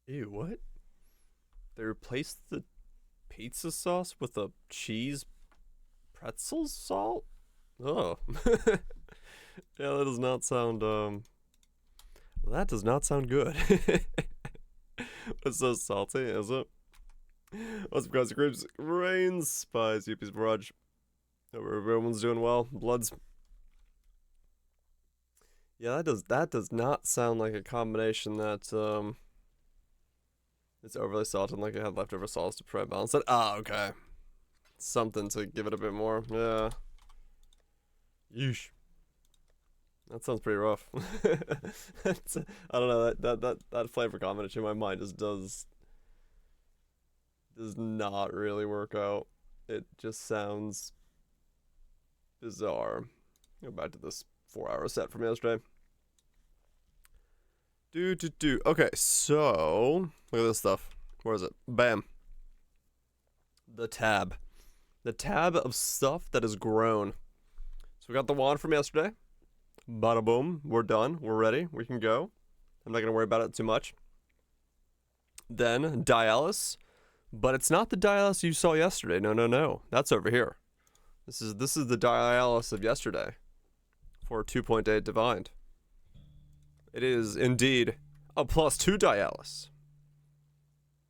Ew, what? They replaced the pizza sauce with a cheese pretzel salt? Oh. Yeah, that does not sound that does not sound good. It's so salty, is it? What's up, guys? Grapes, Rains, Spies, Yuppie's Barrage. Hope everyone's doing well. Bloods. Yeah, that does not sound like a combination that it's overly salted, like it had leftover sauce to try balance it. Ah, okay. Something to give it a bit more. Yeah. Yeesh. That sounds pretty rough. I don't know, that flavor combination in my mind just does not really work out. It just sounds bizarre. Go back to this 4-hour set from yesterday. Okay, so look at this stuff. Where is it? Bam. The tab. The tab of stuff that has grown. So we got the wand from yesterday. Bada boom. We're done. We're ready. We can go. I'm not gonna worry about it too much. Then Dialis. But it's not the Dialis you saw yesterday. No. That's over here. This is the Dialis of yesterday. For 2.8 Divined. It is indeed a +2 Dialis.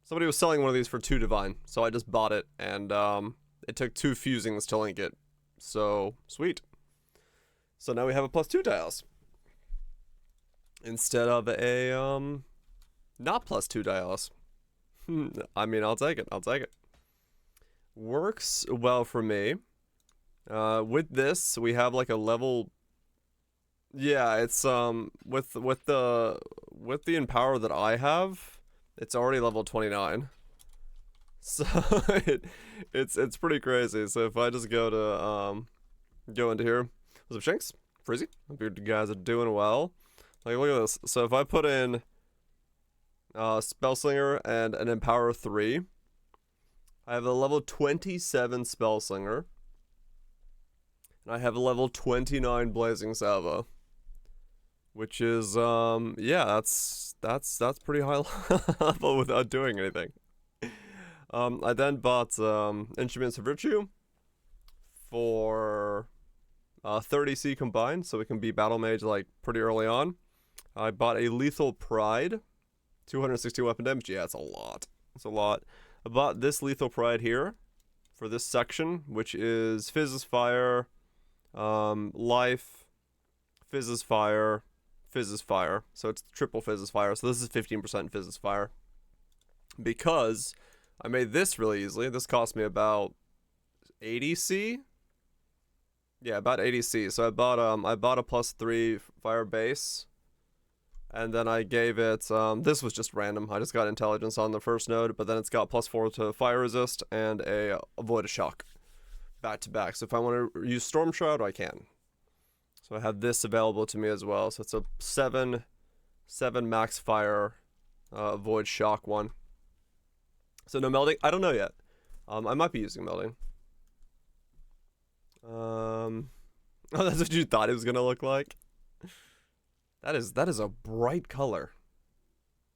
Somebody was selling one of these for 2 Divine, so I just bought it, and it took 2 fusings to link it. So, sweet. So now we have a +2 Dialis. Instead of a, not +2 Dialis. I mean, I'll take it. Works well for me. With this, we have like a level. Yeah, it's with the Empower that I have, it's already level 29. So it's pretty crazy. So if I just go to go into here, what's up, Shanks? Freezy? Hope you guys are doing well. Like, look at this. So if I put in Spellslinger and an Empower 3, I have a level 27 Spellslinger, and I have a level 29 Blazing Salvo. Which is yeah, that's pretty high level without doing anything. I then bought Instruments of Virtue for 30C combined, so we can be Battle Mage like pretty early on. I bought a Lethal Pride, 260 weapon damage. Yeah, it's a lot. It's a lot. I bought this Lethal Pride here for this section, which is Fizz's Fire, Life, Fizz's Fire, Fizz's Fire. So it's triple Fizz's Fire. So this is 15% Fizz's Fire. Because I made this really easily. This cost me about 80C. Yeah, about 80C. So I bought a +3 fire base. And then I gave it this was just random. I just got intelligence on the first node, but then it's got +4 to fire resist and a avoid a shock back to back. So if I want to use Storm Shroud, I can. So I have this available to me as well. So it's a 7 max fire avoid shock one. So no melding. I don't know yet. I might be using melding. Oh, that's what you thought it was gonna look like. That is a bright color.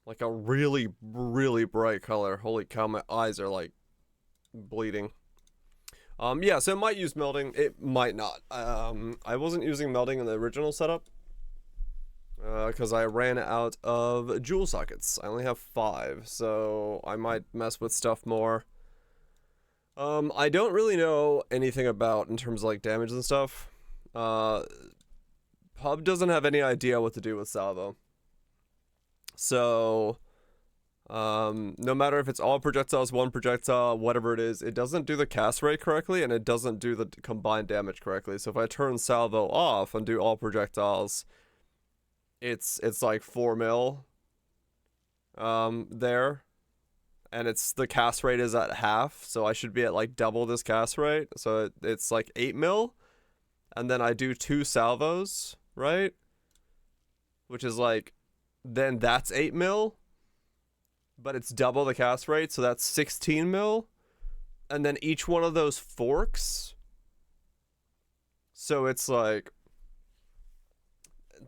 Like a really, really bright color. Holy cow, my eyes are like bleeding. Yeah, so it might use melding. It might not. I wasn't using melding in the original setup because I ran out of jewel sockets. I only have 5, so I might mess with stuff more. I don't really know anything about in terms of like damage and stuff. Pub doesn't have any idea what to do with Salvo. So no matter if it's all projectiles, one projectile, whatever it is, it doesn't do the cast rate correctly, and it doesn't do the combined damage correctly. So if I turn Salvo off and do all projectiles, it's like 4 mil there, and it's the cast rate is at half, so I should be at like double this cast rate. So it's like 8 mil, and then I do 2 salvos, right? Which is like, then that's 8 mil. But it's double the cast rate, so that's 16 mil. And then each one of those forks. So it's like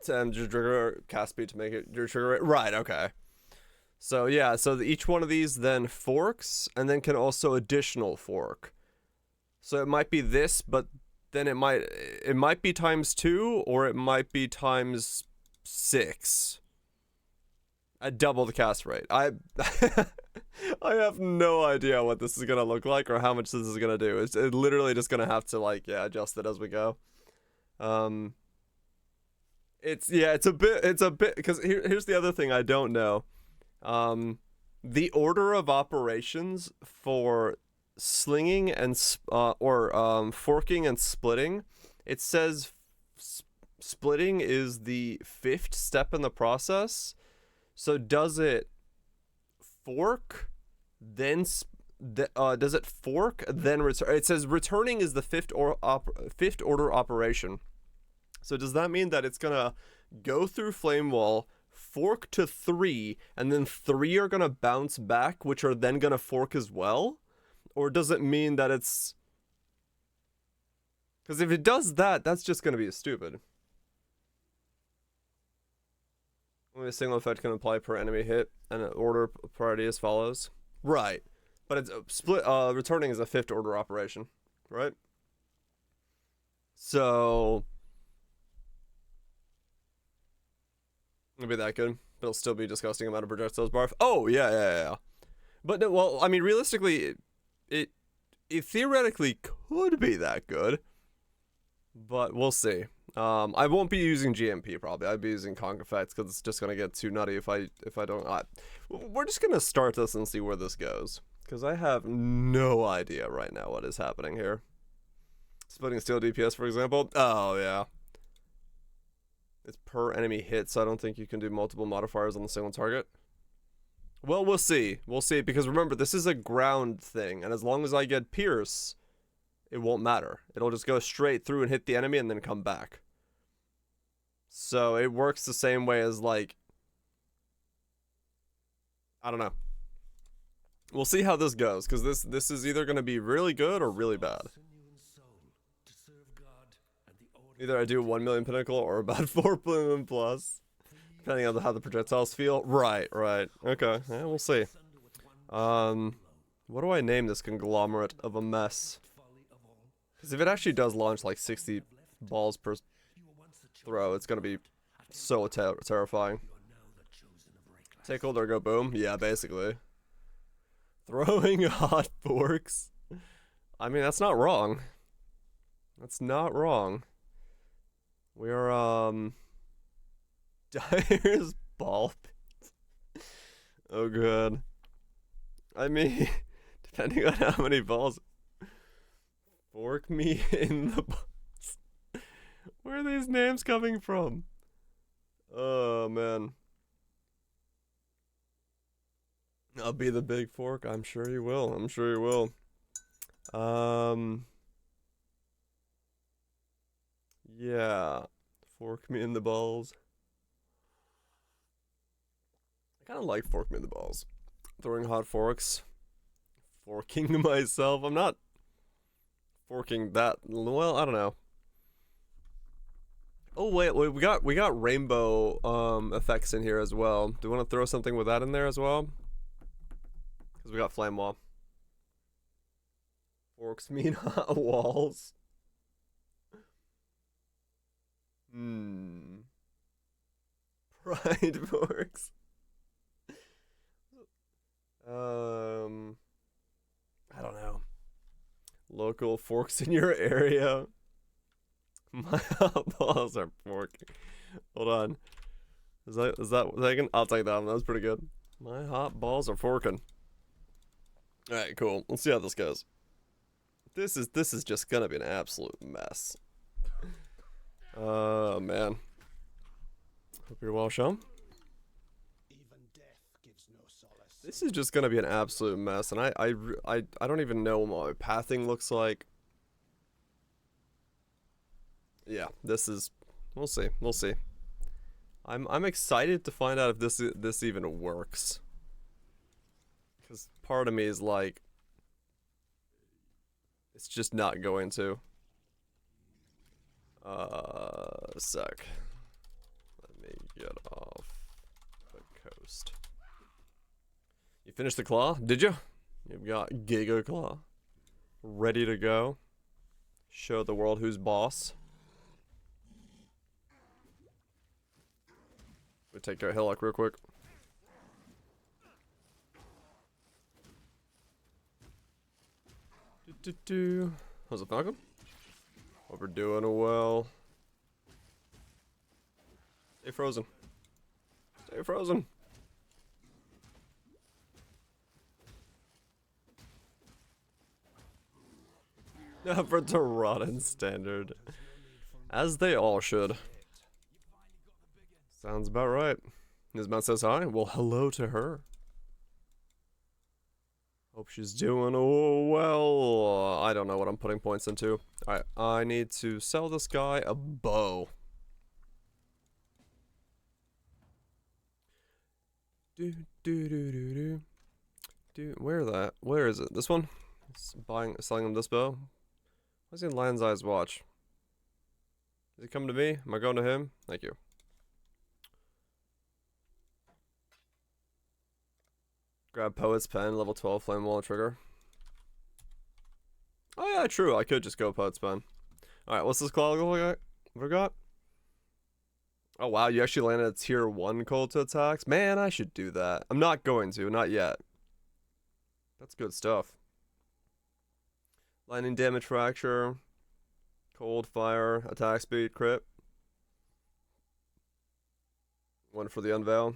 10 trigger cast speed to make it your trigger rate. Right, okay. So yeah, so each one of these then forks, and then can also additional fork. So it might be this, but then it might be times 2, or it might be times 6. At double the cast rate. I I have no idea what this is gonna look like or how much this is gonna do. It's literally just gonna have to like adjust it as we go. It's a bit because here's the other thing I don't know. The order of operations for slinging and forking and splitting, it says splitting is the 5th step in the process. So does it fork, then does it fork, then return? It says returning is the 5th order operation. So does that mean that it's gonna go through flame wall, fork to 3, and then 3 are gonna bounce back, which are then gonna fork as well? Or does it mean that it's... Because if it does that, that's just gonna be stupid. Only a single effect can apply per enemy hit, and an order priority as follows. Right. But it's split. Returning is a 5th order operation, right? So it'll be that good, but it'll still be a disgusting amount of projectiles barf. Oh yeah. But no, well, I mean, realistically, it theoretically could be that good, but we'll see. I won't be using GMP probably. I'd be using conk effects because it's just gonna get too nutty if I don't. We're just gonna start this and see where this goes because I have no idea right now what is happening here. Splitting steel DPS, for example. Oh yeah, it's per enemy hit, so I don't think you can do multiple modifiers on the single target. Well, we'll see. We'll see because remember this is a ground thing, and as long as I get pierce, it won't matter. It'll just go straight through and hit the enemy and then come back. So it works the same way as like, I don't know. We'll see how this goes because this is either going to be really good or really bad. Either I do 1 million pinnacle or about 4 million plus, depending on how the projectiles feel. Right. Okay, yeah, we'll see. What do I name this conglomerate of a mess? Because if it actually does launch like 60 balls per throw, it's going to be so terrifying. Take hold or go boom? Yeah, basically. Throwing hot forks? I mean, that's not wrong. That's not wrong. We're, Dyer's ball pit. Oh, good. I mean, depending on how many balls... Fork me in the balls. Where are these names coming from? Oh, man. I'll be the big fork. I'm sure you will. I'm sure you will. Yeah. Fork me in the balls. I kind of like fork me in the balls. Throwing hot forks. Forking myself. I'm not forking that. Well, I don't know. Oh wait, we got rainbow effects in here as well. Do you want to throw something with that in there as well? Because we got flame wall. Forks mean hot walls. Pride forks. I don't know. Local forks in your area. My hot balls are forking. Hold on. Is that gonna, I'll take that one. That was pretty good. My hot balls are forking. Alright, cool. Let's see how this goes. This is just gonna be an absolute mess. Oh man. Hope you're well, Sean. This is just gonna be an absolute mess, and I don't even know what my pathing looks like. Yeah, this is. We'll see. We'll see. I'm excited to find out if this even works. Because part of me is like, it's just not going to. Sec. Let me get off the coast. Finish the claw? Did you? You've got Giga Claw. Ready to go. Show the world who's boss. We take out Hillock real quick. How's it, Falcon? Hope we're doing well. Stay frozen. Stay frozen. For Torotan standard. As they all should. Sounds about right. Nismat says hi. Well, hello to her. Hope she's doing well. I don't know what I'm putting points into. Alright, I need to sell this guy a bow. Where is it? This one? Selling him this bow. Why's he in Lion's Eyes Watch? Is he coming to me? Am I going to him? Thank you. Grab Poet's Pen, level 12 flame wall trigger. Oh yeah, true. I could just go Poet's Pen. Alright, what's this claw we got? Oh wow, you actually landed a tier 1 cold to attacks? Man, I should do that. I'm not going to, not yet. That's good stuff. Lightning damage fracture. Cold fire, attack speed, crit. One for the unveil.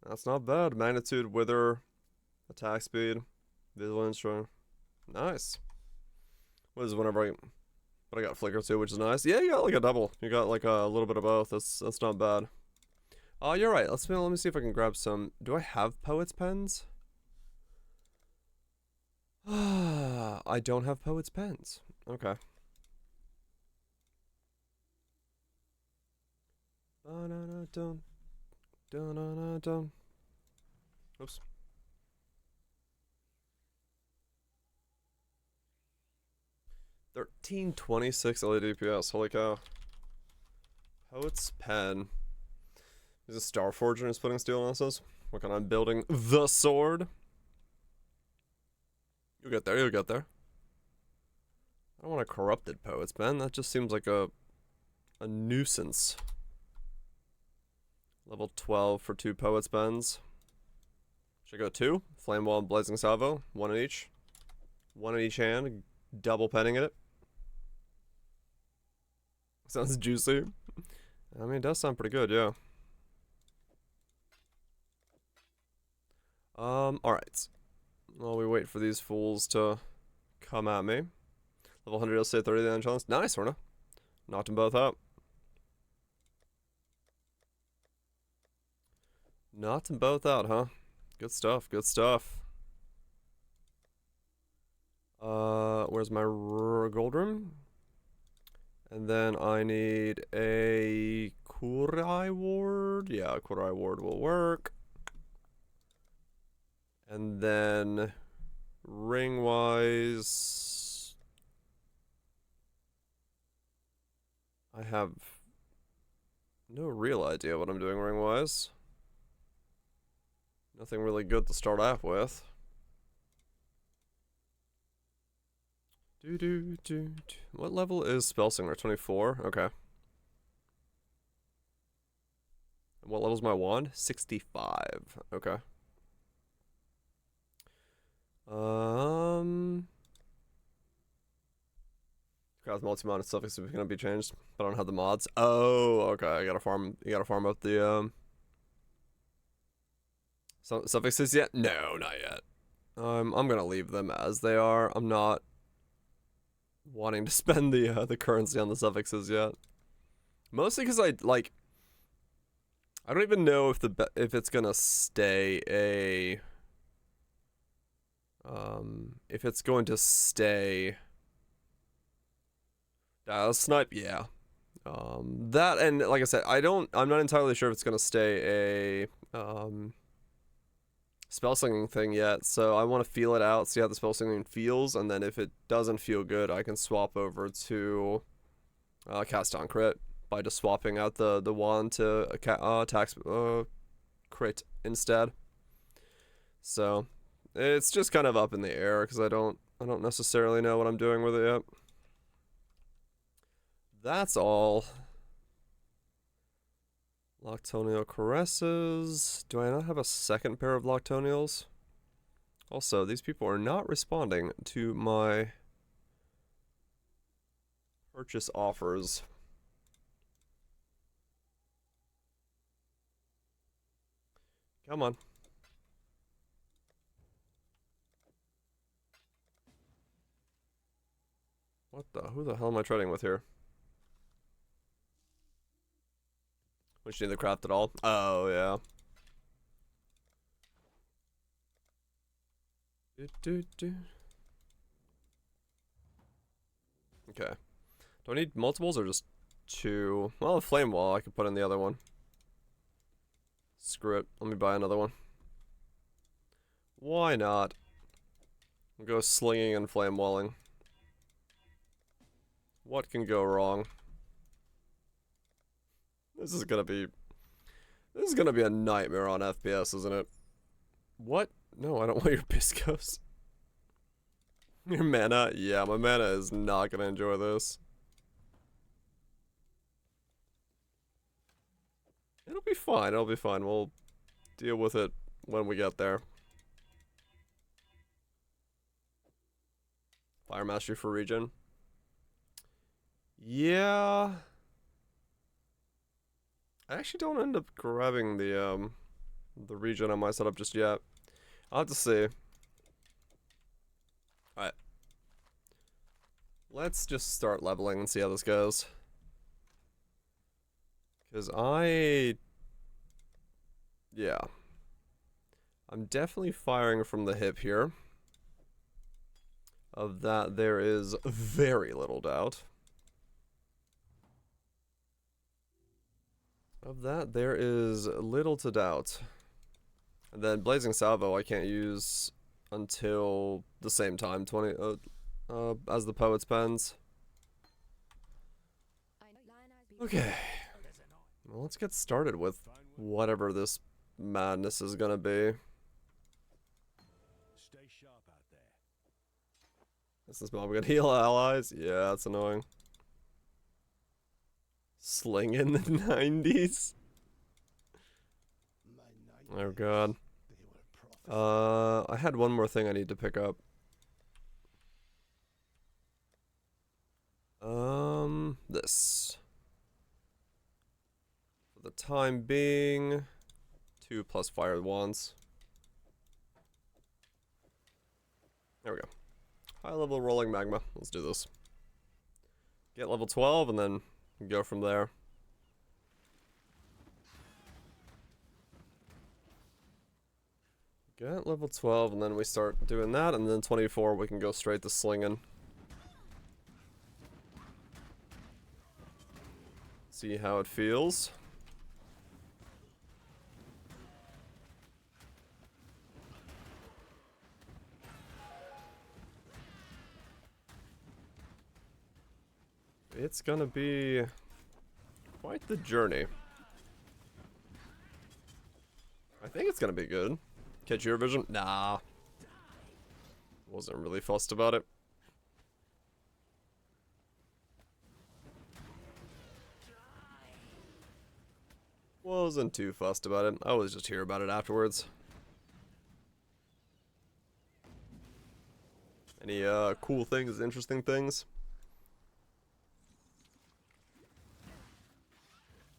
That's not bad. Magnitude, wither, attack speed, vigilance, strong. Nice. What is it whenever but I got flicker too, which is nice. Yeah, you got like a double. You got like a little bit of both. That's not bad. Oh, you're right. Let me see if I can grab some. Do I have Poet's Pens? I don't have Poet's Pens. Okay. Oops. $13.26 LED DPS. Holy cow. Poet's Pen. Is a Star Forger is putting steel on us? Working on building the sword. You'll get there, you'll get there. I don't want a corrupted Poet's Pen. That just seems like a nuisance. Level 12 for 2 Poet's Pens. Should I go 2? Flame Wall and Blazing Salvo. 1 in each. 1 in each hand. Double penning it. Sounds juicy. I mean, it does sound pretty good, yeah. Alright. While we wait for these fools to come at me. Level 100, I'll say 30 then challenge. Nice, Horna. Knocked them both out. Knocked them both out, huh? Good stuff, good stuff. Where's my gold room? And then I need a Kurai ward. Yeah, Kurai ward will work. And then ring wise, I have no real idea what I'm doing ring wise. Nothing really good to start off with. What level is Spellslinger? 24? Okay. And what level's my wand? 65. Okay. Cause multi-mod suffix is gonna be changed, but I don't have the mods. Oh, okay. I gotta farm. You gotta farm up the suffixes yet? No, not yet. I'm gonna leave them as they are. I'm not wanting to spend the currency on the suffixes yet. Mostly because I don't even know if it's gonna stay a if it's going to stay snipe, yeah. That, and like I said, I'm not entirely sure if it's gonna stay a spellslinging thing yet, so I want to feel it out, see how the spellslinging feels, and then if it doesn't feel good, I can swap over to cast on crit. by just swapping out the wand to tax crit instead. So it's just kind of up in the air because I don't necessarily know what I'm doing with it yet. That's all. Loctonial Caresses. Do I not have a second pair of Loctonials? Also, these people are not responding to my purchase offers. Come on. Who the hell am I trading with here? Which need the craft at all? Oh, yeah. Okay. Do I need multiples or just 2? Well, a flame wall I could put in the other one. Screw it. Let me buy another one. Why not? We'll go slinging and flame walling. What can go wrong? This is gonna be a nightmare on FPS, isn't it? What? No, I don't want your Biscos. Your mana? Yeah, my mana is not gonna enjoy this. It'll be fine, it'll be fine. We'll deal with it when we get there. Fire Mastery for regen. Yeah. I actually don't end up grabbing the regen on my setup just yet. I'll have to see. Alright. Let's just start leveling and see how this goes. Because yeah. I'm definitely firing from the hip here. Of that, there is very little doubt. Of that, there is little to doubt. And then Blazing Salvo I can't use until the same time, as the Poet's Pens. Okay. Well, let's get started with whatever this madness is gonna be. Stay sharp out there. Is this mob gonna heal allies? Yeah, that's annoying. Sling in the 90s? Oh god. I had one more thing I need to pick up. This. For the time being, 2 plus fire wands. There we go. High level rolling magma. Let's do this. Get level 12 and then go from there. Get level 12 and then we start doing that, and then 24 we can go straight to slinging. See how it feels. It's gonna be quite the journey. I think it's gonna be good. Catch your vision? Nah. Wasn't really fussed about it. Wasn't too fussed about it. I was just hear about it afterwards. Any cool things, interesting things?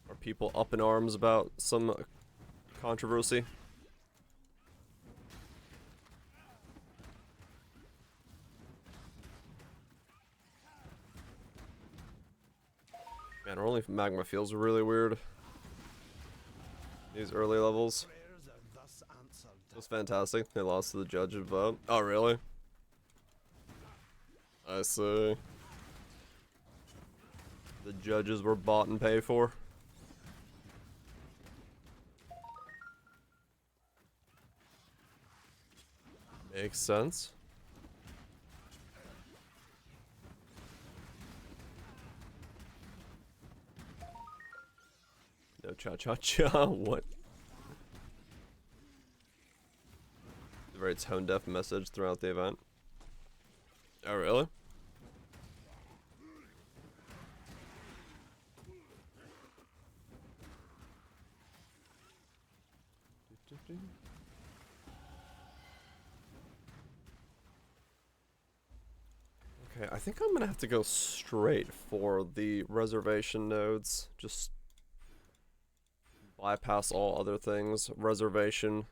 Are people up in arms about some controversy? Man, rolling magma feels really weird. These early levels. It was fantastic. They lost to the judge vote. Oh, really? I see. The judges were bought and paid for. Makes sense. No cha-cha-cha, what? A very tone-deaf message throughout the event. Oh, really? Okay, I think I'm gonna have to go straight for the reservation nodes. Just bypass all other things. Reservation,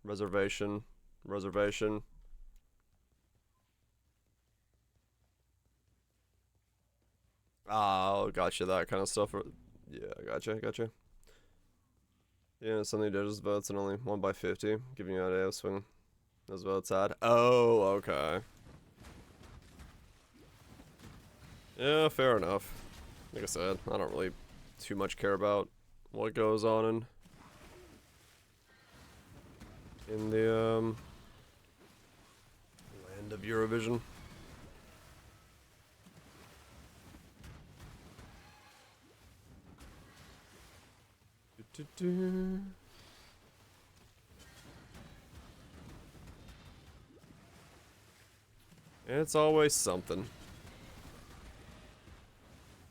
reservation, reservation. Oh, gotcha, that kind of stuff. Yeah, gotcha. Yeah, suddenly judges votes and only 1 by 50, giving you an idea of swing those votes had. Oh, okay. Yeah, fair enough. Like I said, I don't really too much care about what goes on in the land of Eurovision. It's always something.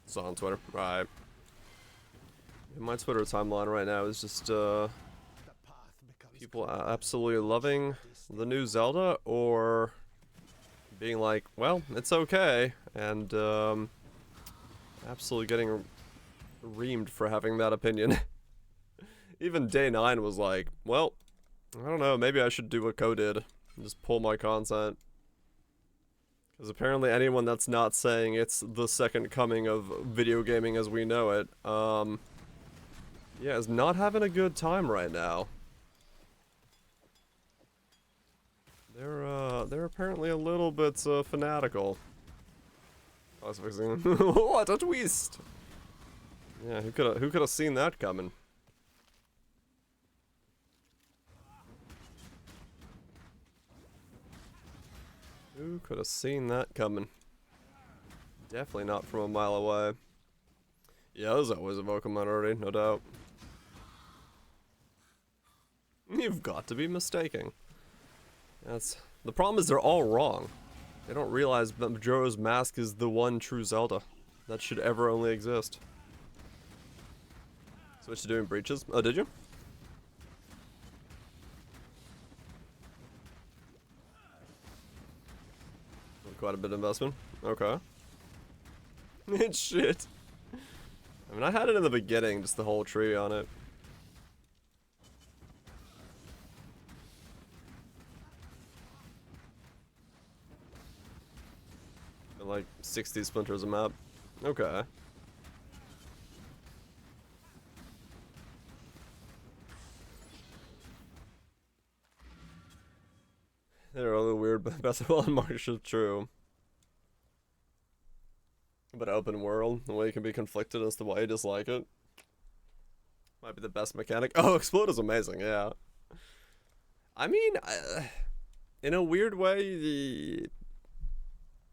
It's on Twitter. Right. My Twitter timeline right now is just people absolutely loving the new Zelda or being like, well, it's okay, and absolutely getting reamed for having that opinion. Even Day 9 was like, well, I don't know, maybe I should do what Ko did and just pull my content. Because apparently anyone that's not saying it's the second coming of video gaming as we know it, yeah, is not having a good time right now. They're apparently a little bit fanatical. What a twist! Yeah, who could have seen that coming? Who could have seen that coming? Definitely not from a mile away. Yeah, there's always a vocal minority, no doubt. You've got to be mistaking. That's the problem is they're all wrong. They don't realize that Majora's Mask is the one true Zelda that should ever only exist. Switch to doing breaches. Oh, did you? Quite a bit of investment. Okay. It's shit. I mean, I had it in the beginning, just the whole tree on it. And like 60 splinters a map. Okay. They're all the weird, but basketball and Marshall true. But open world, the way you can be conflicted as to why you dislike it. Might be the best mechanic. Oh, Explode is amazing, yeah. I mean, in a weird way,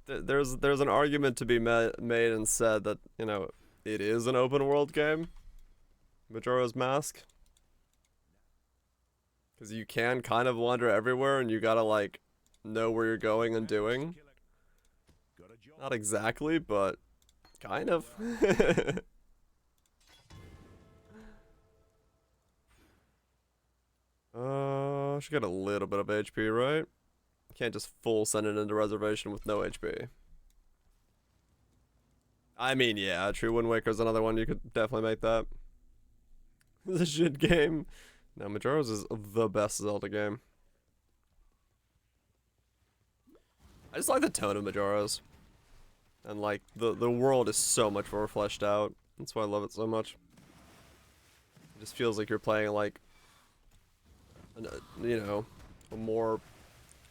there's an argument to be made and said that, you know, it is an open world game, Majora's Mask. Because you can kind of wander everywhere and you gotta, like, know where you're going and doing. Not exactly, but kind of. Should get a little bit of HP, right? Can't just full send it into reservation with no HP. I mean, yeah, True Wind Waker's another one. You could definitely make that. This is a shit game. No, Majora's is the best Zelda game. I just like the tone of Majora's. And like, the world is so much more fleshed out. That's why I love it so much. It just feels like you're playing like, you know, a more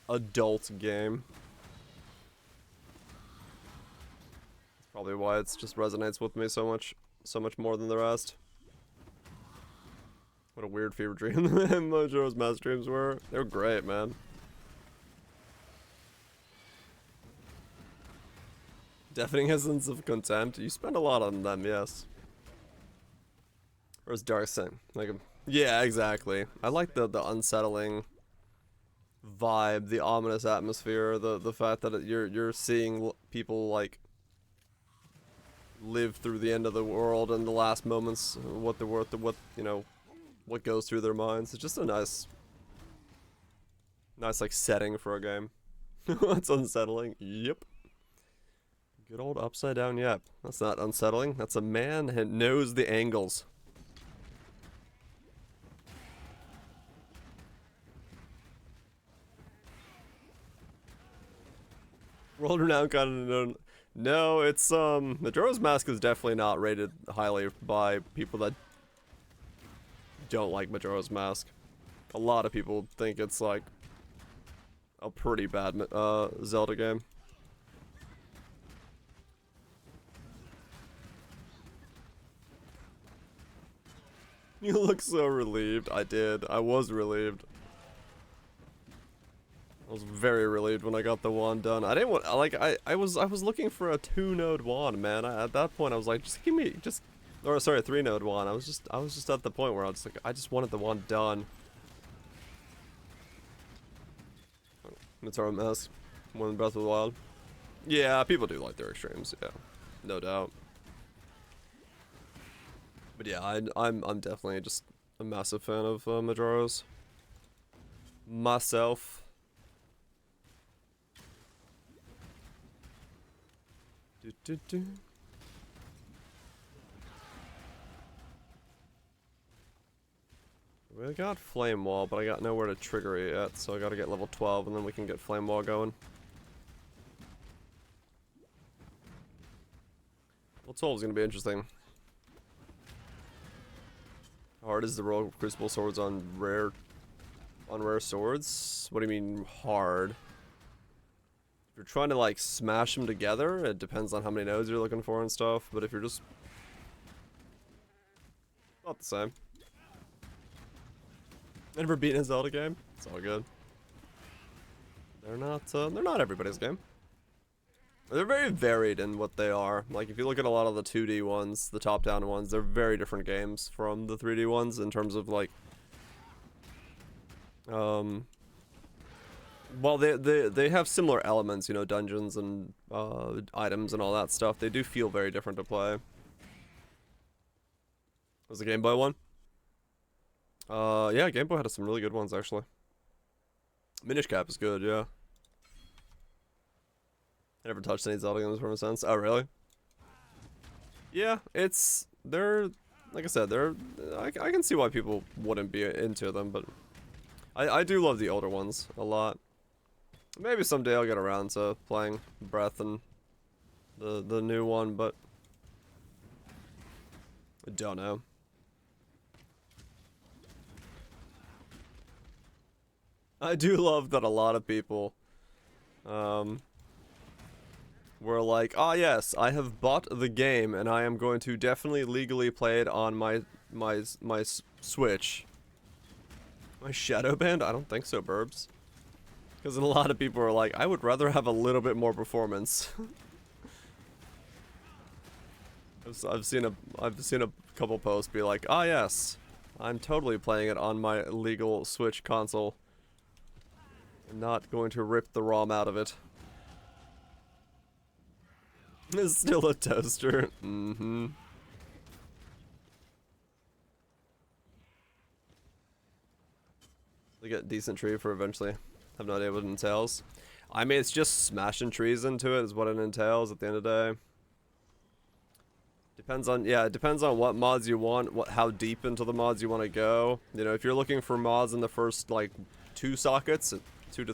adult game. That's probably why it just resonates with me so much more than the rest. What a weird fever dream Majora's Mask dreams were. They were great, man. Deafening essence of contempt. You spend a lot on them, yes. Or is dark thing? Like, yeah, exactly. I like the unsettling vibe, the ominous atmosphere, the fact that you're seeing people like live through the end of the world and the last moments, what you know, what goes through their minds. It's just a nice like setting for a game. It's unsettling. Yep. Good old upside down yep. That's not unsettling. That's a man who knows the angles. World renowned kind of no, it's Majora's Mask is definitely not rated highly by people that don't like Majora's Mask. A lot of people think it's like a pretty bad Zelda game. You look so relieved. I did. I was relieved. I was very relieved when I got the wand done. I didn't want like I was looking for a 2-node wand, man. At that point I was like, just give me or sorry, a 3-node wand. I was just at the point where I was like, I just wanted the wand done. Majora's Mask, more than Breath of the Wild. Yeah, people do like their extremes. Yeah, no doubt. But yeah, I'm definitely just a massive fan of Majora's. Myself. We got Flame Wall, but I got nowhere to trigger it yet, so I gotta get level 12 and then we can get Flame Wall going. Level 12 is gonna be interesting. How hard is the roll of Crucible swords on rare swords? What do you mean hard? If you're trying to like smash them together, it depends on how many nodes you're looking for and stuff, but if you're just not the same. Never beaten a Zelda game. It's all good. They're not everybody's game. They're very varied in what they are. Like if you look at a lot of the 2D ones, the top-down ones, they're very different games from the 3D ones in terms of like while they have similar elements, you know, dungeons and items and all that stuff, they do feel very different to play. Was the Game Boy one? Yeah, Game Boy had some really good ones, actually. Minish Cap is good, yeah. I never touched any Zelda games from a sense. Oh, really? Yeah, they're, like I said, I can see why people wouldn't be into them, but I do love the older ones a lot. Maybe someday I'll get around to playing Breath and the new one, but I don't know. I do love that a lot of people were like, "Ah, yes, I have bought the game and I am going to definitely legally play it on my Switch." My shadow band? I don't think so, Burbs. Because a lot of people are like, I would rather have a little bit more performance. I've seen a couple posts be like, "Ah, yes, I'm totally playing it on my legal Switch console. I'm not going to rip the ROM out of it." It's still a toaster. Mm-hmm. They get decent tree for eventually. Have no idea what it entails. I mean, it's just smashing trees into it is what it entails at the end of the day. Depends on, yeah, it depends on what mods you want, how deep into the mods you want to go. You know, if you're looking for mods in the first, like, 2 to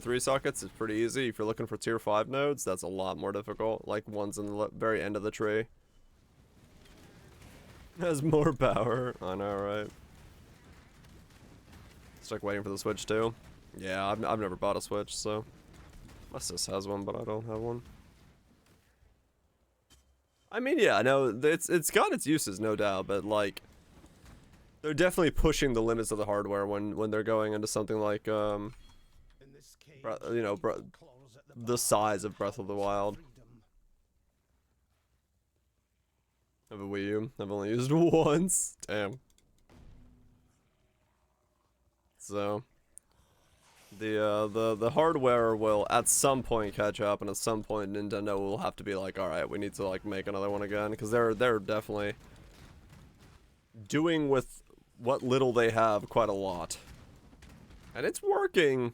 3 sockets, it's pretty easy. If you're looking for tier 5 nodes, that's a lot more difficult. Like, ones in the very end of the tree. Has more power. I know, right? It's like waiting for the Switch, too. Yeah, I've never bought a Switch, so my sis has one, but I don't have one. I mean, yeah, no, it's got its uses, no doubt, but like, they're definitely pushing the limits of the hardware when they're going into something like you know, the size of Breath of the Wild. I have a Wii U. I've only used it once. Damn. So the hardware will at some point catch up, and at some point Nintendo will have to be like, all right, we need to like make another one again, because they're definitely doing with what little they have quite a lot, and it's working,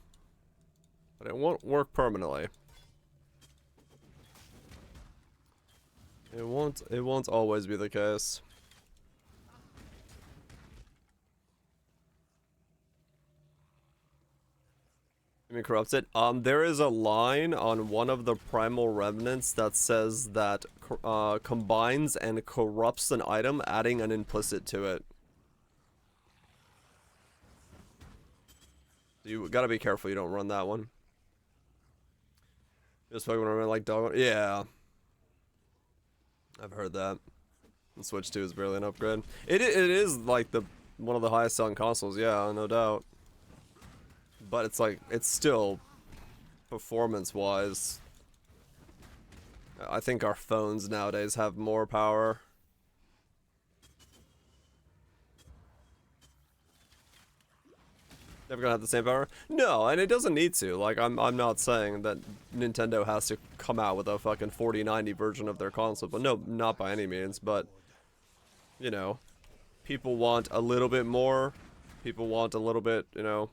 but it won't work permanently. It won't always be the case. Corrupted. There is a line on one of the primal remnants that says that combines and corrupts an item, adding an implicit to it. You gotta be careful you don't run that one. Just fucking run like dog. Yeah, I've heard that. And Switch 2 is barely an upgrade. It is like one of the highest selling consoles. Yeah, no doubt. But it's like, it's still, performance-wise, I think our phones nowadays have more power. Never gonna have the same power? No, and it doesn't need to. Like, I'm not saying that Nintendo has to come out with a fucking 4090 version of their console, but no, not by any means. But, you know, people want a little bit more. People want a little bit, you know,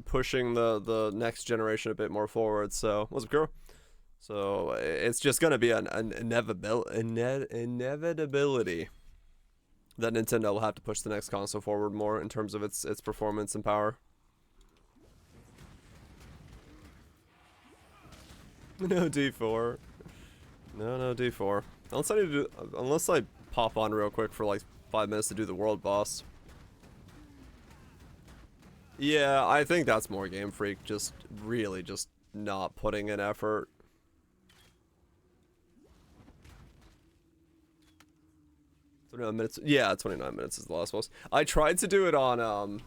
pushing the next generation a bit more forward. So what's up, girl? So it's just gonna be an inevitability that Nintendo will have to push the next console forward more in terms of its performance and power. No D4. No D4. Unless I pop on real quick for like 5 minutes to do the world boss. Yeah, I think that's more Game Freak, just really just not putting in effort. Minutes. Yeah, 29 minutes is the last boss. I tried to do it on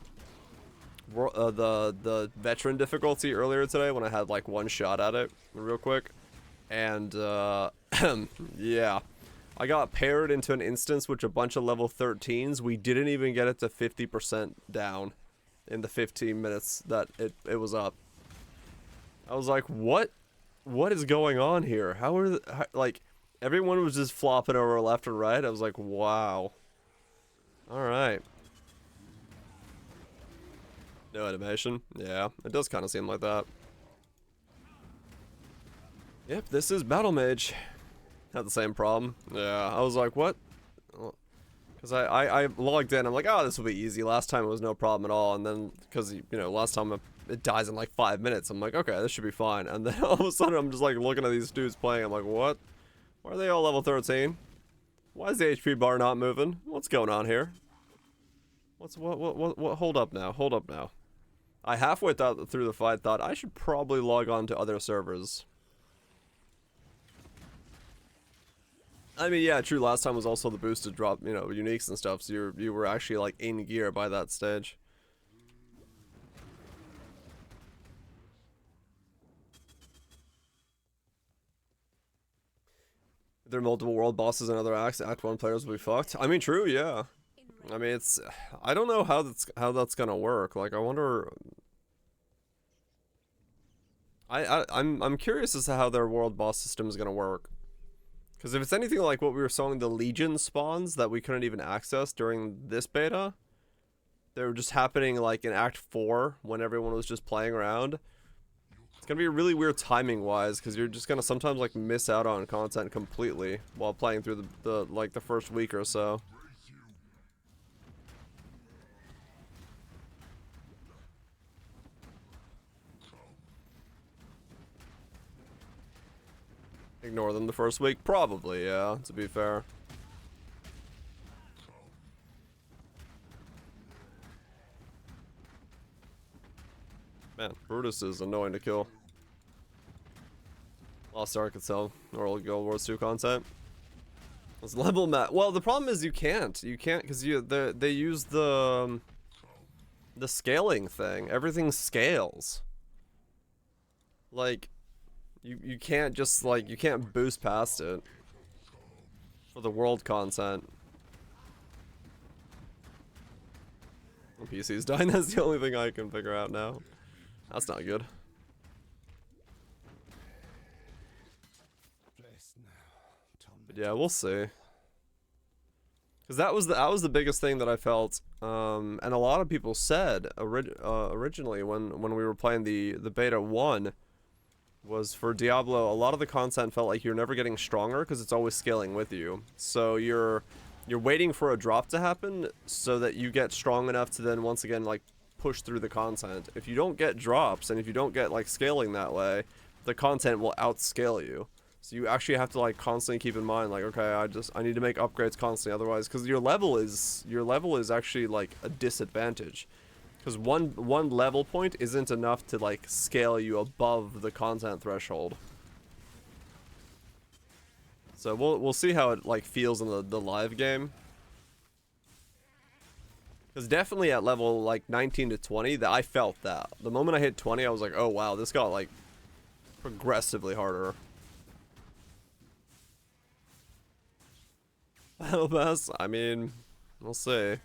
the veteran difficulty earlier today when I had like one shot at it real quick, and yeah, I got paired into an instance with a bunch of level 13s. We didn't even get it to 50% down in the 15 minutes that it was up. I was like, what is going on here? Like, everyone was just flopping over left and right. I was like, wow. Alright. No animation? Yeah, it does kind of seem like that. Yep, this is Battle Mage. Had the same problem. Yeah, I was like, what? Because I logged in, I'm like, oh, this will be easy. Last time it was no problem at all, and then, because, you know, last time it dies in like 5 minutes, I'm like, okay, this should be fine. And then all of a sudden, I'm just like looking at these dudes playing, I'm like, what? Why are they all level 13? Why is the HP bar not moving? What's going on here? What, hold up now. I halfway through the fight thought I should probably log on to other servers. I mean, yeah, true. Last time was also the boosted drop, you know, uniques and stuff. So you were actually like in gear by that stage. If there are multiple world bosses and other acts. Act 1 players will be fucked. I mean, true, yeah. I mean, it's. I don't know how that's gonna work. Like, I wonder. I'm curious as to how their world boss system is gonna work. Because if it's anything like what we were showing, the Legion spawns that we couldn't even access during this beta, they were just happening like in Act 4 when everyone was just playing around. It's gonna be really weird timing wise, because you're just gonna sometimes like miss out on content completely while playing through the first week or so. Ignore them the first week? Probably, yeah, to be fair. Man, Brutus is annoying to kill. Lost Ark itself, or old Guild Wars 2 content. It's level map. Well, the problem is you can't because they use the scaling thing. Everything scales. Like, you can't just like you can't boost past it for the world content. PC's dying, that's the only thing I can figure out now. That's not good. But yeah, we'll see. Because that was the biggest thing that I felt, and a lot of people said originally when we were playing the beta 1, was for Diablo, a lot of the content felt like you're never getting stronger because it's always scaling with you. So you're waiting for a drop to happen so that you get strong enough to then once again like push through the content. If you don't get drops and if you don't get like scaling that way, the content will outscale you. So you actually have to like constantly keep in mind like, okay, I need to make upgrades constantly, otherwise, because your level is actually like a disadvantage. Because one level point isn't enough to like scale you above the content threshold. So we'll see how it like feels in the live game. Because definitely at level like 19 to 20, that I felt that. The moment I hit 20, I was like, oh wow, this got like progressively harder. Battle Pass? I mean, we'll see.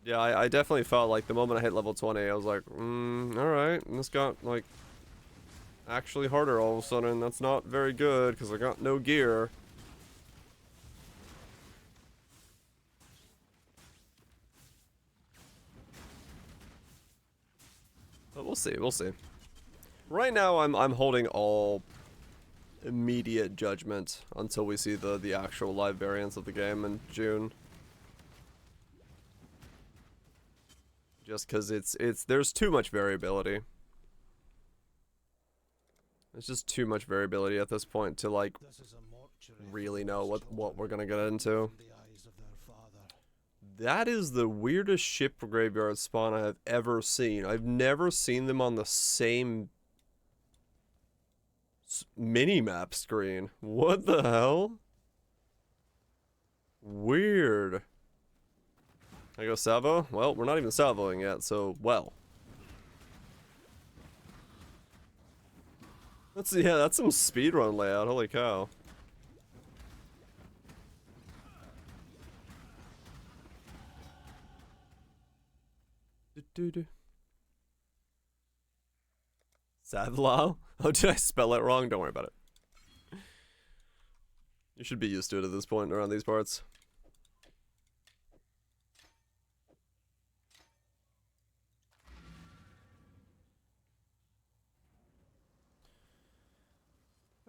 Yeah, I definitely felt like the moment I hit level 20, I was like, alright, and this got, like, actually harder all of a sudden. That's not very good, because I got no gear. But we'll see, we'll see. Right now, I'm holding all immediate judgment until we see the actual live variants of the game in June. Just because there's too much variability. There's just too much variability at this point to like really know what we're gonna get into. That is the weirdest ship graveyard spawn I have ever seen. I've never seen them on the same mini-map screen. What the hell? Weird. I go salvo? Well, we're not even salvoing yet, so well. That's some speedrun layout, holy cow. Savlao? Oh, did I spell it wrong? Don't worry about it. You should be used to it at this point around these parts.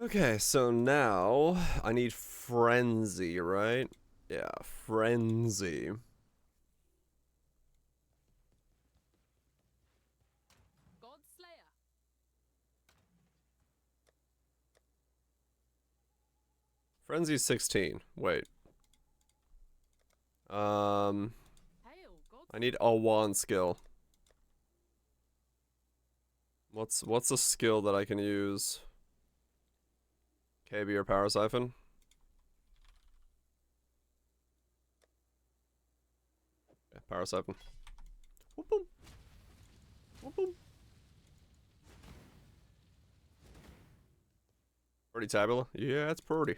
Okay, so now I need Frenzy, right? Yeah, Frenzy. Frenzy 16. Wait. I need a wand skill. What's a skill that I can use? KB or Power Siphon? Yeah, Power Siphon. Whoop boom. Whoop boom. Pretty tabula? Yeah, it's pretty.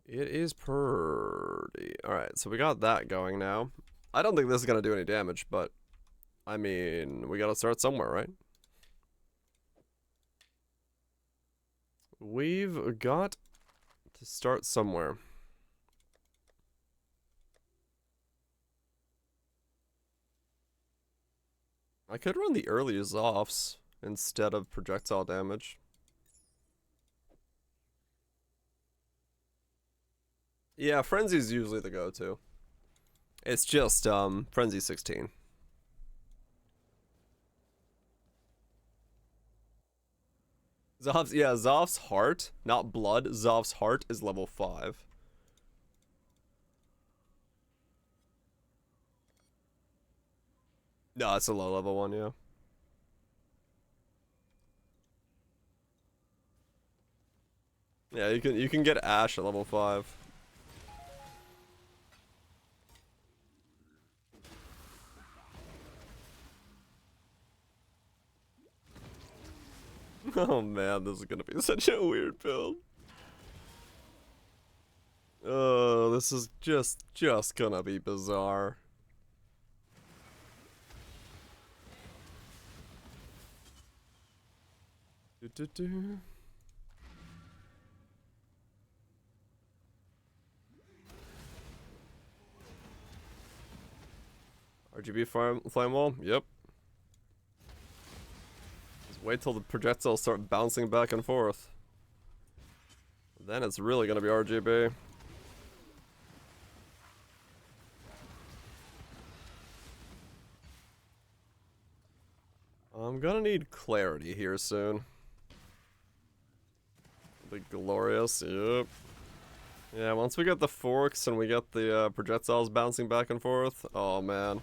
It is pretty. Alright, so we got that going now. I don't think this is gonna do any damage, but I mean, we gotta start somewhere, right? We've got to start somewhere. I could run the early Zoffs instead of projectile damage. Yeah, Frenzy's usually the go-to. It's just, Frenzy 16. Zoff's, yeah, Zoff's heart, not blood, Zoff's heart is level 5. No, it's a low level one, yeah. Yeah, you can get Ash at level 5. Oh man, this is gonna be such a weird build. Oh, this is just gonna be bizarre. Do. RGB flame wall? Yep. Just wait till the projectiles start bouncing back and forth. Then it's really gonna be RGB. I'm gonna need clarity here soon. The glorious, yep. Yeah, once we get the forks and we get the projectiles bouncing back and forth, oh man.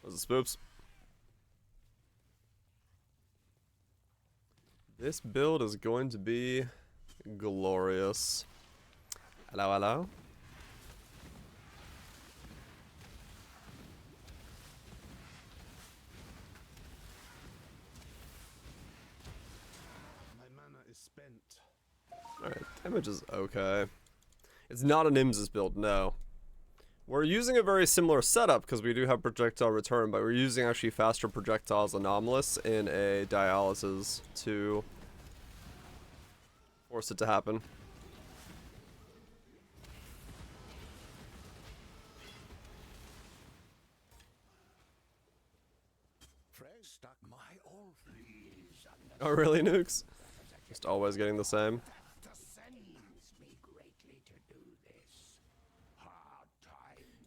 Those are spoops. This build is going to be glorious. Hello, hello. My mana is spent. Alright, damage is okay. It's not a Nims's build, no. We're using a very similar setup because we do have projectile return, but we're using actually faster projectiles anomalous in a dialysis to force it to happen. Stuck my old fleas. Oh really, Nukes? Just always getting the same.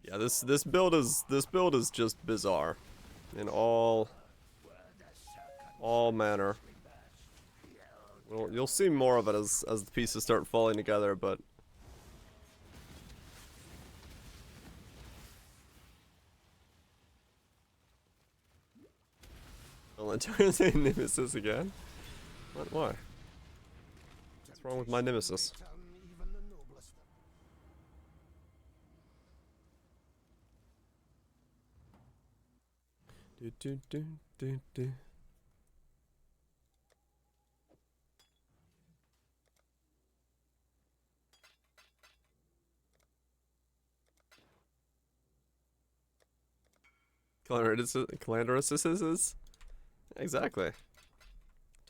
Yeah, this build is just bizarre in all manner. Well, you'll see more of it as the pieces start falling together, but I'll turn to Nemesis again. What? Why? What's wrong with my Nemesis? Do. Calandrises? Exactly.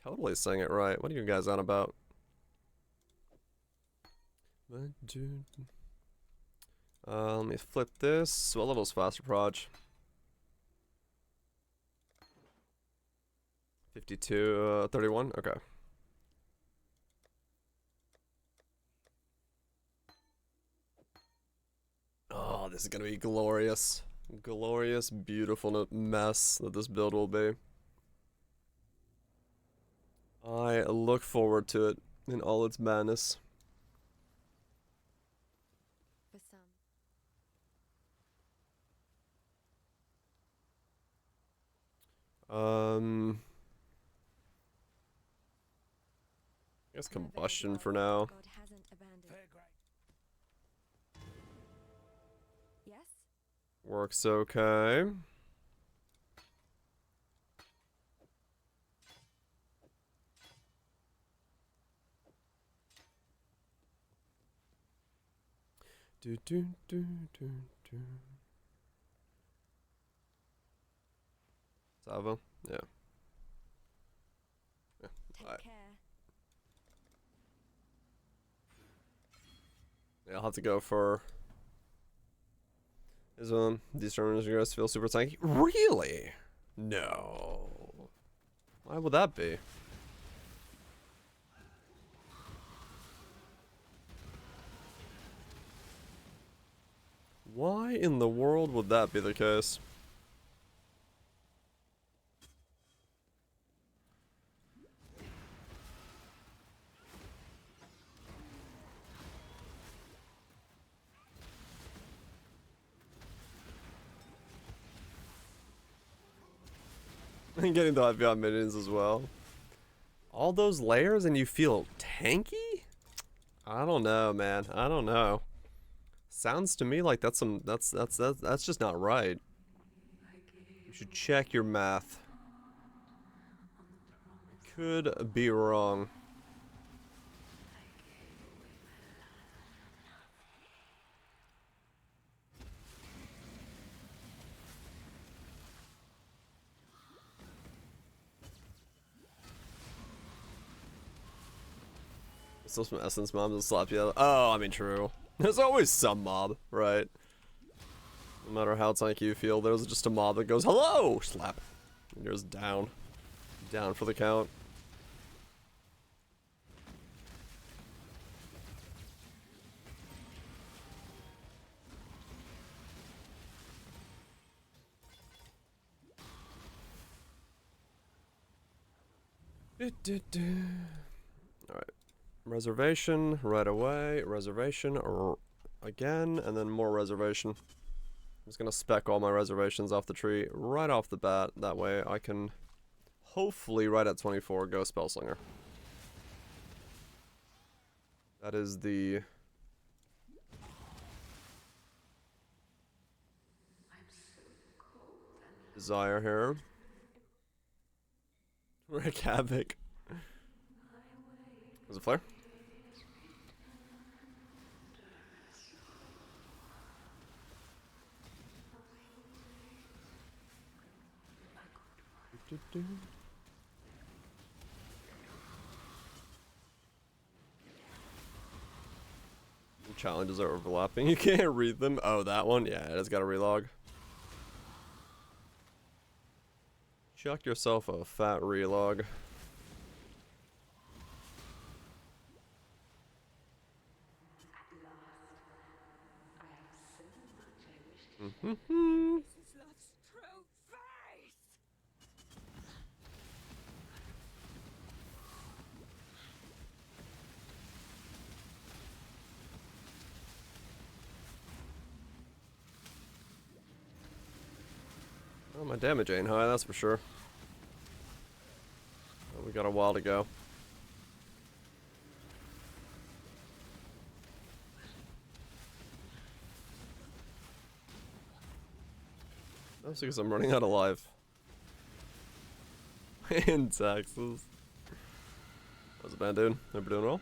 Totally saying it right. What are you guys on about? Let me flip this. What level's faster proj? 52, 31? Okay. Oh, this is gonna be glorious. Glorious, beautiful mess that this build will be. I look forward to it in all its madness. For some. I guess combustion for now. God hasn't abandoned. Yes? Works okay. Do. Salvo? Yeah. Take Alright. care. Yeah, I'll have to go for his these tournaments feel super tanky. Really? No. Why would that be? Why in the world would that be the case? And getting the hot beyond minions as well. All those layers and you feel tanky? I don't know, man. I don't know. Sounds to me like that's just not right. You should check your math. Could be wrong. Still some essence mobs that slap you. Oh, I mean, true. There's always some mob, right? No matter how tanky you feel, there's just a mob that goes, hello! Slap. And you're just down. Down for the count. Alright. Reservation right away. Reservation again, and then more reservation. I'm just gonna spec all my reservations off the tree right off the bat. That way I can hopefully right at 24 go Spellslinger. That is the desire here. Wreak Havoc. Was it flare? Challenges are overlapping. You can't read them. Oh, that one? Yeah, it has got a relog. Chuck yourself a fat relog. Mm-hmm. Oh, my damage ain't high, that's for sure. Oh, we got a while to go. That's because I'm running out of life. In Texas. How's it been, dude? Hope you're doing well.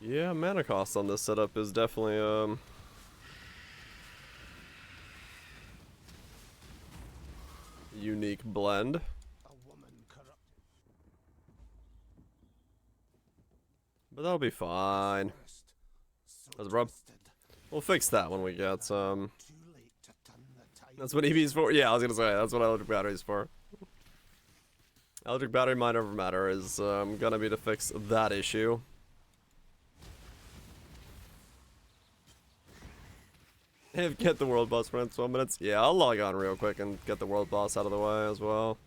Yeah, mana cost on this setup is definitely unique blend. A woman corrupt. But that'll be fine. So How's it, Rob? twisted. We'll fix that when we get Too late to turn the tide. That's what EV's for. Yeah, I was gonna say that's what electric battery's for. Electric battery might over matter is gonna be to fix that issue. Get the world boss for 12 minutes. Yeah, I'll log on real quick and get the world boss out of the way as well.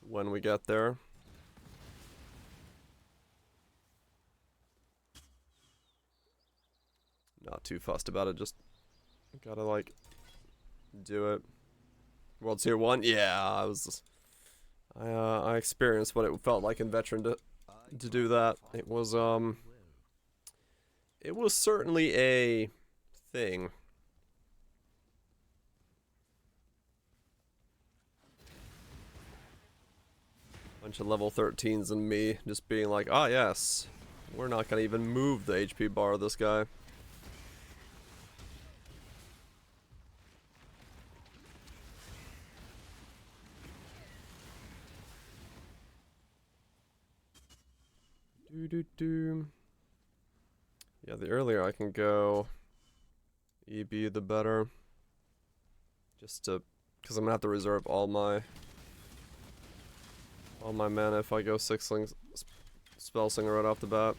When we get there. Not too fussed about it, just gotta like do it. World Tier 1? Yeah, I experienced what it felt like in Veteran to do that. It was certainly a thing. Bunch of level 13s and me just being like, ah yes, we're not gonna even move the HP bar of this guy. Yeah, the earlier I can go EB, the better. Just to, because I'm gonna have to reserve all my mana if I go Spellslinger right off the bat.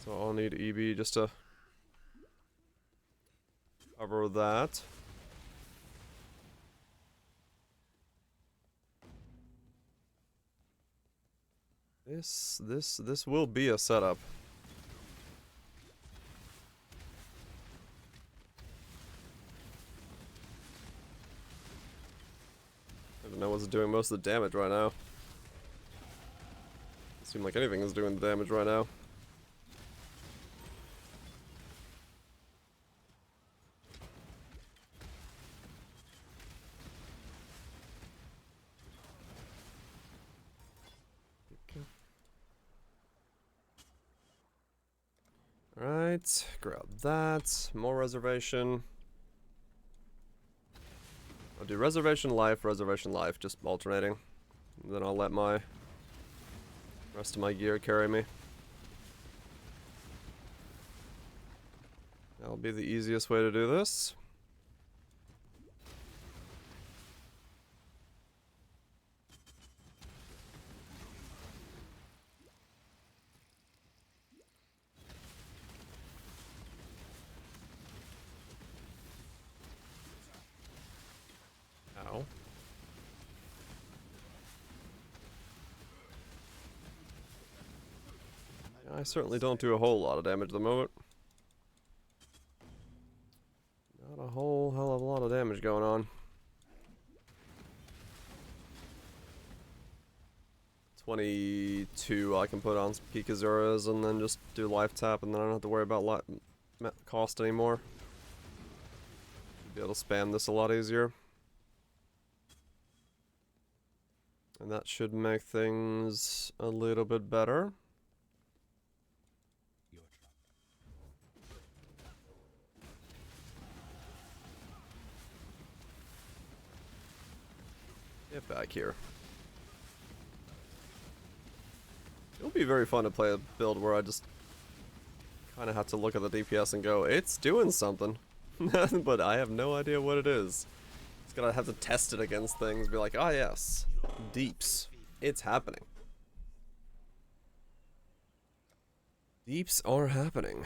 So I'll need EB just to cover that. This will be a setup. doing most of the damage right now. Doesn't seem like anything is doing the damage right now. Alright, grab that. More reservation. I'll do reservation, life, just alternating. And then I'll let my rest of my gear carry me. That'll be the easiest way to do this. Ow. I certainly don't do a whole lot of damage at the moment. Not a whole hell of a lot of damage going on. 22 I can put on Pikazuras and then just do life tap, and then I don't have to worry about cost anymore. Be able to spam this a lot easier. And that should make things a little bit better. Get back here. It'll be very fun to play a build where I just kind of have to look at the DPS and go, it's doing something. But I have no idea what it is. It's gonna have to test it against things, be like, ah yes, deeps. It's happening. Deeps are happening.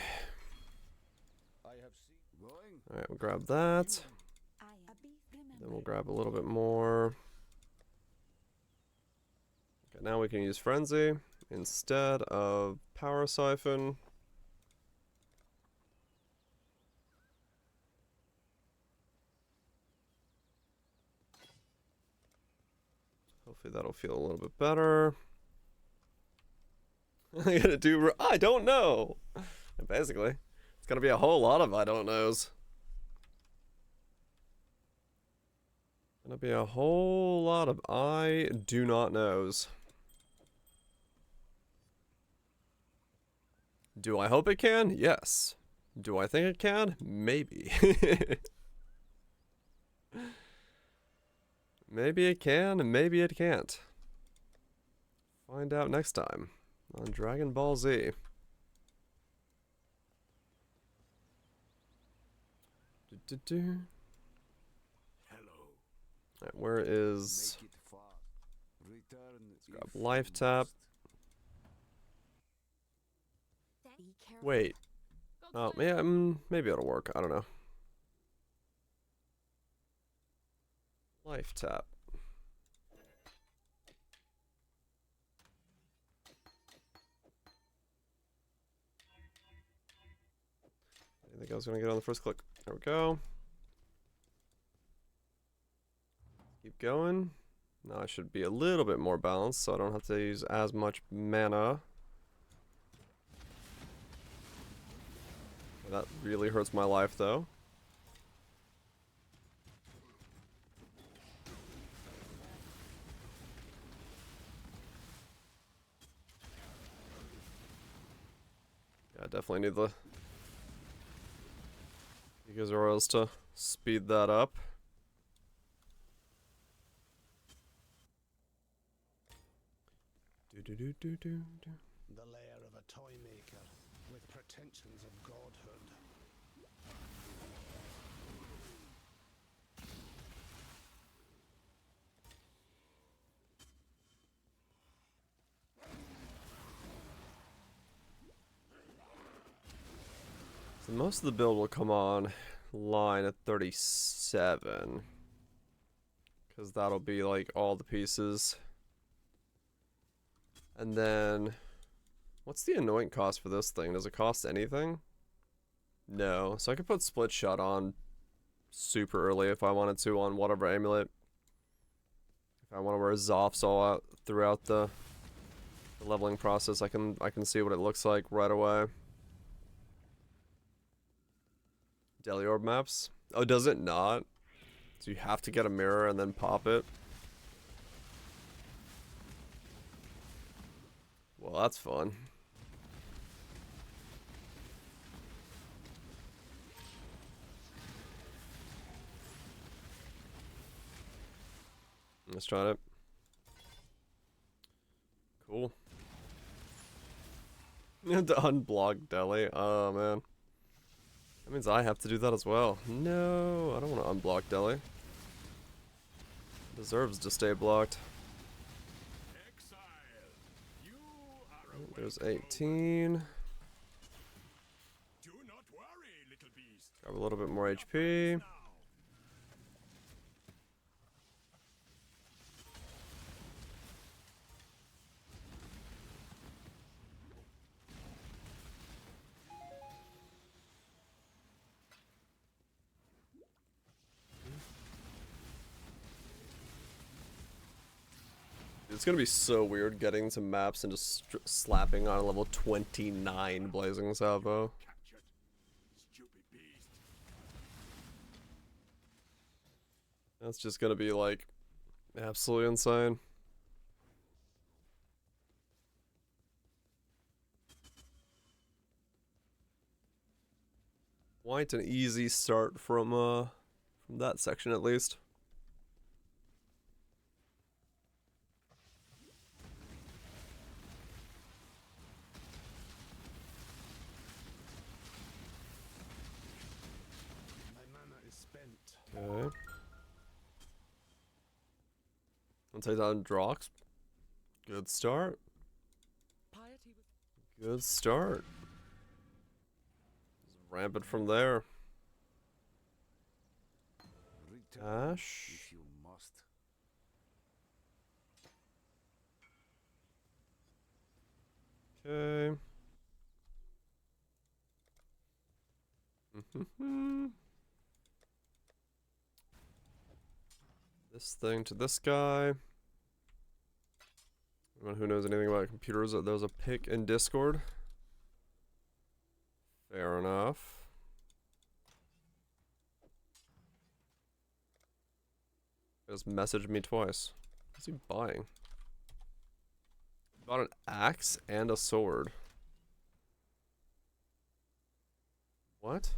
Alright, we'll grab that. Then we'll grab a little bit more. Okay, now we can use Frenzy instead of Power Siphon. Hopefully that'll feel a little bit better. I'm gonna do, I don't know! Basically, it's gonna be a whole lot of I don't knows. Gonna be a whole lot of I do not knows. Do I hope it can? Yes. Do I think it can? Maybe. Maybe it can, and maybe it can't. Find out next time on Dragon Ball Z. Alright, where is... Let's grab life tap. Wait. Oh, yeah, maybe it'll work. I don't know. Life tap. I think I was gonna get on the first click. There we go. Keep going. Now I should be a little bit more balanced, so I don't have to use as much mana. That really hurts my life, though. Yeah, I definitely need the Gigazoras to speed that up. The lair of a toy maker with pretensions of godhood. So most of the build will come on line at 37. Because that'll be like all the pieces. And then, what's the anoint cost for this thing? Does it cost anything? No. So I could put split shot on super early if I wanted to on whatever amulet. If I want to wear Zophs all out throughout the leveling process. I can see what it looks like right away. Deliorb maps? Oh, does it not? So you have to get a mirror and then pop it? Well, that's fun. Let's try it. Cool. You have to unblock Deli. Oh, man. That means I have to do that as well. No, I don't want to unblock Deli. Deserves to stay blocked. There's 18. Grab a little bit more HP. It's gonna be so weird getting to maps and just slapping on a level 29 Blazing Salvo. That's just gonna be like absolutely insane. Quite an easy start from that section at least. Okay. I'll take down Drox. Good start. Good start. Just ramp it from there. Ash. If you must. Okay. This thing to this guy. Anyone who knows anything about computers, there's a pick in Discord. Fair enough. Just messaged me twice. What's he buying? Bought an axe and a sword. What?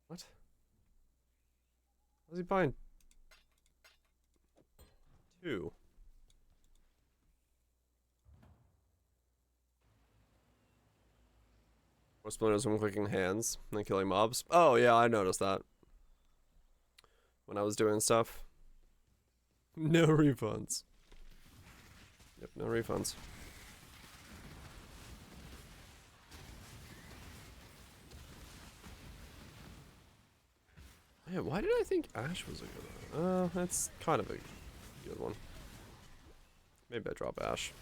What? What's he buying? Two. More splinters from clicking hands and killing mobs. Oh yeah, I noticed that. When I was doing stuff. No refunds. Yep, no refunds. Yeah, why did I think Ash was a good one? That's kind of a good one. Maybe I drop Ash.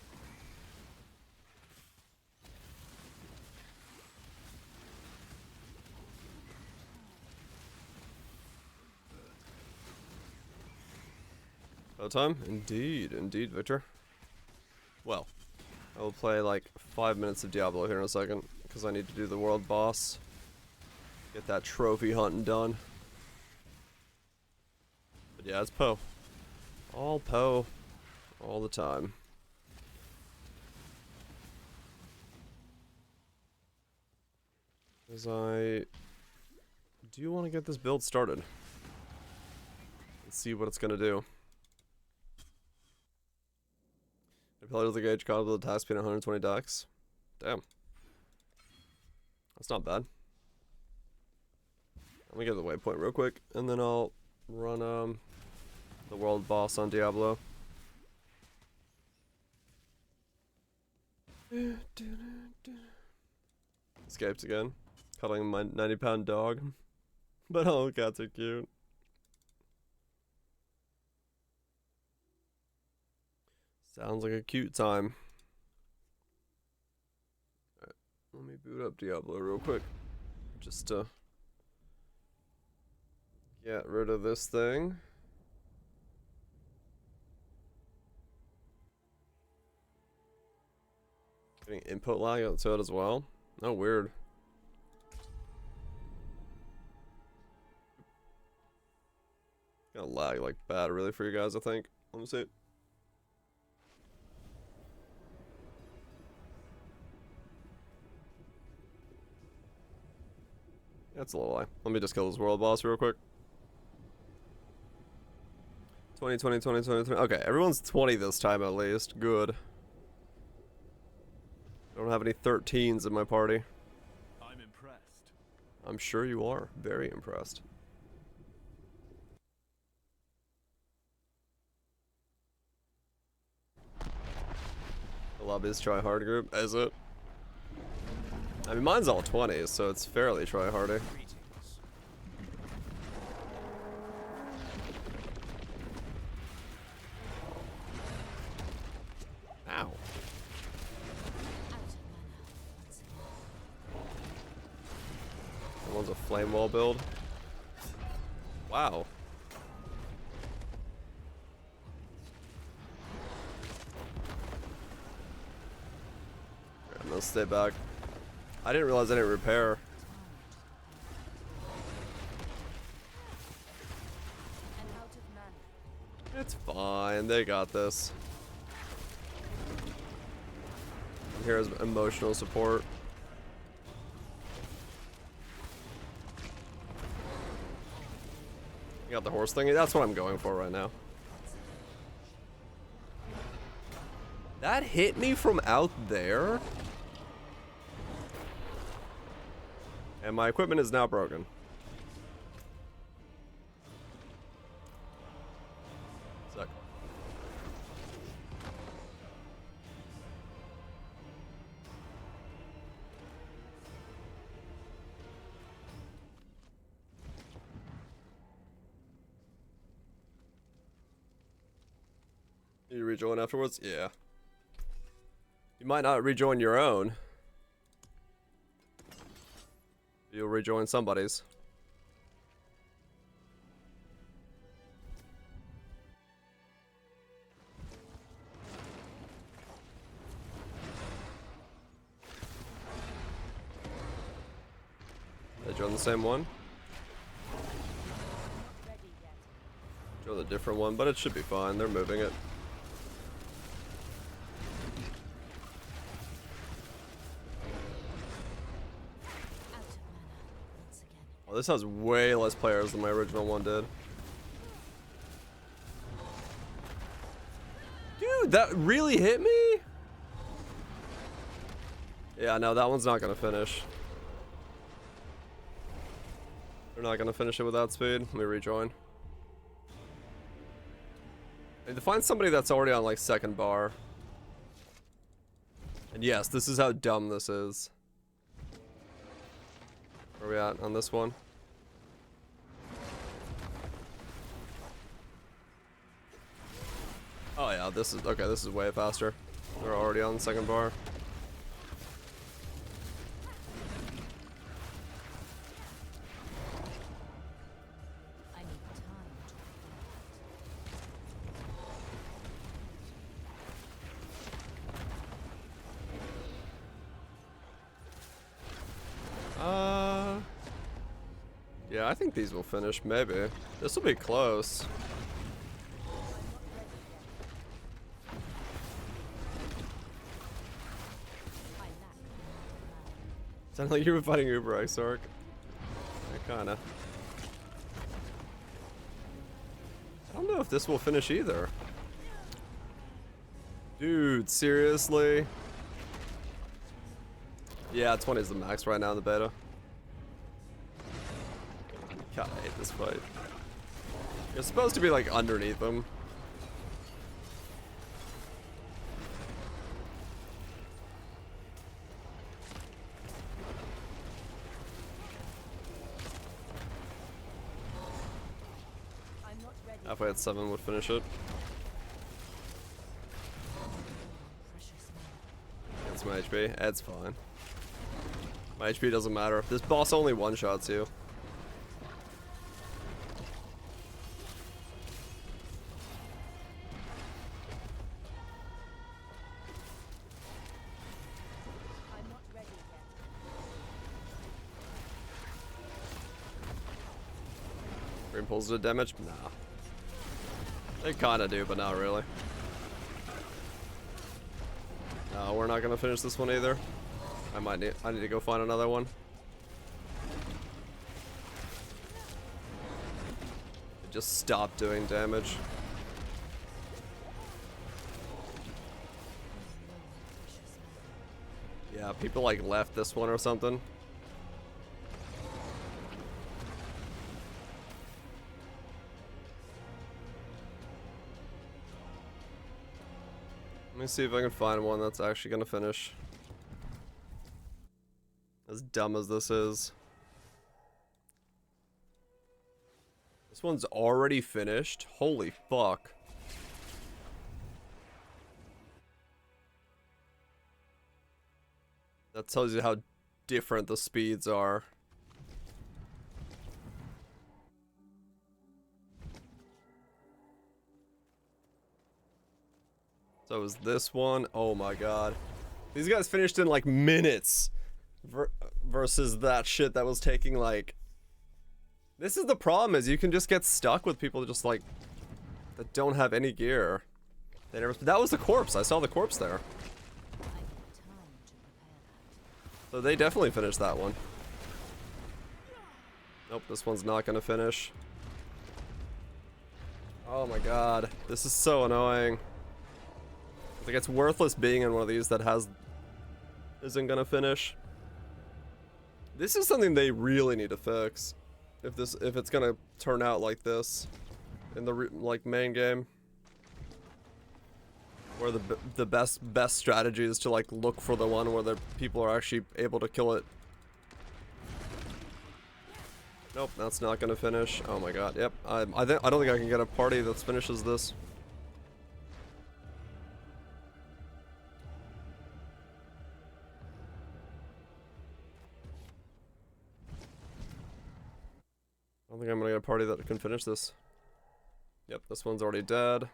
Time? Indeed, indeed, Victor. Well, I will play like 5 minutes of Diablo here in a second, because I need to do the world boss. Get that trophy hunting done. But yeah, it's Poe. All Poe. All the time. Because I do want to get this build started. Let's see what it's going to do. I played with the gauge card with a attack speed 120 dex. Damn. That's not bad. Let me get the waypoint real quick, and then I'll run the world boss on Diablo. Escaped again. Cuddling my 90-pound dog. But all cats are cute. Sounds like a cute time. Alright, let me boot up Diablo real quick. Just to Get rid of this thing. Getting input lag to it as well. Oh, weird. Gonna lag like bad really for you guys, I think. Let me see. That's a little lie. Let me just kill this world boss real quick. 20, 20, 20, 20, 20. Okay, everyone's 20 this time at least. Good. I don't have any 13s in my party. I'm impressed. I'm sure you are. Very impressed. The lobby's try hard group, is it? I mean, mine's all 20s, so it's fairly try hardy. Greetings. Ow. That one's a flame wall build. Wow. I'm gonna stay back. I didn't realize I didn't repair. It's fine, they got this. I'm here as emotional support. You got the horse thingy? That's what I'm going for right now. That hit me from out there? And my equipment is now broken. Suck. You rejoin afterwards? Yeah. You might not rejoin your own. You'll rejoin somebody's. They join the same one? Join a different one, but it should be fine. They're moving it. Oh, this has way less players than my original one did. Dude, that really hit me? Yeah, no, that one's not gonna finish. They're not gonna finish it with that speed. Let me rejoin. I need to find somebody that's already on like second bar. And yes, this is how dumb this is. Where are we at on this one? Oh yeah, this is okay. This is way faster. We're already on the second bar. Yeah, I think these will finish, maybe. This will be close. Sound like you were fighting Uber Exarch. Yeah, kinda. I don't know if this will finish either. Dude, seriously? Yeah, 20 is the max right now in the beta. God, I hate this fight. You're supposed to be like underneath them. Halfway at 7 would finish it. That's my HP. It's fine. My HP doesn't matter. This boss only one-shots you. pulls the damage? Nah. They kinda do, but not really. No, we're not gonna finish this one either. I need to go find another one. Just stop doing damage. Yeah, people like left this one or something. Let me see if I can find one that's actually gonna finish. As dumb as this is. This one's already finished? Holy fuck. That tells you how different the speeds are. So is this one? Oh my god. These guys finished in like minutes. Versus that shit that was taking like... This is the problem, is you can just get stuck with people just like... that don't have any gear. They never... That was the corpse. I saw the corpse there. So they definitely finished that one. Nope, this one's not gonna finish. Oh my god. This is so annoying. Like, it's worthless being in one of these that isn't gonna finish. This is something they really need to fix. If it's gonna turn out like this in the like main game, where the best strategy is to like look for the one where the people are actually able to kill it. Nope, that's not gonna finish. Oh my god. Yep. I don't think I can get a party that finishes this. I don't think I'm gonna get a party that can finish this. Yep, this one's already dead.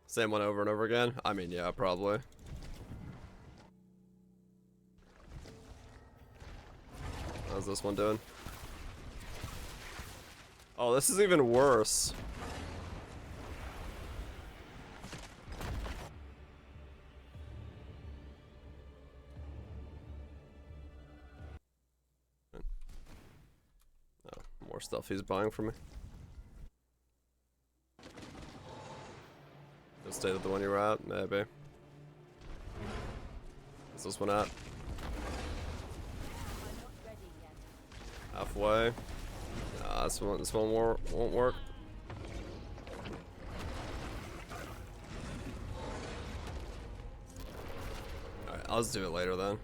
Same one over and over again? I mean, yeah, probably. How's this one doing? Oh, this is even worse. More stuff he's buying from me. Just stay with the one you were at, maybe. What's this one at? Halfway. Nah, this one won't work. Alright, I'll just do it later then.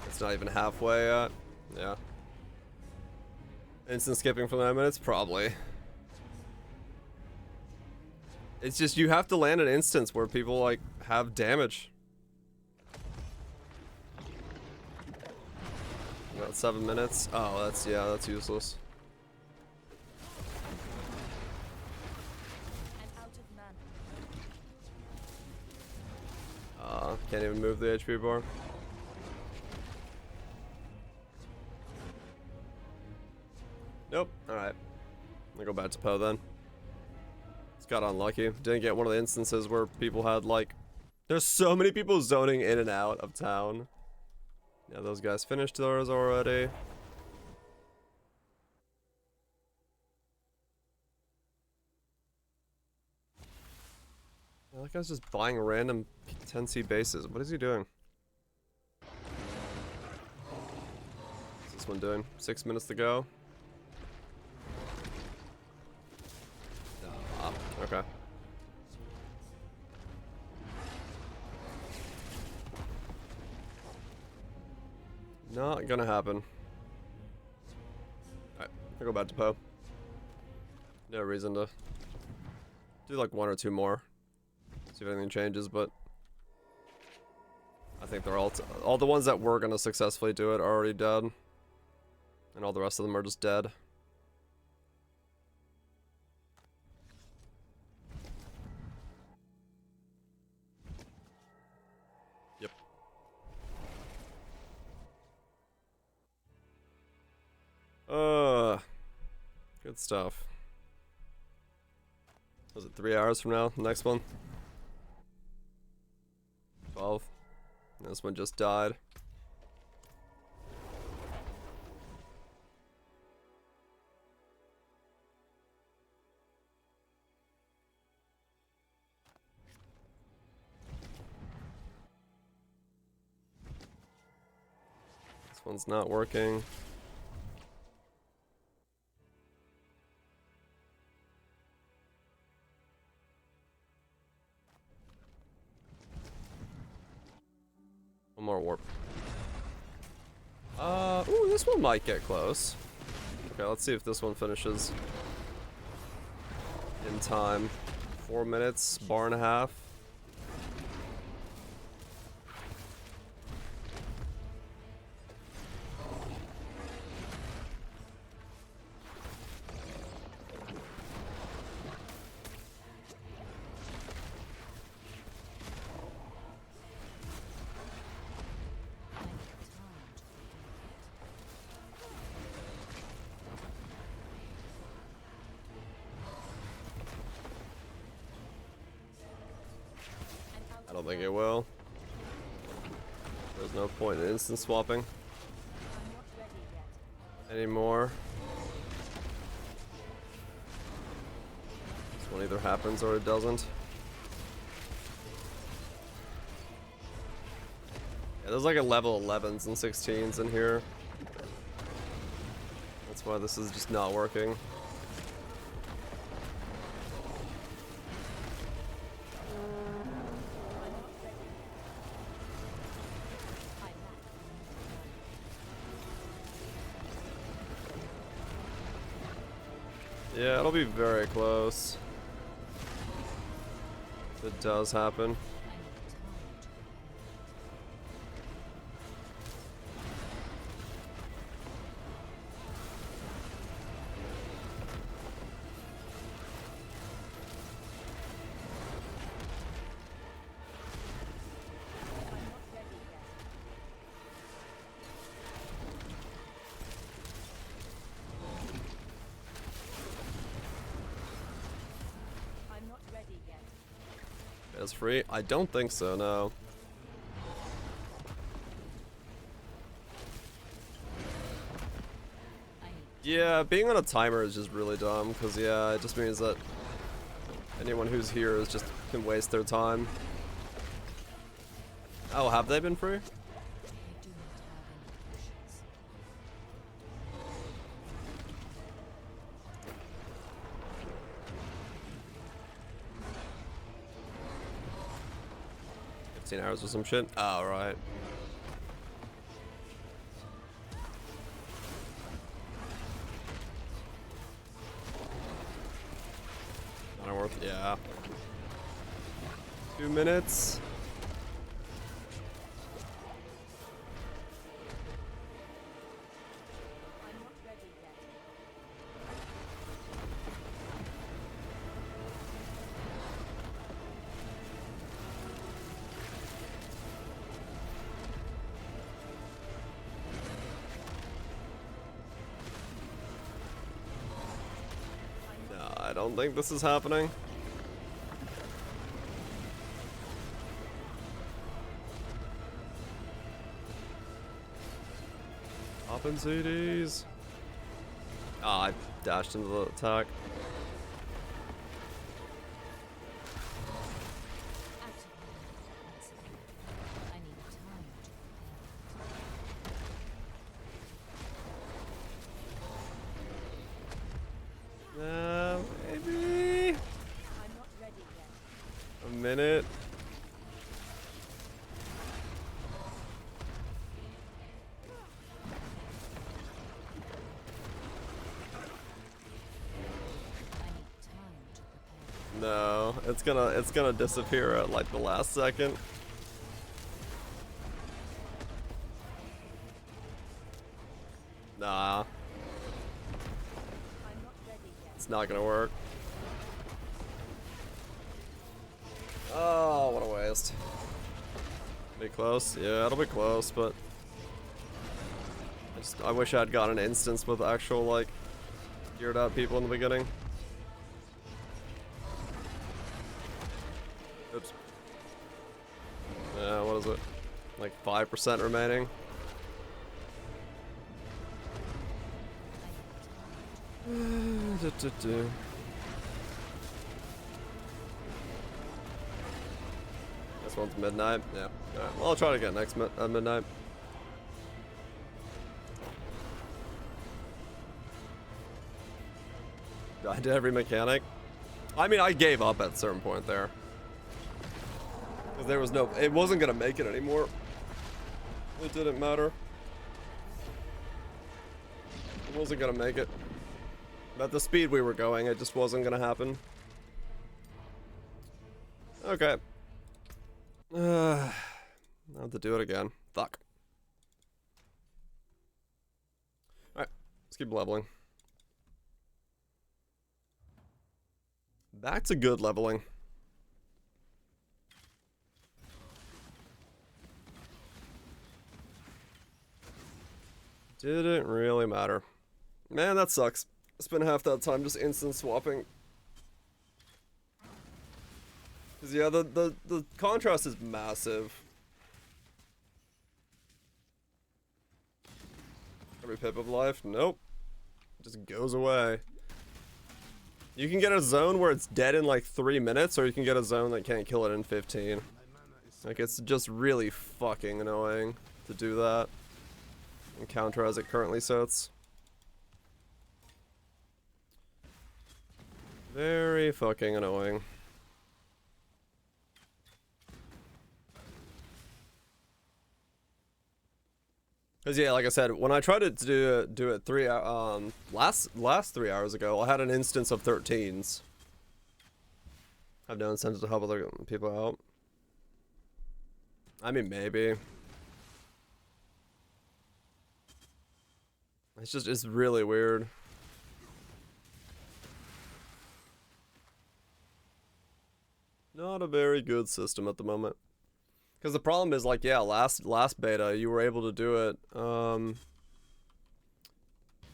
It's not even halfway yet. Yeah. Instant skipping for 9 minutes? Probably. It's just you have to land an instance where people like have damage. About 7 minutes. Oh, that's useless. Can't even move the HP bar. Nope. Alright. I'll go back to Poe then. Just got unlucky. Didn't get one of the instances where people had like... There's so many people zoning in and out of town. Yeah, those guys finished theirs already. Yeah, that guy's just buying random 10C bases. What is he doing? What's this one doing? 6 minutes to go. Okay. Not gonna happen. Alright, I'll go back to Poe. No reason to do like one or two more. See if anything changes, but I think they're all the ones that were gonna successfully do it are already dead. And all the rest of them are just dead. Good stuff. Was it 3 hours from now? The next one? 12. This one just died. This one's not working. One more warp. Ooh, this one might get close. Okay, let's see if this one finishes in time. 4 minutes, bar and a half. I don't think it will. There's no point in instant swapping anymore. This one either happens or it doesn't. Yeah, there's like a level 11s and 16s in here. That's why this is just not working. Yeah, it'll be very close. If it does happen. It's free? I don't think so, no. Yeah, being on a timer is just really dumb, because yeah, it just means that anyone who's here is just can waste their time. Oh, have they been free? Hours or some shit. Oh, right. Not worth. Yeah. 2 minutes. I don't think this is happening. Up in CDs. Ah, I dashed into the attack. Maybe a minute. No, it's gonna disappear at like the last second. Nah. It's not gonna work. Oh, what a waste. Be close? Yeah, it'll be close, but I wish I'd got an instance with actual like Geared out people in the beginning. Oops. What is it? Like 5% remaining. This one's midnight. Yeah. Alright. Well, I'll try it again next midnight. I did every mechanic. I mean, I gave up at a certain point there. Because there was no... It wasn't going to make it anymore. It didn't matter. It wasn't going to make it. At the speed we were going, it just wasn't going to happen. Okay. I'll have to do it again. Fuck. Alright. Let's keep leveling. Back to good leveling. Didn't really matter. Man, that sucks. Spent half that time just instant swapping. Cause yeah, the contrast is massive. Every pip of life? Nope. It just goes away. You can get a zone where it's dead in like 3 minutes, or you can get a zone that can't kill it in 15. Like, it's just really fucking annoying to do that. And counter as it currently sits. Very fucking annoying. Cause yeah, like I said, when I tried to do it last 3 hours ago, I had an instance of 13s. I've no incentive to help other people out. I mean, maybe. It's really weird. Not a very good system at the moment. Because the problem is, like, yeah, last beta, you were able to do it a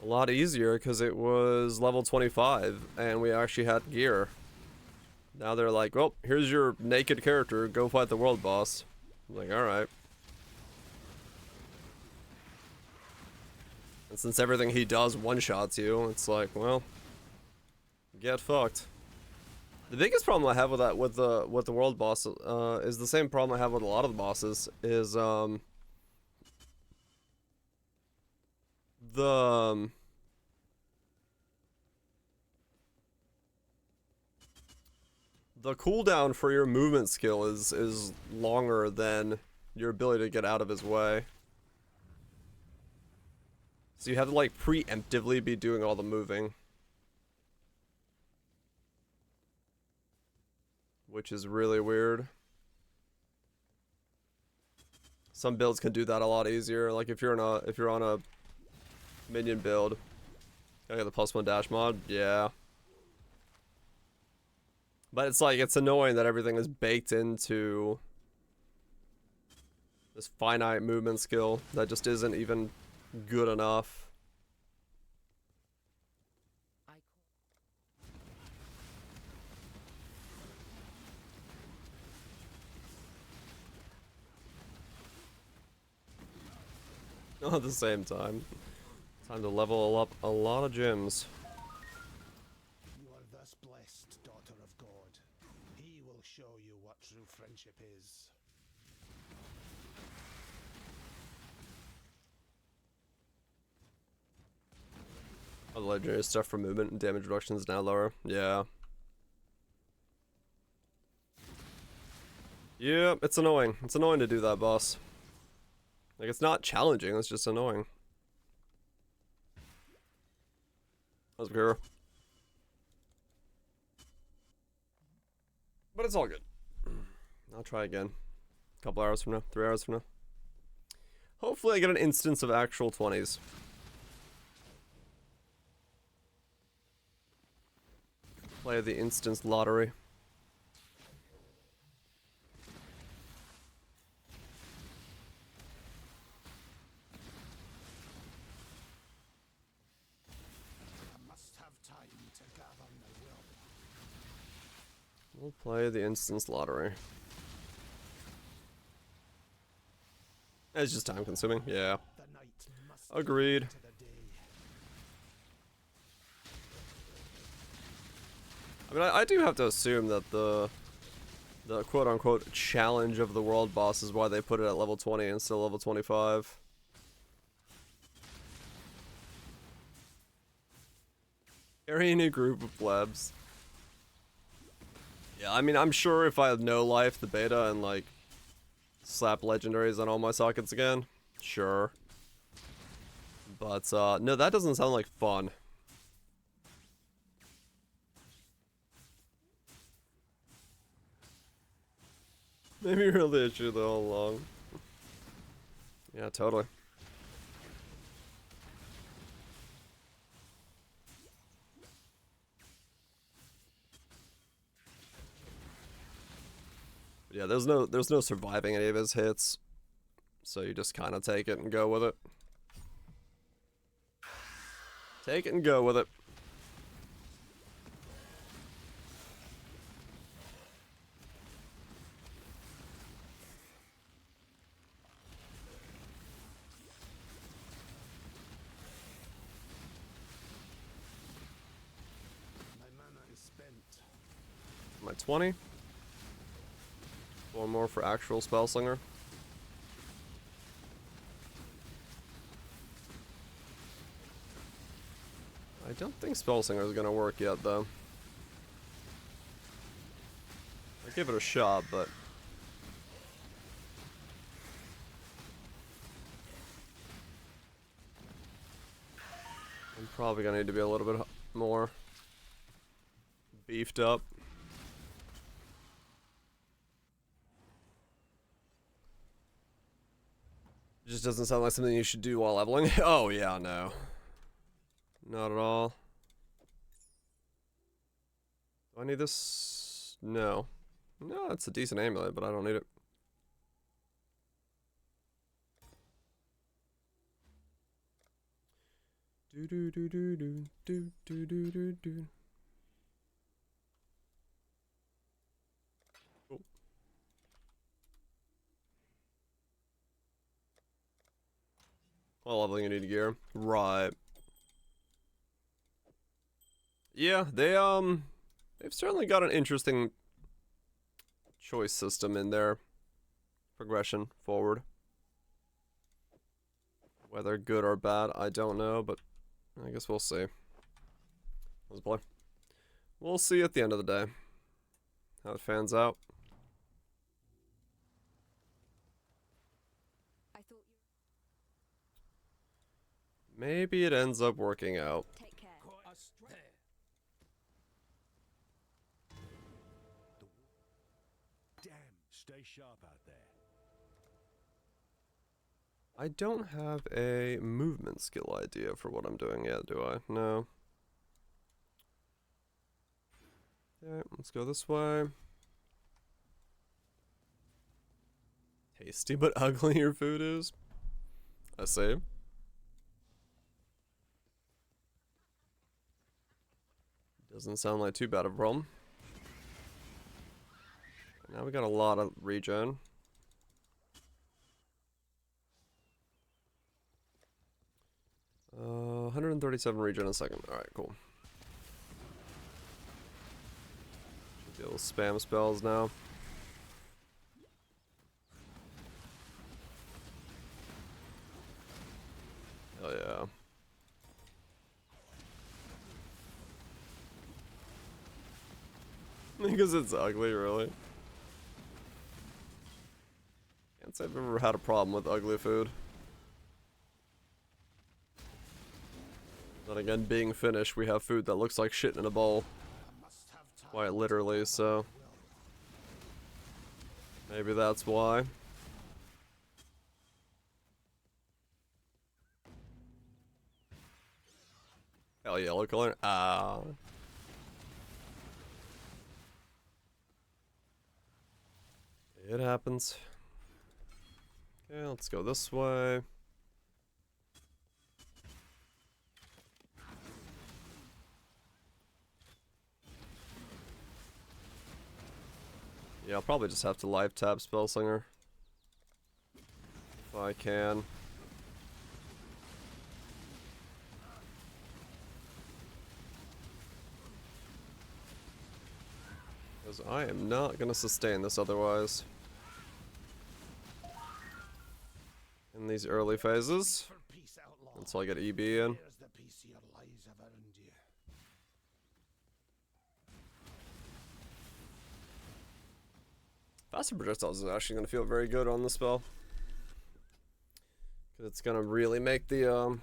lot easier because it was level 25 and we actually had gear. Now they're like, well, here's your naked character, go fight the world boss. I'm like, alright. And since everything he does one-shots you, it's like, well, get fucked. The biggest problem I have with that, with the world boss, is the same problem I have with a lot of the bosses. Is the cooldown for your movement skill is longer than your ability to get out of his way. So you have to like preemptively be doing all the moving. Which is really weird. Some builds can do that a lot easier. Like if you're on a minion build, I got the +1 dash mod. Yeah. But it's like, it's annoying that everything is baked into this finite movement skill that just isn't even good enough. All at the same time. Time to level up a lot of gems. You are thus blessed, daughter of God. He will show you what true friendship is. Oh, the legendary stuff for movement and damage reduction is now lower. Yeah. Yeah, it's annoying. It's annoying to do that, boss. Like, it's not challenging, it's just annoying. That's pure. But it's all good. I'll try again. A couple hours from now, 3 hours from now. Hopefully I get an instance of actual 20s. Play the instance lottery. We'll play the instance lottery. It's just time consuming, yeah. The night must Agreed. to the day. I mean, I do have to assume that the quote-unquote challenge of the world boss is why they put it at level 20 instead of level 25. Carrying a group of plebs. Yeah, I mean, I'm sure if I had no life, the beta, and like slap legendaries on all my sockets again, sure. But no, that doesn't sound like fun. Maybe you're the issue the whole along. Yeah, totally. Yeah, there's no surviving any of his hits, so you just kind of take it and go with it. Take it and go with it. My mana is spent. My 20. One more for actual Spellslinger. I don't think Spellslinger is gonna work yet, though. I'll give it a shot, but I'm probably gonna need to be a little bit more beefed up. Just doesn't sound like something you should do while leveling. Oh yeah, no. Not at all. Do I need this? No. No, it's a decent amulet, but I don't need it. Do do do do do do do do do do. Cool. While leveling, you need gear. Right. Yeah, they've certainly got an interesting choice system in their progression forward. Whether good or bad, I don't know, but I guess we'll see. Let's play. We'll see at the end of the day how it fans out. I thought you. Maybe it ends up working out. Take care. Damn, stay sharp out there. I don't have a movement skill idea for what I'm doing yet, do I? No. Yeah, let's go this way. Tasty but ugly your food is. I see. Doesn't sound like too bad of a problem. Now we got a lot of regen. Uh, 137 regen a second. Alright, cool. Should be able to spam spells now. Hell yeah. Because it's ugly, really. Can't say I've ever had a problem with ugly food. Then again, being Finnish, we have food that looks like shit in a bowl. Quite literally, so maybe that's why. Hell, yellow color. Ah. It happens. Okay, let's go this way. Yeah, I'll probably just have to live tap Spellslinger. If I can. Because I am not going to sustain this otherwise. In these early phases. For peace, outlaw. Until I get EB in. Here's the piece your lies have earned you. Faster projectiles is actually going to feel very good on the spell. Because it's going to really make the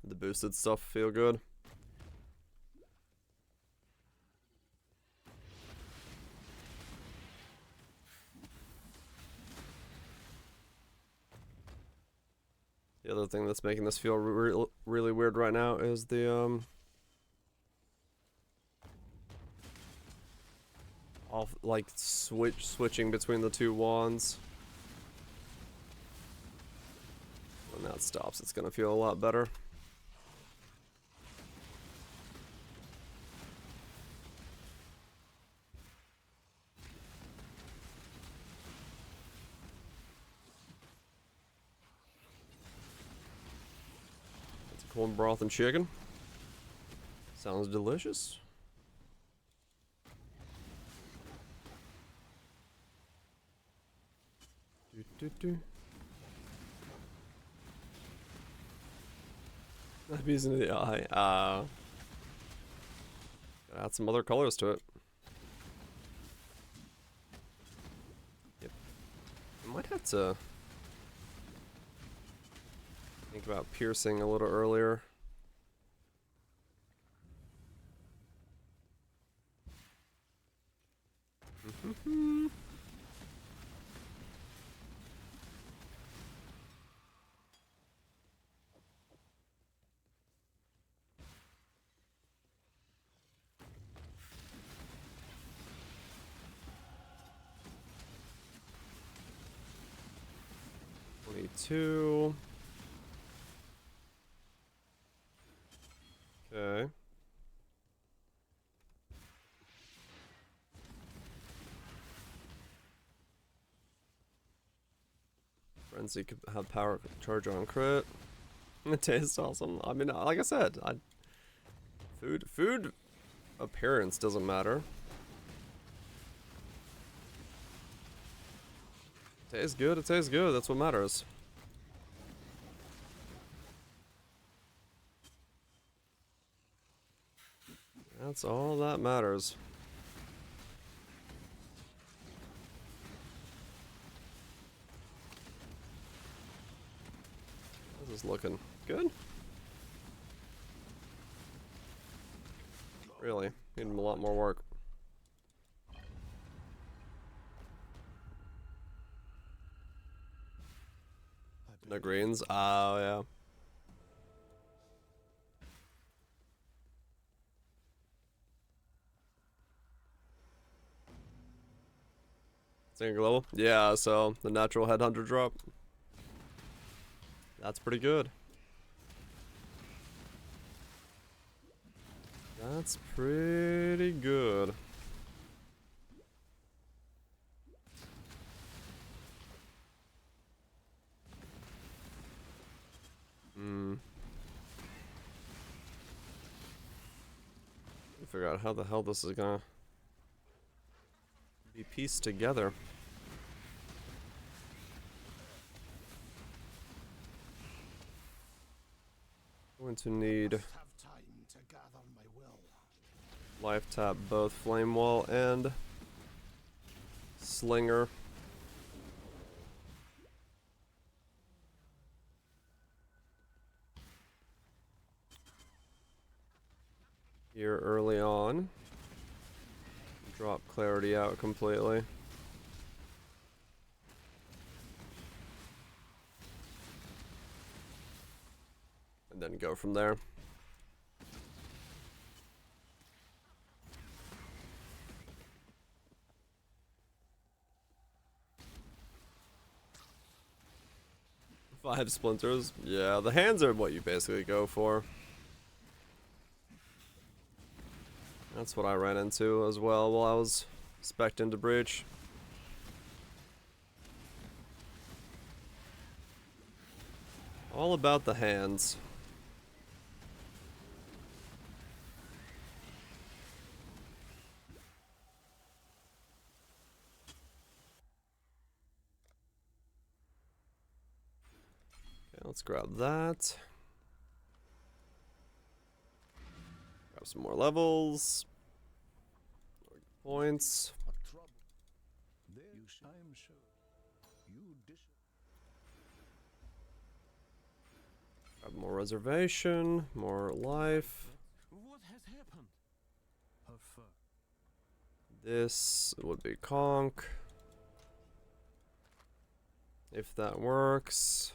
boosted stuff feel good. The other thing that's making this feel really weird right now is the like switching between the two wands. When that stops, it's gonna feel a lot better. Corn broth and chicken. Sounds delicious. That bees in the eye. Gotta add some other colors to it. Yep. I might have to think about piercing a little earlier. Two. Okay. Frenzy could have power charge on crit. It tastes awesome. I mean, like I said, food appearance doesn't matter. Tastes good, it tastes good, that's what matters. That's all that matters. This is looking good. Really, needing a lot more work. No greens? Oh, yeah. Single level? Yeah, so the natural headhunter drop. That's pretty good. That's pretty good. Figure out how the hell this is gonna be pieced together. Going to need Have time to gather my will. life tap both Flame Wall and Slinger. Here early on. Drop clarity out completely. And then go from there. Five splinters. Yeah, the hands are what you basically go for. That's what I ran into as well while I was Spect into breach. All about the hands. Okay, let's grab that. Grab some more levels. Points. What trouble? There, I am sure. You Grab more reservation, more life. What has happened? Her fur. This would be conch. If that works.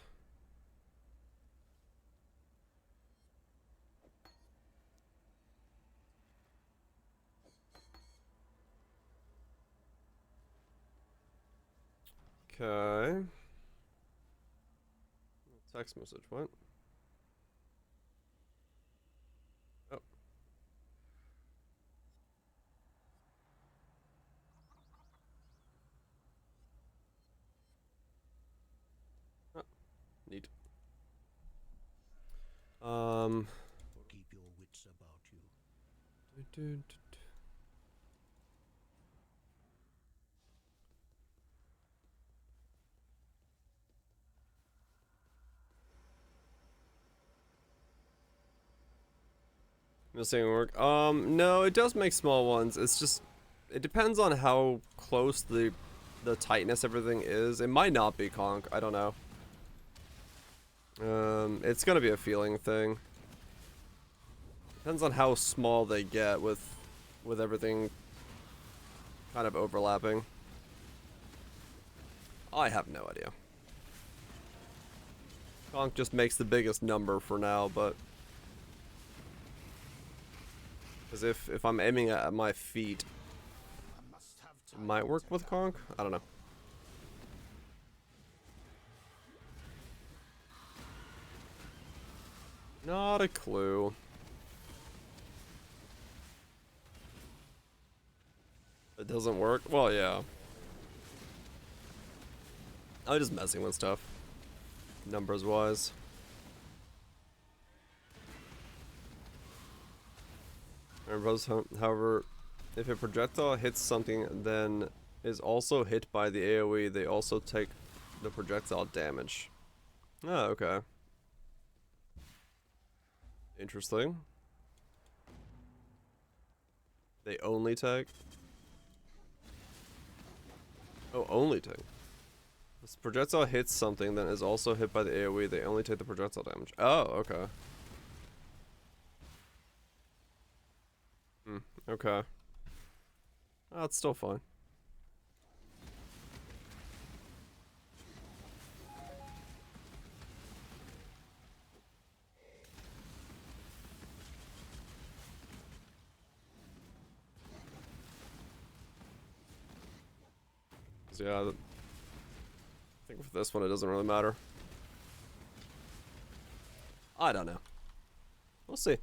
Okay. Text message, what? Oh. Ah, neat. Keep your wits about you. do, do, do, do. Missing work. No, it does make small ones. It's just, it depends on how close the tightness everything is. It might not be conch. I don't know. It's gonna be a feeling thing. Depends on how small they get with everything kind of overlapping. I have no idea. Conch just makes the biggest number for now, but because if I'm aiming at my feet, it might work with conch. I don't know. Not a clue. It doesn't work? Well, yeah. I'm just messing with stuff. Numbers wise. However, if a projectile hits something then is also hit by the AoE, they also take the projectile damage. Oh, okay. Interesting. They only take? Oh, only take. This projectile hits something that is also hit by the AoE, they only take the projectile damage. Oh, okay. Okay. Oh, it's still fine. Yeah, I think for this one it doesn't really matter. I don't know. We'll see.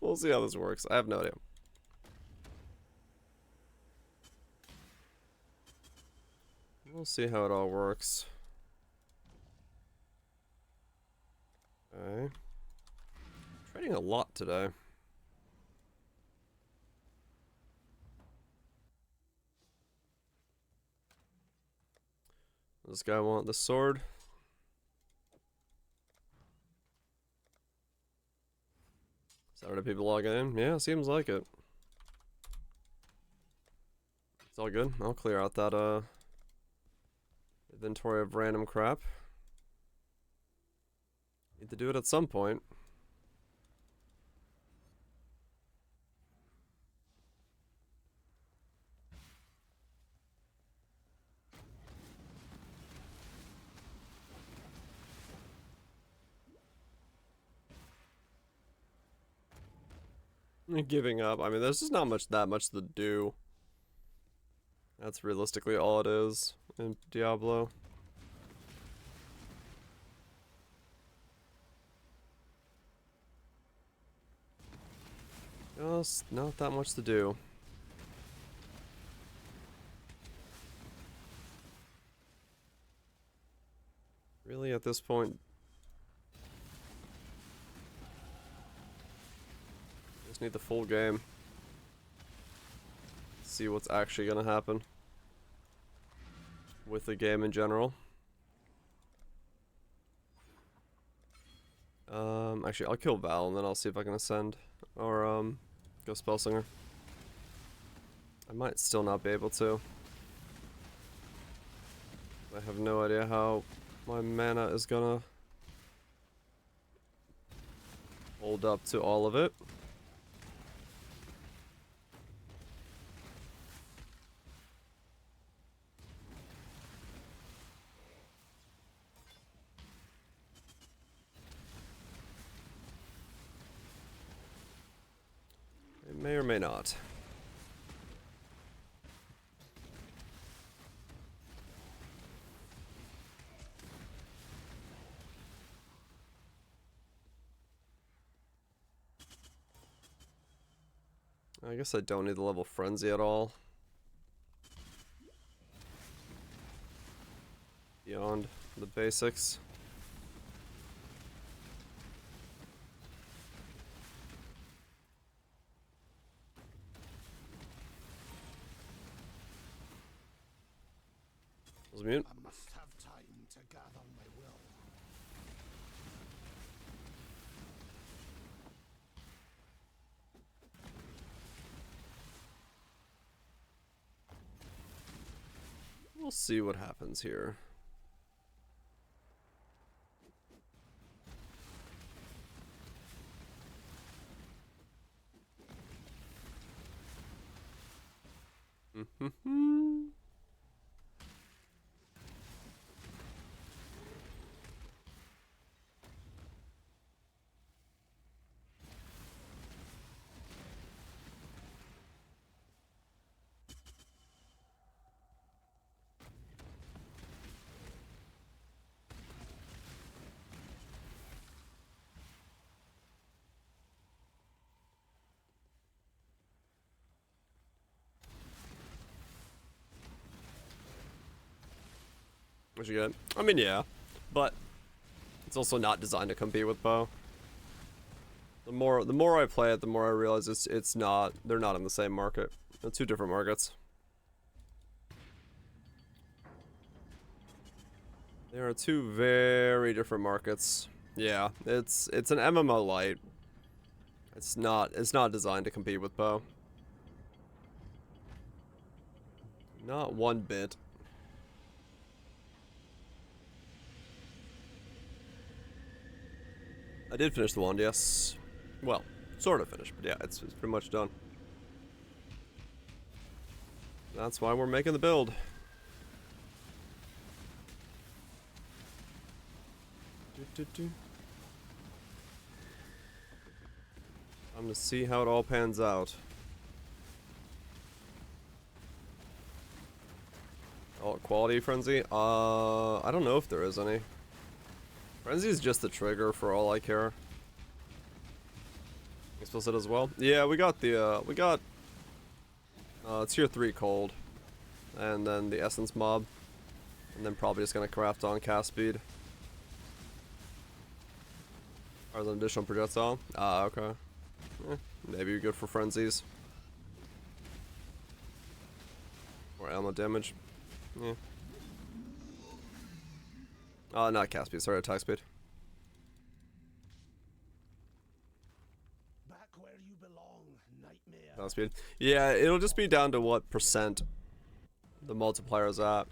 We'll see how this works. I have no idea. We'll see how it all works. Okay. Trading a lot today. Does this guy want the sword? Saturday people logging in? Yeah, seems like it. It's all good. I'll clear out that inventory of random crap. Need to do it at some point. Giving up. I mean, there's just not that much to do. That's realistically all it is in Diablo. Just not that much to do. Really, at this point, just need the full game. See what's actually gonna happen with the game in general. Actually, I'll kill Val and then I'll see if I can ascend or go Spellslinger. I might still not be able to. I have no idea how my mana is gonna hold up to all of it. It may or may not. I guess I don't need the level Frenzy at all. Beyond the basics. Was mute? I must have time to gather my will. We'll see what happens here. What you get? I mean, yeah, but it's also not designed to compete with Bow. The more I play it, the more I realize it's not. They're not in the same market. They're two different markets. There are two very different markets. Yeah, it's an MMO light. It's not designed to compete with Bow. Not one bit. I did finish the wand, yes. Well, sort of finished, but yeah, it's pretty much done. That's why we're making the build. I'm gonna see how it all pans out. Oh, quality frenzy? I don't know if there is any. Frenzy is just the trigger for all I care. Explicit as well. Yeah, we got the tier 3 cold, and then the essence mob, and then probably just gonna craft on cast speed. Or an additional projectile. Ah, okay. Maybe good for frenzies or ammo damage. Yeah. Not cast speed, sorry, attack speed. Back where you belong, nightmare. Attack speed. Yeah, it'll just be down to what percent the multiplier is at.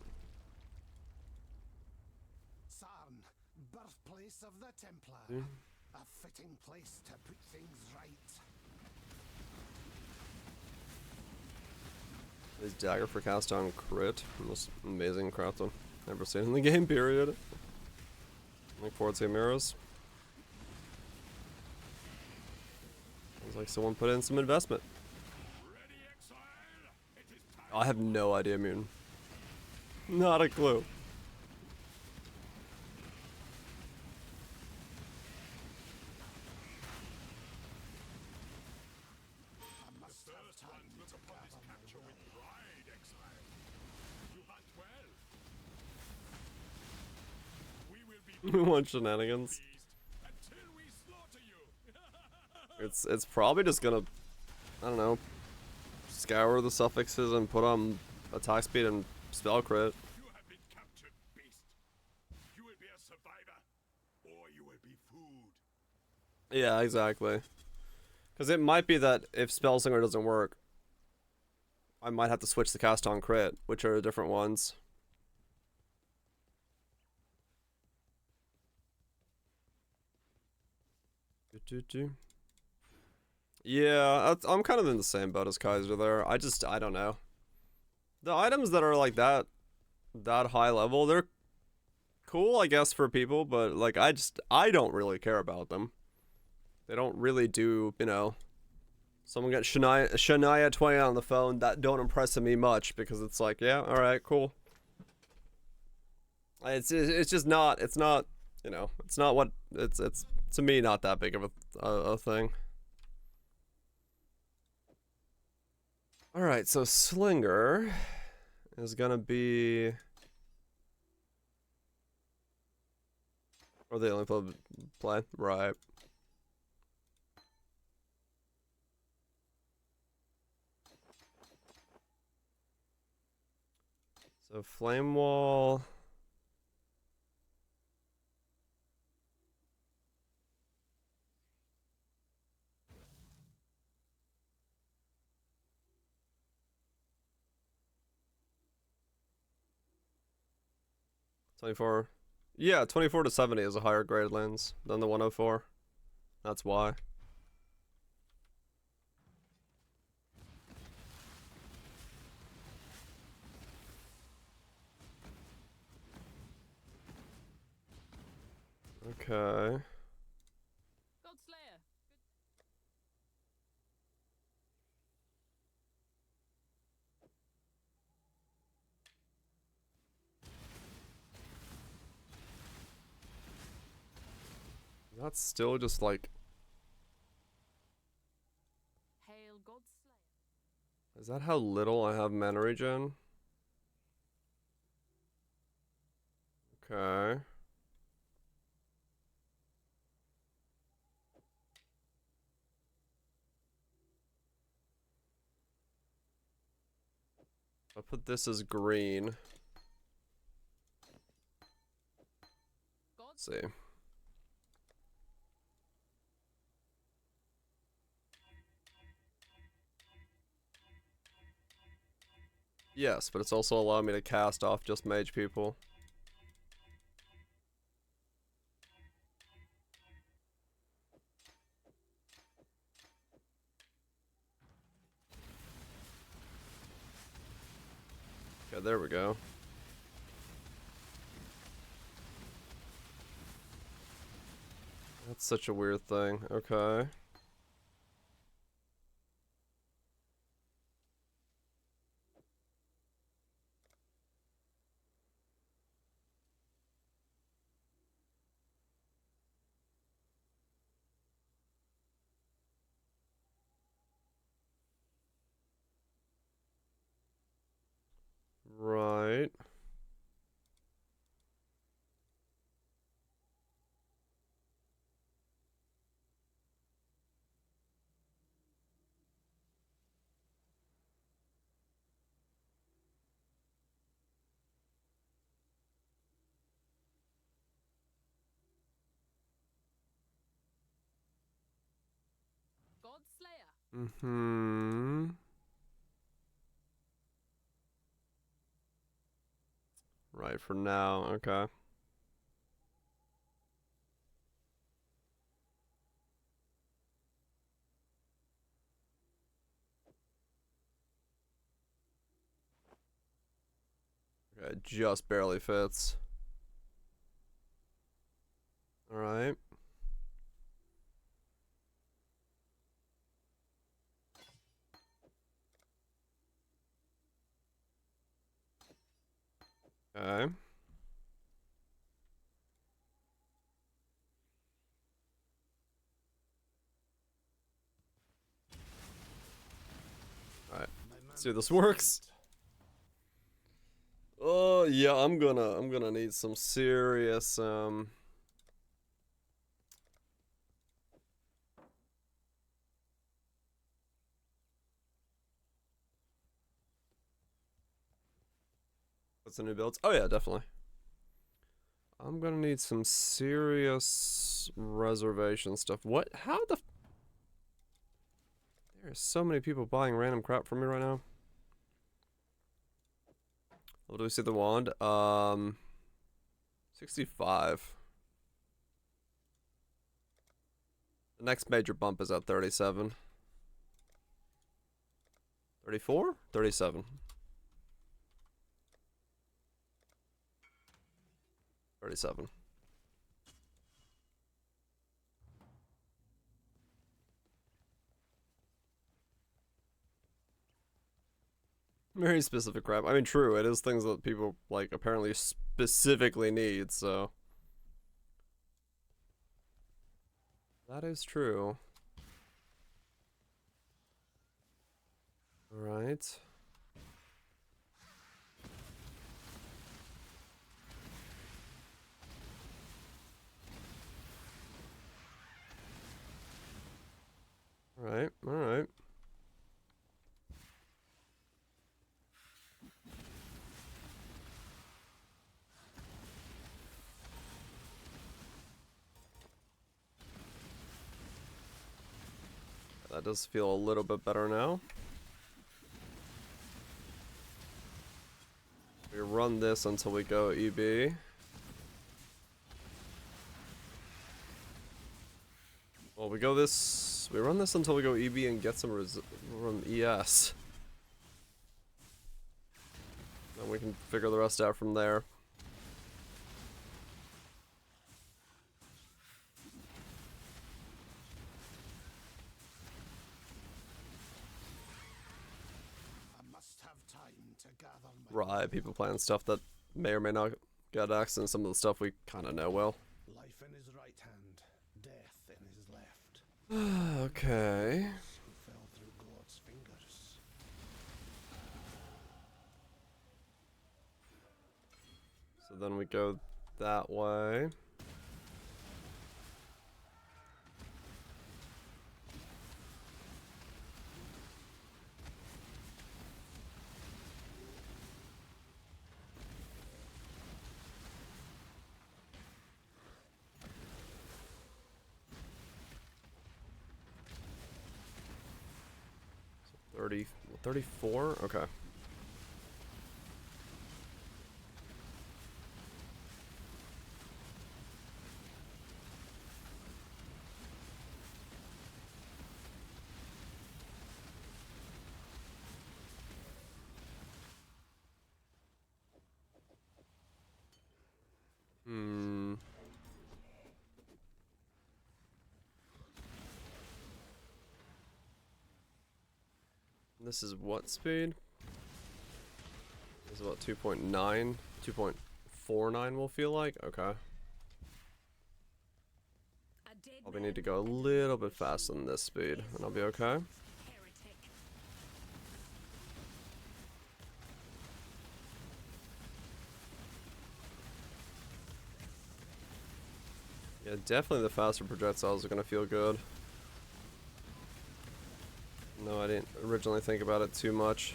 Sarn, birthplace of the Templar. A fitting place to put things right. His dagger for cast on crit. Most amazing craft one ever seen in the game, period. Look forward to mirrors. Sounds like someone put in some investment. I have no idea, Mutant. Not a clue. I must have time to gather my will. You hunt well. We will be We want shenanigans. It's probably just gonna, I don't know, scour the suffixes and put on attack speed and spell crit. You have been captured, beast. You will be a survivor, or you will be food. Yeah, exactly. Because it might be that if Spellslinger doesn't work, I might have to switch to cast on crit, which are different ones. Yeah, I'm kind of in the same boat as Kaiser there. I don't know. The items that are like that high level, they're cool, I guess, for people, but like I don't really care about them. They don't really do, you know. Someone got Shania Twain on the phone, that don't impress me much because it's like, yeah, all right, cool. It's just not, it's not, you know, it's not what it's to me not that big of a thing. All right, so Slinger is gonna be, or the only play, right? So Flame Wall. $24. Yeah, 24 to 70 is a higher grade lens than the 104. That's why. Okay. That's still just like, Hail Godslayer. is that how little I have mana regen? Okay. I'll put this as green. Let's see. Yes, but it's also allowing me to cast off just mage people. Okay, there we go. That's such a weird thing. Okay. Right. Godslayer. Mm-hmm. Right, for now, okay. Okay, it just barely fits. Alright. Okay. Alright. Let's see if this works. Oh yeah, I'm gonna need some serious What's the new builds? Oh yeah, definitely. I'm gonna need some serious reservation stuff. What? How the? There's so many people buying random crap from me right now. What do we see the wand? 65. The next major bump is at 37. 34? 37. 37. Very specific crap. I mean, true, it is things that people, like, apparently specifically need, so. That is true. Alright. Alright, alright. That does feel a little bit better now. We run this until we go EB. Well, we go this. We run this until we go EB and get some from ES. Then we can figure the rest out from there. I must have time to gather my Right, people playing stuff that may or may not get access, and some of the stuff we kind of know well. life in his right hand, death in his left. Okay. Who fell through God's fingers. So then we go that way. So 34? Okay. Hmm. This is what speed? This is about 2.9, 2.49 will feel like? Okay. Probably need to go a little bit faster than this speed, and I'll be okay. Yeah, definitely the faster projectiles are gonna feel good. No, I didn't originally think about it too much.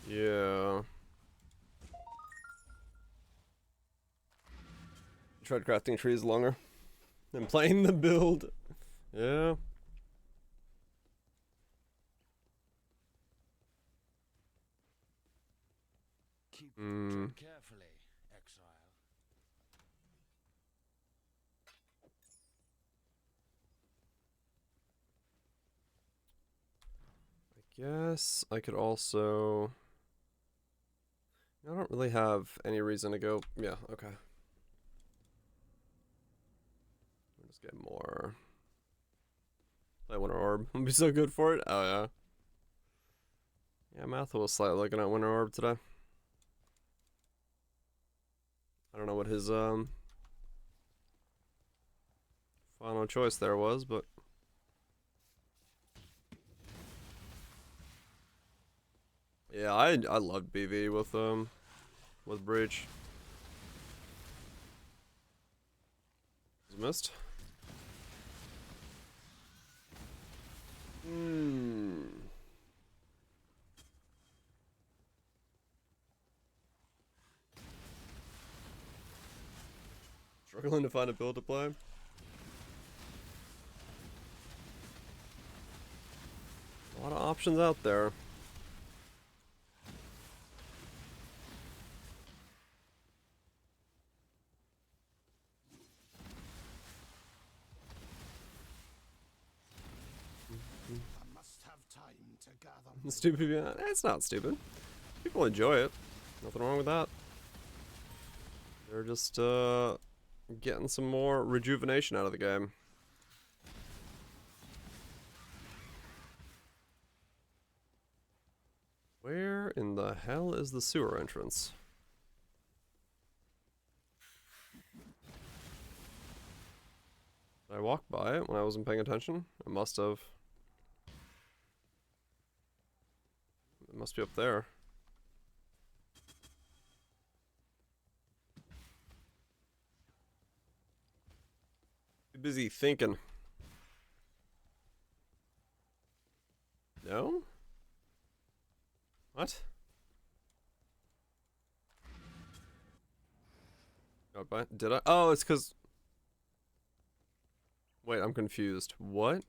Yeah. Tried crafting trees longer than playing the build. Yeah. Keep Mm. carefully, exile. Guess I could also. I don't really have any reason to go. Yeah, okay. I'll just get more. Play Winter Orb. I'll be so good for it. Oh, yeah. Yeah, Math was slightly looking at Winter Orb today. I don't know what his final choice there was, but yeah, I loved BV with Breach. Missed. Struggling to find a build to play. A lot of options out there. I must have time to gather my Stupid. Yeah, it's not stupid. People enjoy it. Nothing wrong with that. They're just getting some more rejuvenation out of the game. Where in the hell is the sewer entrance? Did I walk by it when I wasn't paying attention? I must have. It must be up there. Too busy thinking. No? What? Oh, but did I? Oh, it's because. Wait, I'm confused. What?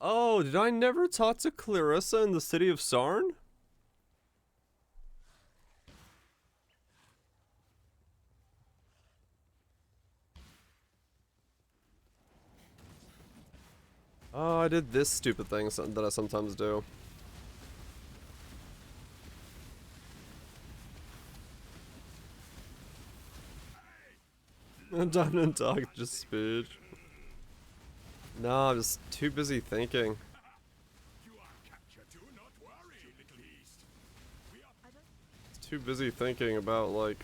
Oh, did I never talk to Clarissa in the city of Sarn? Oh, I did this stupid thing that I sometimes do. I'm done and talk just speech. No, I'm just too busy thinking. You are captured. Do not worry, little East. We are Too busy thinking about, like,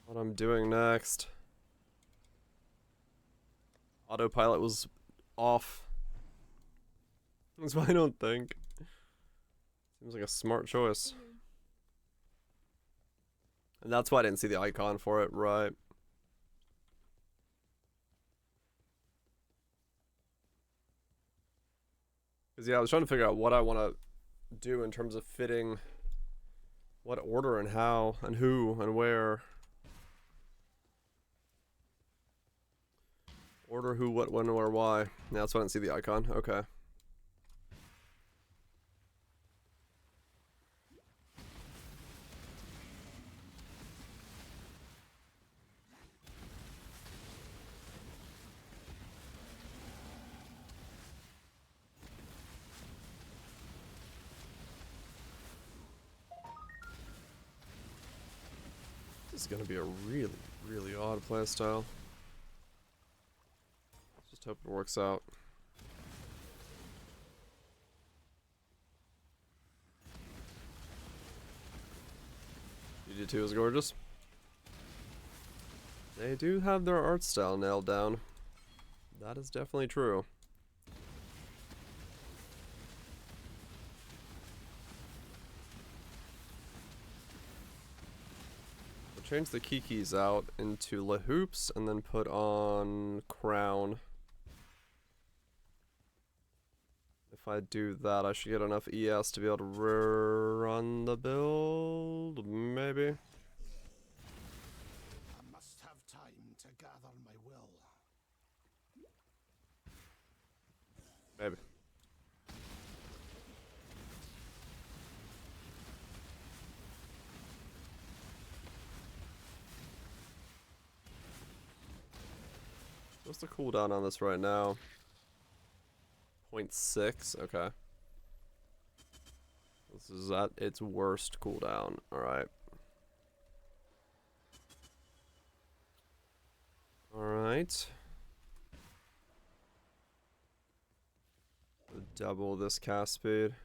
what I'm doing next. Autopilot was off. That's why I don't think. Seems like a smart choice. And that's why I didn't see the icon for it, right? Because, yeah, I was trying to figure out what I want to do in terms of fitting what order and how and who and where. Order who, what, when, where, why. Yeah, that's why I didn't see the icon. Okay. This is gonna be a really, really odd playstyle. Just hope it works out. UD2 is gorgeous. They do have their art style nailed down. That is definitely true. Change the kikis out into La Hoops and then put on Crown. If I do that, I should get enough ES to be able to run the build, maybe. I must have time to gather my will. Maybe. What's the cooldown on this right now? 0.6, okay. This is at its worst cooldown, alright. Alright. Double this cast speed.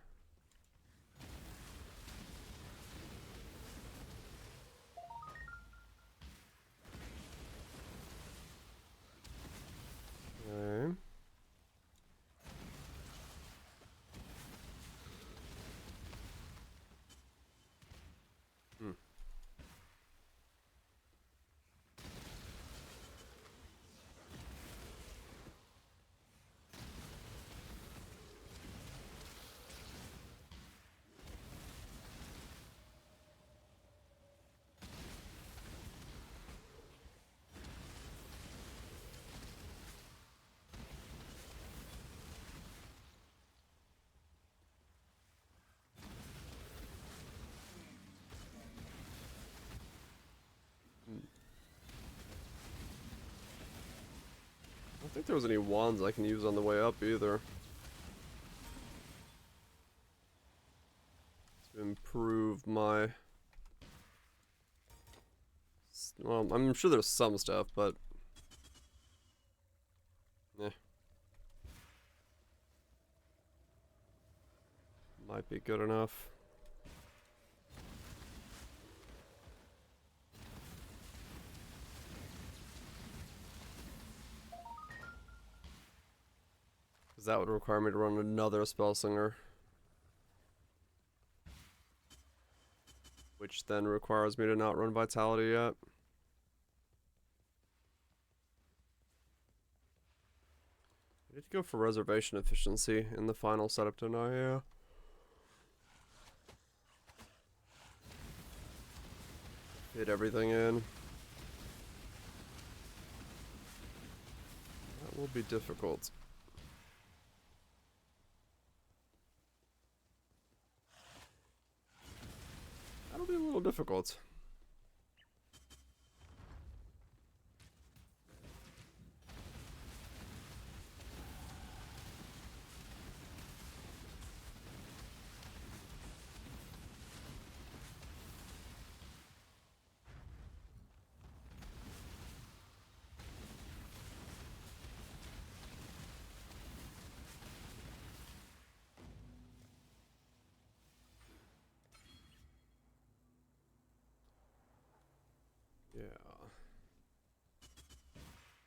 Okay. think there was any wands I can use on the way up either. To improve my... Well, I'm sure there's some stuff, but... Yeah. Might be good enough. Because that would require me to run another Spellslinger. Which then requires me to not run Vitality yet. I need to go for reservation efficiency in the final setup tonight, yeah. Fit everything in. That will be difficult. That'll be a little difficult. Yeah.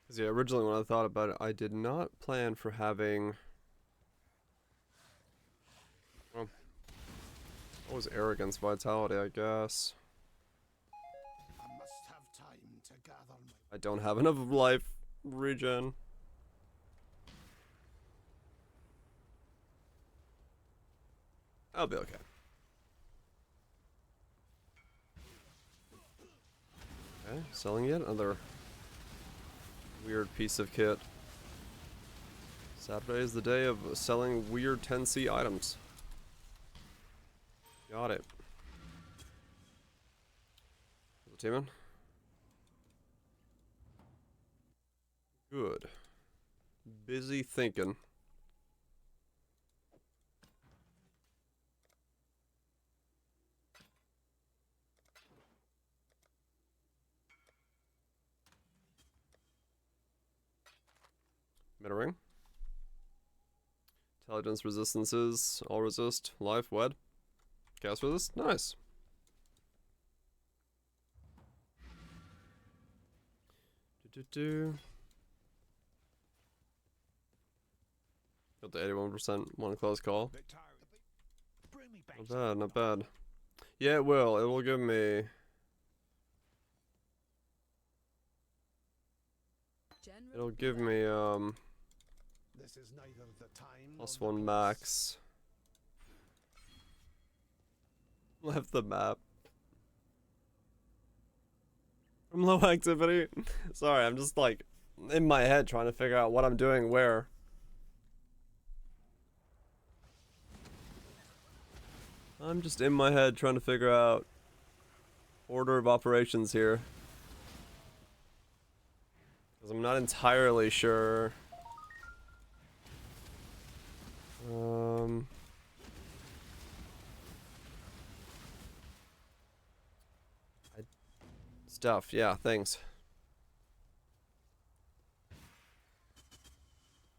Because yeah, originally when I thought about it, I did not plan for having... Well, what was arrogance, vitality, I guess. I must have time to gather my... I don't have enough life regen. I'll be okay. Okay, selling yet another weird piece of kit. Saturday is the day of selling weird 10C items. Got it. Is it teaming? Good. Busy thinking. Meta ring. Intelligence resistances. All resist. Life. Wed. Chaos resist. Nice. Got the 81% one close call. Not bad, not bad. Yeah, it will. It will give me... It'll give me, This is neither the time plus nor the 1 place. max. Left the map. From low activity. Sorry, I'm just like in my head trying to figure out what I'm doing where. I'm just in my head trying to figure out order of operations here. Because I'm not entirely sure. Stuff, yeah, thanks.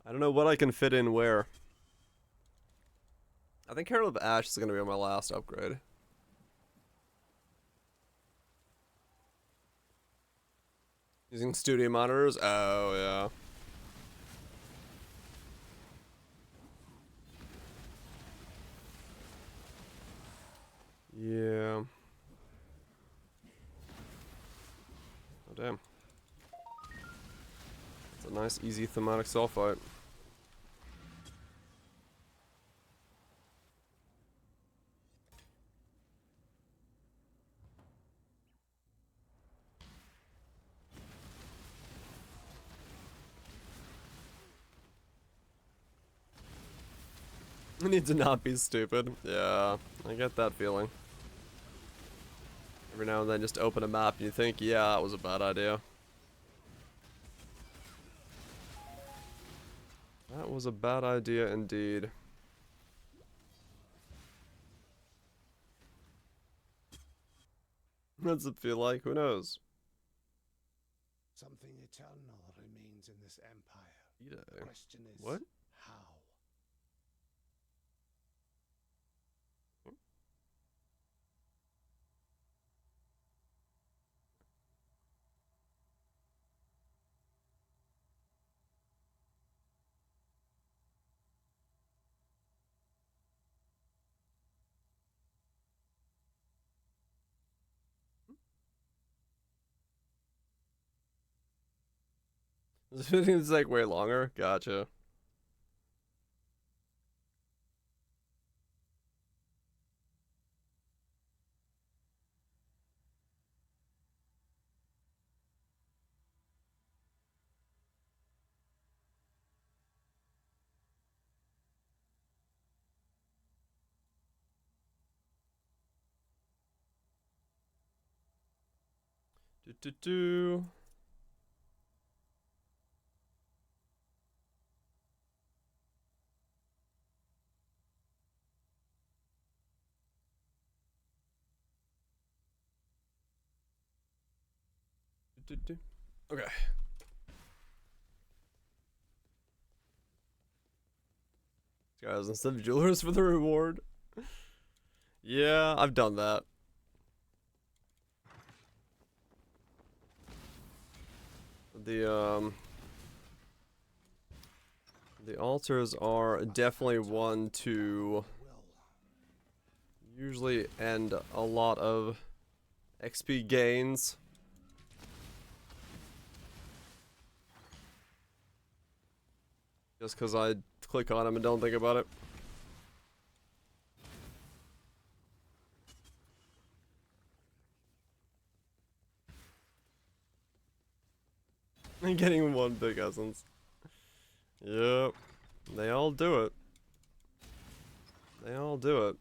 I don't know what I can fit in where. I think Herald of Ash is going to be my last upgrade. Using studio monitors? Oh, yeah. Yeah. Oh, damn. It's a nice, easy thematic cell fight. I need to not be stupid. Yeah, I get that feeling. Every now and then just open a map and you think, yeah, that was a bad idea. That was a bad idea indeed. What does it feel like? Who knows? Something eternal remains in this empire. Ida. The question is, What? how? It's like way longer. Gotcha. Do do do. Do, do. Okay. Guys, instead of jewelers for the reward. Yeah, I've done that. The altars are definitely one to usually end a lot of XP gains. Just because I click on them and don't think about it. And getting one big essence. Yep. They all do it. They all do it.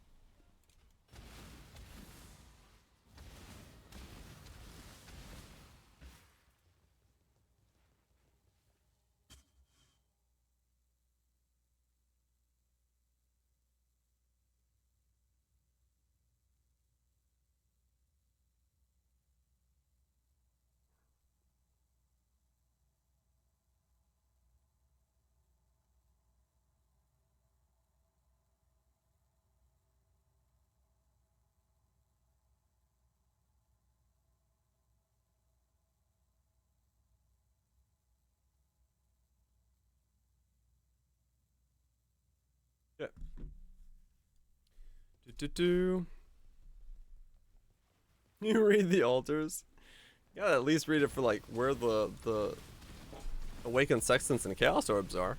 Yeah. Do. You read the altars? You gotta at least read it for like where the awakened sextants and chaos orbs are.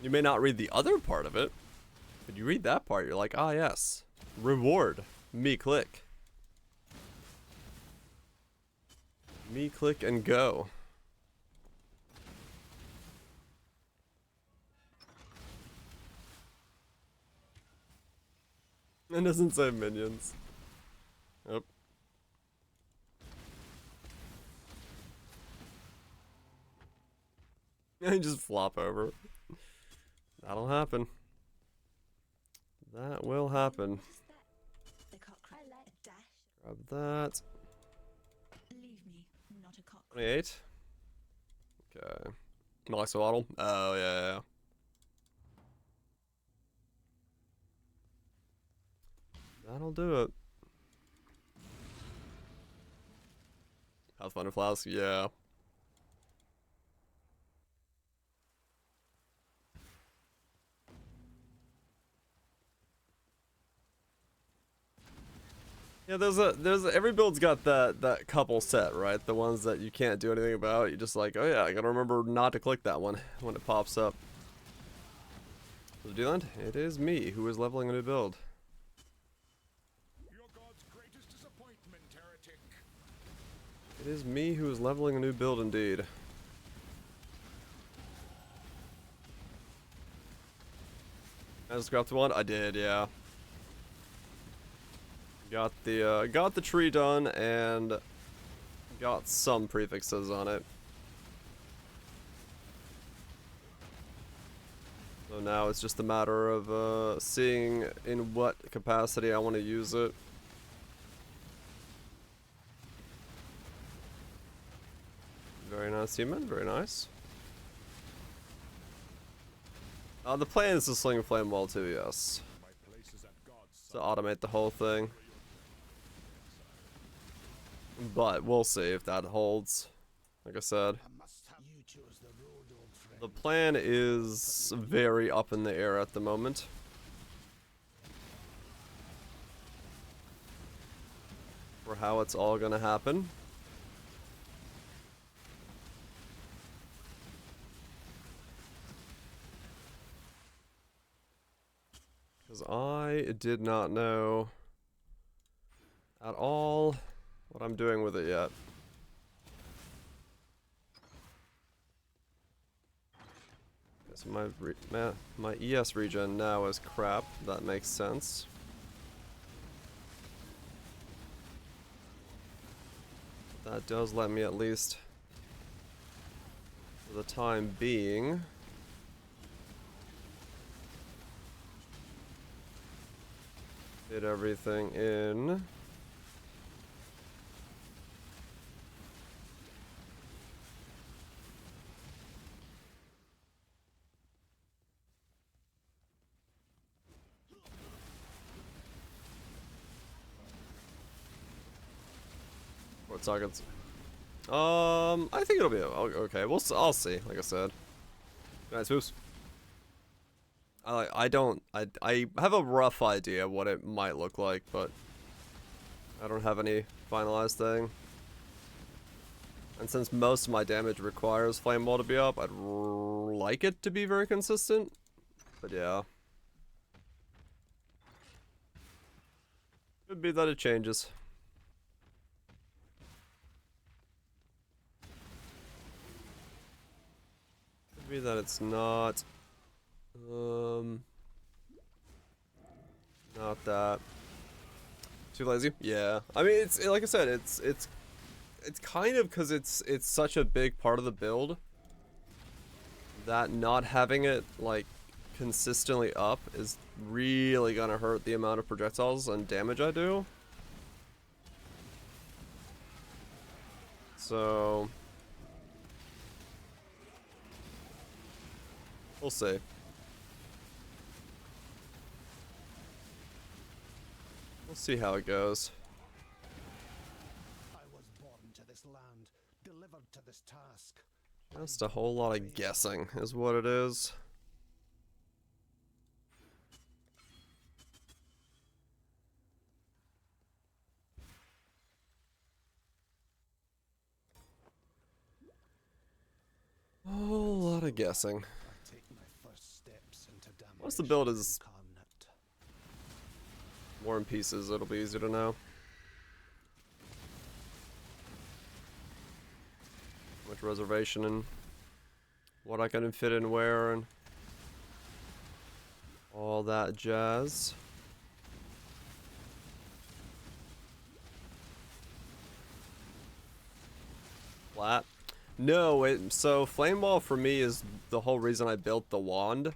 You may not read the other part of it, but you read that part, you're like, ah yes. Reward. Me click. Me click and go. It doesn't say minions. Yep. You just flop over. That'll happen. That will happen. The cockroach. A dash. Grab that. Leave me, not a cockroach. 28. Okay. Moxolotl. Oh, yeah. That'll do it. Pathfinder Flask, yeah. Yeah, every build's got that couple set, right? The ones that you can't do anything about. You're just like, oh yeah, I gotta remember not to click that one when it pops up. So Dealand, it is me who is leveling a new build. Your god's greatest disappointment, heretic. It is me who is leveling a new build indeed. I just grabbed one? I did, yeah. Got the tree done and got some prefixes on it. So now it's just a matter of seeing in what capacity I want to use it. Very nice, human. Very nice. The plan is to sling flame wall too, yes. To automate the whole thing. But we'll see if that holds. Like I said. I must have you chose the road, old friend. The plan is very up in the air at the moment. For how it's all gonna happen. Because I did not know at all what I'm doing with it yet. So my ES regen now is crap. That makes sense. That does let me at least, for the time being, fit everything in. What targets? I think it'll be okay. I'll see. Like I said. Nice moves. I have a rough idea what it might look like, but I don't have any finalized thing. And since most of my damage requires flame wall to be up, I'd like it to be very consistent. But yeah. Could be that it changes. Could be that it's not. Not that. Too lazy? Yeah. I mean, it's like I said, it's kind of because it's such a big part of the build that not having it like consistently up is really gonna hurt the amount of projectiles and damage I do. So we'll see. We'll see how it goes. I was born to this land, delivered to this task. Just a whole lot of guessing is what it is. A whole lot of guessing. I take my first steps into damage. Once the build is incarnate. more in pieces, it'll be easier to know. Much reservation and what I can fit in where and all that jazz. Flat? No, so Flame Wall for me is the whole reason I built the wand.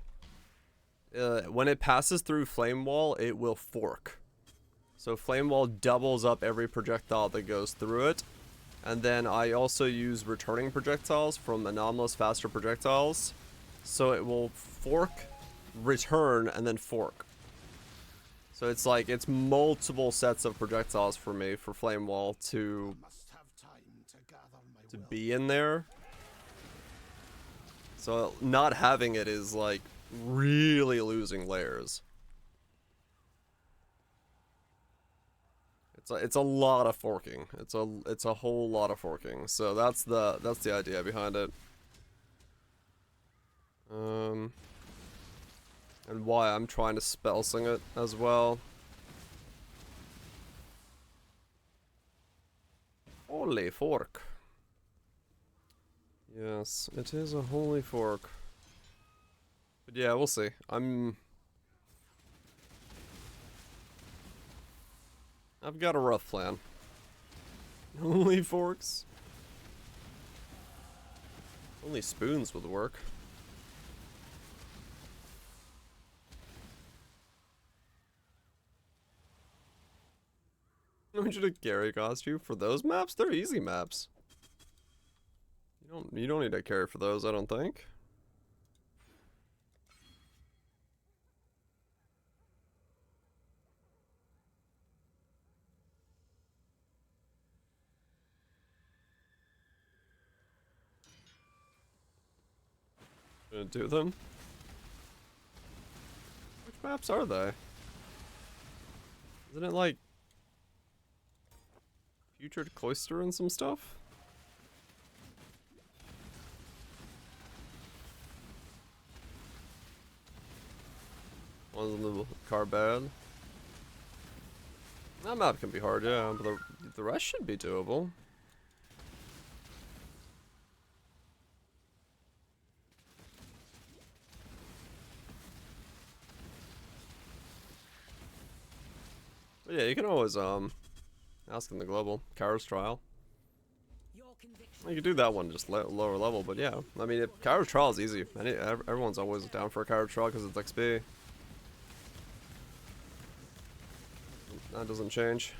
When it passes through Flame Wall, it will fork. So Flame Wall doubles up every projectile that goes through it. And then I also use returning projectiles from anomalous faster projectiles. So it will fork, return, and then fork. So it's like, it's multiple sets of projectiles for me for Flame Wall to Must have time to gather my will. be in there. So not having it is like really losing layers. It's a lot of forking. It's a whole lot of forking. So that's the idea behind it. And why I'm trying to spell sing it as well. Holy fork. Yes, it is a holy fork. But yeah, we'll see. I've got a rough plan. Only forks? Only spoons would work. I want you to carry costume for those maps? They're easy maps. You don't need to carry for those, I don't think. Gonna do them? Which maps are they? Isn't it like Putrid Cloister and some stuff? One's in the car bad. That map can be hard, yeah, but the rest should be doable. But yeah, you can always ask in the global Kara's trial. You can do that one just lower level, but yeah, I mean, Kara's trial is easy. Everyone's always down for a Kara's trial because it's XP. That doesn't change.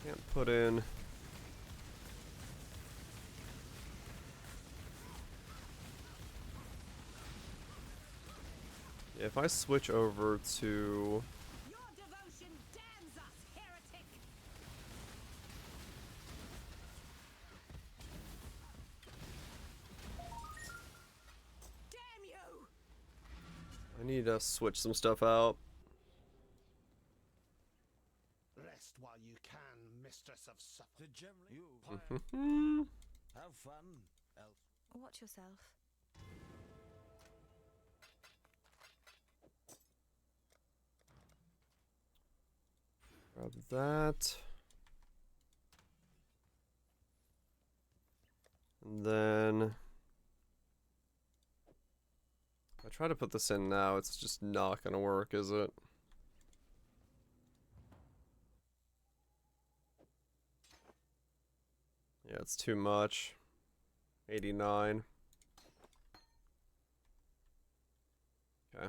Can't put in. If I switch over to Your devotion damns us, heretic! Damn you! I need to switch some stuff out. Rest while you can, mistress of suffering. You have fun, elf. Watch yourself. Grab that. And then if I try to put this in now, it's just not gonna work, is it? Yeah, it's too much. 89. Okay.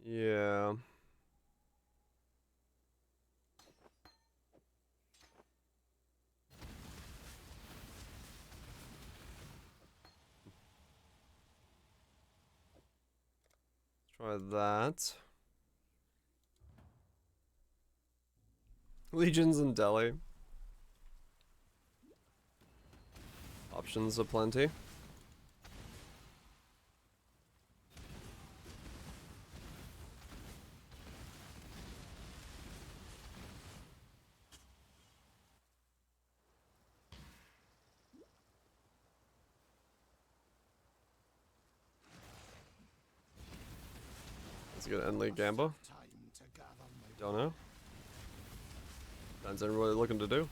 Yeah. Try that. Legions in Delhi. Options aplenty. Let's get an end Gamba. Time to gather my Don't know. Depends on what they're looking to do.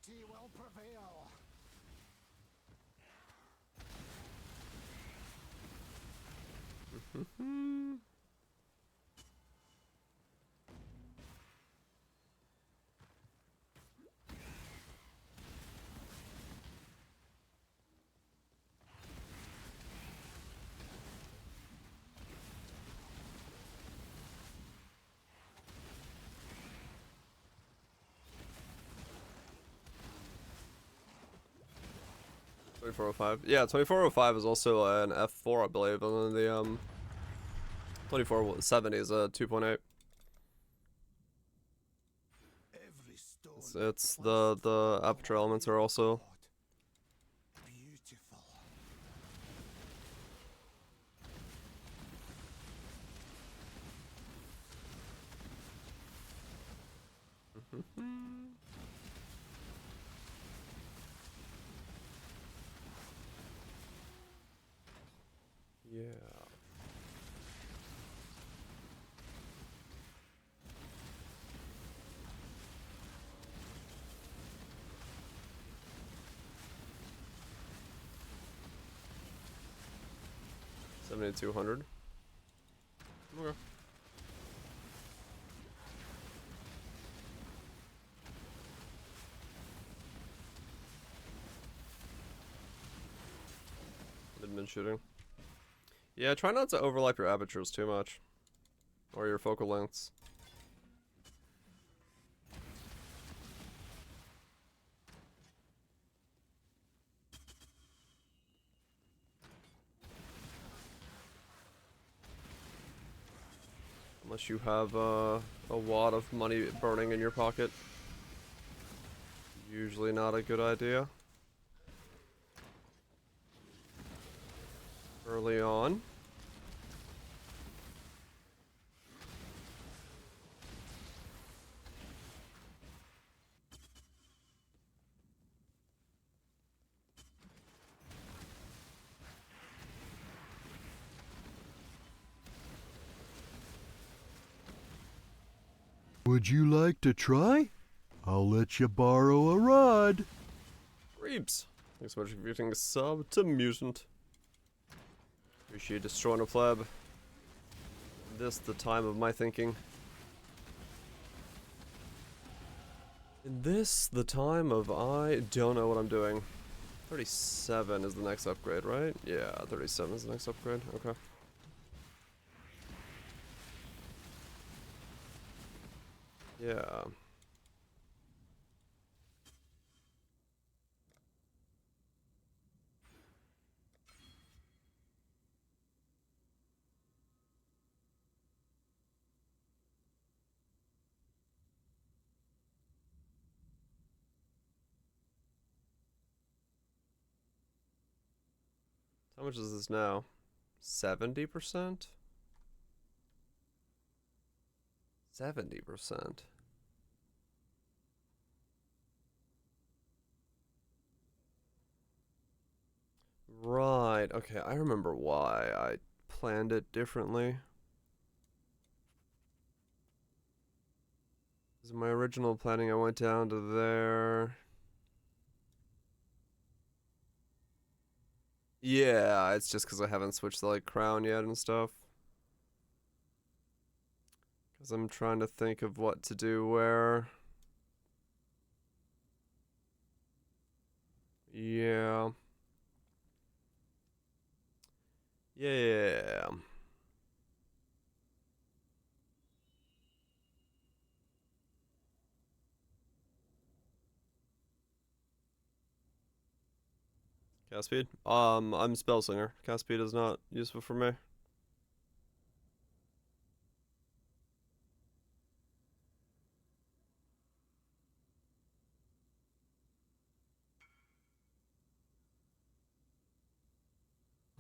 purity will prevail. $24.05. Yeah, $24.05 is also an F4, I believe, and then the 24.70 is a 2.8. Every stone It's the aperture elements are also beautiful. Yeah. $7,200. Okay. Mid shooting. Yeah, try not to overlap your apertures too much. Or your focal lengths. Unless you have a wad of money burning in your pocket. Usually not a good idea. Early on. Would you like to try? I'll let you borrow a rod. Reeps. Thanks so much for giving a sub to Mutant. Appreciate destroying a pleb. This the time of my thinking. In this the time of I don't know what I'm doing. 37 is the next upgrade, right? Yeah, 37 is the next upgrade. Okay. Yeah. How much is this now? 70%? 70%. Right, okay, I remember why I planned it differently. In my original planning, I went down to there. Yeah, it's just because I haven't switched the like crown yet and stuff. Because I'm trying to think of what to do where. Yeah. Yeah. Cast speed? I'm Spellslinger. Cast speed is not useful for me.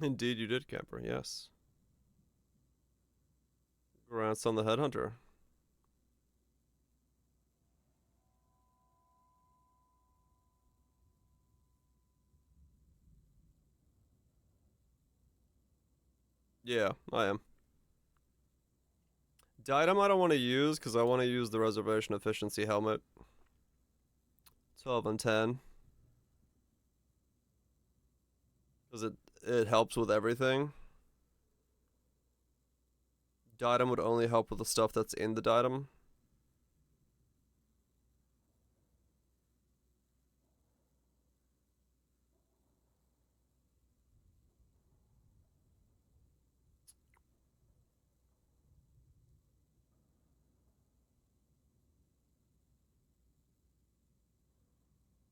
Indeed, you did, Camper. Yes. Grants on the Headhunter. Yeah, I am. Diadem I don't want to use because I want to use the Reservation Efficiency Helmet. 12 and 10. Because it helps with everything. Diadem would only help with the stuff that's in the Diadem.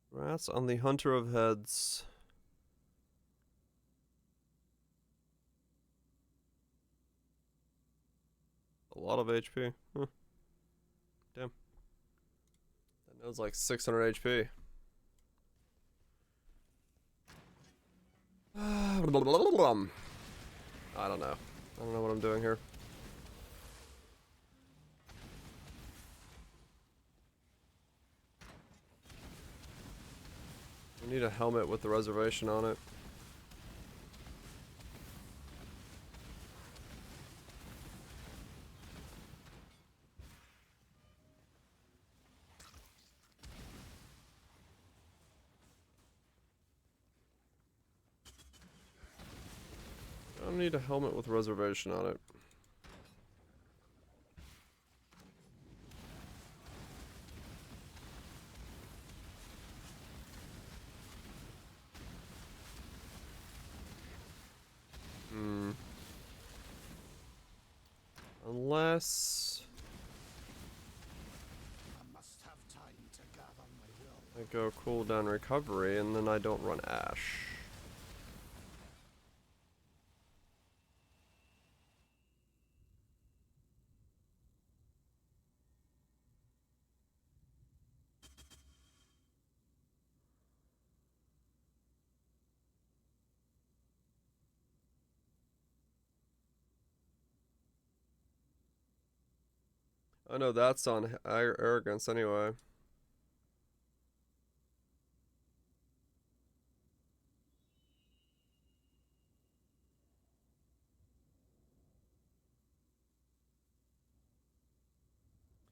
Rats on the Hunter of Heads. A lot of HP. Huh. Damn. That node's like 600 HP. I don't know. I don't know what I'm doing here. I need a helmet with the reservation on it. I need a helmet with reservation on it. Unless I must have time to gather my will. I go cooldown recovery and then I don't run Ash. I know that's on arrogance anyway.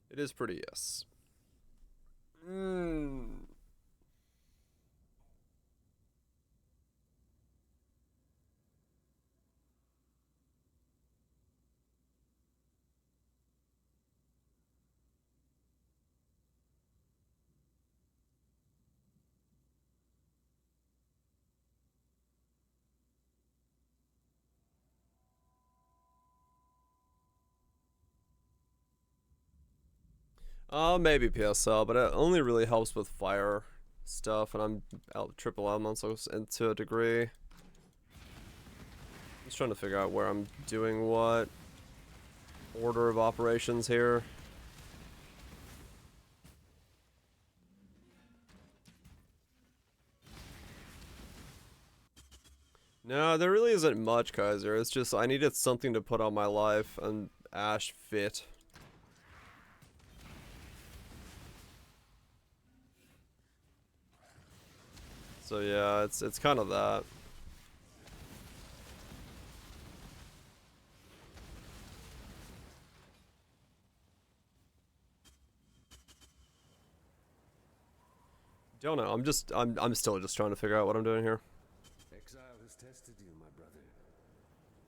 It is pretty yes. Maybe PSL, but it only really helps with fire stuff, and I'm out triple elemental to a degree. Just trying to figure out where I'm doing what order of operations here. No, there really isn't much, Kaiser. It's just I needed something to put on my life, and Ash fit. So yeah, it's kind of that. Don't know. I'm still just trying to figure out what I'm doing here. Exile has tested you, my brother.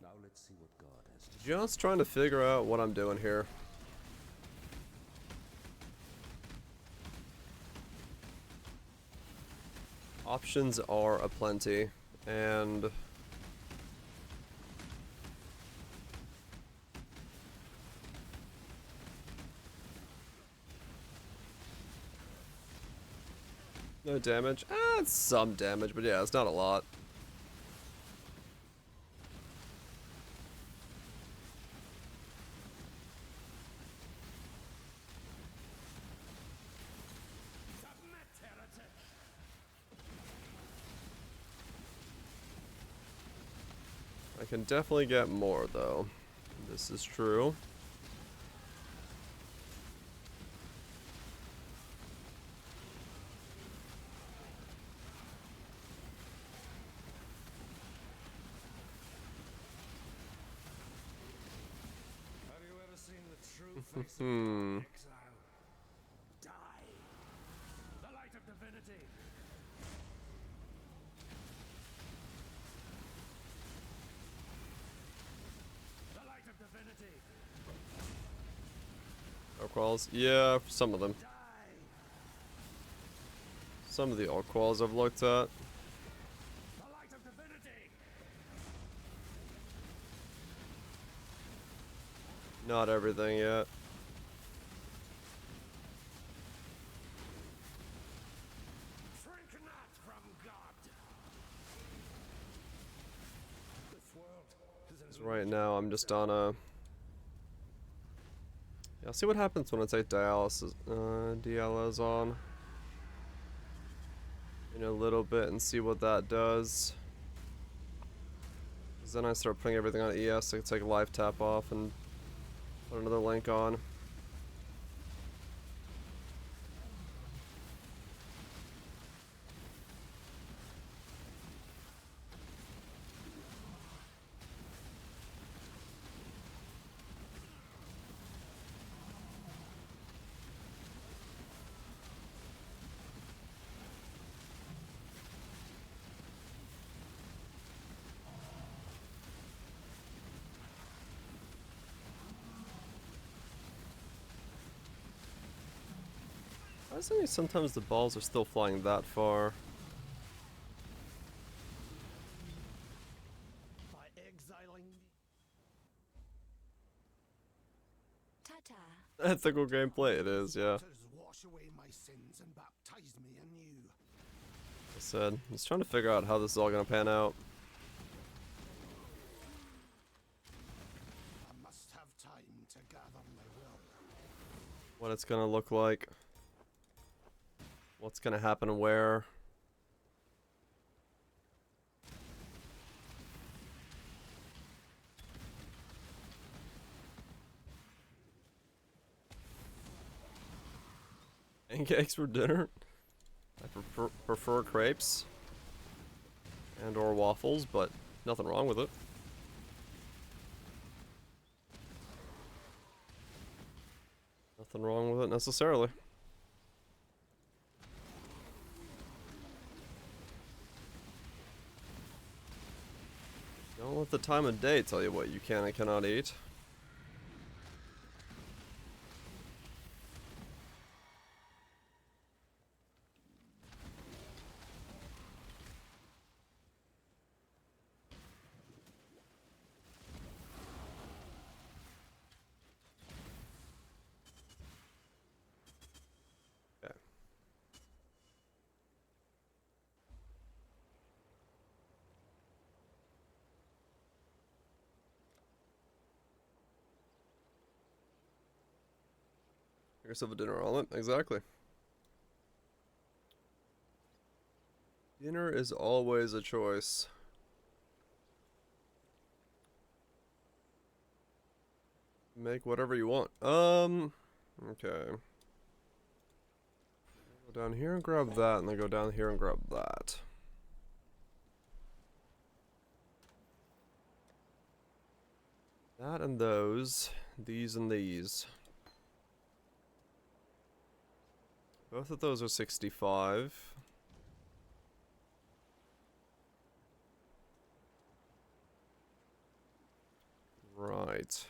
Now let's see what God has to Just trying to figure out what I'm doing here. Options are aplenty, and no damage. It's some damage, but yeah, it's not a lot. I can definitely get more, though. This is true. Have you ever seen the true face of God, exile? Die! The light of divinity! The light of divinity! Orquals? Yeah, some of them. Die! Some of the Orquals I've looked at. The light of divinity! Not everything yet. Shrink not from God! This world is an Right now, I'm just on a. Yeah, I'll see what happens when I take dialysis, DLS on in a little bit and see what that does. 'Cause then I start putting everything on ES. I can take live tap off and put another link on. Surprisingly, sometimes the balls are still flying that far. By exiling me, Ta-ta. Ethical gameplay, it is, yeah. waters wash away my sins and baptize me anew. I said, I was trying to figure out how this is all gonna pan out. I must have time to gather my will. What it's gonna look like. What's gonna happen where. Pancakes for dinner? I prefer crepes. And or waffles, but nothing wrong with it. Nothing wrong with it necessarily. Don't let the time of day tell you what you can and cannot eat. Okay. Make yourself a dinner omelet, exactly. Dinner is always a choice. Make whatever you want. Okay. Go down here and grab that, and then go down here and grab that. That and those. These and these. Both of those are 65. Right. It's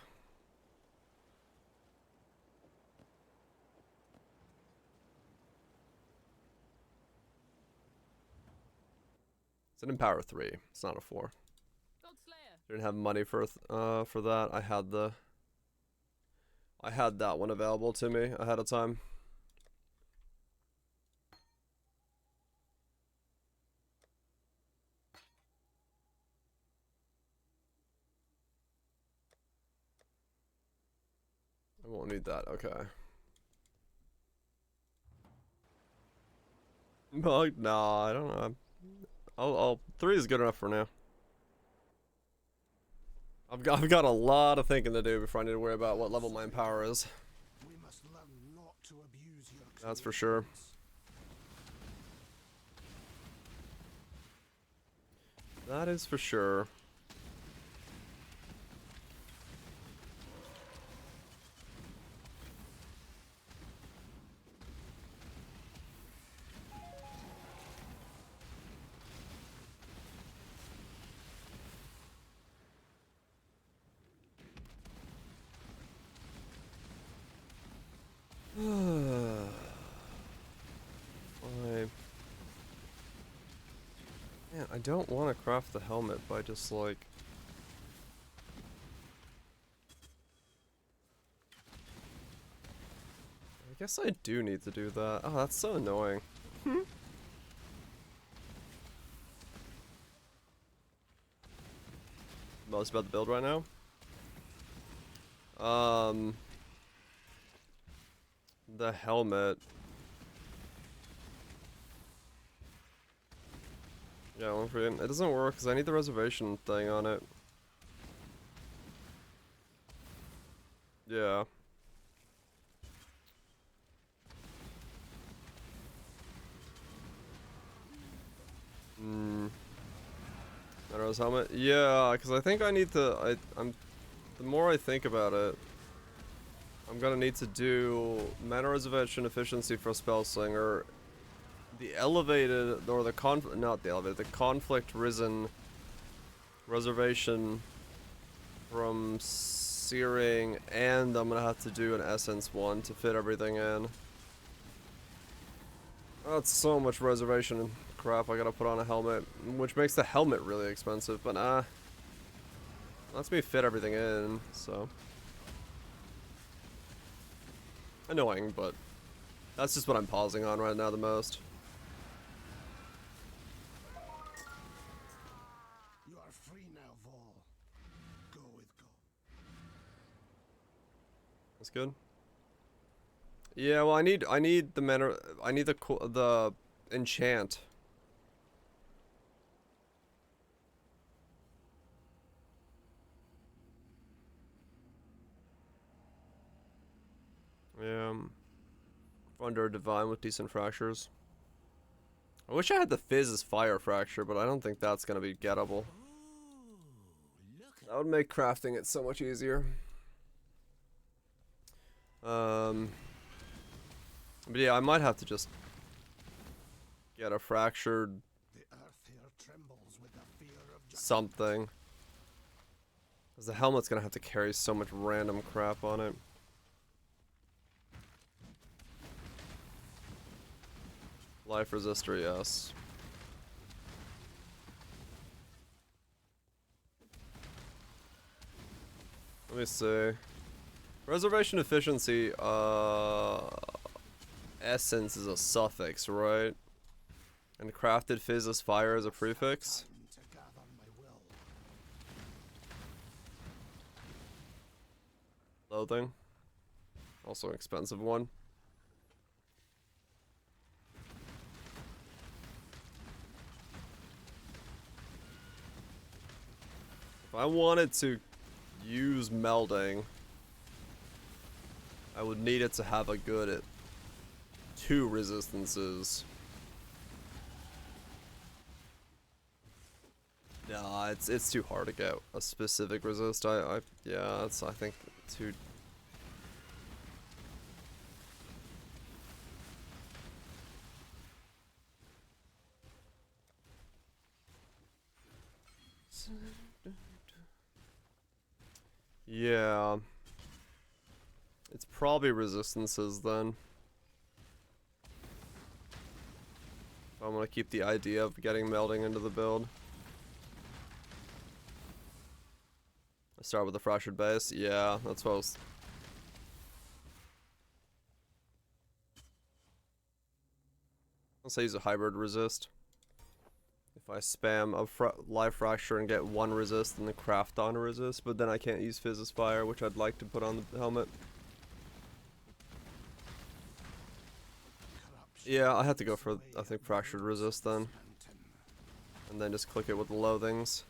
an Empower 3. It's not a 4. Godslayer. Didn't have money for that. I had that one available to me ahead of time. I won't need that. Okay. Nah, I don't know. I'll 3 is good enough for now. I've got a lot of thinking to do before I need to worry about what level my Empower is. We must learn not to abuse your That's for sure. That is for sure. Man, I don't want to craft the helmet by just like... I guess I do need to do that. Oh, that's so annoying. Most about the build right now? The helmet. Yeah, one for it doesn't work because I need the reservation thing on it. Yeah. Meadows helmet? Yeah, because I think I need to. The more I think about it, I'm gonna need to do mana reservation efficiency for Spellslinger, the elevated or the the conflict risen reservation from Searing, and I'm gonna have to do an essence one to fit everything in. That's so much reservation crap I gotta put on a helmet, which makes the helmet really expensive, but lets me fit everything in, so. Annoying, but that's just what I'm pausing on right now the most. You are free now, Vol. Go with go. That's good. Yeah, well, I need the the enchant. Yeah. Under divine with decent fractures. I wish I had the Fizz's fire fracture, but I don't think that's gonna be gettable. That would make crafting it so much easier. But yeah, I might have to just get a fractured The earth here trembles with the fear of something. Because the helmet's gonna have to carry so much random crap on it. Life resistor, yes. Let me see. Reservation efficiency, essence is a suffix, right? And crafted fizz is fire as a prefix. time to gather my will. Loathing. Also an expensive one. If I wanted to use melding, I would need it to have a good 2 resistances. Nah, it's too hard to get a specific resist. Yeah, it's I think too. Yeah. It's probably resistances then. I'm gonna keep the idea of getting melding into the build. I start with the fractured base. Yeah, that's what I was. I'll say use a hybrid resist. If I spam a live fracture and get 1 resist and then craft on a resist, but then I can't use Fizz's fire, which I'd like to put on the helmet. Yeah, I had to go for, I think, fractured resist then. And then just click it with the loathings.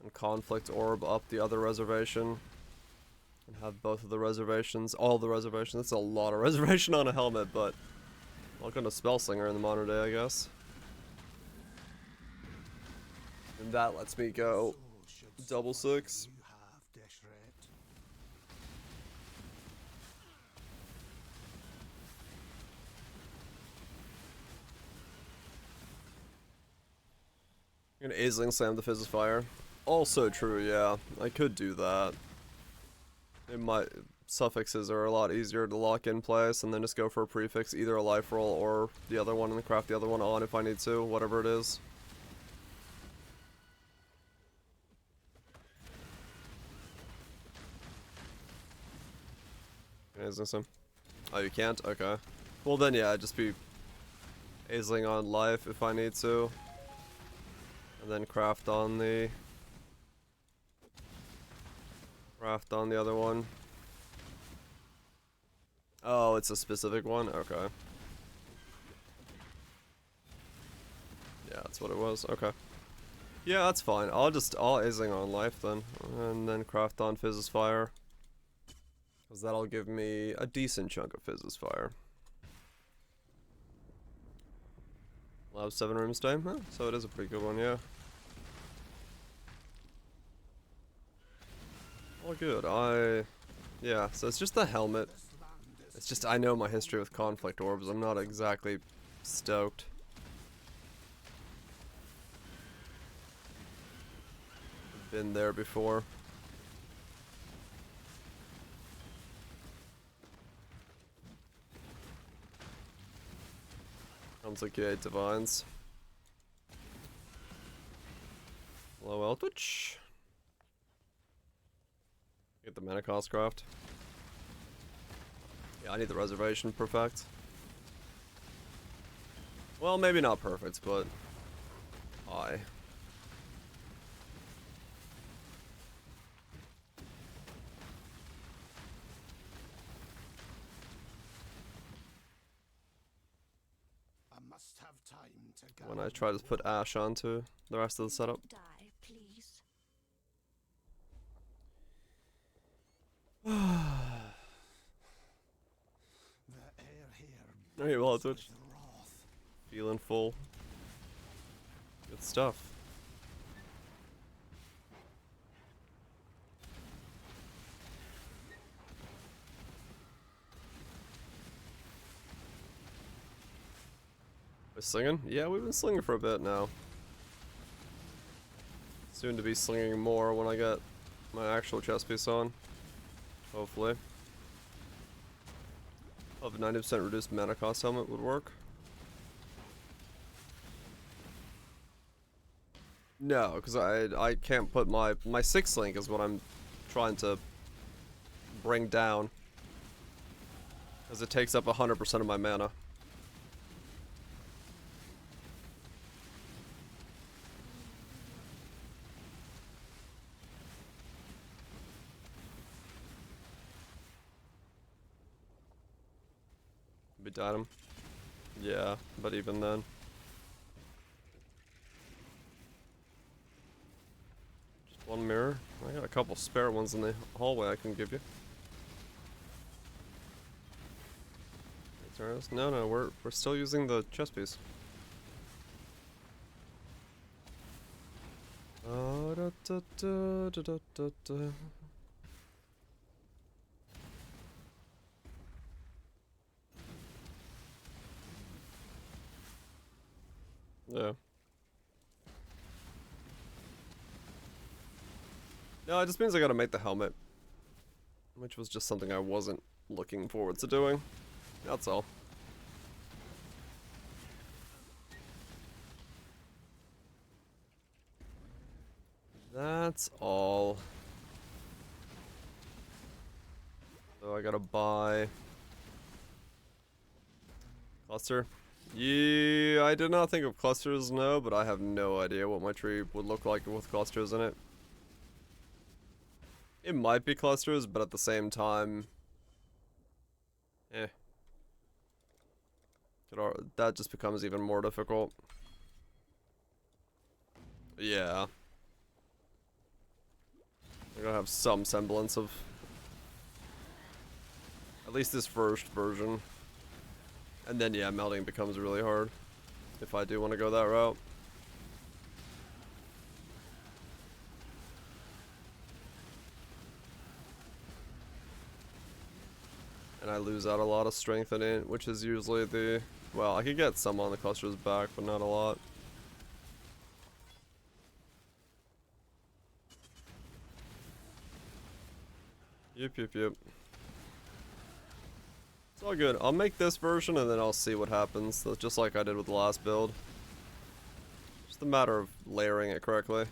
And conflict orb up the other reservation. And have both of the reservations, all the reservations. That's a lot of reservation on a helmet, but welcome to Spellslinger in the modern day, I guess. And that lets me go double 6. You have, Deshret. I'm gonna Aisling slam the Fizz's fire. Also true, yeah. I could do that. Suffixes are a lot easier to lock in place and then just go for a prefix, either a life roll or the other one, and then craft the other one on if I need to, whatever it is. Aisling him. Oh, you can't? Okay. Well then, yeah, just be Aisling on life if I need to. And then craft on the other one. Oh, it's a specific one? Okay. Yeah, that's what it was. Okay. Yeah, that's fine. I'll Aisling on life then. And then craft on Fizz's fire. Because that'll give me a decent chunk of Fizz's fire. I'll have 7 rooms time? Huh? So it is a pretty good one, yeah. All good. Yeah, so it's just the helmet. It's just, I know my history with conflict orbs. I'm not exactly stoked. Been there before. Sounds like 8 divines. Low Eldritch. Get the mana cost craft. Yeah, I need the reservation perfect. Well, maybe not perfect, but high. I must have time to When I try to put Ash onto the rest of the setup. Die, please. The air here Hey, well, Twitch. with wrath. Feeling full. Good stuff. We're slinging? Yeah, we've been slinging for a bit now. Soon to be slinging more when I get my actual chest piece on. Hopefully. Of 90% reduced mana cost helmet would work. No, because I can't put my 6th link is what I'm trying to bring down. Because it takes up 100% of my mana. Bit item. Yeah, but even then. Just one mirror. I got a couple spare ones in the hallway I can give you. No, no, we're still using the chest piece. Da, da, da, da, da, da, da. Yeah. No, it just means I gotta make the helmet. Which was just something I wasn't looking forward to doing. That's all. That's all. So I gotta buy... Cluster? Yeah, I did not think of clusters, no, but I have no idea what my tree would look like with clusters in it. It might be clusters, but at the same time... That just becomes even more difficult. Yeah. I gotta have some semblance of... At least this first version. And then, yeah, melting becomes really hard. If I do want to go that route. And I lose out a lot of strength in it, which is usually the... Well, I could get some on the clusters back, but not a lot. Yep. It's all good. I'll make this version and then I'll see what happens. So just like I did with the last build. Just a matter of layering it correctly.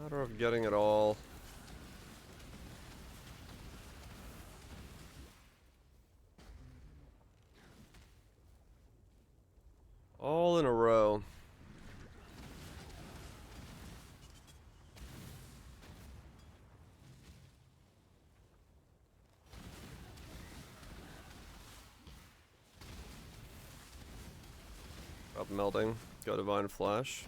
Matter of getting it all. All in a row. Up melting. Go Divine Flash.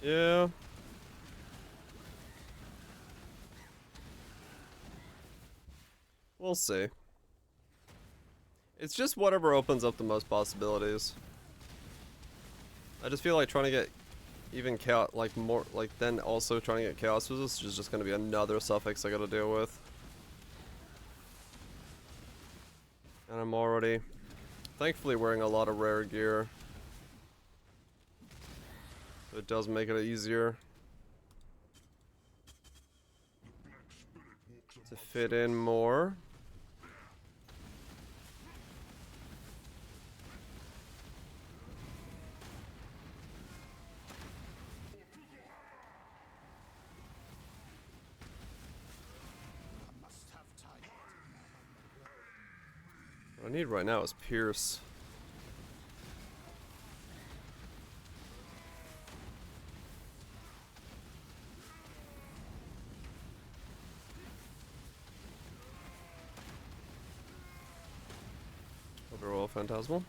Yeah. We'll see. It's just whatever opens up the most possibilities. I just feel like trying to get even chaos, like more, like then also trying to get chaos resist is just going to be another suffix I got to deal with. And I'm already, thankfully, wearing a lot of rare gear. So it does make it easier to fit in more. Must have time. What I need right now is Pierce. Overall Phantasmal.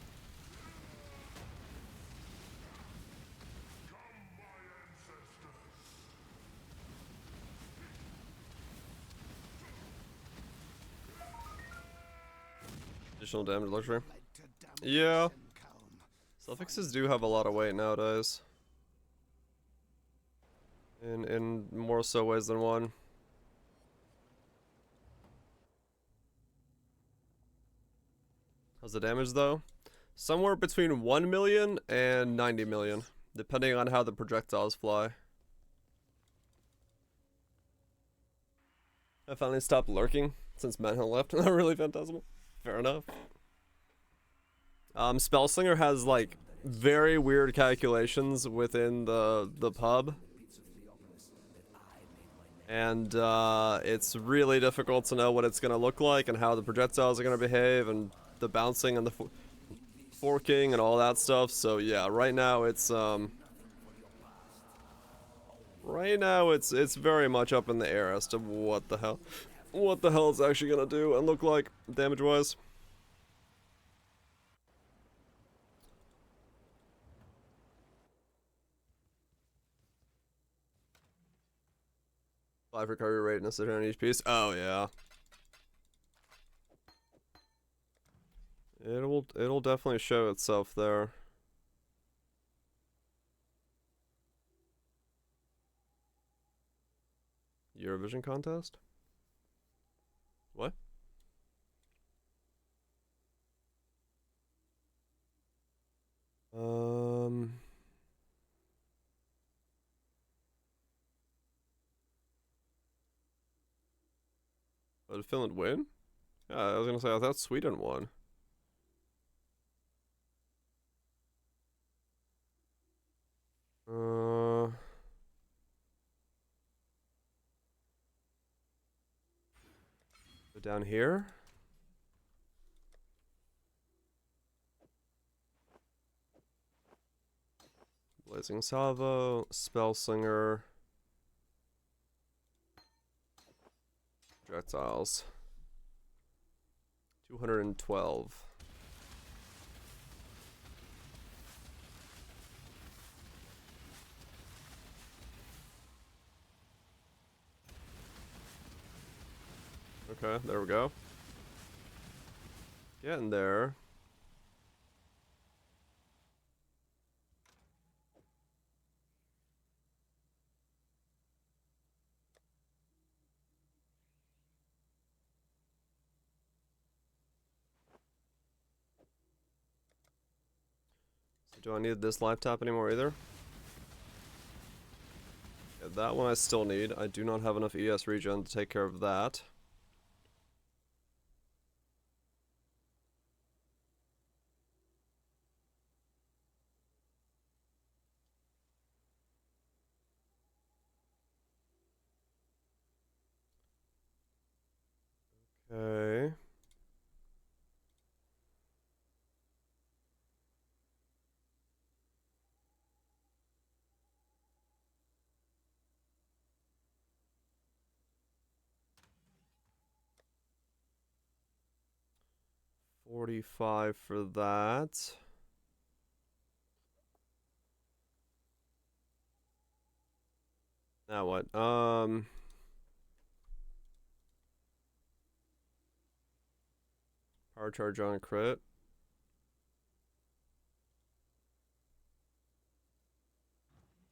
Additional damage luxury. Led to Yeah. damnation, calm. Suffixes do have a lot of weight nowadays. In more so ways than one. How's the damage though? Somewhere between 1 million and 90 million, depending on how the projectiles fly. I finally stopped lurking since Manhunt left. Not really Phantasmal. Fair enough. Spellslinger has like very weird calculations within the pub. And it's really difficult to know what it's going to look like and how the projectiles are going to behave and the bouncing and the forking and all that stuff. So yeah, right now it's very much up in the air as to what the hell it's actually going to do and look like damage wise. Life recovery rate and a sit on each piece. Oh yeah. It'll definitely show itself there. Eurovision contest? What? Oh, did Finland win? Yeah, I was gonna say I thought Sweden won. Go down here. Blazing Salvo, Spellslinger, projectiles. 212. Okay, there we go. Getting there. So do I need this life tap anymore either? Yeah, that one I still need. I do not have enough ES regen to take care of that. Okay. $45 for that. Now what? Power charge on crit.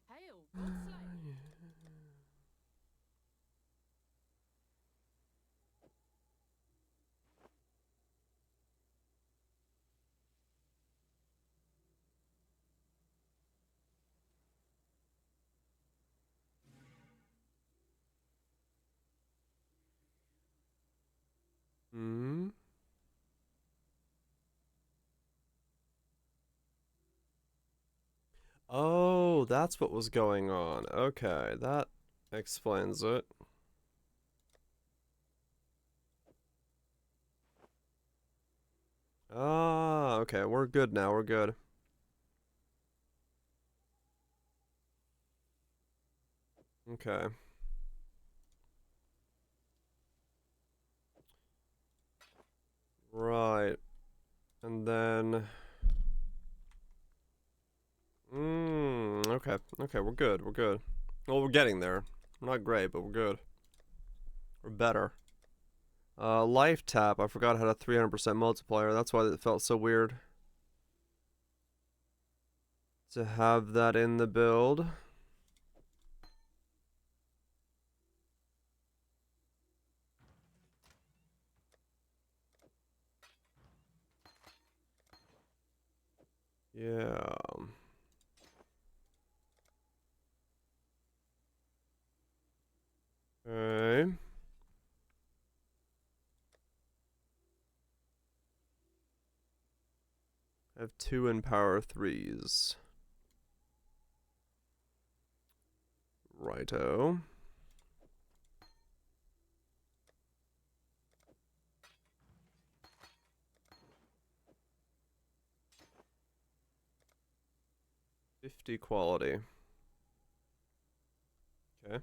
Hail, Godslayer. Oh, that's what was going on. Okay, that explains it. Ah, okay, we're good now, we're good. Okay. Right. And then... okay. Okay, we're good, we're good. Well, we're getting there. We're not great, but we're good. We're better. Life tap. I forgot it had a 300% multiplier. That's why it felt so weird to have that in the build. Yeah. Okay. I have 2 in power 3s. Righto. $50 quality. Okay.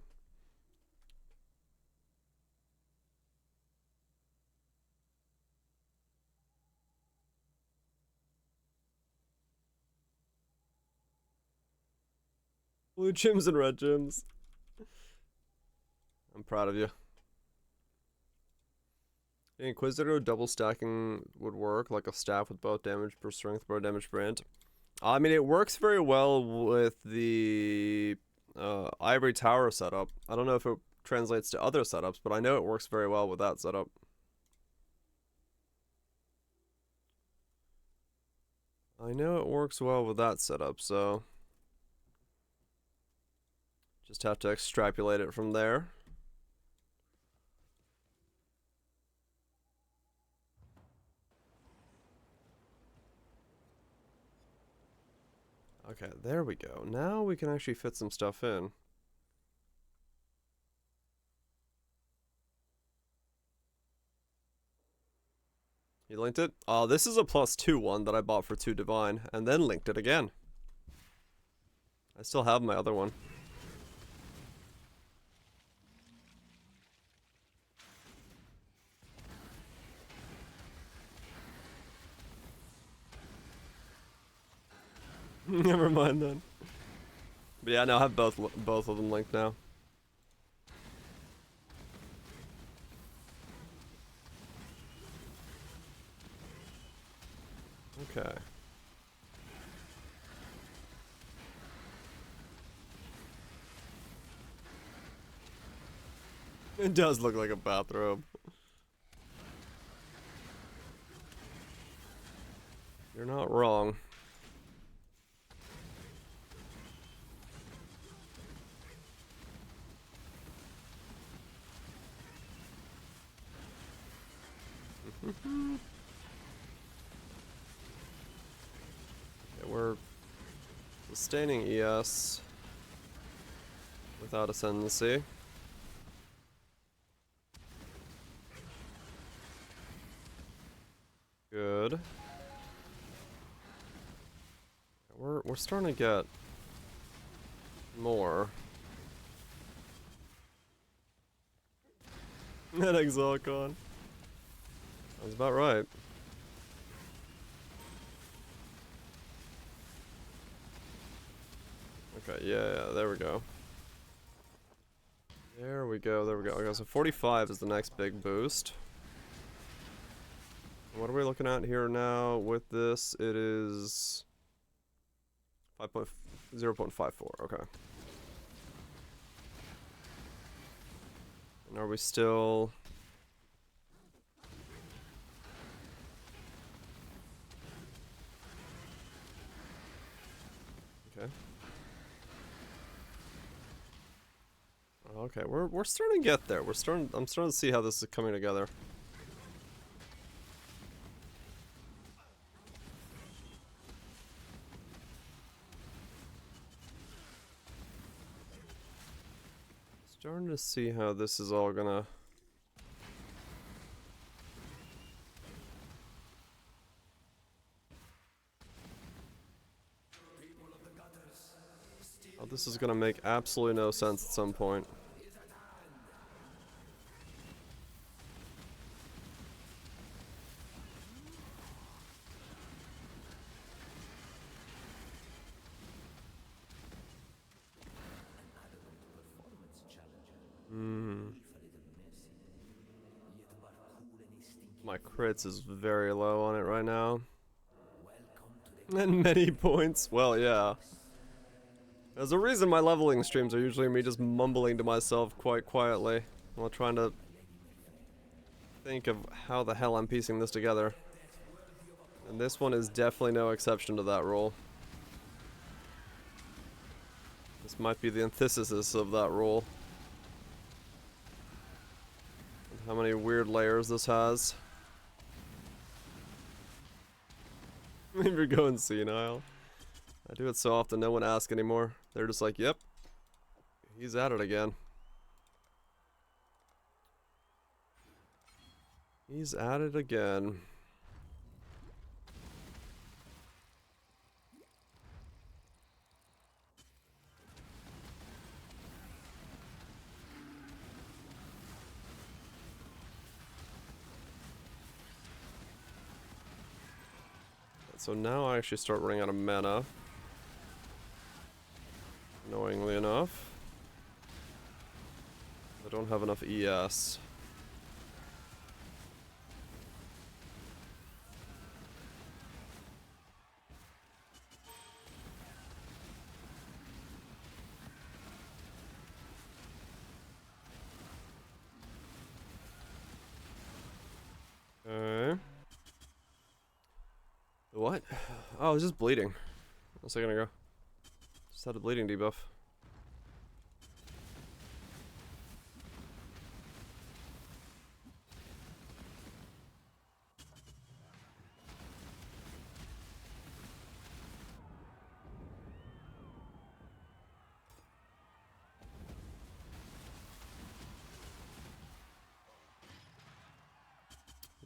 Blue gems and red gems. I'm proud of you. The Inquisitor double stacking would work, like a staff with both damage per strength, per damage per int. I mean, it works very well with the Ivory Tower setup. I don't know if it translates to other setups, but I know it works very well with that setup. I know it works well with that setup, so just have to extrapolate it from there. Okay, there we go. Now we can actually fit some stuff in. You linked it? Oh, this is a +2 one that I bought for 2 divine, and then linked it again. I still have my other one. Never mind then. But yeah, no, I have both of them linked now. Okay. It does look like a bathrobe. You're not wrong. Okay, we're sustaining ES without ascendancy. Good. We're starting to get more. That Exalcon. Sounds about right. Okay, yeah, there we go. There we go, there we go. Okay, so 45 is the next big boost. What are we looking at here now with this? It is 0.54, okay. And are we still... Okay. Okay, we're starting to get there. I'm starting to see how this is coming together. starting to see how this is all gonna... Oh, this is gonna make absolutely no sense at some point. My crits is very low on it right now. And many points. Well, yeah. There's a reason my leveling streams are usually me just mumbling to myself quite quietly while trying to think of how the hell I'm piecing this together. And this one is definitely no exception to that rule. This might be the antithesis of that rule. How many weird layers this has. If you're going senile. I do it so often no one asks anymore. They're just like, yep. He's at it again. He's at it again. So now I actually start running out of mana. Annoyingly enough. I don't have enough ES. Okay. What? Oh, I was just bleeding a second ago. Just had a bleeding debuff.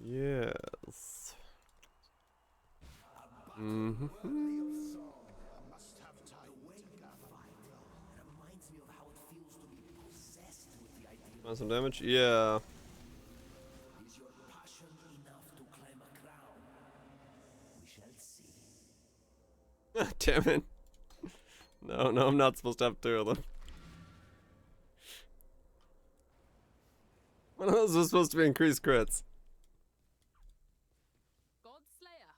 Yes. Mm-hmm. Want some damage? Yeah. Is your passion enough to climb a crown? We shall see. Damn it. No, I'm not supposed to have two of them. One of those was supposed to be increased crits. God Slayer.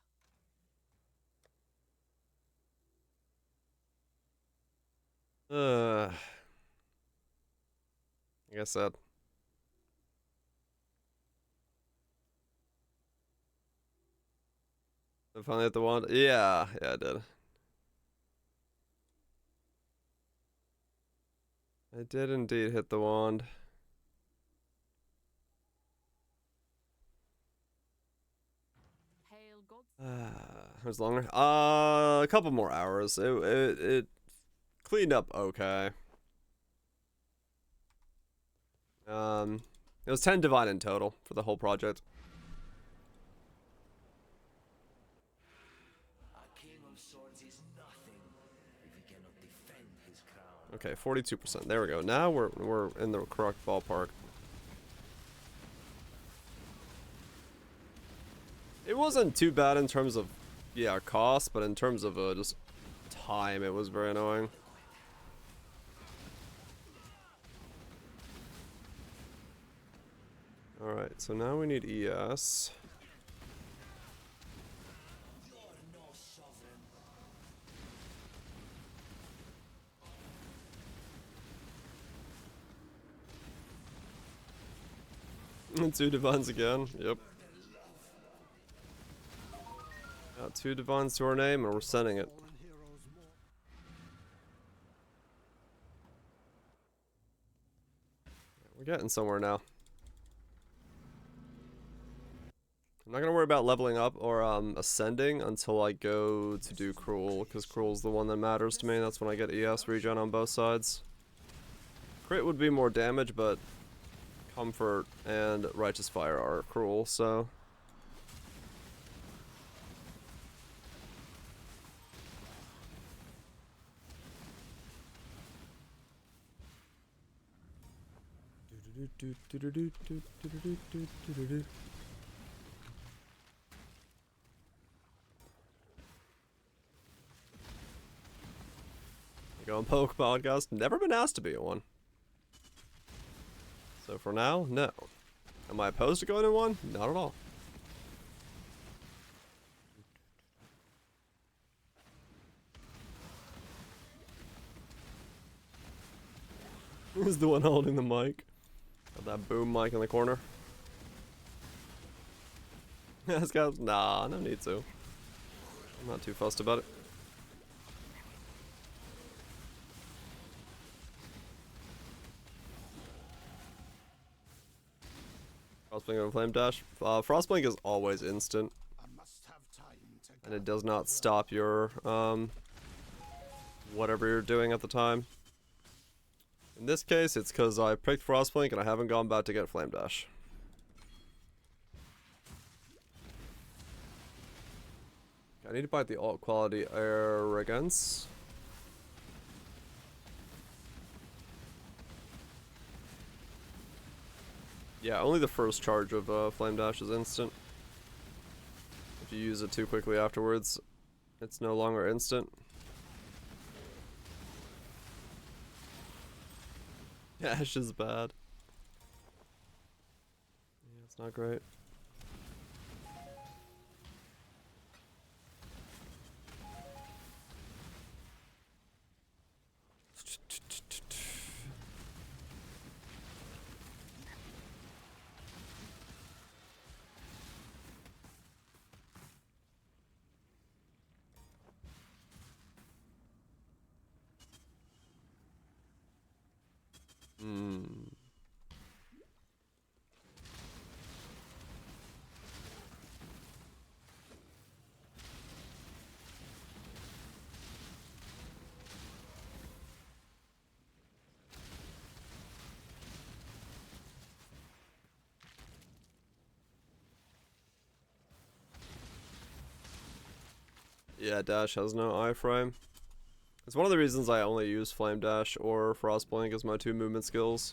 Like I said. I finally hit the wand? Yeah, I did. I did indeed hit the wand. Hail God. It was longer. A couple more hours. It cleaned up okay. It was 10 divine in total for the whole project. A king of swords is nothing if he cannot defend his crown. Okay, 42%. There we go. Now we're in the correct ballpark. It wasn't too bad in terms of, yeah, cost, but in terms of just time, it was very annoying. Alright, so now we need ES. And 2 divines again, yep. Got 2 divines to our name and we're sending it. We're getting somewhere now. I'm not gonna worry about leveling up or ascending until I go to do Cruel, because Cruel's the one that matters to me. That's when I get ES regen on both sides. Crit would be more damage, but Comfort and Righteous Fire are cruel, so... Go on Poke Podcast. Never been asked to be in one. So for now, no. Am I opposed to going in one? Not at all. Who's the one holding the mic? Got that boom mic in the corner. This guy's, nah, no need to. I'm not too fussed about it. Frostblink and Flame Dash. Frostblink is always instant, I must have time to and it does not stop your whatever you're doing at the time. In this case, it's because I picked Frostblink and I haven't gone back to get Flame Dash. I need to buy the alt quality Arrogance. Yeah, only the first charge of Flame Dash is instant. If you use it too quickly afterwards, it's no longer instant. Ash is bad. Yeah, it's not great. Yeah, Dash has no iframe. It's one of the reasons I only use Flame Dash or Frostblink as my two movement skills.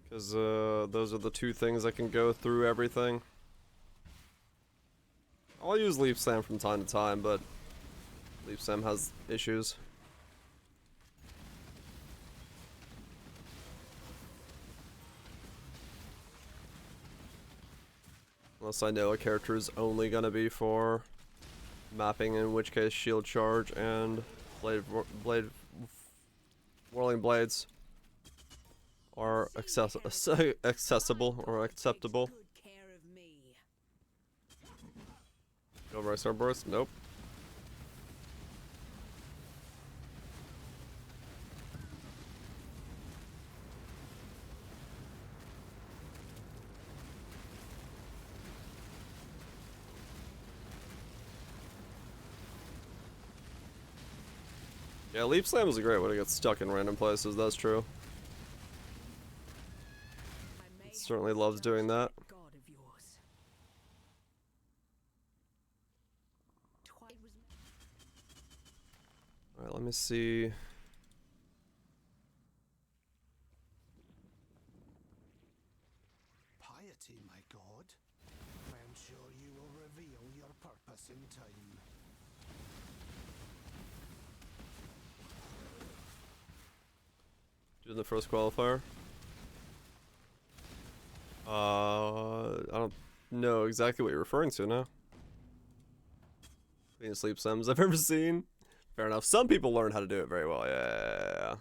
Because those are the two things that can go through everything. I'll use Leaf Slam from time to time, but Leaf Slam has issues. Unless I know a character is only gonna be for mapping, in which case Shield Charge and Whirling Blades are accessible or acceptable. Good care of me. Go Rice Burst? Nope. Yeah, Leap Slam is a great way to get stuck in random places, that's true. It certainly loves doing that. God of yours. Alright, let me see. piety, my god. I am sure you will reveal your purpose in time. Doing the first qualifier. I don't know exactly what you're referring to now. Cleanest sleep sims I've ever seen. Fair enough. Some people learn how to do it very well. Yeah.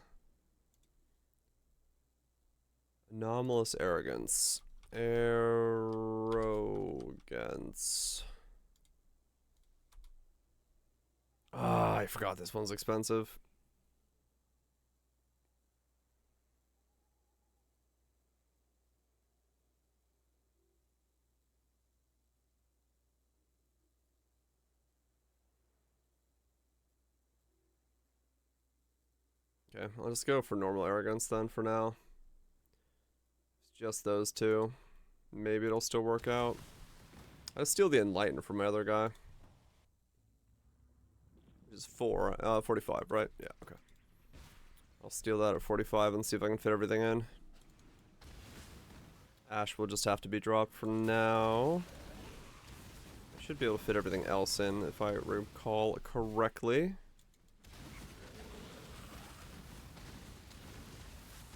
Anomalous arrogance. Arrogance. Ah, I forgot this one's expensive. Okay, I'll just go for normal arrogance then for now. It's just those two. Maybe it'll still work out. I steal the enlighten from my other guy. Which is 45, right? Yeah, okay. I'll steal that at 45 and see if I can fit everything in. Ash will just have to be dropped for now. I should be able to fit everything else in if I recall correctly.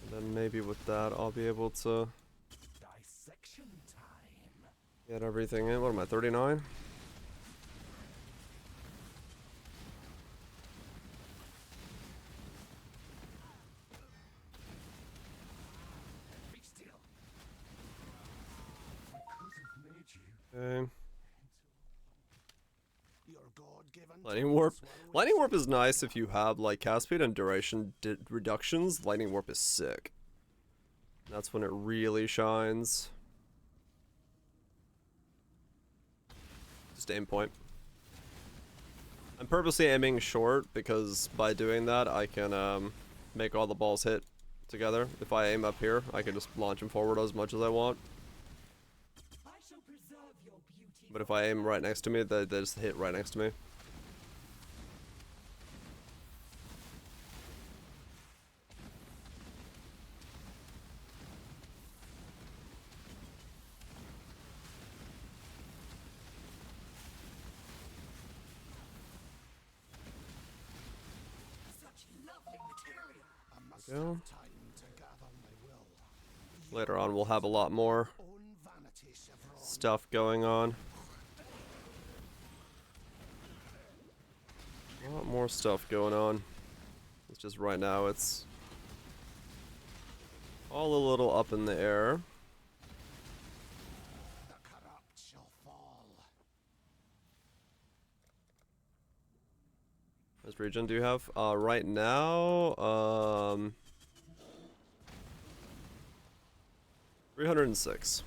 And then maybe with that I'll be able to Dissection time. get everything in. What am I, 39? Be still. I could have made you. Okay. Your God-given Lightning Warp. tools were Lightning Warp is nice if you have like cast speed and duration reductions. Lightning Warp is sick. That's when it really shines. Just aim point. I'm purposely aiming short because by doing that I can make all the balls hit together. If I aim up here, I can just launch them forward as much as I want. I shall preserve your beauty. But if I aim right next to me, they just hit right next to me. Such lovely material. I must Go. have time to gather my will. Later on we'll have a lot more Own vanity, Chevron. stuff going on. A lot more stuff going on. It's just right now it's all a little up in the air. The corrupt shall fall. What region do you have? Right now, 306.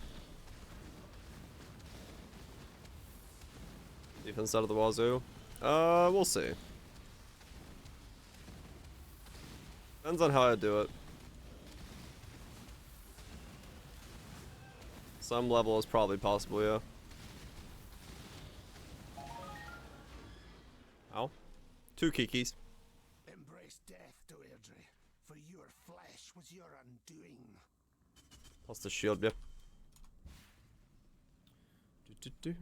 Defense out of the wazoo. We'll see. Depends on how I do it. Some level is probably possible, yeah. Ow. 2 kikis. Embrace death, Deirdre, for your flesh was your undoing. Plus the shield, yeah. Do.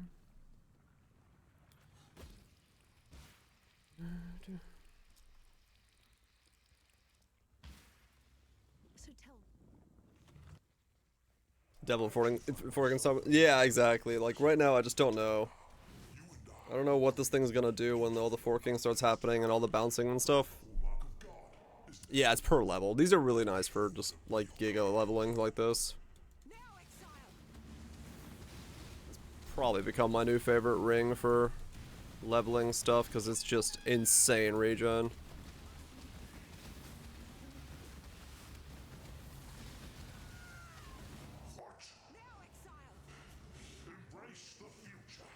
So tell Devil forking stuff. Yeah, exactly. Like right now, I just don't know. I don't know what this thing's gonna do when all the forking starts happening and all the bouncing and stuff. Yeah, it's per level. These are really nice for just like giga leveling like this. Now exile. Probably become my new favorite ring for leveling stuff because it's just insane regen. Now exile. Embrace the future.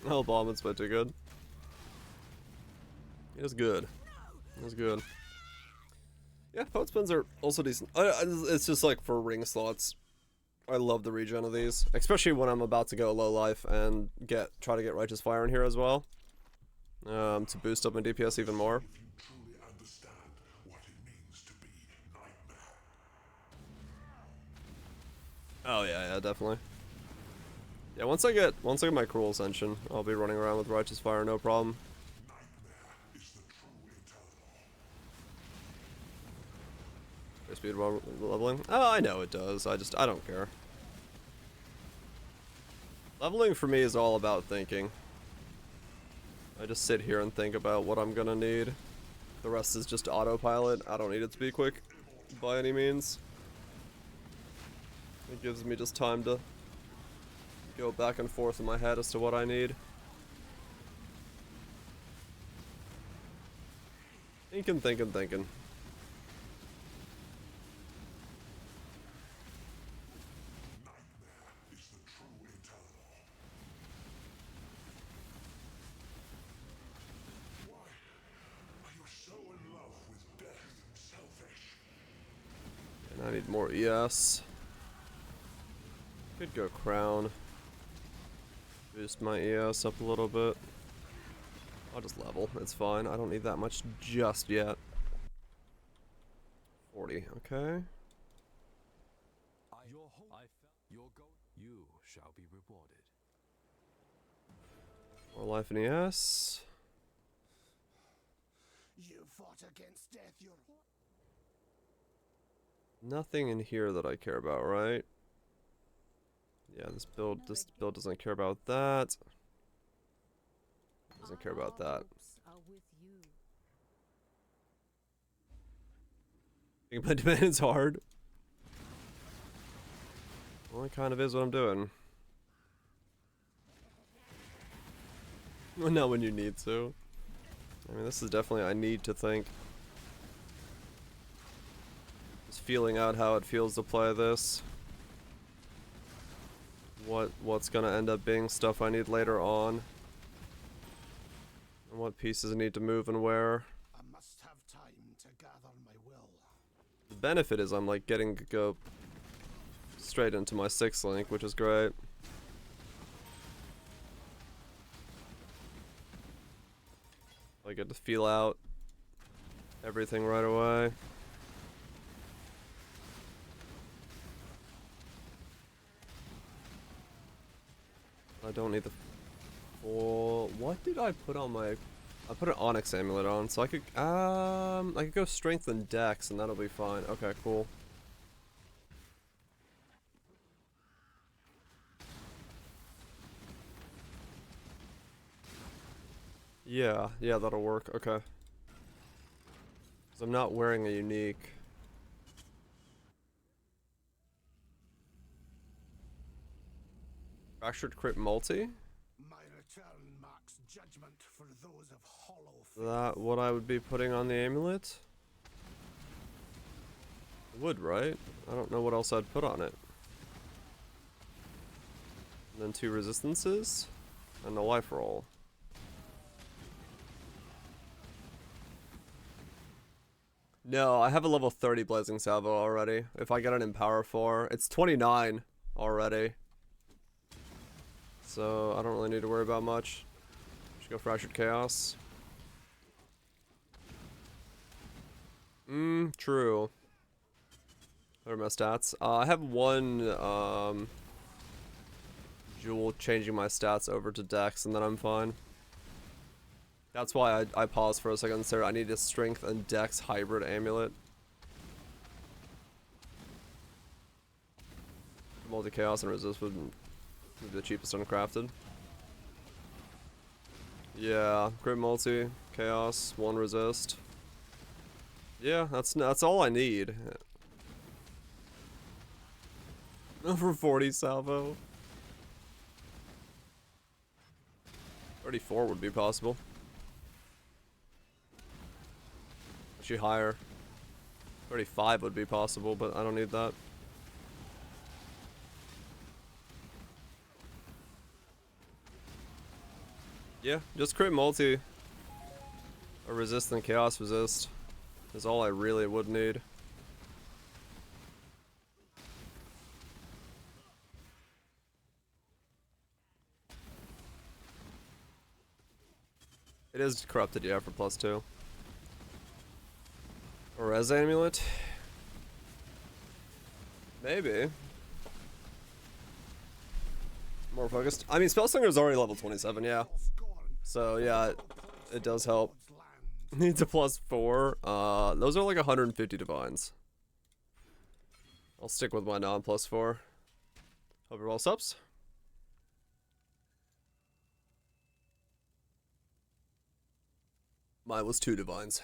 Oh, Bombard's way too good. It was good. It was good. Yeah, poet spins are also decent. It's just like for ring slots. I love the regen of these, especially when I'm about to go low life and try to get Righteous Fire in here as well, to boost up my DPS even more. If you truly understand what it means to be Nightmare. Oh yeah, definitely. Yeah, once I get my Cruel Ascension, I'll be running around with Righteous Fire, no problem. Nightmare is the true eternal. Your speed while leveling? Oh, I know it does. I don't care. Leveling for me is all about thinking. I just sit here and think about what I'm gonna need. The rest is just autopilot. I don't need it to be quick by any means. It gives me just time to go back and forth in my head as to what I need. Thinking. I need more ES. Could go crown. Boost my ES up a little bit. I'll just level. It's fine. I don't need that much just yet. 40. Okay. You shall be rewarded. More life in ES. You fought against death, your Nothing in here that I care about, right? Yeah, this build doesn't care about that. Doesn't care about that. Are with you. I think my demand is hard. Well, it kind of is what I'm doing. Well, not when you need to. I mean, this is definitely I need to think. Just feeling out how it feels to play this. What's gonna end up being stuff I need later on. And what pieces I need to move and where. I must have time to gather my will. The benefit is I'm like getting to go straight into my 6th link, which is great. I get to feel out everything right away. I don't need the full. What did I put on my? I put an Onyx amulet on, so I could go strength and dex, and that'll be fine. Okay, cool. Yeah, that'll work. Okay. 'Cause I'm not wearing a unique. Fractured crit multi? My return marks judgment for those of hollow Is faith. that what I would be putting on the amulet? It would, right? I don't know what else I'd put on it. And then 2 resistances and a life roll. No, I have a level 30 Blazing Salvo already. If I get it in Power 4, it's 29 already. So I don't really need to worry about much. Just go Fractured Chaos. True. What are my stats? I have one jewel changing my stats over to Dex, and then I'm fine. That's why I paused for a second, sir. I need a Strength and Dex hybrid amulet. Multi-Chaos and Resist would be the cheapest uncrafted. Yeah, Crit Multi, Chaos, 1 Resist. Yeah, that's all I need. Over 40 salvo. 34 would be possible. Actually higher. 35 would be possible, but I don't need that. Yeah, just crit multi. A resist and chaos resist is all I really would need. It is corrupted, yeah, for +2. A res amulet? Maybe. More focused. I mean, Spellslinger is already level 27, yeah. So, yeah, it does help. Needs a +4. Those are like 150 divines. I'll stick with my non-+4. Hope you're well, subs. Mine was 2 divines.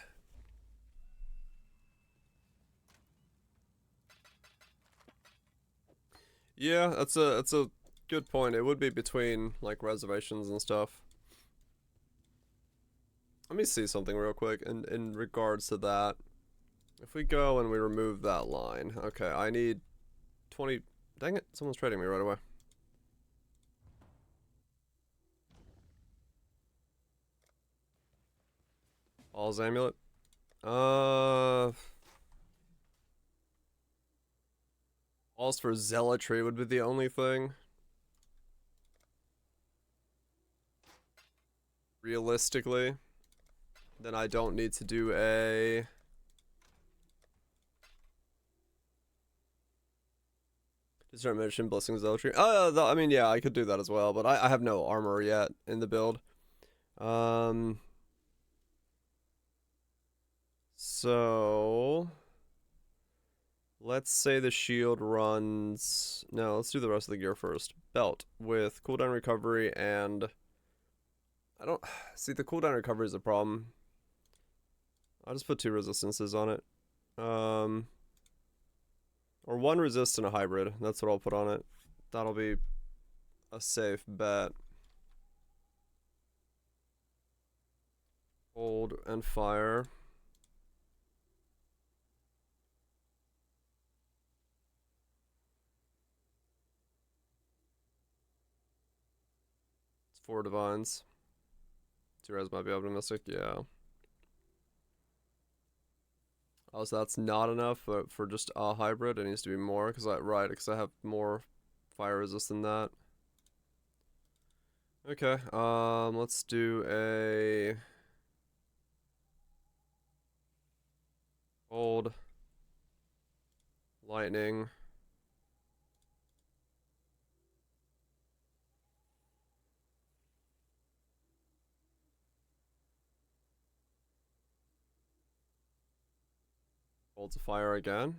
Yeah, that's a good point. It would be between like reservations and stuff. Let me see something real quick in regards to that. If we go and we remove that line, okay, I need 20. Dang it, someone's trading me right away. All's amulet. Walls for zealotry would be the only thing. Realistically. Then I don't need to do a... Discern mission, blessing zealotry. I mean, yeah, I could do that as well, but I have no armor yet in the build. So... Let's say the shield runs... No, let's do the rest of the gear first. Belt with cooldown recovery and... I don't... See, the cooldown recovery is a problem. I'll just put 2 resistances on it. Or 1 resist and a hybrid. That's what I'll put on it. That'll be a safe bet. Cold and fire. It's 4 divines. 2 res might be optimistic, yeah. Oh, so that's not enough, but for just a hybrid, it needs to be more, because I have more fire resist than that. Okay, let's do a cold, lightning, cold to fire again.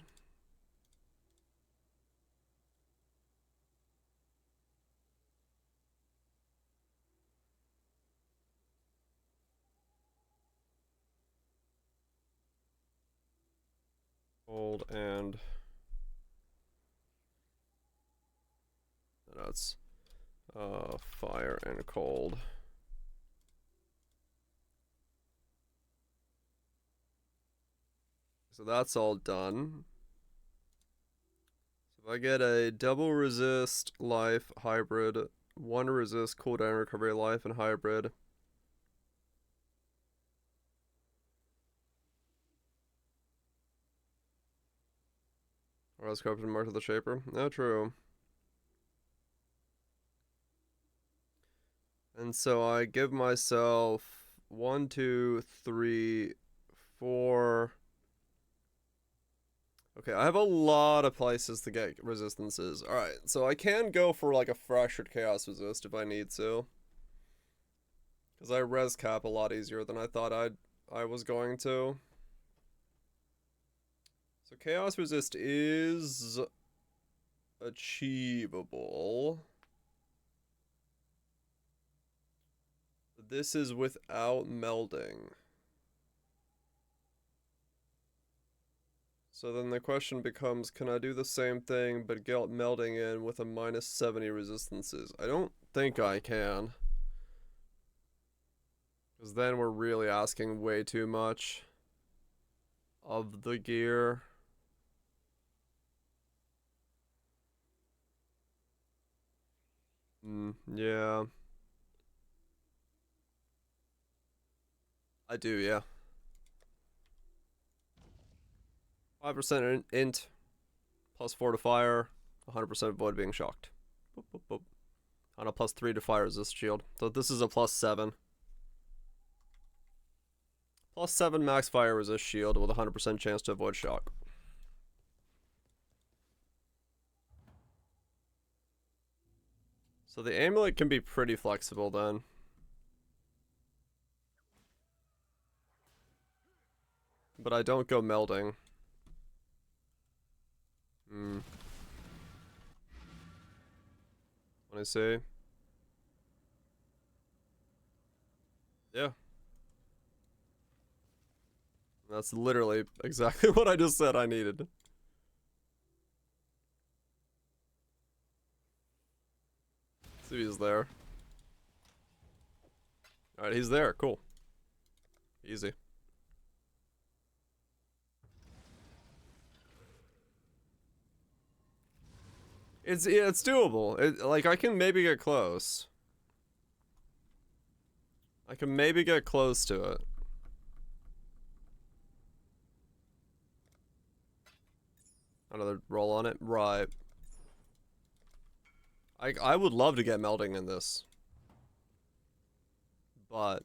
Cold and that's fire and cold. So that's all done. So if I get a double resist life hybrid, 1 resist cooldown recovery life and hybrid. Or else corrupted mark of the shaper. No, true. And so I give myself 1, 2, 3, 4. Okay, I have a lot of places to get resistances. Alright, so I can go for like a fractured chaos resist if I need to. Because I res cap a lot easier than I thought I was going to. So chaos resist is achievable. This is without melding. So then the question becomes, can I do the same thing but get melding in with a minus 70 resistances? I don't think I can. Because then we're really asking way too much of the gear. Yeah. I do, yeah. 5% int, plus 4 to fire, 100% avoid being shocked. Boop, boop, boop. On a plus 3 to fire resist shield. So this is a plus 7. Plus 7 max fire resist shield with a 100% chance to avoid shock. So the amulet can be pretty flexible then. But I don't go melding. Let me see. Yeah. That's literally exactly what I just said I needed. See if he's there. Alright, he's there. Cool. Easy. It's doable. Like, I can maybe get close. I can maybe get close to it. Another roll on it. Right. I would love to get melding in this, but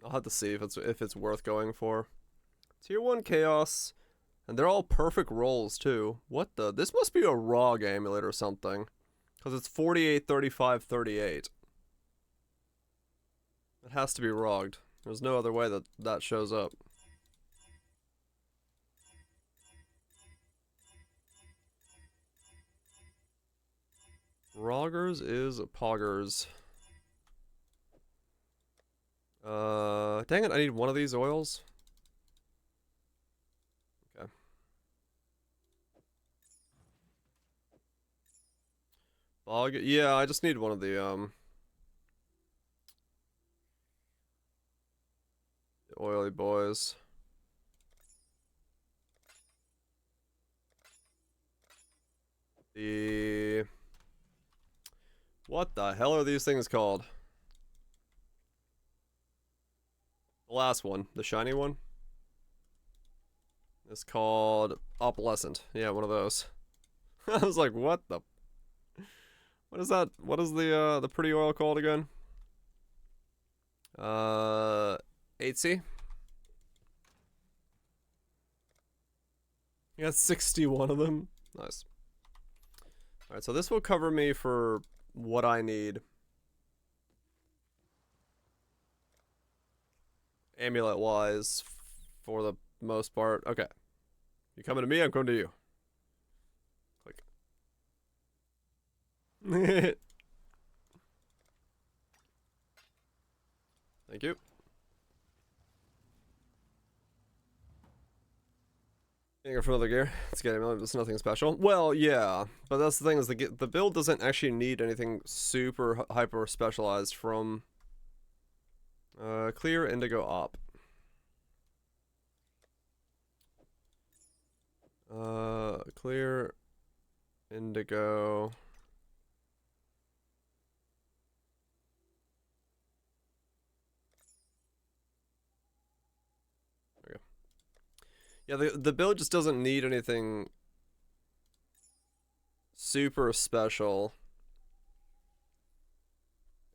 I'll have to see if it's worth going for. Tier 1 Chaos, and they're all perfect rolls too. What the? This must be a ROG amulet or something, because it's 48, 35, 38. It has to be ROG'd. There's no other way that that shows up. Roggers is poggers. Dang it, I need one of these oils. Okay. Bog, yeah, I just need one of the oily boys. What the hell are these things called? The last one, the shiny one, is called Opalescent. Yeah, one of those. I was like, what the? What is that? What is the pretty oil called again? 8C. You got 61 of them. Nice. All right, so this will cover me for what I need. Amulet wise, for the most part. Okay. You coming to me, I'm coming to you. Click. Thank you. Getting it from other gear. It's getting it's nothing special. Well, yeah, but that's the thing is the build doesn't actually need anything super hyper specialized from clear indigo op. Clear indigo. There we go. Yeah, the build just doesn't need anything super special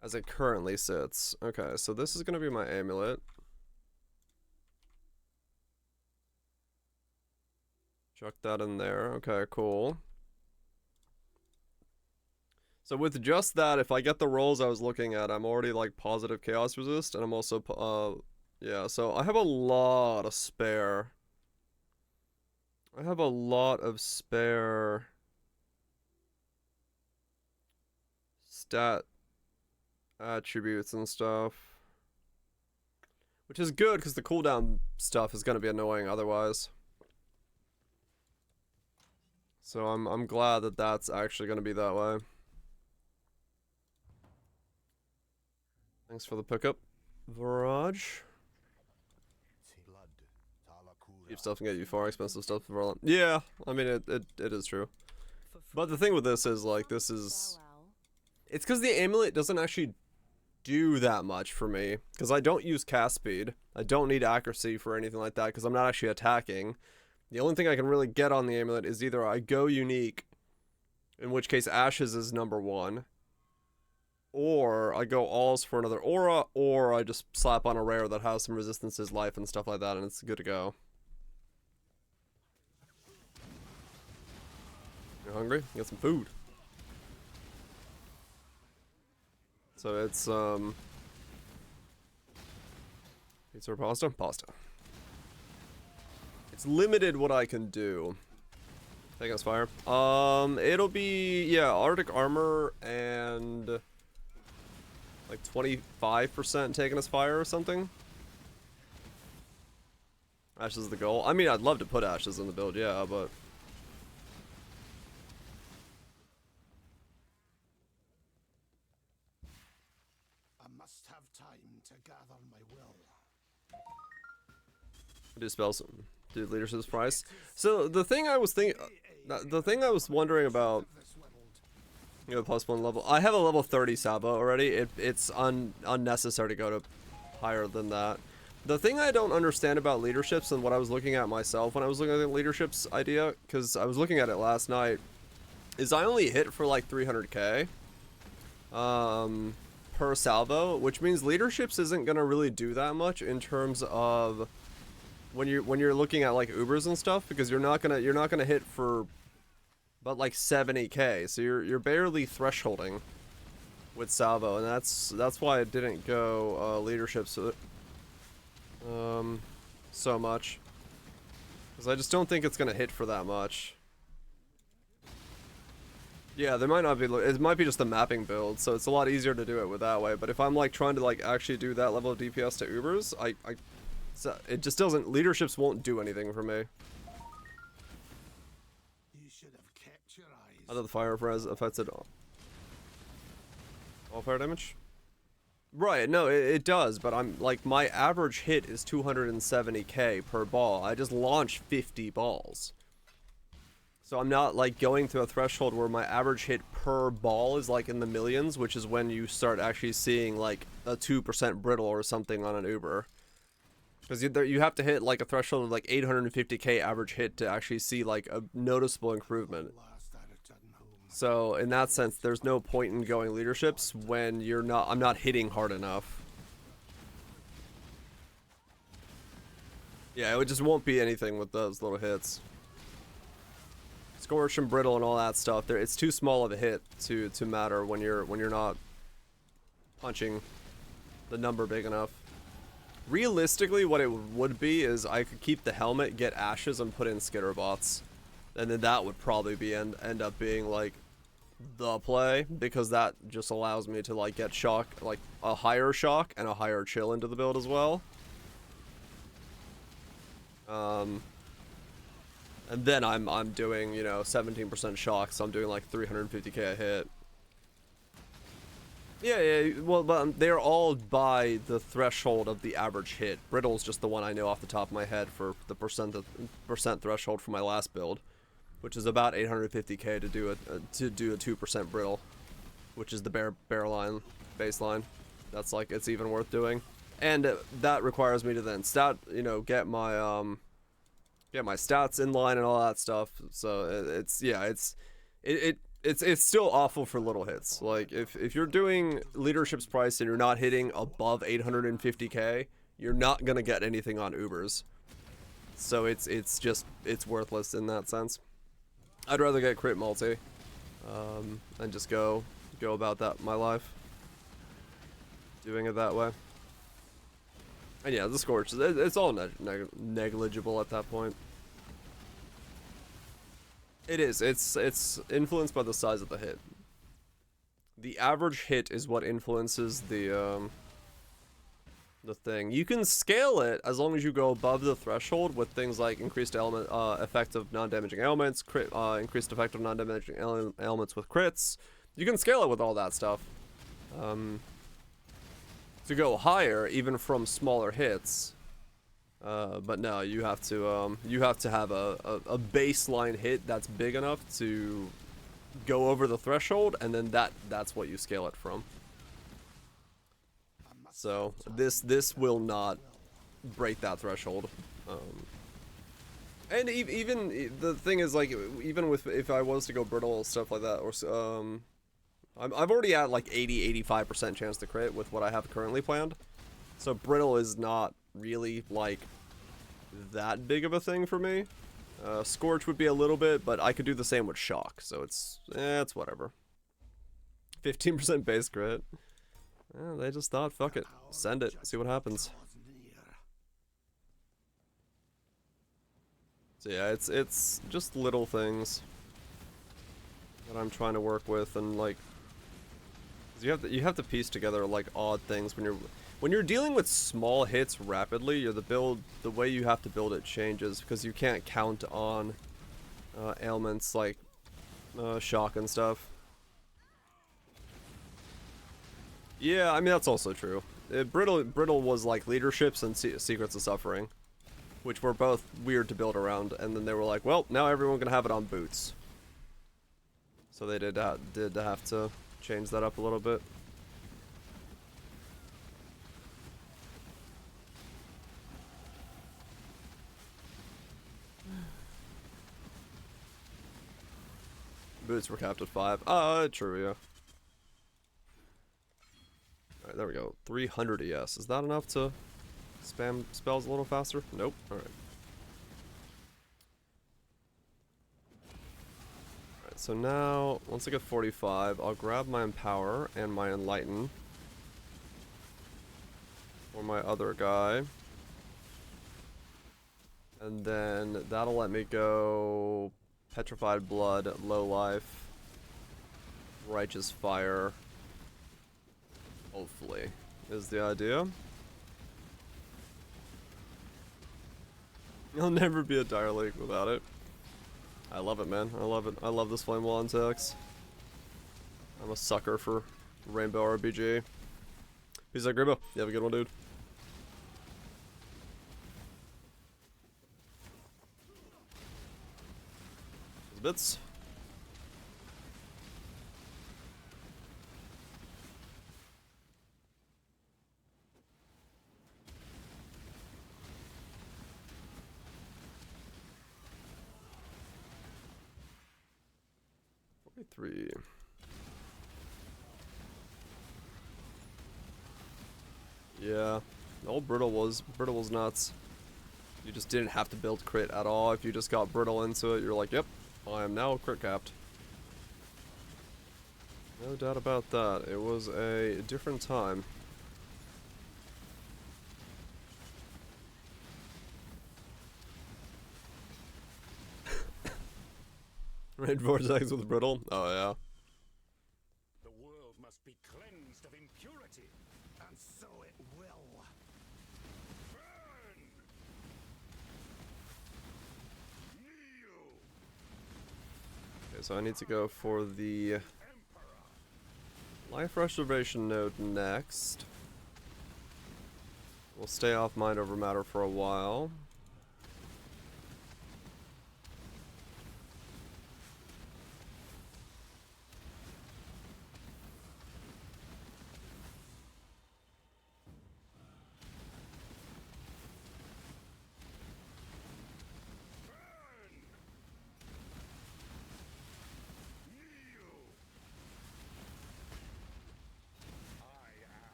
as it currently sits. Okay, so this is gonna be my amulet. Chuck that in there. Okay, cool. So with just that, if I get the rolls I was looking at, I'm already like positive chaos resist, and I'm also yeah, so I have a lot of spare. I have a lot of spare stat attributes and stuff, which is good because the cooldown stuff is going to be annoying otherwise. So I'm glad that that's actually going to be that way. Thanks for the pickup, Viraj. Cheap stuff can get you far expensive stuff for yeah, I mean it is true. But the thing with this is like this is it's because the amulet doesn't actually do that much for me because I don't use cast speed. I don't need accuracy for anything like that because I'm not actually attacking. The only thing I can really get on the amulet is either I go unique, in which case Ashes is #1, or I go alls for another aura, or I just slap on a rare that has some resistances, life, and stuff like that, and it's good to go. You're hungry? Get some food. So it's pizza or pasta? Pasta. It's limited what I can do. Taking us fire. It'll be yeah, Arctic armor and like 25% taking us fire or something. Ashes is the goal. I mean, I'd love to put ashes in the build, yeah, but I must have time to gather my will. do spells. Do leadership's price. So the thing I was thinking, the thing I was wondering about, you know, +1 level. I have a level 30 Salvo already. It's unnecessary to go to higher than that. The thing I don't understand about leaderships and what I was looking at myself when I was looking at the leaderships idea, because I was looking at it last night, is I only hit for like 300k per salvo, which means leaderships isn't gonna really do that much in terms of when you're looking at like Ubers and stuff, because you're not gonna hit for but like 70k, so you're barely thresholding with salvo, and that's why it didn't go leadership so much, because I just don't think it's gonna hit for that much. Yeah, there might not be, it might be just the mapping build, so it's a lot easier to do it with that way. But if I'm like trying to like actually do that level of DPS to Ubers, it just doesn't, leaderships won't do anything for me. You should have kept your eyes. Under the fire affects it all fire damage? Right, no, it does, but I'm like, my average hit is 270k per ball. I just launched 50 balls. So I'm not like going to a threshold where my average hit per ball is like in the millions, which is when you start actually seeing like a 2% brittle or something on an Uber. Because you have to hit like a threshold of like 850k average hit to actually see like a noticeable improvement. So in that sense, there's no point in going leaderships when I'm not hitting hard enough. Yeah, it just won't be anything with those little hits. Scorch and brittle and all that stuff, it's too small of a hit to matter when you're not punching the number big enough. Realistically, what it would be is I could keep the helmet, get ashes, and put in skitter bots, and then that would probably end up being like the play, because that just allows me to like get shock, like a higher shock and a higher chill into the build as well. And then I'm doing, you know, 17% shock, so I'm doing like 350k a hit. Yeah, well, but they're all by the threshold of the average hit. Brittle's just the one I know off the top of my head for the percent threshold for my last build, which is about 850k to do a 2% brittle, which is the bear line baseline. That's like, it's even worth doing, and that requires me to then get my stats in line and all that stuff. So it's still awful for little hits. Like if you're doing leadership's price and you're not hitting above 850k, you're not gonna get anything on Ubers. So it's worthless in that sense. I'd rather get crit multi, and just go about my life doing it that way. And yeah, the scorch, it's all negligible at that point. It is. It's influenced by the size of the hit. The average hit is what influences the thing. You can scale it as long as you go above the threshold with things like increased effect of non-damaging elements, increased effect of non-damaging elements with crits. You can scale it with all that stuff. To go higher, even from smaller hits, but no, you have to have a baseline hit that's big enough to go over the threshold, and then that's what you scale it from. So this will not break that threshold. And even the thing is, like, even with, if I was to go brittle stuff like that, or I've already at like 80-85% chance to crit with what I have currently planned. So brittle is not really like that big of a thing for me. Scorch would be a little bit, but I could do the same with shock, so it's whatever. 15% base crit. They just thought, fuck it, send it, see what happens. So yeah, it's just little things that I'm trying to work with, and like, you have to piece together like odd things when you're dealing with small hits rapidly. The way you have to build it changes, because you can't count on ailments like shock and stuff. Yeah, I mean, that's also true. Brittle was like leaderships and Secrets of Suffering, which were both weird to build around, and then they were like, well, now everyone can have it on boots. So they did have to change that up a little bit. Boots were capped at 5. True, yeah. Alright, there we go. 300 ES. Is that enough to spam spells a little faster? Nope. Alright. Alright, so now, once I get 45, I'll grab my Empower and my Enlighten. For my other guy. And then that'll let me go Petrified Blood, Low Life, Righteous Fire. Hopefully, is the idea. I'll never be a Dire Lake without it. I love it, man. I love it. I love this Flame Wall and Tex. I'm a sucker for Rainbow RPG. Peace out, Gribbo. You have a good one, dude. Bits. Three. Yeah, old Brittle was nuts. You just didn't have to build crit at all. If you just got Brittle into it, you're like, yep, I am now crit capped. No doubt about that. It was a different time. Raid Vortex with Brittle? Oh, yeah. The world must be cleansed of impurity. And so it will. Burn! Kneel! Okay, so I need to go for the Life Restoration node next. We'll stay off Mind Over Matter for a while.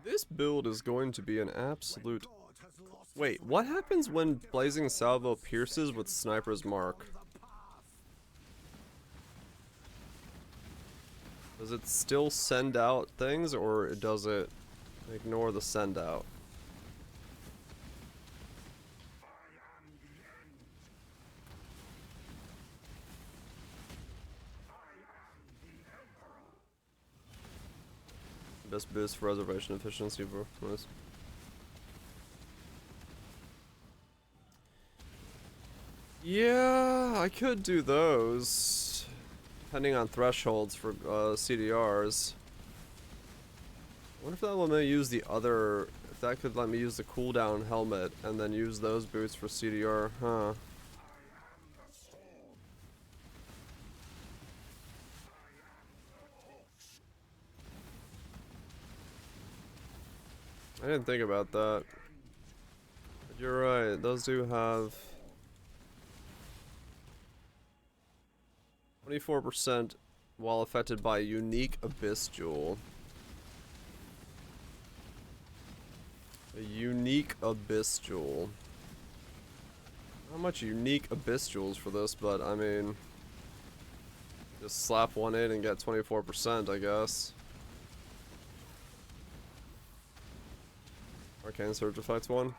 This build is going to be an absolute... Wait, what happens when Blazing Salvo pierces with Sniper's Mark? Does it still send out things, or does it ignore the send out? Best boost for reservation efficiency, bro. Nice. Yeah, I could do those, depending on thresholds for CDRs. I wonder if that will let me use the other, if that could let me use the cooldown helmet and then use those boots for CDR, huh? I didn't think about that. But you're right, those do have 24% while affected by a unique Abyss Jewel. A unique Abyss Jewel. Not much unique Abyss Jewels for this, but I mean, just slap one in and get 24%, I guess. Arcane Surge affects one.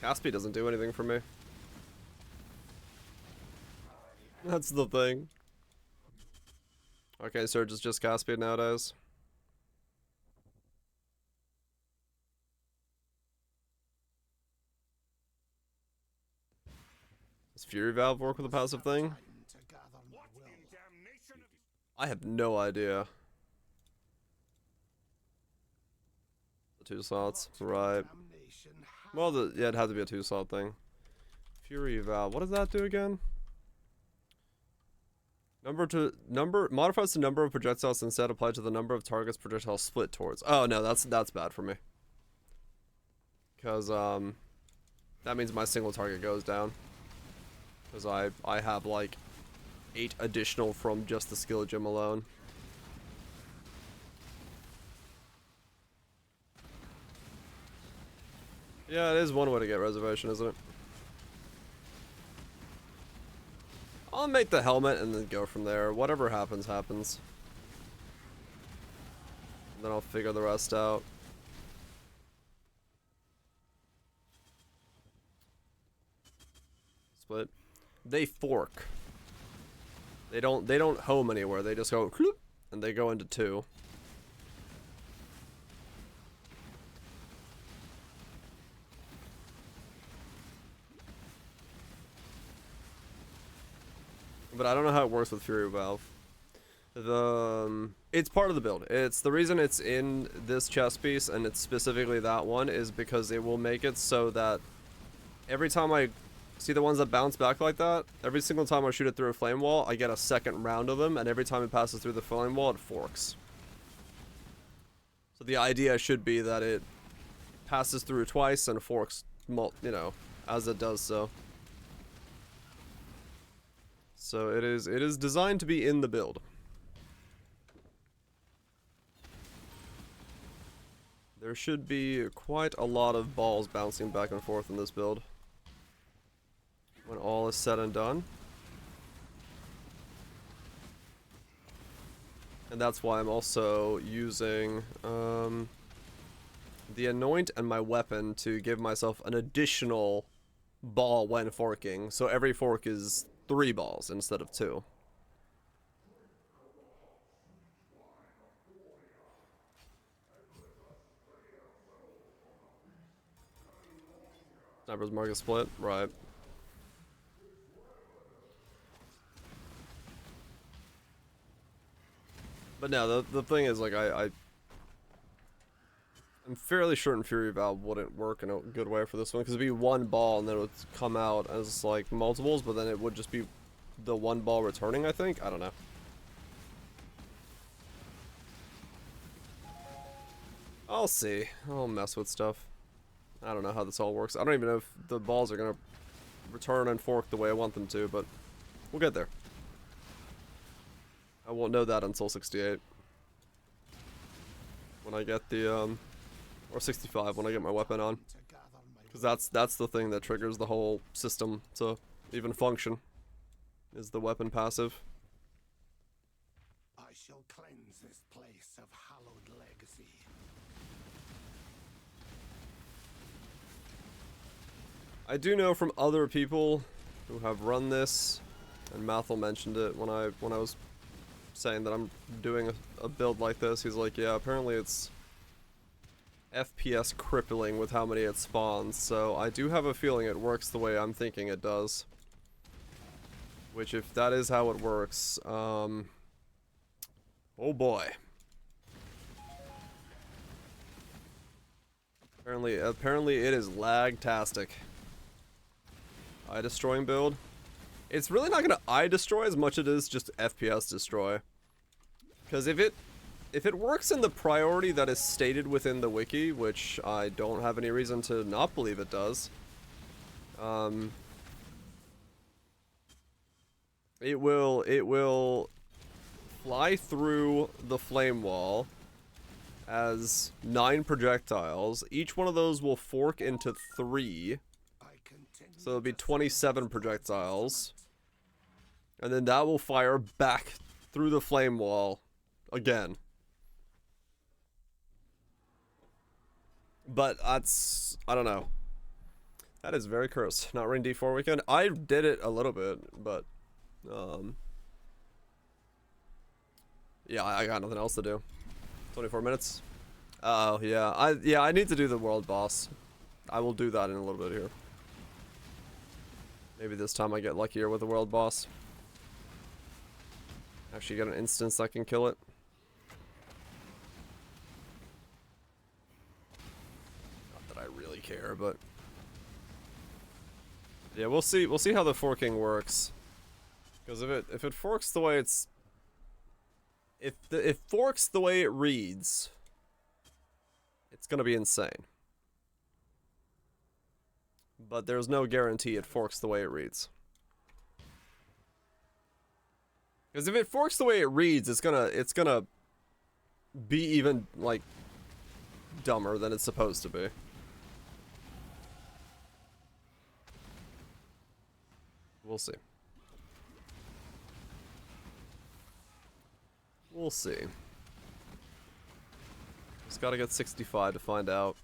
Caspi doesn't do anything for me. That's the thing. Arcane Surge is just Caspi nowadays. Does Fury Valve work with a passive thing? I have no idea. The 2 slots, right. Well, yeah, it'd have to be a 2 slot thing. Fury Valve, what does that do again? Modifies the number of projectiles instead applied to the number of targets projectiles split towards. Oh no, that's bad for me. because that means my single target goes down. Because I have like 8 additional from just the skill gem alone. Yeah, it is one way to get reservation, isn't it? I'll make the helmet and then go from there. Whatever happens, happens. And then I'll figure the rest out. Split. They fork. They don't home anywhere. They just go cloop, and they go into 2. But I don't know how it works with Fury Valve. It's part of the build. It's the reason it's in this chest piece, and it's specifically that one, is because it will make it so that every time I see the ones that bounce back like that, every single time I shoot it through a flame wall, I get a second round of them, and every time it passes through the flame wall, it forks. So the idea should be that it passes through twice and forks, you know, as it does so. So it is designed to be in the build. There should be quite a lot of balls bouncing back and forth in this build when all is said and done. And that's why I'm also using the Anoint and my weapon to give myself an additional ball when forking. So every fork is 3 balls instead of 2. Sniper's market split, right. But no, the thing is, like, I'm fairly certain Fury Valve wouldn't work in a good way for this one, because it'd be 1 ball and then it would come out as, like, multiples, but then it would just be the 1 ball returning, I think? I don't know. I'll see. I'll mess with stuff. I don't know how this all works. I don't even know if the balls are gonna return and fork the way I want them to, but we'll get there. I won't know that until 68. When I get the, or 65 when I get my weapon on. Because that's the thing that triggers the whole system to even function, is the weapon passive. I shall cleanse this place of hallowed legacy. I do know from other people who have run this, and Mathel mentioned it when I was saying that I'm doing a build like this. He's like, yeah, apparently it's FPS crippling with how many it spawns, so I do have a feeling it works the way I'm thinking it does. Which, if that is how it works, oh boy. Apparently it is lag-tastic. Eye destroying build. It's really not gonna eye destroy as much as it is just FPS destroy. Because if it works in the priority that is stated within the wiki, which I don't have any reason to not believe it does, it will fly through the flame wall as 9 projectiles. Each one of those will fork into 3. So it'll be 27 projectiles. And then that will fire back through the flame wall again. But that's, I don't know. That is very cursed. Not running D4 weekend. I did it a little bit, but yeah, I got nothing else to do. 24 minutes. Oh, yeah. I need to do the world boss. I will do that in a little bit here. Maybe this time I get luckier with the world boss. Actually get an instance that can kill it. Not that I really care, but yeah, we'll see. We'll see how the forking works. Because if it forks the way it's, if it forks the way it reads, it's gonna be insane. but there's no guarantee it forks the way it reads. Because if it forks the way it reads, it's gonna be even, like, dumber than it's supposed to be. We'll see. We'll see. Just gotta get 65 to find out.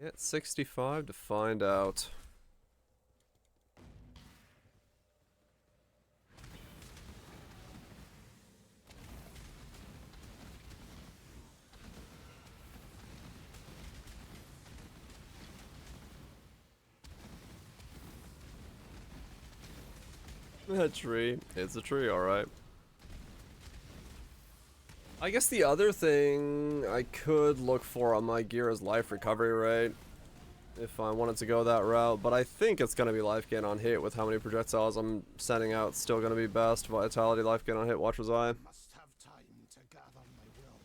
Get 65 to find out. That tree. It's a tree, alright. I guess the other thing I could look for on my gear is life recovery rate, if I wanted to go that route, but I think it's going to be life gain on hit with how many projectiles I'm sending out. Still going to be best. Vitality, life gain on hit, watch as I. Must have time to gather my will.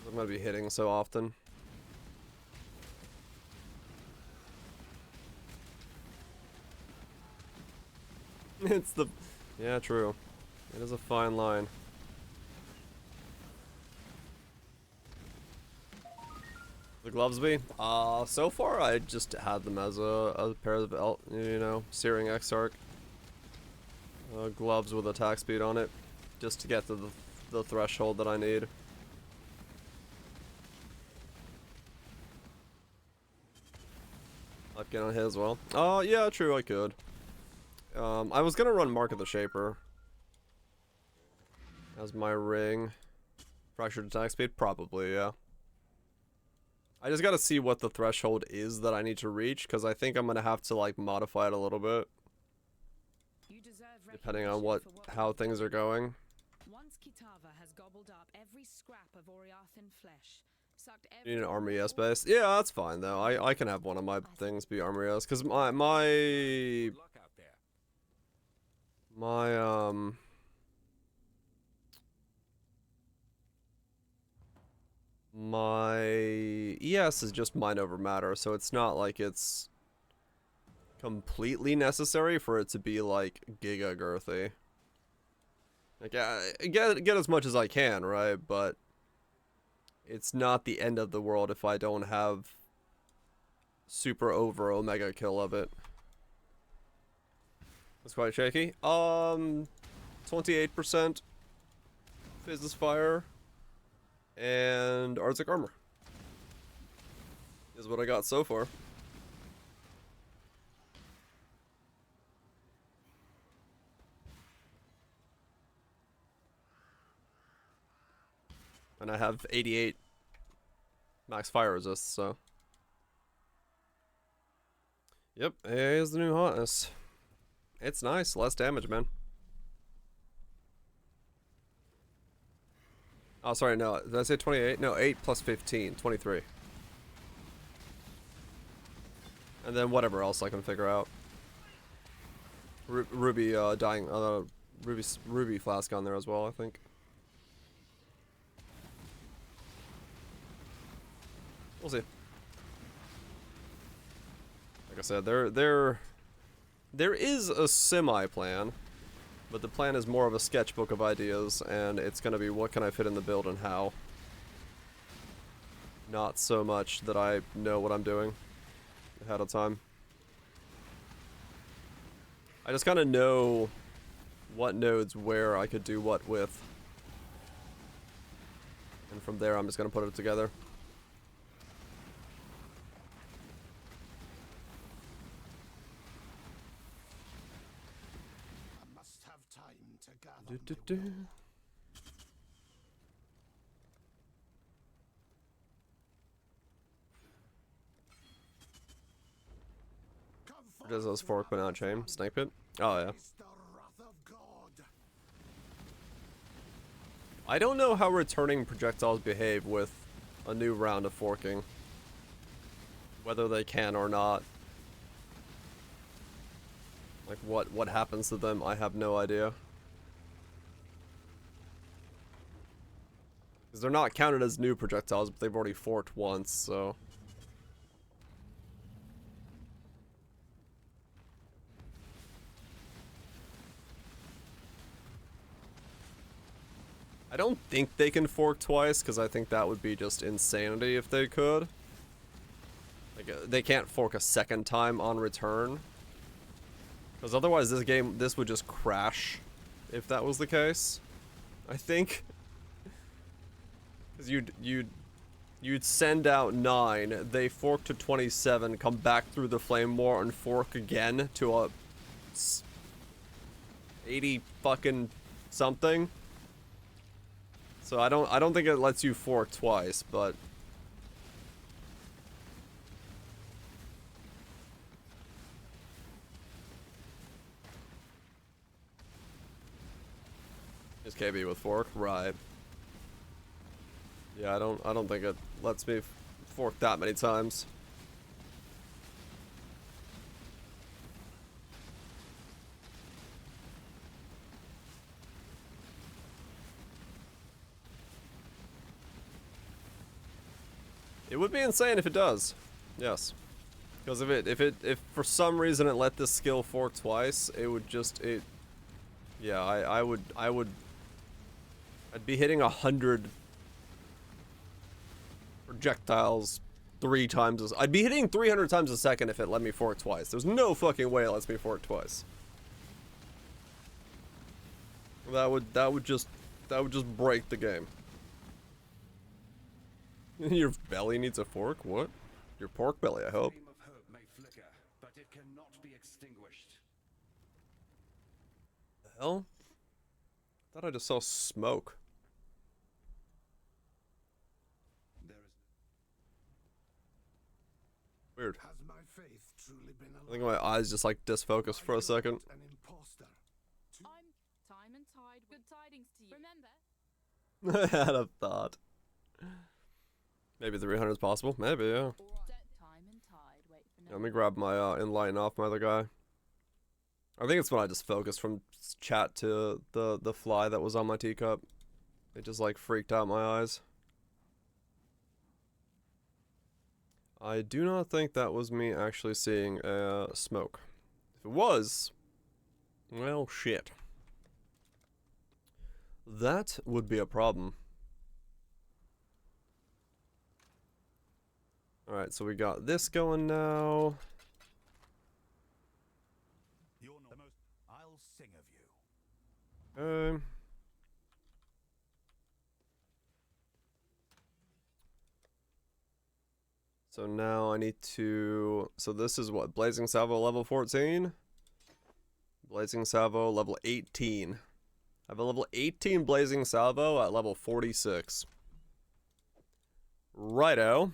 I'm going to be hitting so often. It's the... Yeah, true. It is a fine line. The gloves be? So far I just had them as a pair of, you know, Searing Exarch. Gloves with attack speed on it. Just to get to the threshold that I need. Life gain on hit as well. Yeah, true, I could. I was gonna run Mark of the Shaper as my ring. Fractured attack speed? Probably, yeah. I just gotta see what the threshold is that I need to reach, because I think I'm gonna have to, like, modify it a little bit. Depending on how things are going. Once Kitava has gobbled up every scrap of Oriathan flesh, sucked You need every an Army S base? Yeah, that's fine, though. I can have one of my things be Army S, because my ES is just mind over matter, so it's not like it's completely necessary for it to be like giga girthy. Like, get as much as I can, right? But it's not the end of the world if I don't have super over omega kill of it. That's quite shaky. 28% Fizz's Fire and Arctic Armor is what I got so far. And I have 88 max fire resist, so. Yep, here's the new hotness. It's nice, less damage, man. Oh, sorry, no, did I say 28? No, 8 plus 15, 23. And then whatever else I can figure out. Ruby, dying, Ruby flask on there as well, I think. We'll see. Like I said, there is a semi-plan, but the plan is more of a sketchbook of ideas, and it's gonna be what can I fit in the build and how. Not so much that I know what I'm doing ahead of time. I just kind of know what nodes where I could do what with. And from there I'm just gonna put it together. Does those fork but not chain? Snake pit? Oh yeah. I don't know how returning projectiles behave with a new round of forking. Whether they can or not. Like what happens to them, I have no idea. Because they're not counted as new projectiles, but they've already forked once, so... I don't think they can fork twice, because I think that would be just insanity if they could. Like, they can't fork a second time on return. Because otherwise this would just crash if that was the case. I think. Because you'd send out 9, they fork to 27, come back through the flame war and fork again to a 80 fucking something. So I don't think it lets you fork twice, but is KB with fork, right? Yeah, I don't think it lets me fork that many times. It would be insane if it does. Yes. Because if for some reason it let this skill fork twice, it would just yeah, I'd be hitting 100 projectiles 3 times I'd be hitting 300 times a second if it let me fork twice. There's no fucking way it lets me fork twice. That would just break the game. Your belly needs a fork? What? Your pork belly, I hope. Flame of hope may flicker, but it cannot be extinguished. The hell? Thought I just saw smoke. There is Weird. Has my faith truly been I think my eyes just like disfocused for a second. an imposter? I'm time and tide. Good tidings to you. Remember? I had a thought. Maybe 300 is possible. Maybe, yeah. Time and tide. Wait for Yeah, let me grab my enlighten off my other guy. I think it's when I just focused from chat to the fly that was on my teacup. It just like freaked out my eyes. I do not think that was me actually seeing smoke. If it was, well, shit. That would be a problem. Alright, so we got this going now. You're not the most. I'll sing of you. So now I need to... So this is what? Blazing Salvo level 14? Blazing Salvo level 18. I have a level 18 Blazing Salvo at level 46. Righto.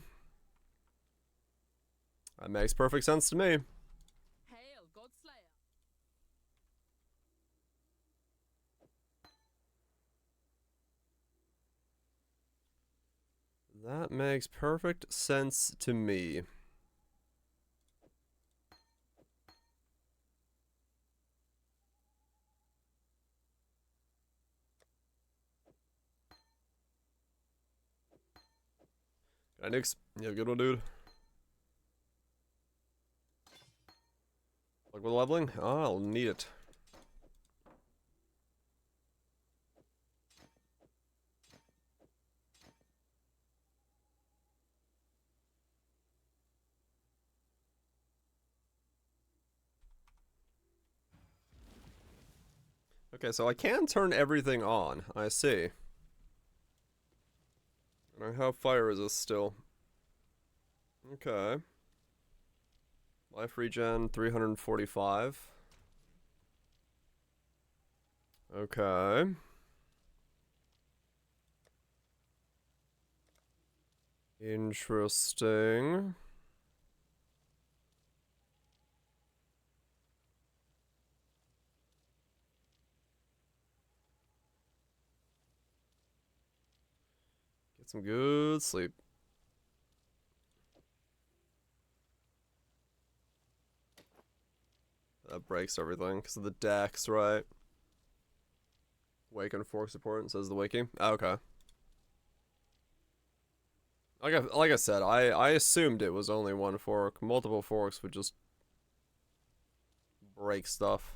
That makes perfect sense to me. Hail, Godslayer. That makes perfect sense to me. Got nukes? Yeah, good one, dude. Like with leveling? Oh, I'll need it. Okay, so I can turn everything on. I see. And I have fire resist still. Okay. Life regen 345. Okay. Interesting. Get some good sleep. That breaks everything because of the dex, right? Wake and fork support, says the wakey. Oh, okay. Like I said, I assumed it was only one fork. Multiple forks would just break stuff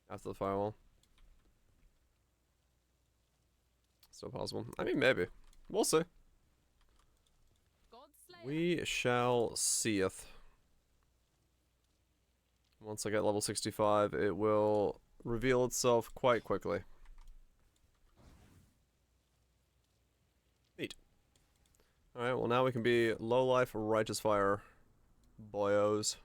after the firewall. Still possible. I mean, maybe. We'll see. We shall seeth. Once I get level 65, it will reveal itself quite quickly. Neat. Alright, well now we can be low life righteous fire boyos.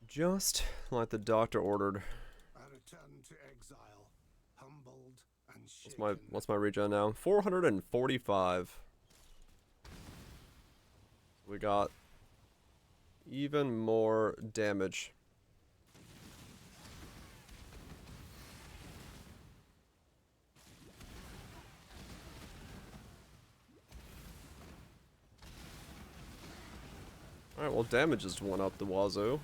Just like the doctor ordered. I return to exile, humbled and shaken. What's my regen now? 445. We got even more damage. Alright, well damage just went up the wazoo.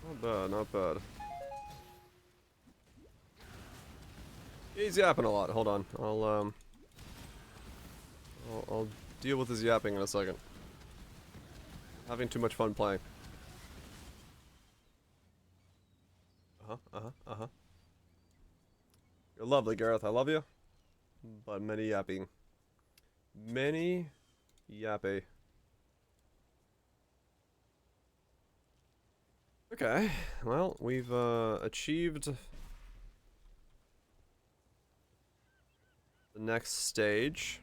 Not bad, not bad. He's yapping a lot. Hold on. I'll deal with his yapping in a second. Having too much fun playing. You're lovely, Gareth. I love you. But many yapping. Many yappy. Okay, well, we've achieved the next stage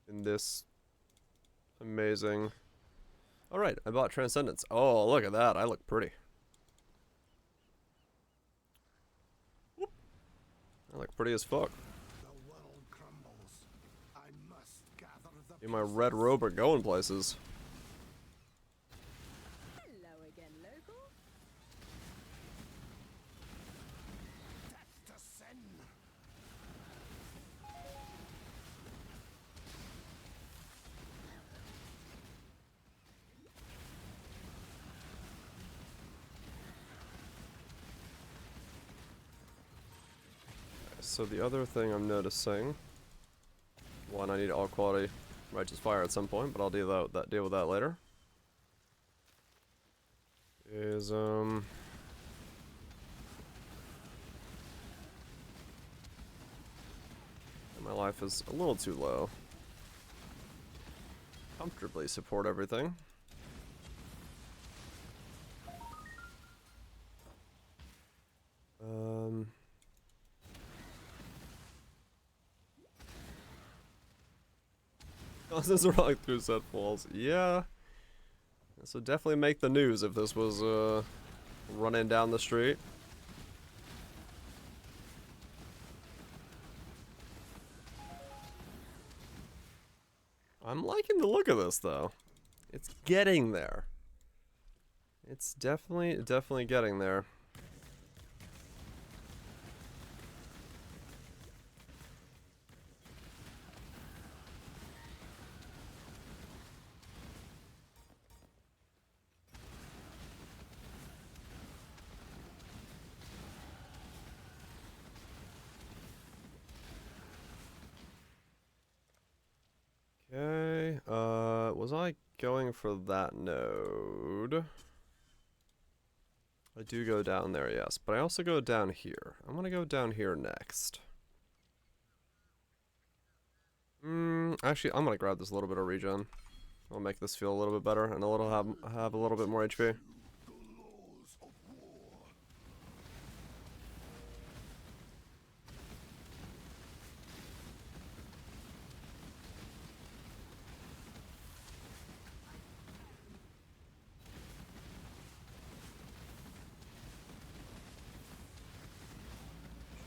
in this amazing... Alright, I bought Transcendence. Oh, look at that, I look pretty. Whoop. I look pretty as fuck. The world crumbles. I must gather the In my red robe are going places. Hello again, local. death to sin. So the other thing I'm noticing, one, I need all quality righteous fire at some point, but I'll deal with that later. Is my life is a little too low. Comfortably support everything. Constance rolling through set falls. Yeah. This would definitely make the news if this was running down the street. I'm liking the look of this though. It's getting there. It's definitely getting there. Okay, was I going for that node? I do go down there, yes, but I also go down here. I'm gonna go down here next. Actually, I'm gonna grab this little bit of regen. I'll make this feel a little bit better and have a little bit more HP.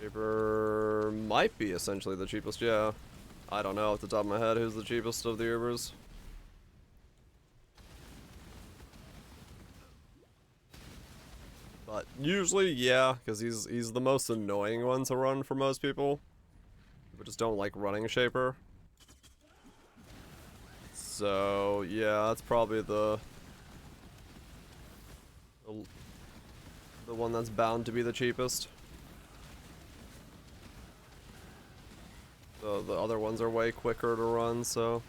Cheaper might be essentially the cheapest, yeah. I don't know off the top of my head who's the cheapest of the Ubers. But usually, yeah, because he's the most annoying one to run for most people. People just don't like running Shaper. So, yeah, that's probably the one that's bound to be the cheapest. The other ones are way quicker to run, so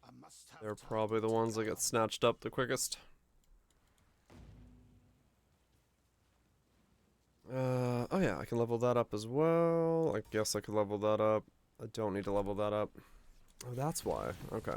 A must-have they're target probably the to ones that gather. get snatched up the quickest. Oh yeah, I can level that up as well. I guess I could level that up. I don't need to level that up. Oh, that's why. Okay.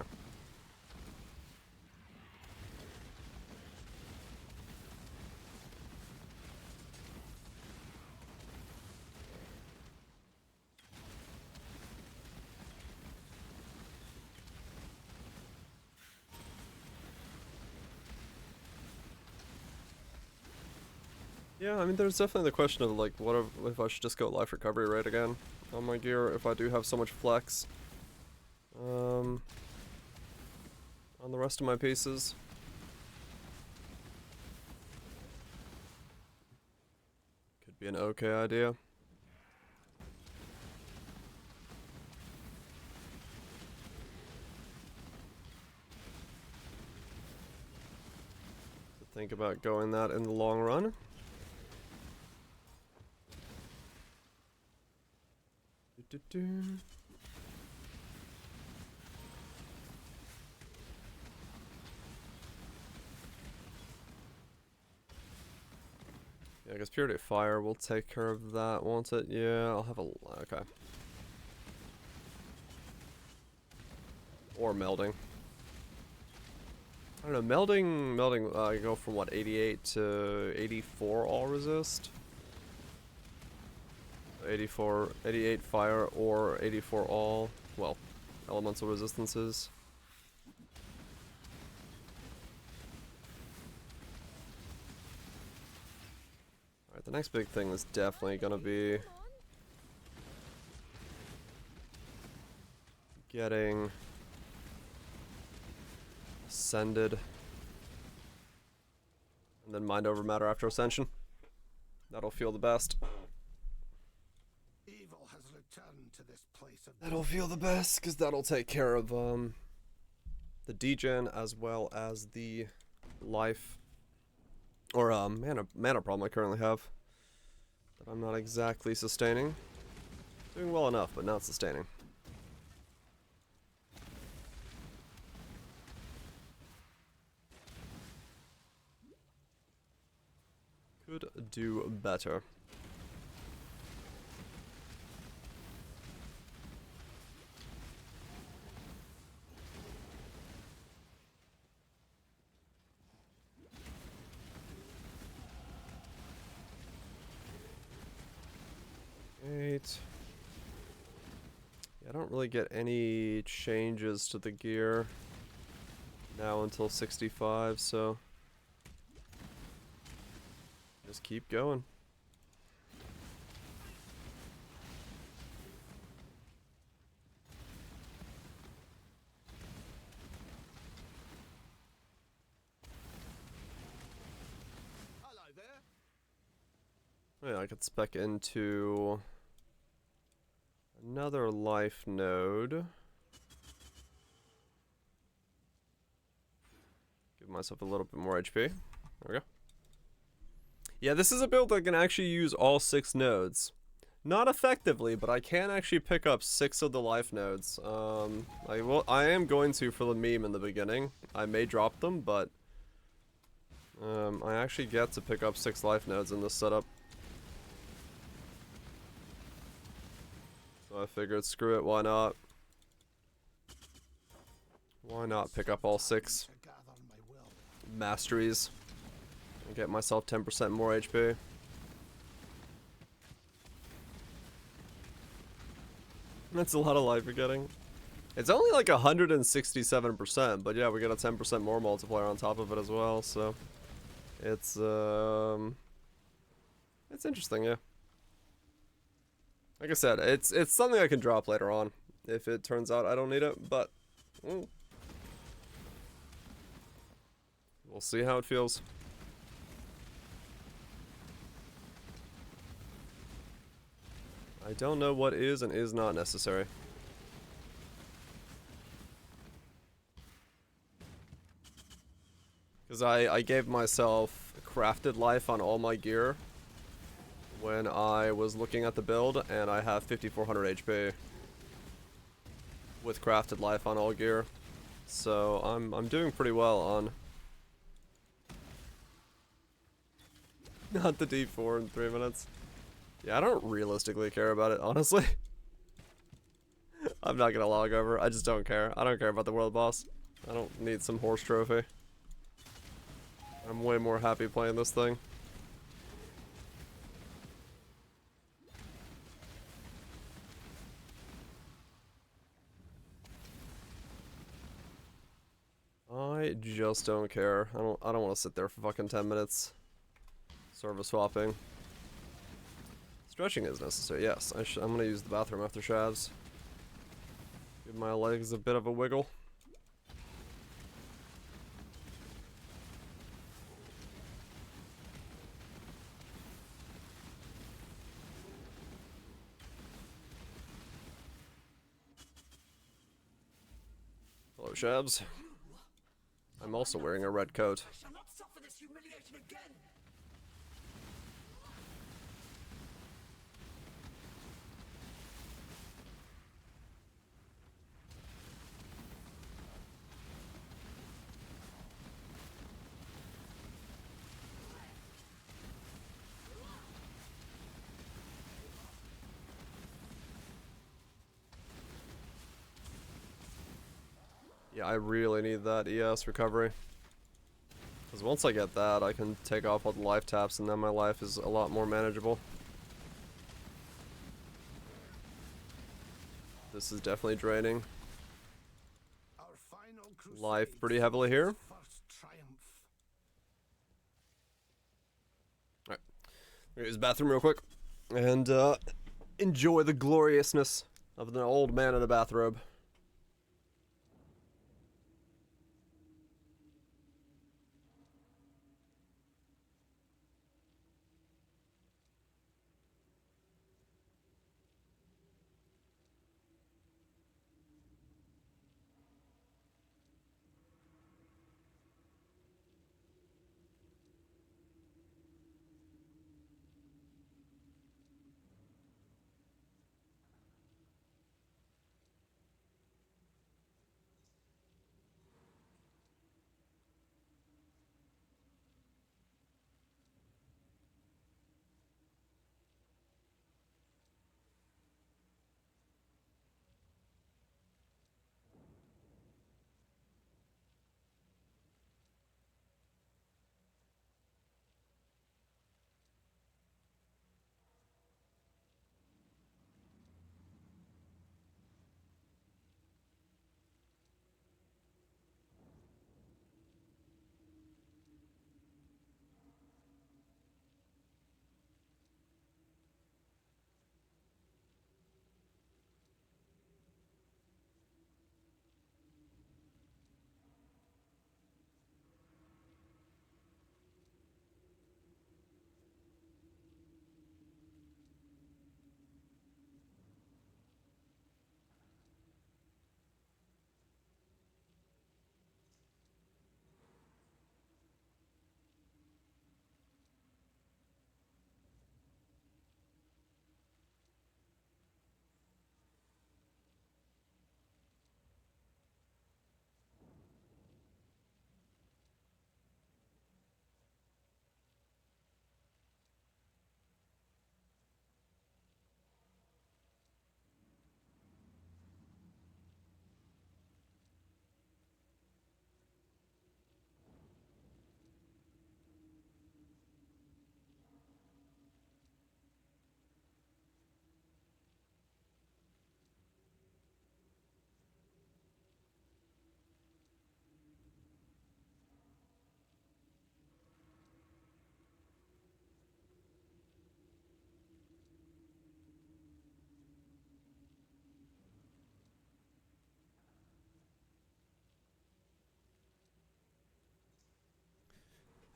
Yeah, I mean, there's definitely the question of, like, what if I should just go life recovery rate again on my gear if I do have so much flex. On the rest of my pieces. Could be an okay idea. To think about going that in the long run. Do-do-do. Yeah, I guess Purity of Fire will take care of that, won't it? Yeah, I'll have a... okay. Or melding. I don't know, melding, you go from what, 88 to 84 all resist? 88 fire or 84 all, well, elemental resistances. Alright, the next big thing is definitely gonna be getting Ascended. And then Mind Over Matter after Ascension. That'll feel the best. Evil has returned to this place of That'll feel the best, because that'll take care of the degen as well as the life or mana problem I currently have that I'm not exactly sustaining. Doing well enough, but not sustaining. Could do better. Yeah, I don't really get any changes to the gear now until 65, so just keep going. Hello there. Yeah, I could spec into another life node. Give myself a little bit more HP. There we go. Yeah, this is a build that can actually use all 6 nodes. Not effectively, but I can actually pick up 6 of the life nodes. I am going to for the meme in the beginning. I may drop them, but I actually get to pick up 6 life nodes in this setup. So I figured, screw it, why not? Why not pick up all 6 To gather my will. masteries and get myself 10% more HP? That's a lot of life you're getting. It's only like 167%, but yeah, we get a 10% more multiplier on top of it as well, so it's interesting, yeah. Like I said, it's something I can drop later on if it turns out I don't need it, but we'll We'll see how it feels. I don't know what is and is not necessary. Because I gave myself crafted life on all my gear when I was looking at the build, and I have 5400 HP with crafted life on all gear. So I'm doing pretty well on not the D4 in 3 minutes. Yeah, I don't realistically care about it, honestly. I'm not gonna log over. I just don't care. I don't care about the world boss. I don't need some horse trophy. I'm way more happy playing this thing. I just don't care. I don't want to sit there for fucking 10 minutes. Service swapping. Stretching is necessary, yes. I'm gonna use the bathroom after shavs. Give my legs a bit of a wiggle. Hello, shavs. I'm also wearing a red coat. I shall not suffer this humiliation again. Yeah, I really need that ES recovery. Because once I get that, I can take off all the life taps, and then my life is a lot more manageable. This is definitely draining Our final crusade life pretty heavily here. first triumph. Alright. Use the bathroom real quick. And enjoy the gloriousness of an old man in a bathrobe.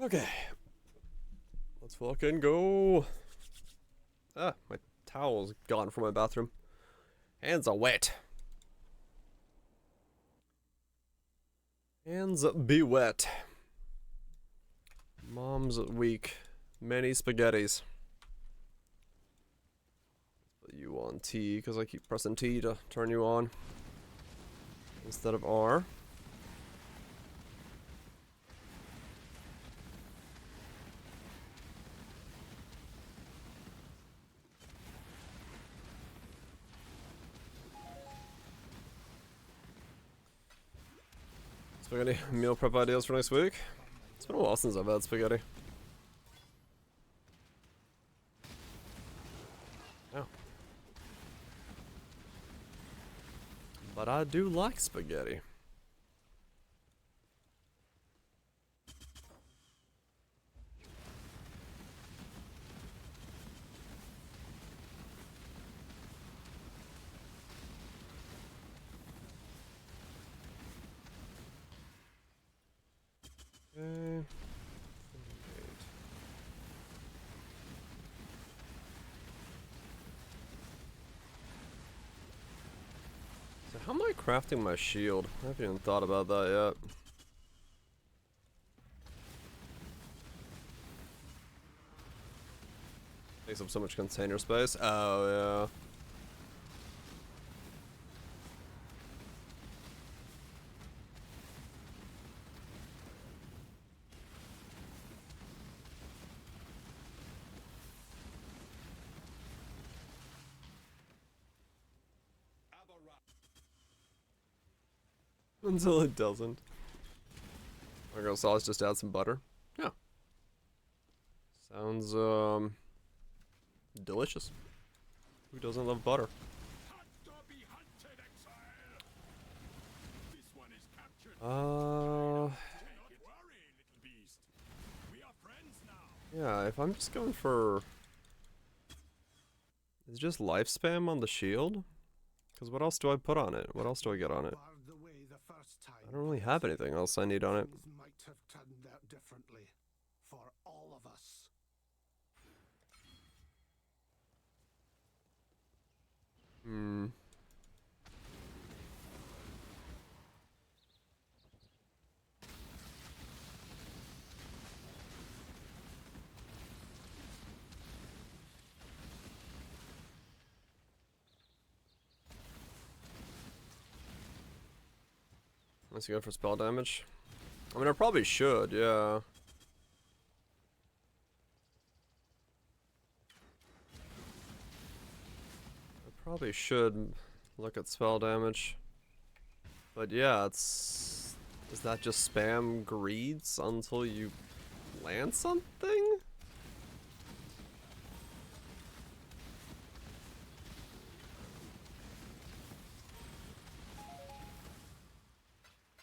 Okay. Let's fucking go. Ah, my towel's gone from my bathroom. Hands are wet. Hands be wet. Mom's weak. Many spaghettis. Put you on T, because I keep pressing T to turn you on. Instead of R. Spaghetti meal prep ideas for next week. It's been a while since I've had spaghetti. Oh. But I do like spaghetti. Okay. So how am I crafting my shield? I haven't even thought about that yet. Takes up so much container space. Oh, yeah. Until it doesn't. I guess I'll just add some butter. Yeah. Sounds, delicious. Who doesn't love butter? Yeah, if I'm just going for... Is just life spam on the shield? Because what else do I put on it? What else do I get on it? I don't really have anything else I need on it. Might have turned out differently for all of us. Hmm. Let's go for spell damage. I mean, I probably should, yeah. I probably should look at spell damage. But yeah, it's... Is that just spam greeds until you land something?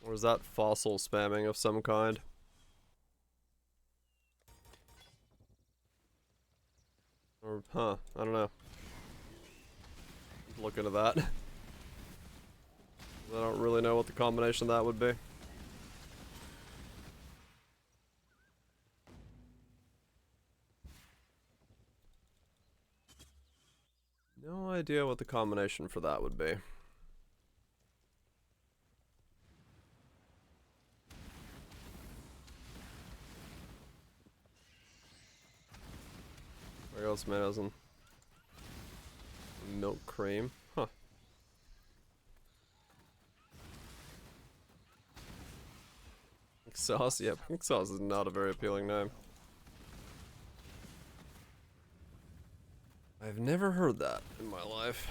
Or is that fossil spamming of some kind? Or, huh, I don't know. Look into that. I don't really know what the combination of that would be. No idea what the combination for that would be. Where else tomatoes and milk cream? Huh. Pink sauce? Yeah, pink sauce is not a very appealing name. I've never heard that in my life.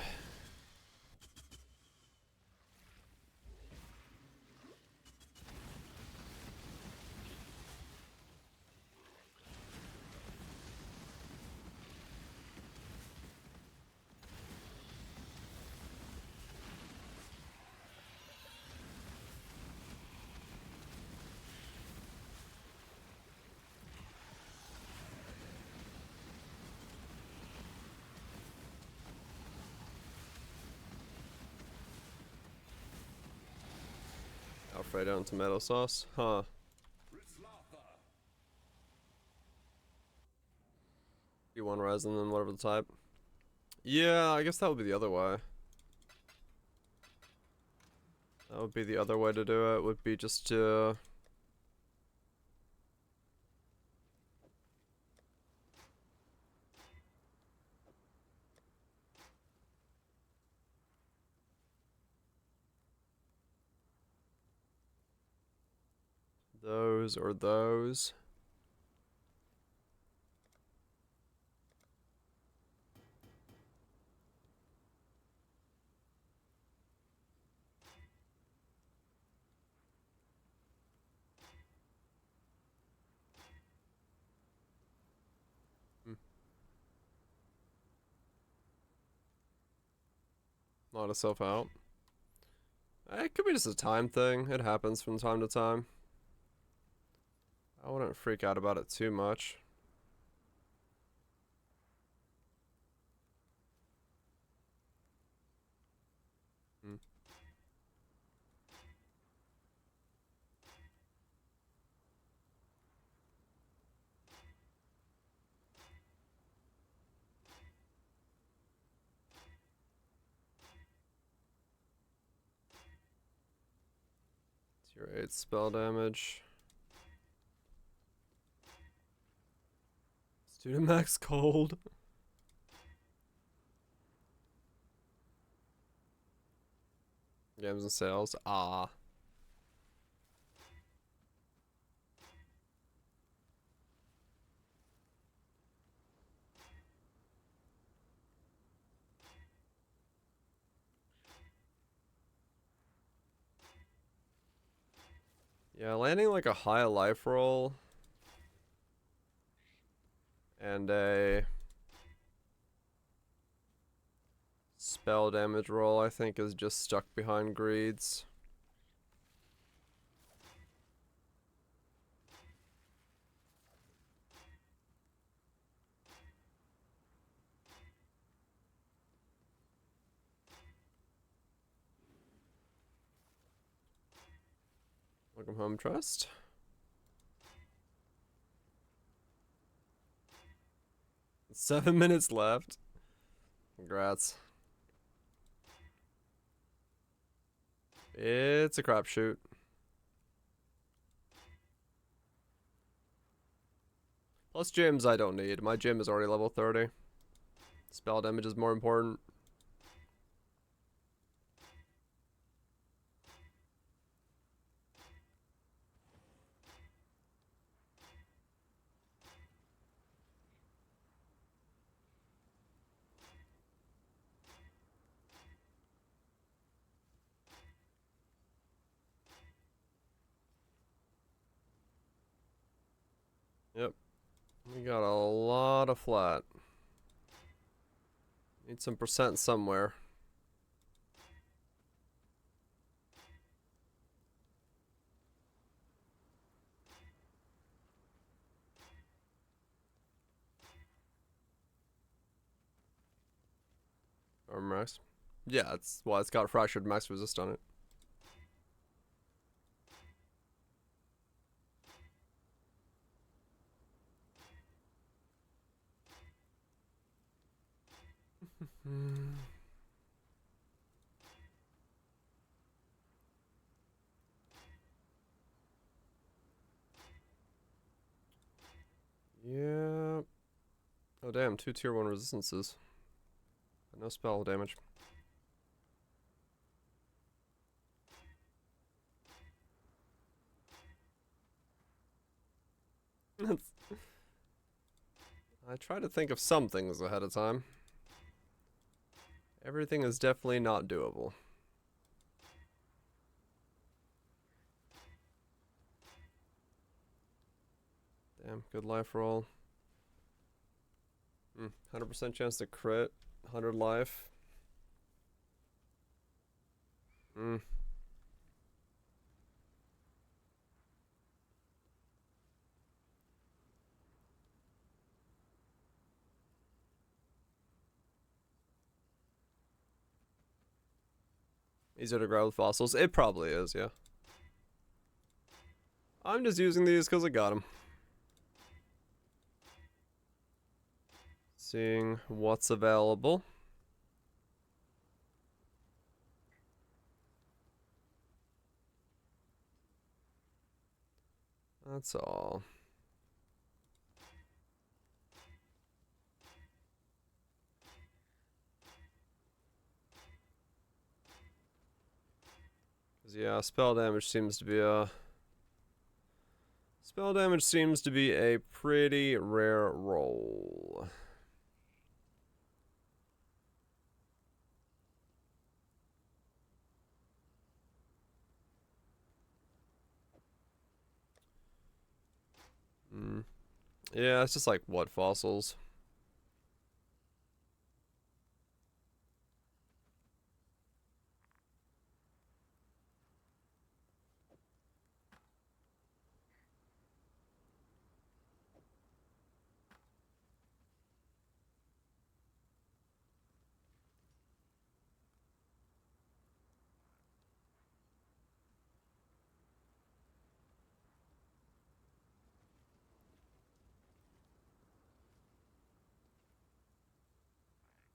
Alfredo and tomato sauce? Huh. Q1 res and then whatever the type. Yeah, I guess that would be the other way. That would be the other way to do it, would be just to... those or those. Lot of self out. It could be just a time thing. It happens from time to time. I wouldn't freak out about it too much. It's your 8 spell damage. Student max cold. Games and sales. Ah. Yeah, landing like a high life roll and a spell damage roll, I think, is just stuck behind greeds. Welcome home, Trust. It's 7 minutes left. Congrats. It's a crapshoot. Plus gyms I don't need. My gym is already level 30. Spell damage is more important. Yep. We got a lot of flat. Need some percent somewhere. Or max. Yeah, it's well, it's got fractured max resist on it. Yeah. Oh damn, 2 tier 1 resistances. But no spell damage. I try to think of some things ahead of time. Everything is definitely not doable. Damn, good life roll. 100% chance to crit. 100 life. Easier to grab with fossils. It probably is, yeah. I'm just using these because I got them. Seeing what's available. That's all. Yeah, spell damage seems to be a pretty rare roll. Yeah, it's just like what fossils.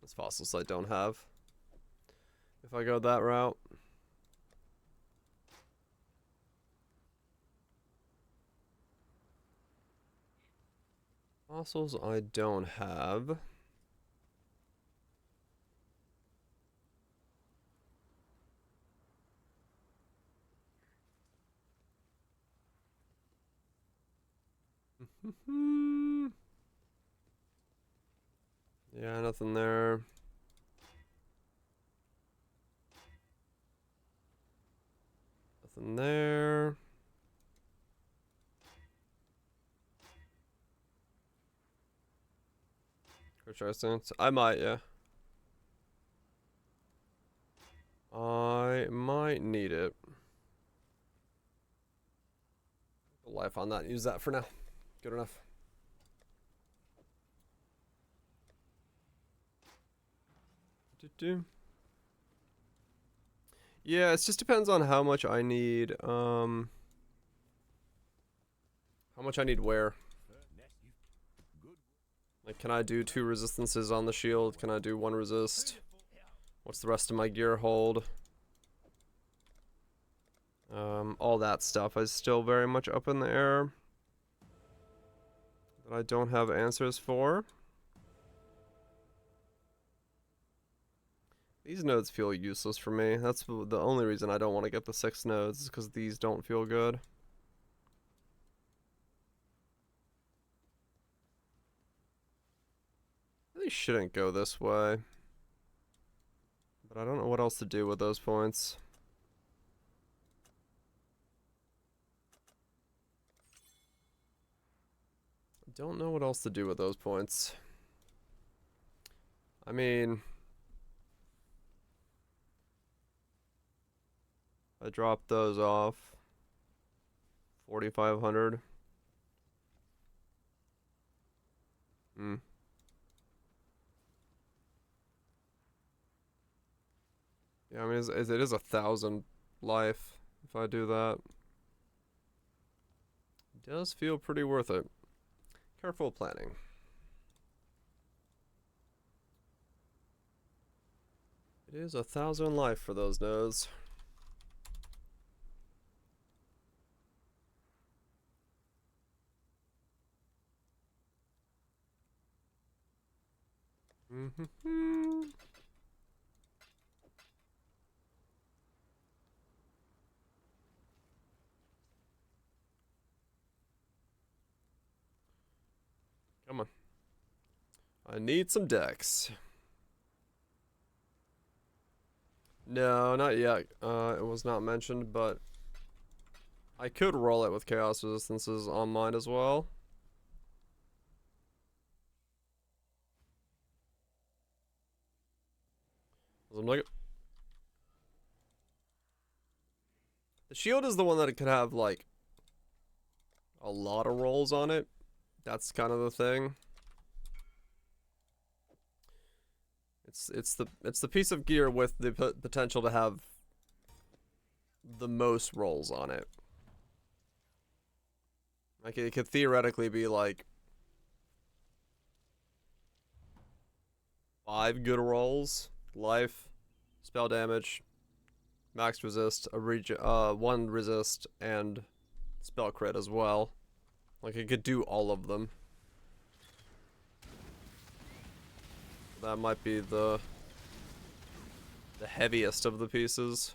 That's fossils I don't have. If I go that route. Fossils I don't have. Yeah, nothing there. Nothing there. I might, yeah. I might need it. Life on that. Use that for now. Good enough. Yeah, it just depends on how much I need. How much I need where. Like, can I do 2 resistances on the shield? Can I do 1 resist? What's the rest of my gear hold? All that stuff is still very much up in the air. That I don't have answers for. These nodes feel useless for me. That's the only reason I don't want to get the 6 nodes, is because these don't feel good. Really shouldn't go this way. But I don't know what else to do with those points. I don't know what else to do with those points. I mean, I dropped those off. 4,500. Yeah, I mean, it is 1,000 life if I do that. It does feel pretty worth it. Careful planning. It is 1,000 life for those nodes. Come on. I need some decks. No, not yet. It was not mentioned, but I could roll it with Chaos Resistances on mine as well. I'm like, the shield is the one that it could have like a lot of rolls on it. That's kind of the thing. It's the piece of gear with the potential to have the most rolls on it. Like, it could theoretically be like 5 good rolls: life, spell damage, max resist, a 1 resist, and spell crit as well. Like, it could do all of them. That might be the heaviest of the pieces.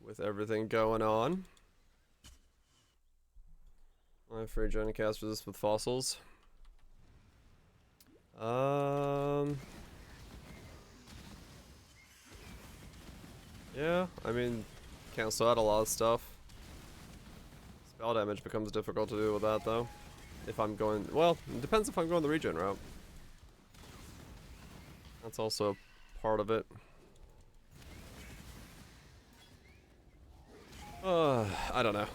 With everything going on. I have free journey cast resist with fossils. Yeah, I mean, cancel out a lot of stuff. Spell damage becomes difficult to do with that, though. If I'm going, well, it depends if I'm going the regen route. That's also part of it. I don't know.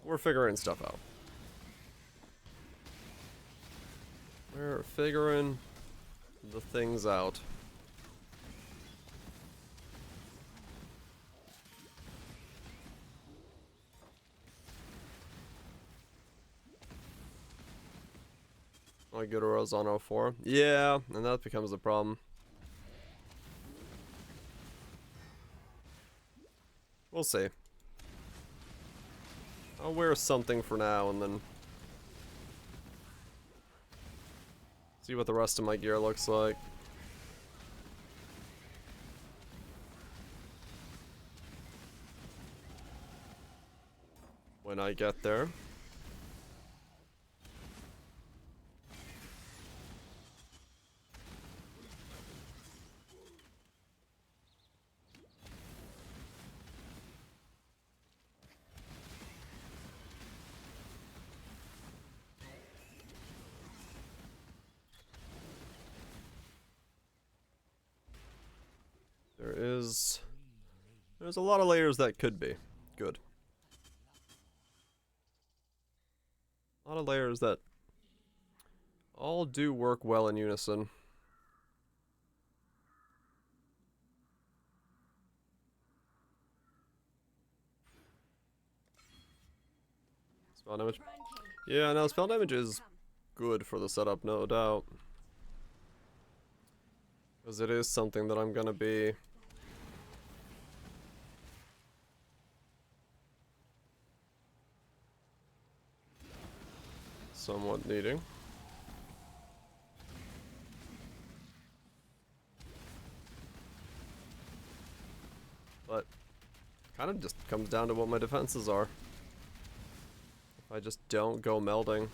We're figuring stuff out. We're figuring the things out. I get a Rose on 04. Yeah, and that becomes a problem. We'll see. I'll wear something for now and then see what the rest of my gear looks like. When I get there. There's a lot of layers that could be good. A lot of layers that all do work well in unison. Spell damage. Yeah, no, spell damage is good for the setup, no doubt. Because it is something that I'm gonna be somewhat needing. But kind of just comes down to what my defenses are. If I just don't go melding.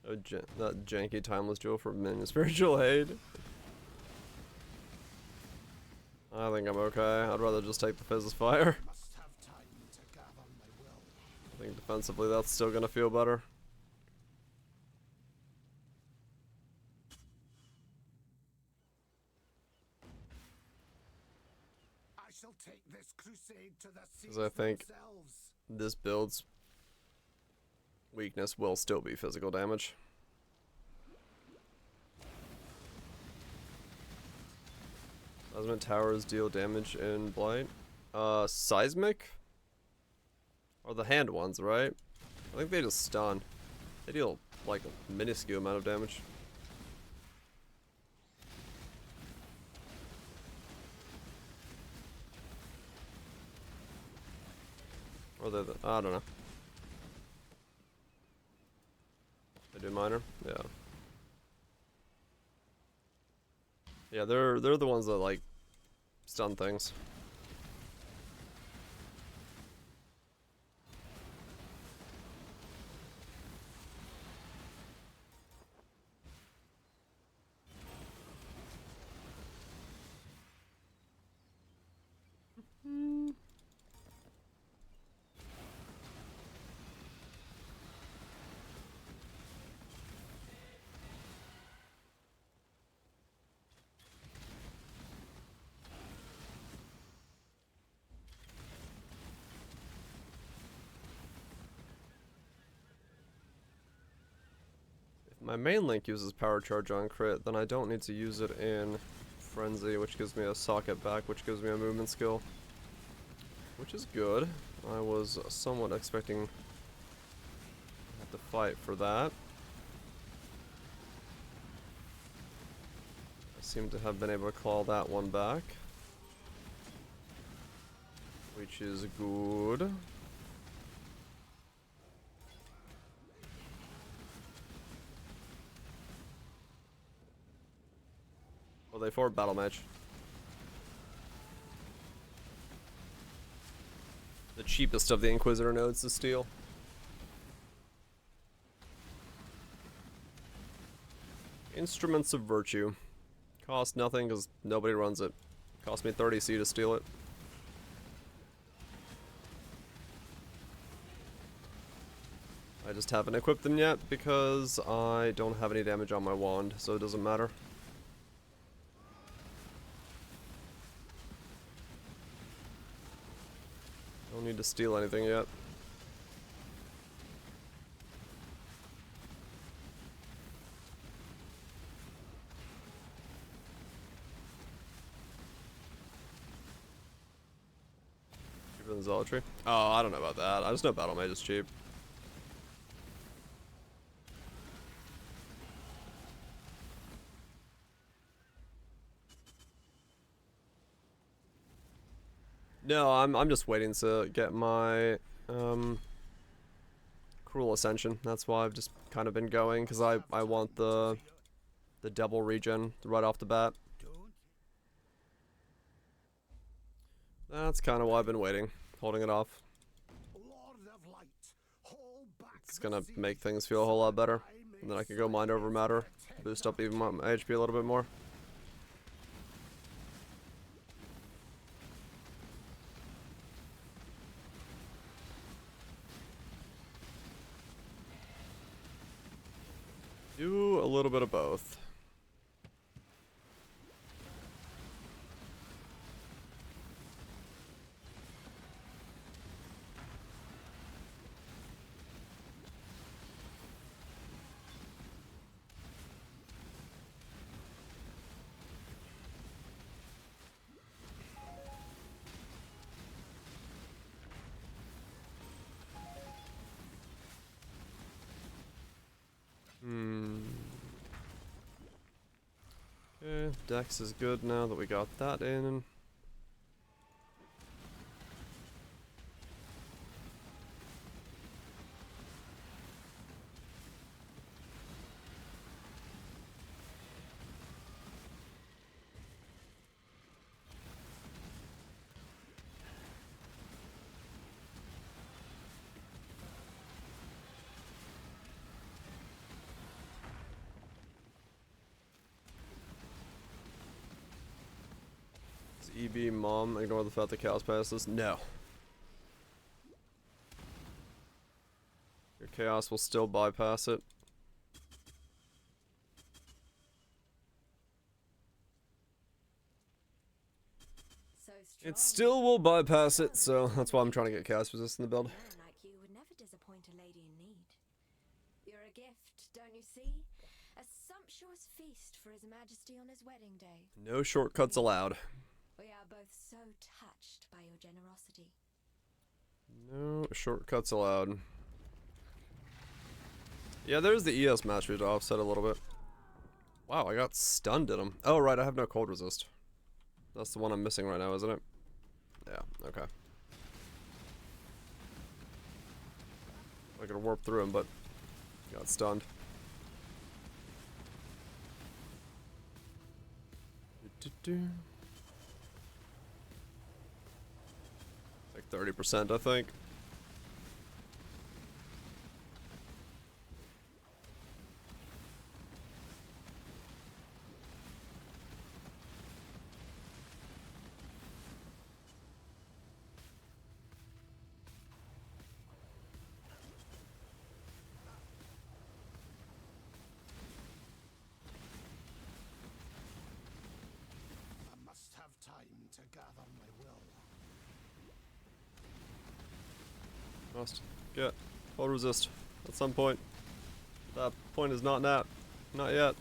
Oh, that janky timeless jewel for minion spiritual aid. I think I'm okay. I'd rather just take the Fizz's Fire. Must have time to gather my will. I think defensively that's still gonna feel better. I shall take this crusade to the seas Because I think themselves. this build's weakness will still be physical damage. Seismic towers deal damage in Blight. Seismic? Or the hand ones, right? I think they just stun. They deal like a minuscule amount of damage. Or they're I don't know. They do minor? Yeah. Yeah, they're the ones that like stun things. my main link uses power charge on crit, then I don't need to use it in frenzy, which gives me a socket back, which gives me a movement skill, which is good. I was somewhat expecting to have to fight for that. I seem to have been able to claw that one back, which is good. Well, they forward battle match. The cheapest of the Inquisitor nodes to steal. Instruments of Virtue. Cost nothing because nobody runs it. Cost me 30C to steal it. I just haven't equipped them yet because I don't have any damage on my wand, so it doesn't matter. Don't need to steal anything yet. Cheaper than Zealotry? Oh, I don't know about that. I just know Battle Mage is cheap. No, I'm just waiting to get my Cruel Ascension. That's why I've just kind of been going, because I want the double regen right off the bat. That's kind of why I've been waiting, holding it off. It's gonna make things feel a whole lot better, and then I can go Mind Over Matter, boost up even my HP a little bit more. Do a little bit of both. Okay, Dex is good now that we got that in. EB Mom, ignore the fact that Chaos passes? No. Your Chaos will still bypass it. It still will bypass it, so that's why I'm trying to get Chaos Resist in the build. Like you would never disappoint a lady in need. You're a gift, don't you see? A sumptuous feast for His Majesty on his wedding day. No shortcuts allowed. We are both so touched by your generosity. No shortcuts allowed. Yeah, there's the ES mastery to offset a little bit. Wow, I got stunned at him. Oh, right, I have no cold resist. That's the one I'm missing right now, isn't it? Yeah, okay. I could warp through him, but got stunned. Like 30%, I think. I must have time to gather my will. Must get cold resist at some point. That point is not now. Not yet.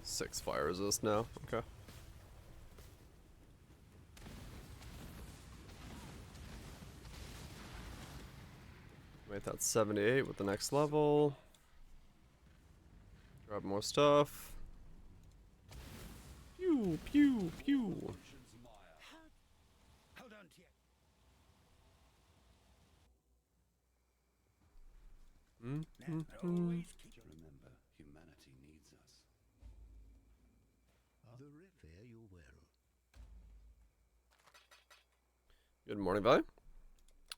Six fire resist now. Okay. Make that 78 with the next level. Grab more stuff. Pew, pew, pew. Hold on to you. Always keep remember, humanity needs us. Fare you well. Good morning, bye.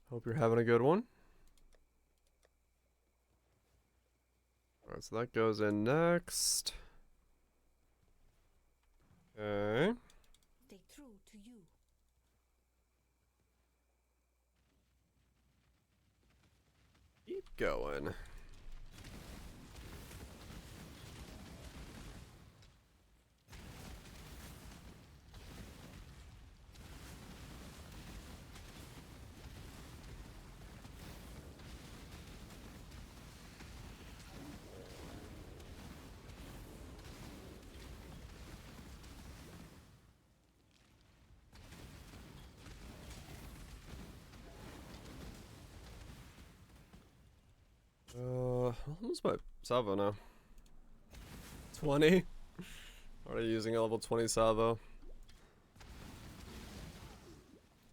Hope you're having a good one. Alright, so that goes in next. Okay. Stay true to you. Keep going. What's my salvo now? 20? Already using a level 20 salvo.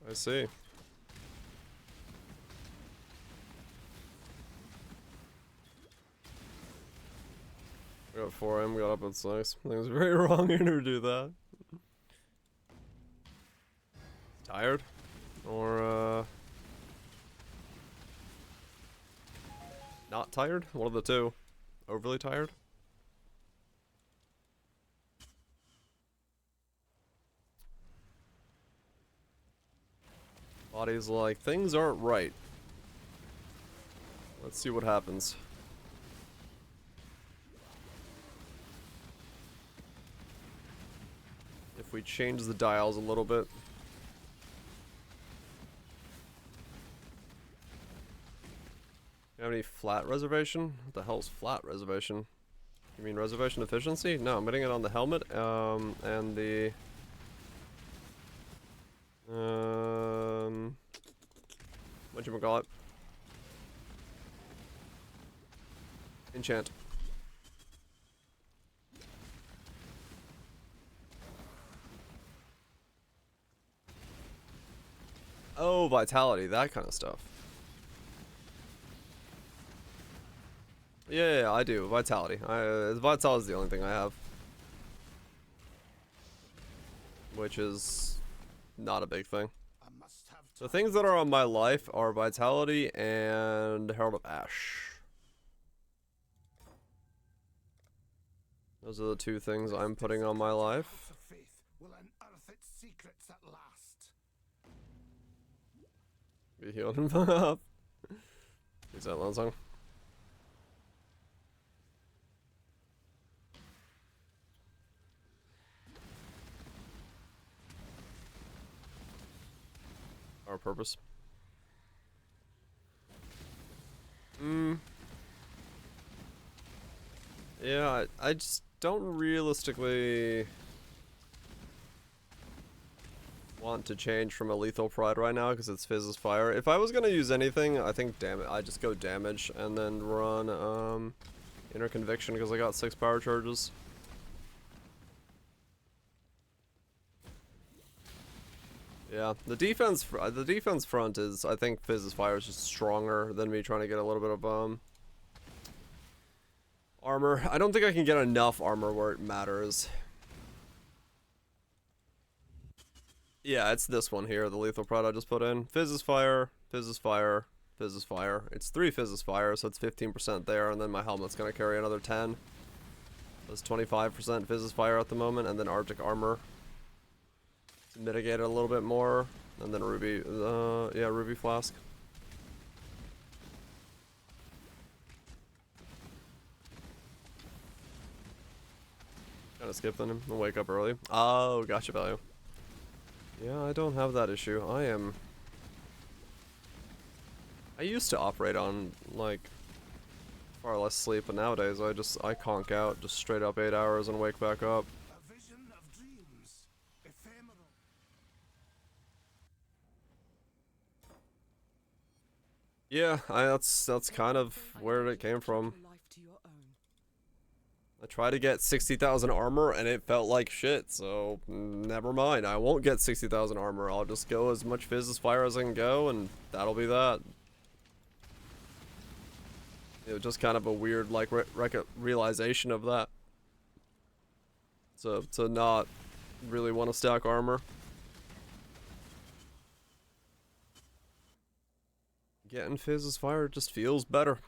I see. We got 4M, got up at 6. I think it was very wrong here to do that. Tired? Or, not tired? One of the two. Overly tired? Body's like, things aren't right. Let's see what happens. If we change the dials a little bit. You have any flat reservation? What the hell's flat reservation? You mean reservation efficiency? No, I'm getting it on the helmet, and the... whatchamacallit? Enchant. Oh, vitality, that kind of stuff. Yeah, I do. Vitality. Vitality is the only thing I have. Which is not a big thing. I must have The things that are on my life are Vitality and Herald of Ash. Those are the two things I'm putting on my life. House of Faith will unearth its secrets at last. Be healed him up. Is that long song? Our purpose. Yeah, I just don't realistically want to change from a lethal pride right now because it's Fizz's fire. If I was gonna use anything, I think I just go damage and then run inner conviction because I got 6 power charges. Yeah, the defense front is, I think Fizz's fire is just stronger than me trying to get a little bit of armor. I don't think I can get enough armor where it matters. Yeah, it's this one here, the lethal prod I just put in. Fizz's fire, Fizz's fire, Fizz's fire. It's 3 Fizz's fire, so it's 15% there, and then my helmet's gonna carry another 10. That's 25% Fizz's fire at the moment, and then Arctic armor to mitigate it a little bit more, and then Ruby, yeah, Ruby flask. Kinda skipped on him. I'll wake up early. Oh, gotcha, value. Yeah, I don't have that issue. I used to operate on, like, far less sleep, but nowadays I conk out just straight up 8 hours and wake back up. A vision of dreams, ephemeral. Yeah, that's kind of where it came from. I tried to get 60,000 armor and it felt like shit, so never mind. I won't get 60,000 armor. I'll just go as much Fizz as Fire as I can go, and that'll be that. It was just kind of a weird, like, realization of that. So, to not really want to stack armor. Getting Fizz as Fire just feels better.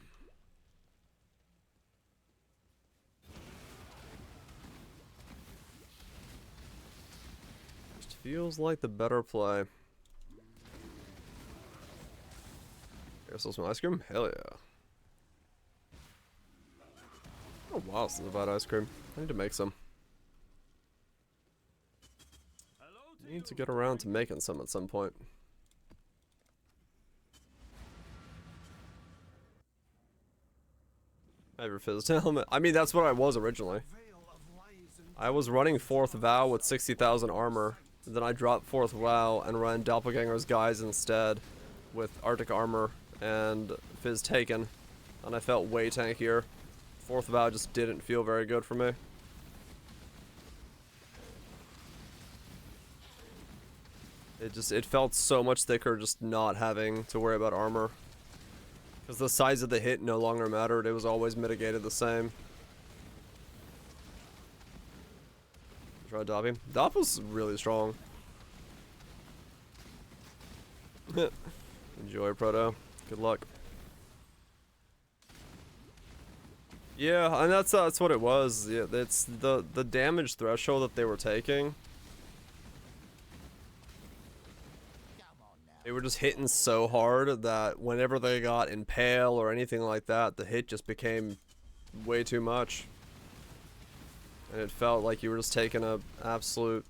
Feels like the better play. Here's some ice cream? Hell yeah. Oh wow, since I've had ice cream. I need to make some. Need to get around to making some at some point. I have your Fizz helmet. I mean, that's what I was originally. I was running 4th Vow with 60,000 armor. Then I dropped 4th Vow and ran Doppelganger's Guise instead with Arctic Armor and Fizz Taken, and I felt way tankier. 4th Vow just didn't feel very good for me. It felt so much thicker just not having to worry about armor. Because the size of the hit no longer mattered, it was always mitigated the same. Try Doppy. Dopp was really strong. Enjoy, Proto. Good luck. Yeah, and that's what it was. Yeah, it's the damage threshold that they were taking. They were just hitting so hard that whenever they got Impale or anything like that, the hit just became way too much. And it felt like you were just taking a absolute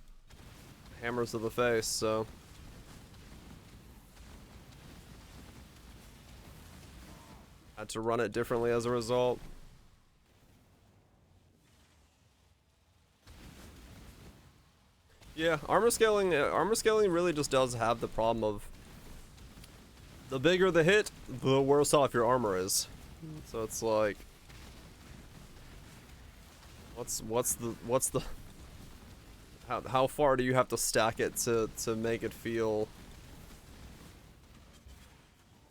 hammers to the face, so. Had to run it differently as a result. Yeah, armor scaling really just does have the problem of the bigger the hit, the worse off your armor is. So it's like, what's the how far do you have to stack it to make it feel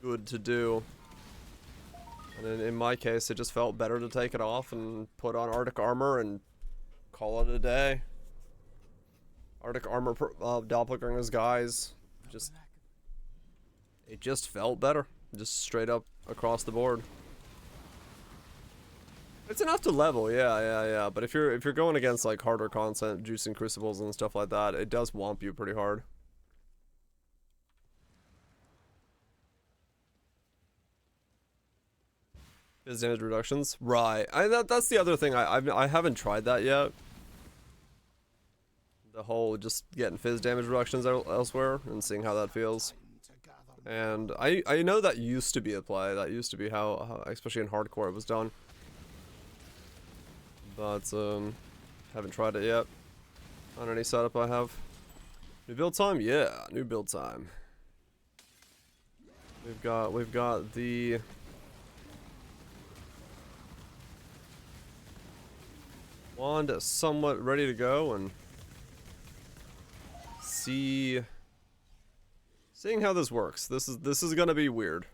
good to do? And in my case, it just felt better to take it off and put on Arctic Armor and call it a day. Arctic Armor Doppelganger's Guise, it just felt better, just straight up across the board. It's enough to level, yeah. But if you're going against like harder content, juicing crucibles and stuff like that, it does womp you pretty hard. Fizz damage reductions, right? That's the other thing. I haven't tried that yet. The whole just getting Fizz damage reductions elsewhere and seeing how that feels. And I know that used to be a play. That used to be how especially in hardcore, it was done. But haven't tried it yet on any setup I have. New build time? Yeah, new build time. We've got the wand somewhat ready to go, and seeing how this works. This is gonna be weird.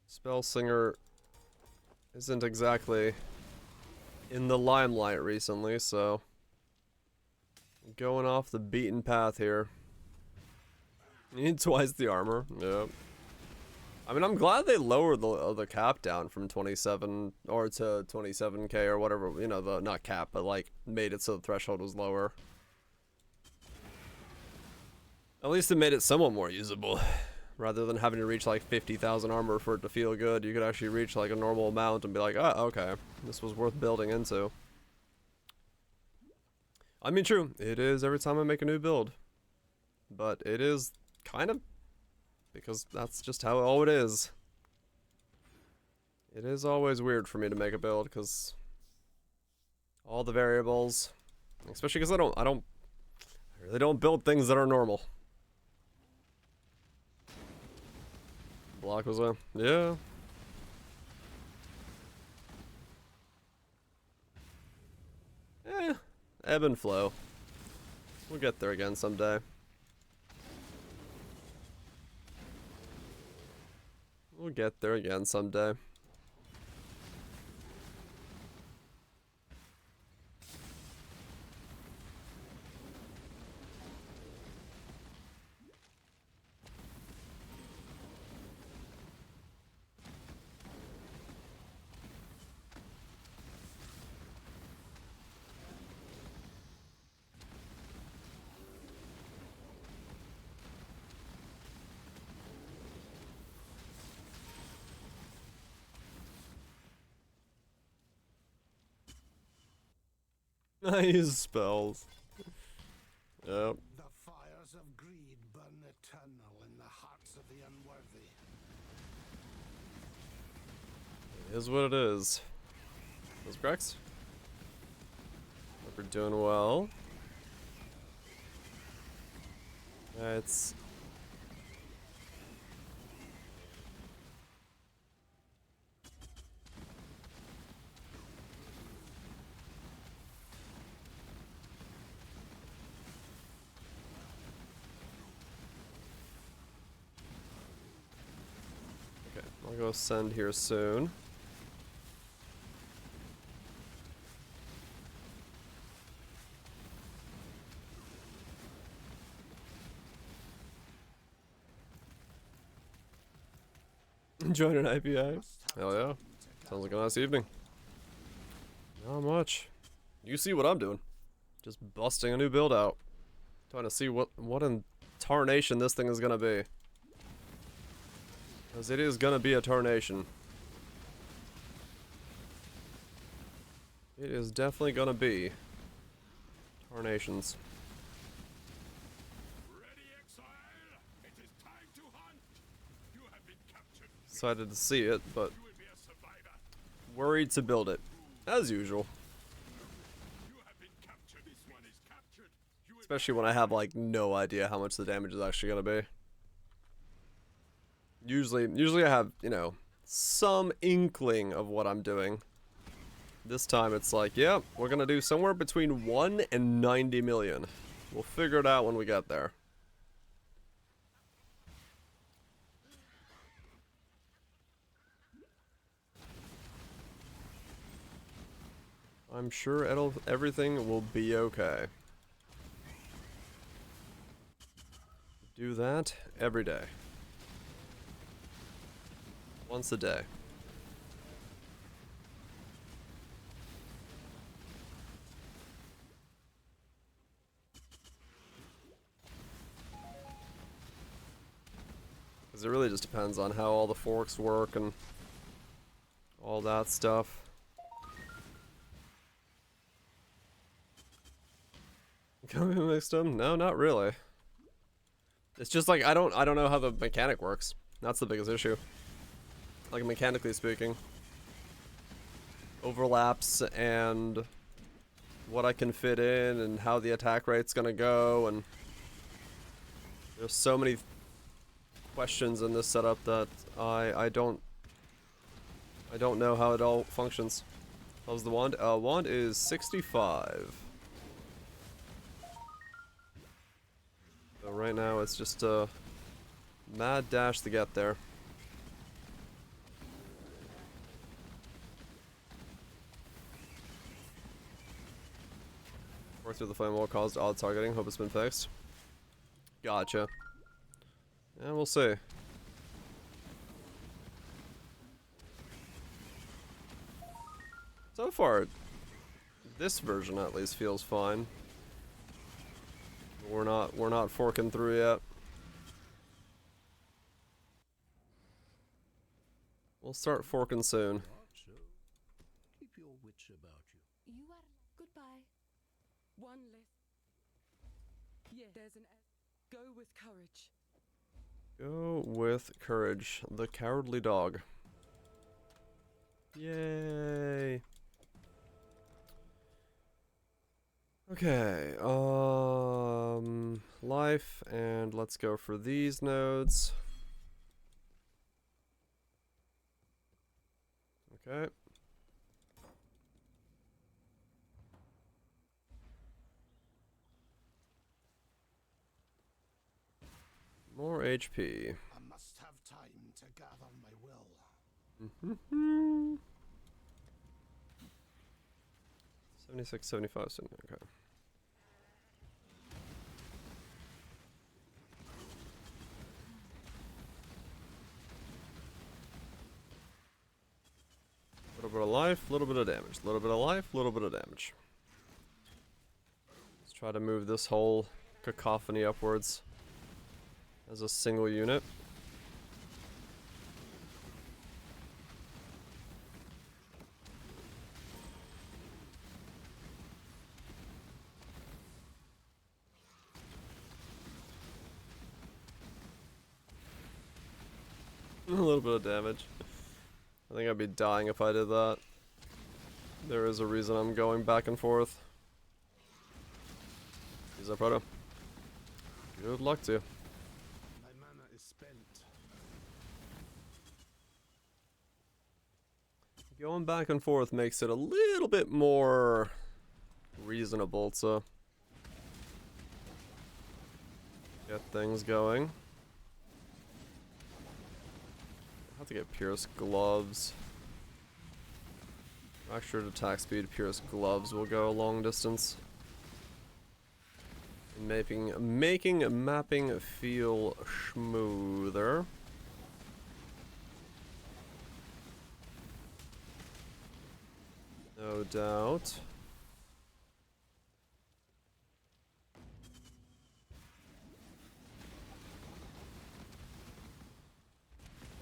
Spellslinger isn't exactly in the limelight recently, so going off the beaten path here. You need twice the armor. Yep. I mean, I'm glad they lowered the cap down from 27 or to 27k or whatever. You know, the not cap, but like made it so the threshold was lower. At least it made it somewhat more usable. Rather than having to reach like 50,000 armor for it to feel good, you could actually reach like a normal amount and be like, oh, okay, this was worth building into. I mean, true, it is every time I make a new build. But it is kind of, because that's just how all it is. It is always weird for me to make a build, because all the variables, especially because I really don't build things that are normal. Block was a, yeah. Ebb and flow. We'll get there again someday. We'll get there again someday. I use spells. Yep. The fires of greed burn eternal in the hearts of the unworthy. It is what it is. Those Grex? Hope we're doing well. It's... Okay, I'll go send here soon. Join an IPA. Hell yeah. Sounds like a nice evening. Not much. You see what I'm doing. Just busting a new build out. Trying to see what in tarnation this thing is gonna be. Because it is gonna be a tarnation. It is definitely gonna be tarnations. Ready, exile? It is time to hunt. You have been captured. Excited to see it, but You will be a survivor. worried to build it. As usual. You have been captured. This one is captured. You will Especially when I have like no idea how much the damage is actually gonna be. Usually I have, you know, some inkling of what I'm doing. This time it's like, yeah, we're gonna do somewhere between 1 and 90 million. We'll figure it out when we get there. I'm sure everything will be okay. Do that every day. Once a day. Because it really just depends on how all the forks work and all that stuff. Can we mix them? No, not really. It's just like I don't know how the mechanic works. That's the biggest issue. Like mechanically speaking. Overlaps and what I can fit in and how the attack rate's gonna go, and there's so many questions in this setup that I don't know how it all functions. How's the wand? Wand is 65. So right now it's just a mad dash to get there. Work through the flame wall caused odd targeting. Hope it's been fixed. Gotcha. Yeah, we'll see. So far, this version at least feels fine. We're not forking through yet. We'll start forking soon. So, keep your wits about you. You are goodbye. One less. Yeah, there's an go with courage. Go with courage, the cowardly dog. Yay. Okay, life, and let's go for these nodes. Okay. More HP. I must have time to gather my will. 76, 75, okay. Little bit of life, little bit of damage. Little bit of life, little bit of damage. Let's try to move this whole cacophony upwards as a single unit. A little bit of damage. I think I'd be dying if I did that. There is a reason I'm going back and forth. Use that proto. Good luck to you. My mana is spent. Going back and forth makes it a little bit more reasonable to get things going. I have to get Pierce Gloves. Extra attack speed, Pierce Gloves will go a long distance. Making mapping feel smoother. No doubt.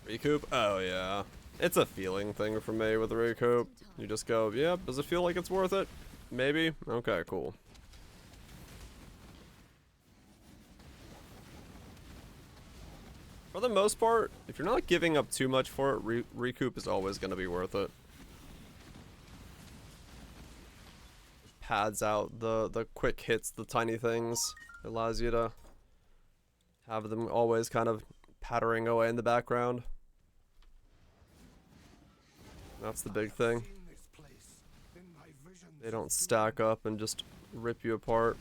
Recoup? Oh yeah. It's a feeling thing for me with recoup. You just go, yep, does it feel like it's worth it? Maybe? Okay, cool. For the most part, if you're not giving up too much for it, recoup is always going to be worth it. Pads out the quick hits, the tiny things. It allows you to have them always kind of pattering away in the background. That's the big thing. They don't stack up and just rip you apart.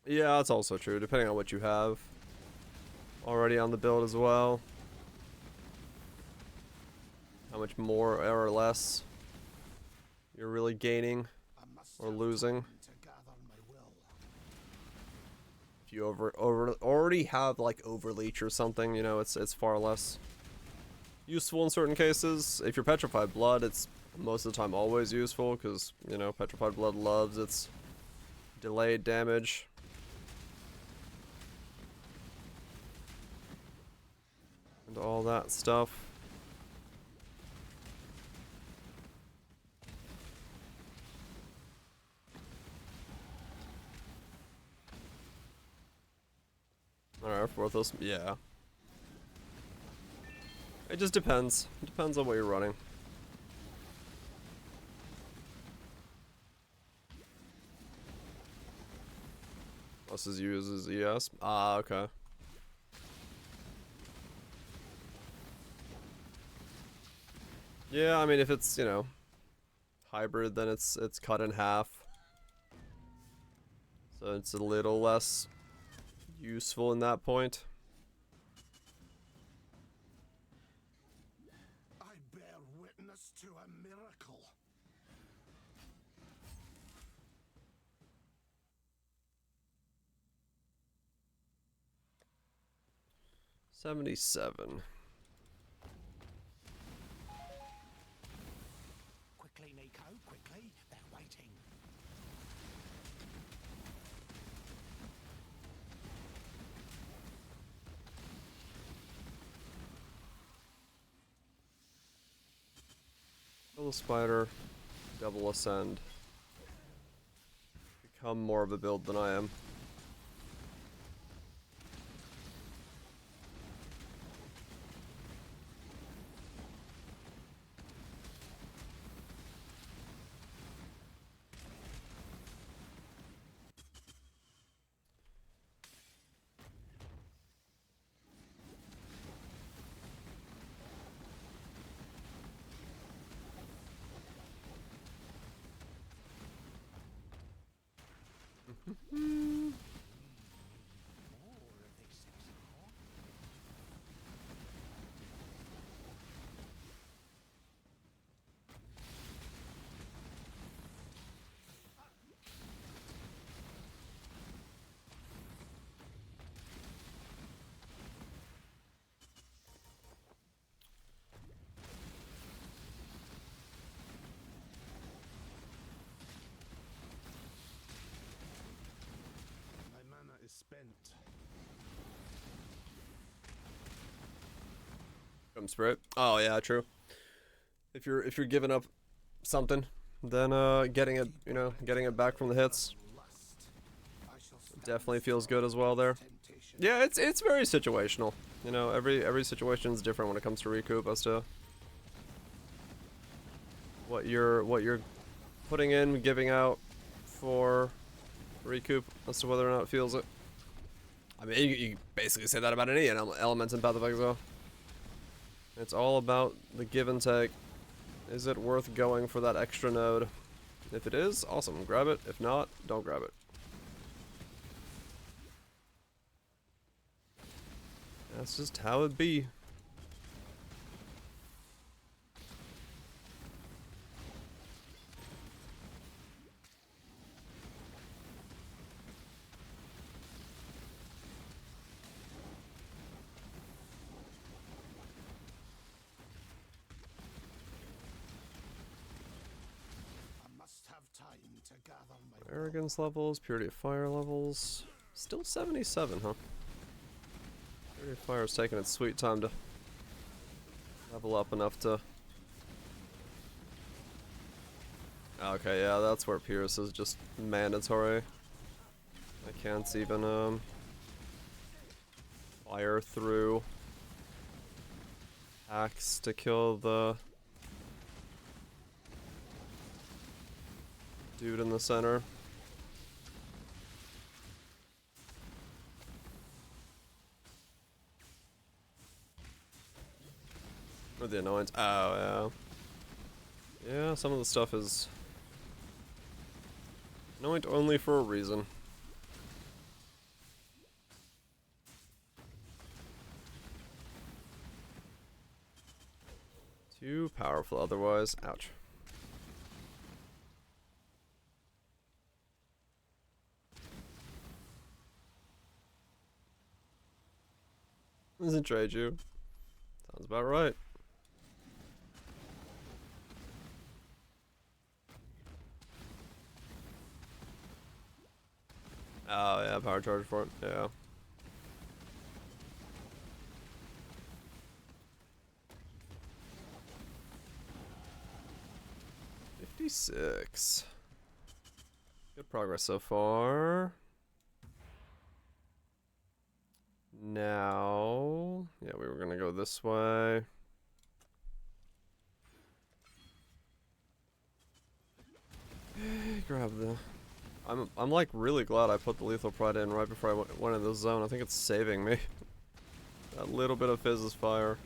Yeah, that's also true, depending on what you have already on the build as well. How much more or less you're really gaining or losing. If you already have like Overleech or something, you know, it's far less useful in certain cases. If you're Petrified Blood, it's most of the time always useful because, you know, Petrified Blood loves its delayed damage. And all that stuff. Alright, Porthos, yeah. It just depends. It depends on what you're running. Plus his uses ES. Ah, okay. Yeah, I mean, if it's, you know, hybrid, then it's cut in half. So it's a little less useful in that point. I bear witness to a miracle. 77. Quickly, Nico, quickly. They're waiting. Kill the spider, double ascend. Become more of a build than I am. My mana is spent. Come spirit. Oh yeah, true. If you're giving up something, then getting it, you know, getting it back from the hits Lust. I shall stand definitely feels good as well there. temptation. Yeah, it's very situational. You know, every situation is different when it comes to recoup as to what you're putting in, giving out for recoup as to whether or not it feels it. I mean, you basically say that about any element in Path of Exile. It's all about the give and take. Is it worth going for that extra node? If it is, awesome, grab it. If not, don't grab it. That's just how it be. I must have time to gather my Arrogance levels, Purity of Fire levels. Still 77, huh? Purity of Fire is taking its sweet time to level up enough to... Okay, yeah, that's where Pierce is just mandatory. I can't even, fire through axe to kill the dude in the center. Or the annoyance. Oh, yeah. Yeah, some of the stuff is annoying only for a reason. Too powerful otherwise. Ouch. Doesn't trade you. Sounds about right. Oh yeah, power charge for it. Yeah. $56. Good progress so far. Now, yeah, we were gonna go this way. Grab the. I'm like really glad I put the lethal pride in right before I went in this zone. I think it's saving me. That little bit of Fizz's fire.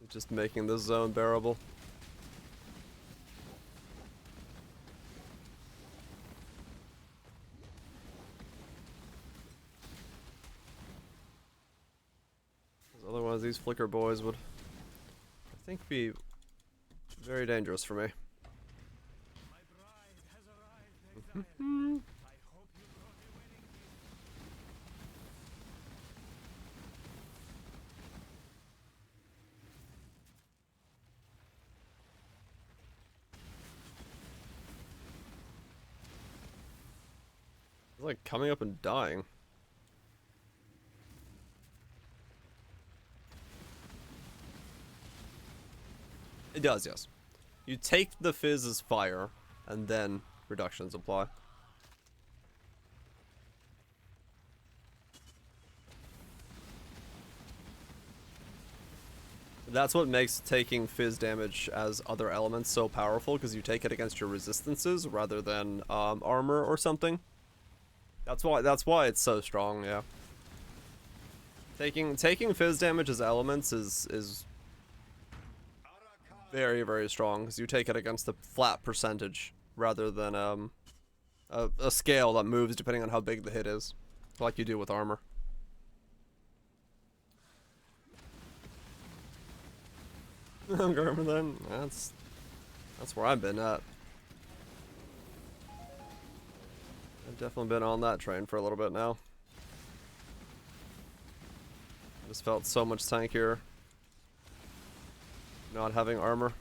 Just making this zone bearable. Otherwise these flicker boys would, I think, be very dangerous for me. My bride has arrived, exile. I hope you brought a wedding gift. Like coming up and dying. It does, yes. You take the fizz as fire, and then reductions apply. That's what makes taking fizz damage as other elements so powerful, because you take it against your resistances rather than armor or something. That's why it's so strong, yeah. Taking fizz damage as elements is very, very strong, because you take it against the flat percentage rather than a scale that moves depending on how big the hit is, like you do with armor. Garmin then? That's where I've been at. I've definitely been on that train for a little bit now. I just felt so much tankier not having armor.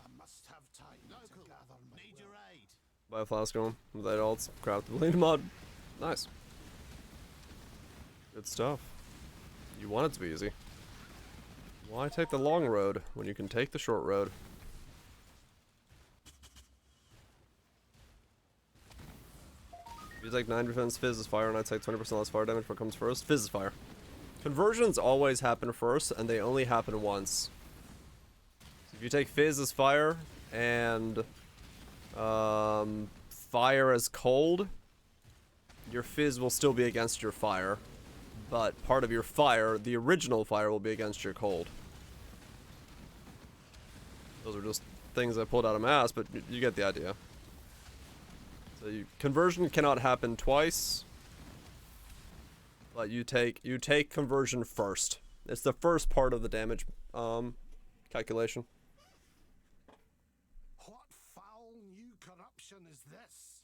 I must have time to gather my Need your aid. Buy a flask on with 8 ults, craft the bleed mod. Nice. Good stuff. You want it to be easy. Why take the long road when you can take the short road? If you take 9 defense, fizz is fire, and I take 20% less fire damage. What comes first? Fizz is fire. Conversions always happen first, and they only happen once. So if you take fizz as fire, and fire as cold, your fizz will still be against your fire. But part of your fire, the original fire, will be against your cold. Those are just things I pulled out of my ass, but you get the idea. So conversion cannot happen twice, but you take conversion first. It's the first part of the damage calculation. What foul new corruption is this?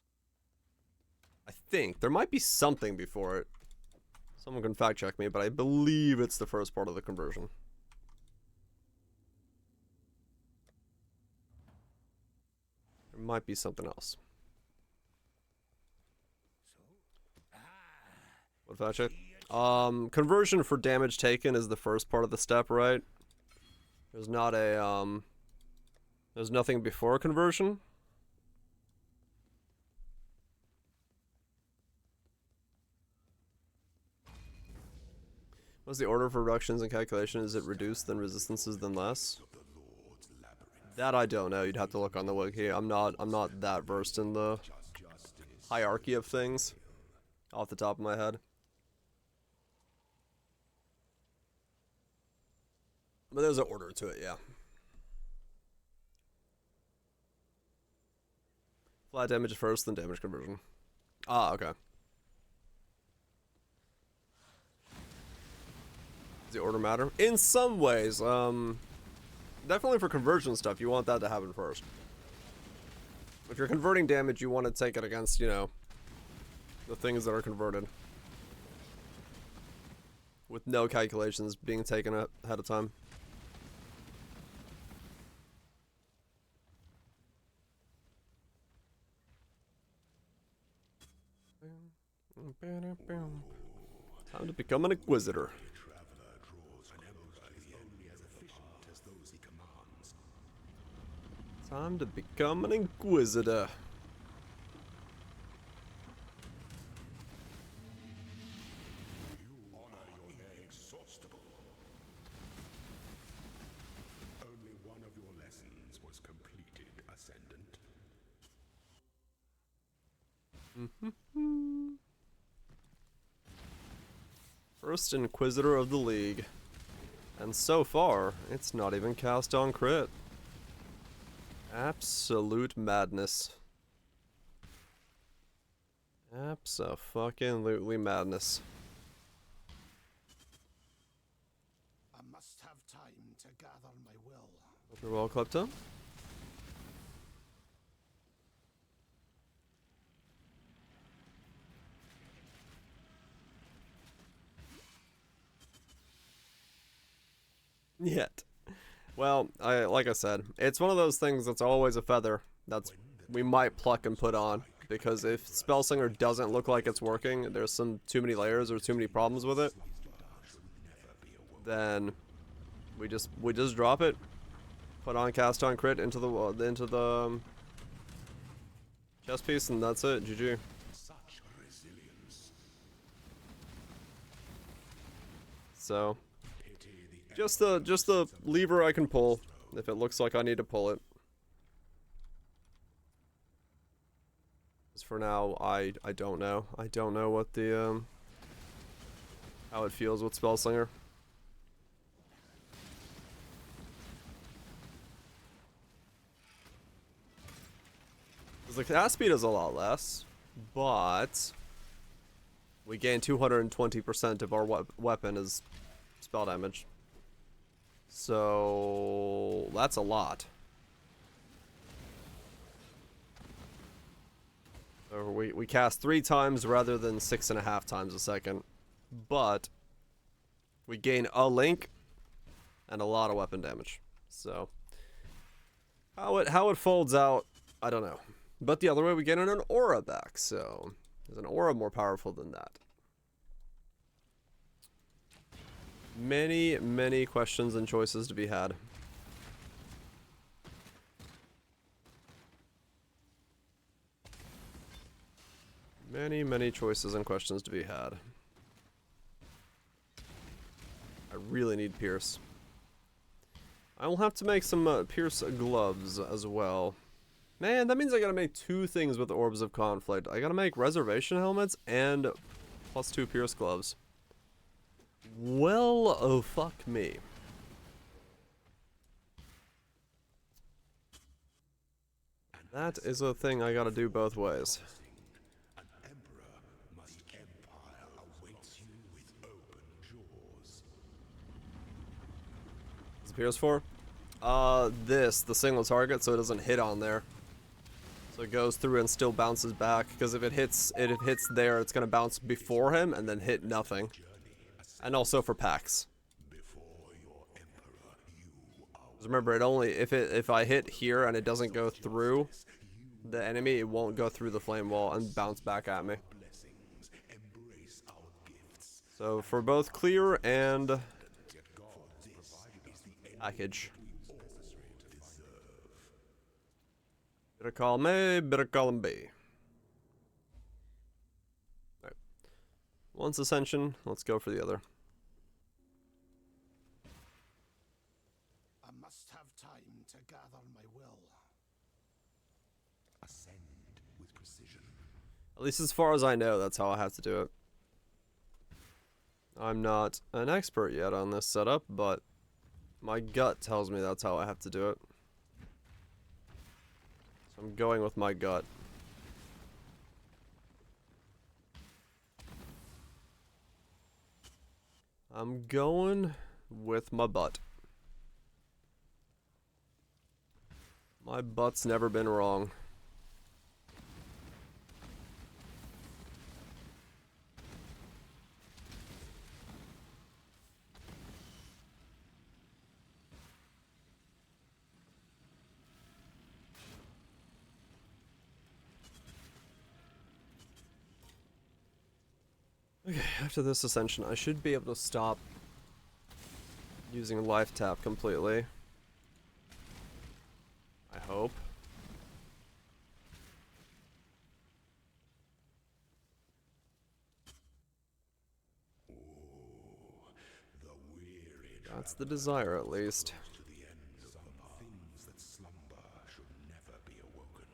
I think there might be something before it. Someone can fact check me, but I believe it's the first part of the conversion. There might be something else. What fact check? Conversion for damage taken is the first part of the step, right? There's not a there's nothing before conversion. What's the order for reductions and calculation? Is it reduced then resistances then less? That I don't know. You'd have to look on the wiki. I'm not that versed in the hierarchy of things off the top of my head. But there's an order to it, yeah. Flat damage first, then damage conversion. Ah, okay. Does the order matter? In some ways, definitely for conversion stuff, you want that to happen first. If you're converting damage, you want to take it against, you know, the things that are converted. With no calculations being taken ahead of time. Time to become an inquisitor. Time to become an inquisitor. Only one of your lessons was completed, Ascendant. First Inquisitor of the League. And so far, it's not even cast on crit. Absolute madness. Abso-fucking-lutely madness. I must have time to gather my will. Hope you're well, Klepto. Yet. Well, like I said, it's one of those things that's always a feather that's we might pluck and put on. because if Spellslinger doesn't look like it's working, there's too many layers or too many problems with it, then we just drop it, put on cast on crit into the chest piece, and that's it. GG. So just the lever I can pull if it looks like I need to pull it. As for now, I don't know. I don't know what the how it feels with Spellslinger. The cast speed is a lot less, but we gain 220% of our weapon as spell damage. So that's a lot. So we cast 3 times rather than 6.5 times a second, but we gain a link and a lot of weapon damage. So how it folds out, I don't know. But the other way, we get an aura back, so is an aura more powerful than that? Many questions and choices to be had. Many choices and questions to be had. I really need Pierce. I will have to make some Pierce gloves as well. Man, that means I gotta make 2 things with the Orbs of Conflict. I gotta make Reservation Helmets and +2 Pierce Gloves. Well, oh fuck me. That is a thing I gotta do both ways. An emperor must empire awaits you with open jaws. What's Pierce for? The single target, so it doesn't hit on there. So it goes through and still bounces back, because if it hits there, it's gonna bounce before him and then hit nothing. And also for packs. Because remember, it only if I hit here and it doesn't go through the enemy, it won't go through the flame wall and bounce back at me. So for both clear and package. Better call me, better call him B. Alright. One's Ascension, let's go for the other. I must have time to gather my will. Ascend with precision. At least as far as I know, that's how I have to do it. I'm not an expert yet on this setup, but my gut tells me that's how I have to do it. So I'm going with my gut. I'm going with my butt. My butt's never been wrong. Okay, after this ascension, I should be able to stop using life tap completely. I hope. That's the desire, at least. To the end of the path. Things that slumber should never be awoken.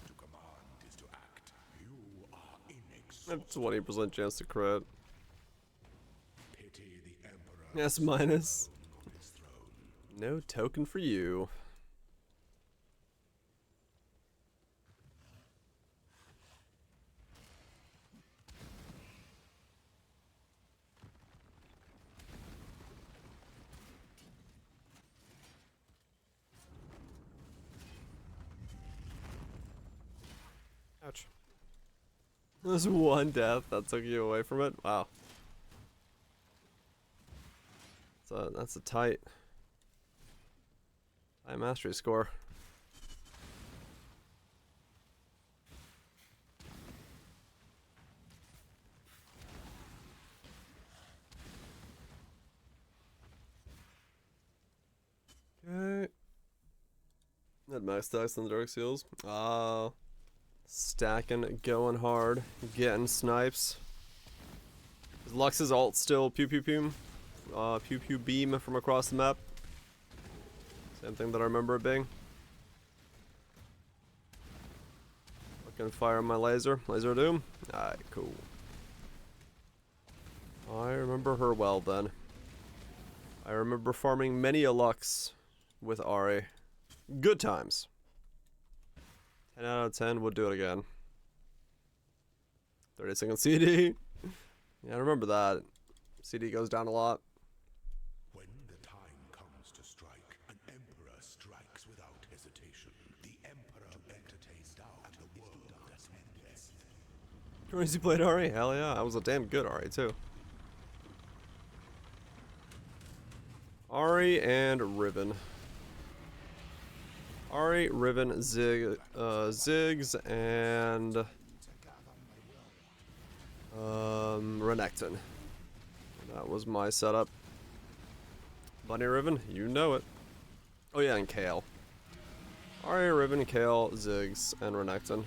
To command is to act. You are inexhaustible. 20% chance to crit. Pity the emperor. Yes, minus. On his throne. No token for you. Ouch. There's one death that took you away from it? Wow. That's a tight mastery score. Okay. That max stacks on the Dark Seals. Stacking, going hard, getting snipes. Is Lux's ult still pew pew pew? Pew pew beam from across the map. Same thing that I remember it being. Fucking fire my laser. Laser doom. Alright, cool. I remember her well then. I remember farming many a Lux with Ari. Good times. 10 out of 10 would do it again. 30-second CD. Yeah, I remember that. CD goes down a lot. When the time comes to strike, an emperor strikes without hesitation. The emperor entertains doubt and the world that endeth. Crazy played Ari? Hell yeah. That was a damn good Ari too. Ari and Riven. Ari, Riven, Ziggs, and Renekton. That was my setup. Bunny Riven, you know it. Oh yeah, and Kale. Ari, Riven, Kale, Ziggs, and Renekton.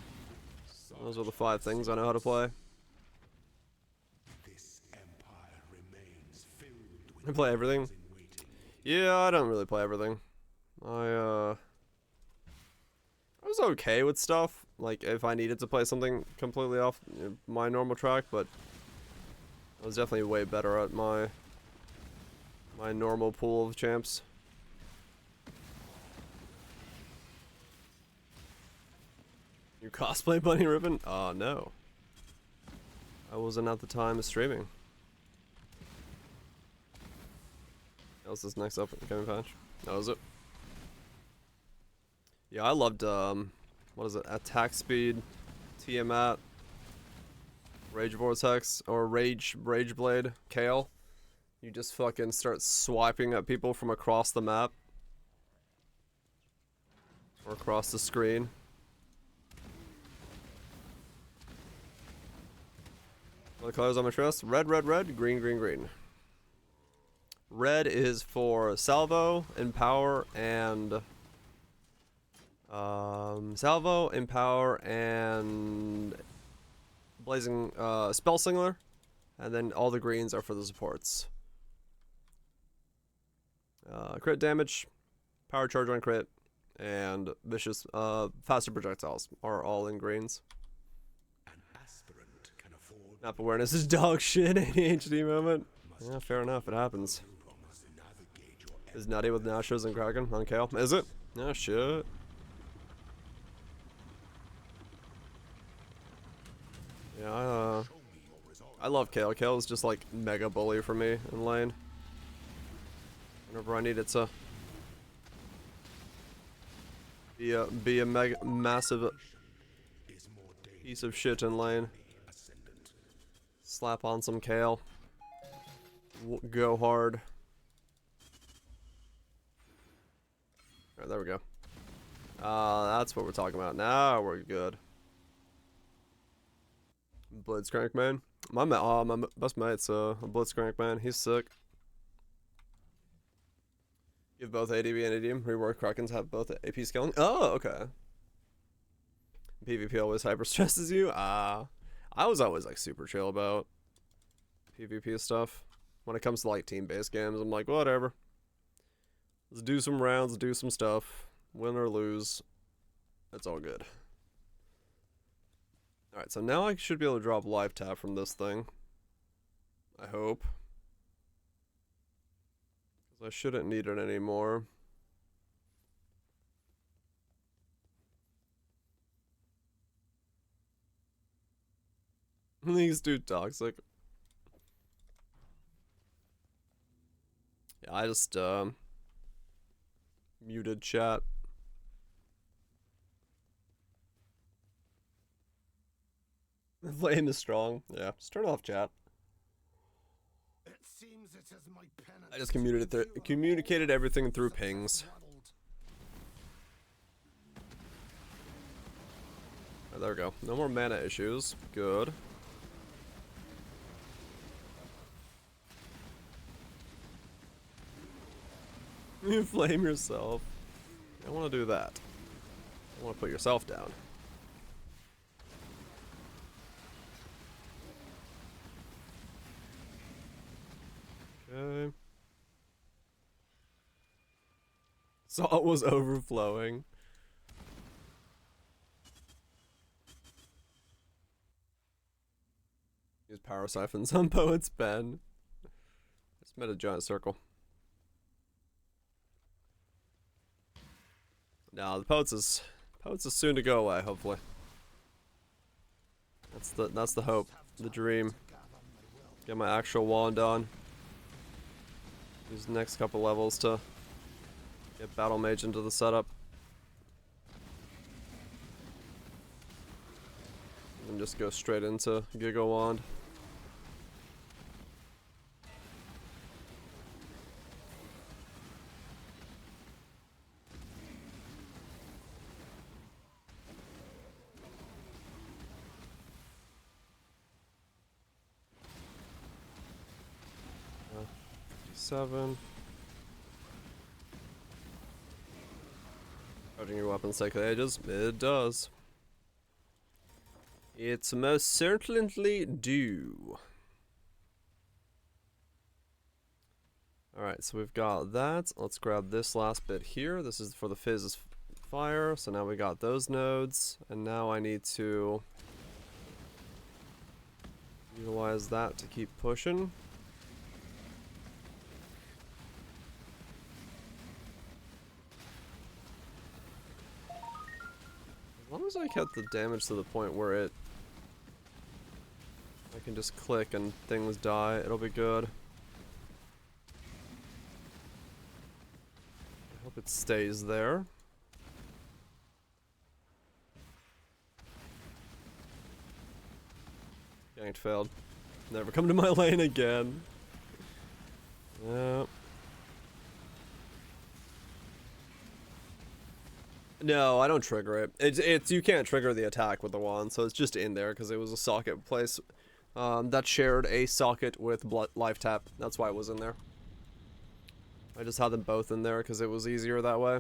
Those are the 5 things I know how to play. This empire remains filled I with play everything. in waiting. Yeah, I don't really play everything. I was okay with stuff, like if I needed to play something completely off my normal track, but I was definitely way better at my normal pool of champs. You cosplay Bunny Ribbon? No. I wasn't at the time streaming. That was this next upcoming patch. That was it. Yeah, I loved, what is it? Attack speed, Tiamat, Rage Vortex, or Rage Blade, Kale. You just fucking start swiping at people from across the map. Or across the screen. What are the colors on my dress? Red, red, red, green, green, green. Red is for Salvo, Empower, and Salvo, Empower, and Blazing Spellslinger, and then all the greens are for the supports. Crit damage, power charge on crit, and vicious faster projectiles are all in greens. An aspirant can afford Map awareness is dog shit. ADHD moment. Yeah, fair enough. It happens. to navigate your Is Nutty with Nashos and Kraken on Kale? Is it? Oh shit. Yeah, I love Kale. Kale is just like mega bully for me in lane. Whenever I need it to be a mega massive is more piece of shit in lane. ascendant. Slap on some Kale. Go hard. Alright, there we go. That's what we're talking about. Now we're good. Blitzcrank man. My best mate's a Blitzcrank man. He's sick. Give both ADB and ADM. Rework Krakens have both AP scaling. Oh, okay. PvP always hyper stresses you. I was always like super chill about PvP stuff. When it comes to like team-based games, I'm like, whatever. Let's do some rounds, do some stuff. Win or lose, it's all good. Alright, so now I should be able to drop live tap from this thing. I hope. Because I shouldn't need it anymore. These too toxic. Yeah, I just muted chat. Lane is strong. Yeah, just turn off chat. It seems it is my penance. I just communicated everything through pings. Oh, there we go. No more mana issues. Good. You flame yourself. I don't want to do that. I want to put yourself down. Okay. Salt was overflowing. Use power siphons on Poet's Pen. Just made a giant circle. No, the Poets is soon to go away, hopefully. That's the hope, the dream. Get my actual wand on. Use the next couple levels to get Battle Mage into the setup. And just go straight into Giga Wand. Uh, 57. Charging your weapons take ages? It does. It's most certainly do. Alright, so we've got that. Let's grab this last bit here. This is for the Fizz's fire. So now we got those nodes. And now I need to utilize that to keep pushing. As long as I get the damage to the point where I can just click and things die, it'll be good. I hope it stays there. Ganked failed. Never come to my lane again. Yeah. No, I don't trigger it. It's you can't trigger the attack with the wand, so it's just in there because it was a socket place that shared a socket with life tap. That's why it was in there. I just had them both in there because it was easier that way.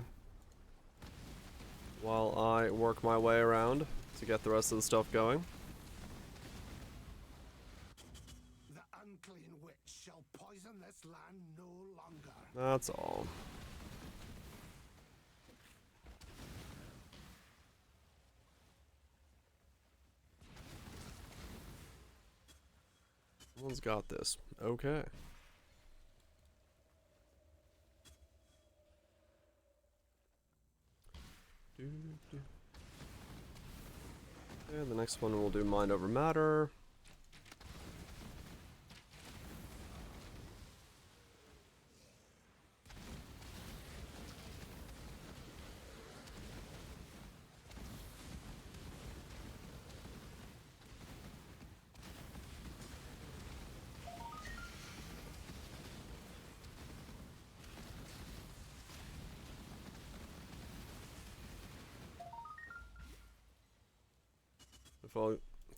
While I work my way around to get the rest of the stuff going. The unclean witch shall poison this land no longer. That's all. Someone's got this. Okay. Okay, the next one we'll do Mind Over Matter.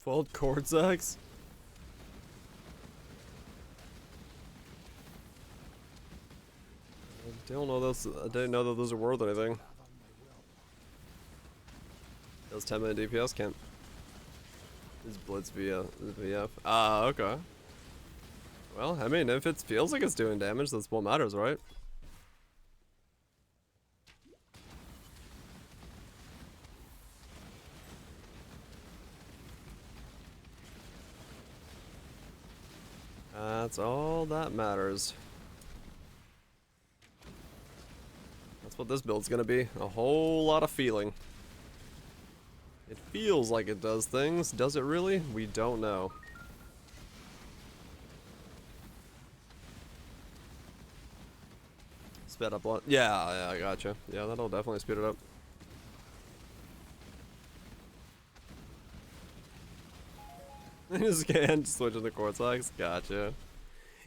Fold Cortex? I don't know those. I didn't know that those are worth anything. Those 10 minute DPS can't. Is Blitz via VF? Ah, okay. Well, I mean, if it feels like it's doing damage, that's what matters, right? That's all that matters. That's what this build's gonna be. A whole lot of feeling. It feels like it does things. Does it really? We don't know. Sped up a lot. Yeah, I gotcha. Yeah, that'll definitely speed it up. Just can't switch in the Cortex. Gotcha.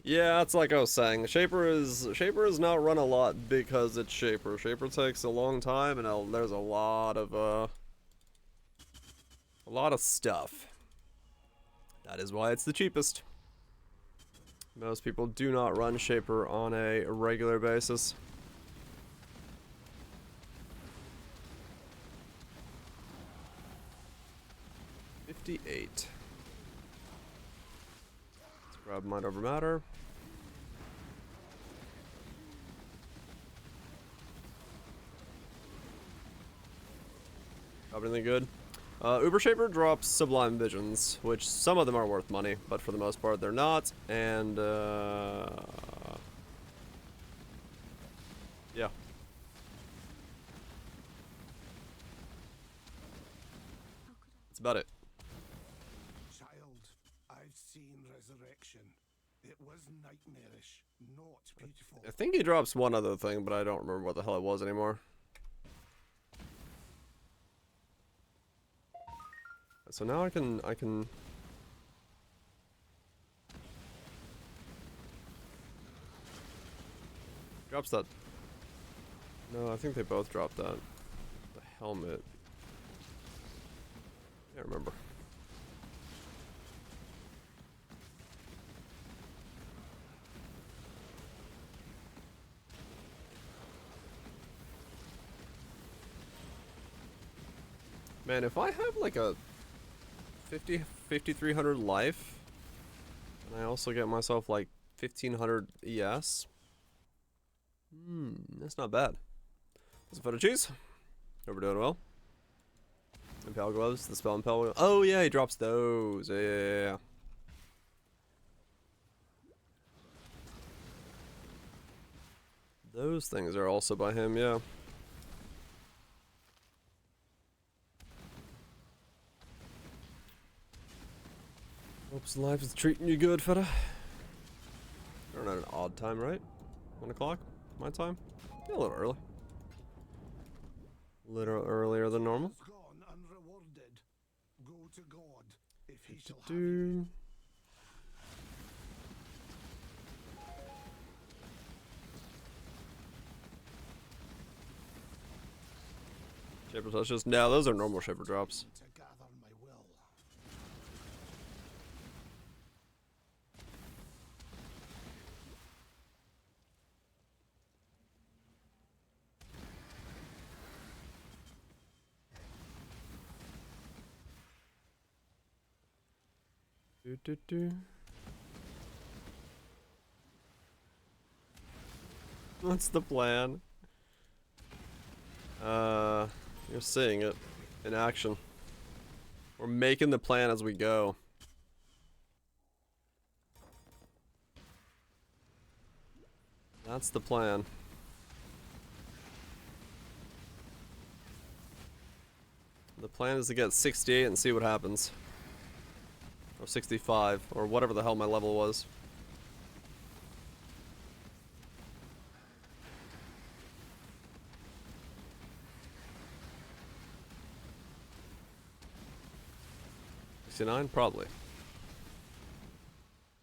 Yeah, it's like I was saying. Shaper is not run a lot because it's Shaper. Shaper takes a long time, and there's a lot of stuff. That is why it's the cheapest. Most people do not run Shaper on a regular basis. $58. Let's grab Mind Over Matter. Got anything good? Uber Shaper drops Sublime Visions, which some of them are worth money, but for the most part they're not, and yeah. That's about it. Child, I've seen resurrection. It was nightmarish, not beautiful. I think he drops one other thing, but I don't remember what the hell it was anymore. So now I can drops that. No, I think they both dropped that. The helmet. Can't remember. Man, if I have like a 5,300 life, and I also get myself like 1,500 ES. That's not bad. That's a photo cheese. Hope we're doing well. Impel gloves, the spell impel. Oh yeah, he drops those. Yeah. Those things are also by him, yeah. Hopes life is treating you good, fella. We're not an odd time, right? 1 o'clock? My time? Yeah, a little early. A little earlier than normal. Gone unrewarded. Go to God, if he shall have you. Shaper touches? No, those are normal shaper drops. To gather my will. What's the plan? You're seeing it in action. We're making the plan as we go. That's the plan. The plan is to get 68 and see what happens. Or 65, or whatever the hell my level was. Probably.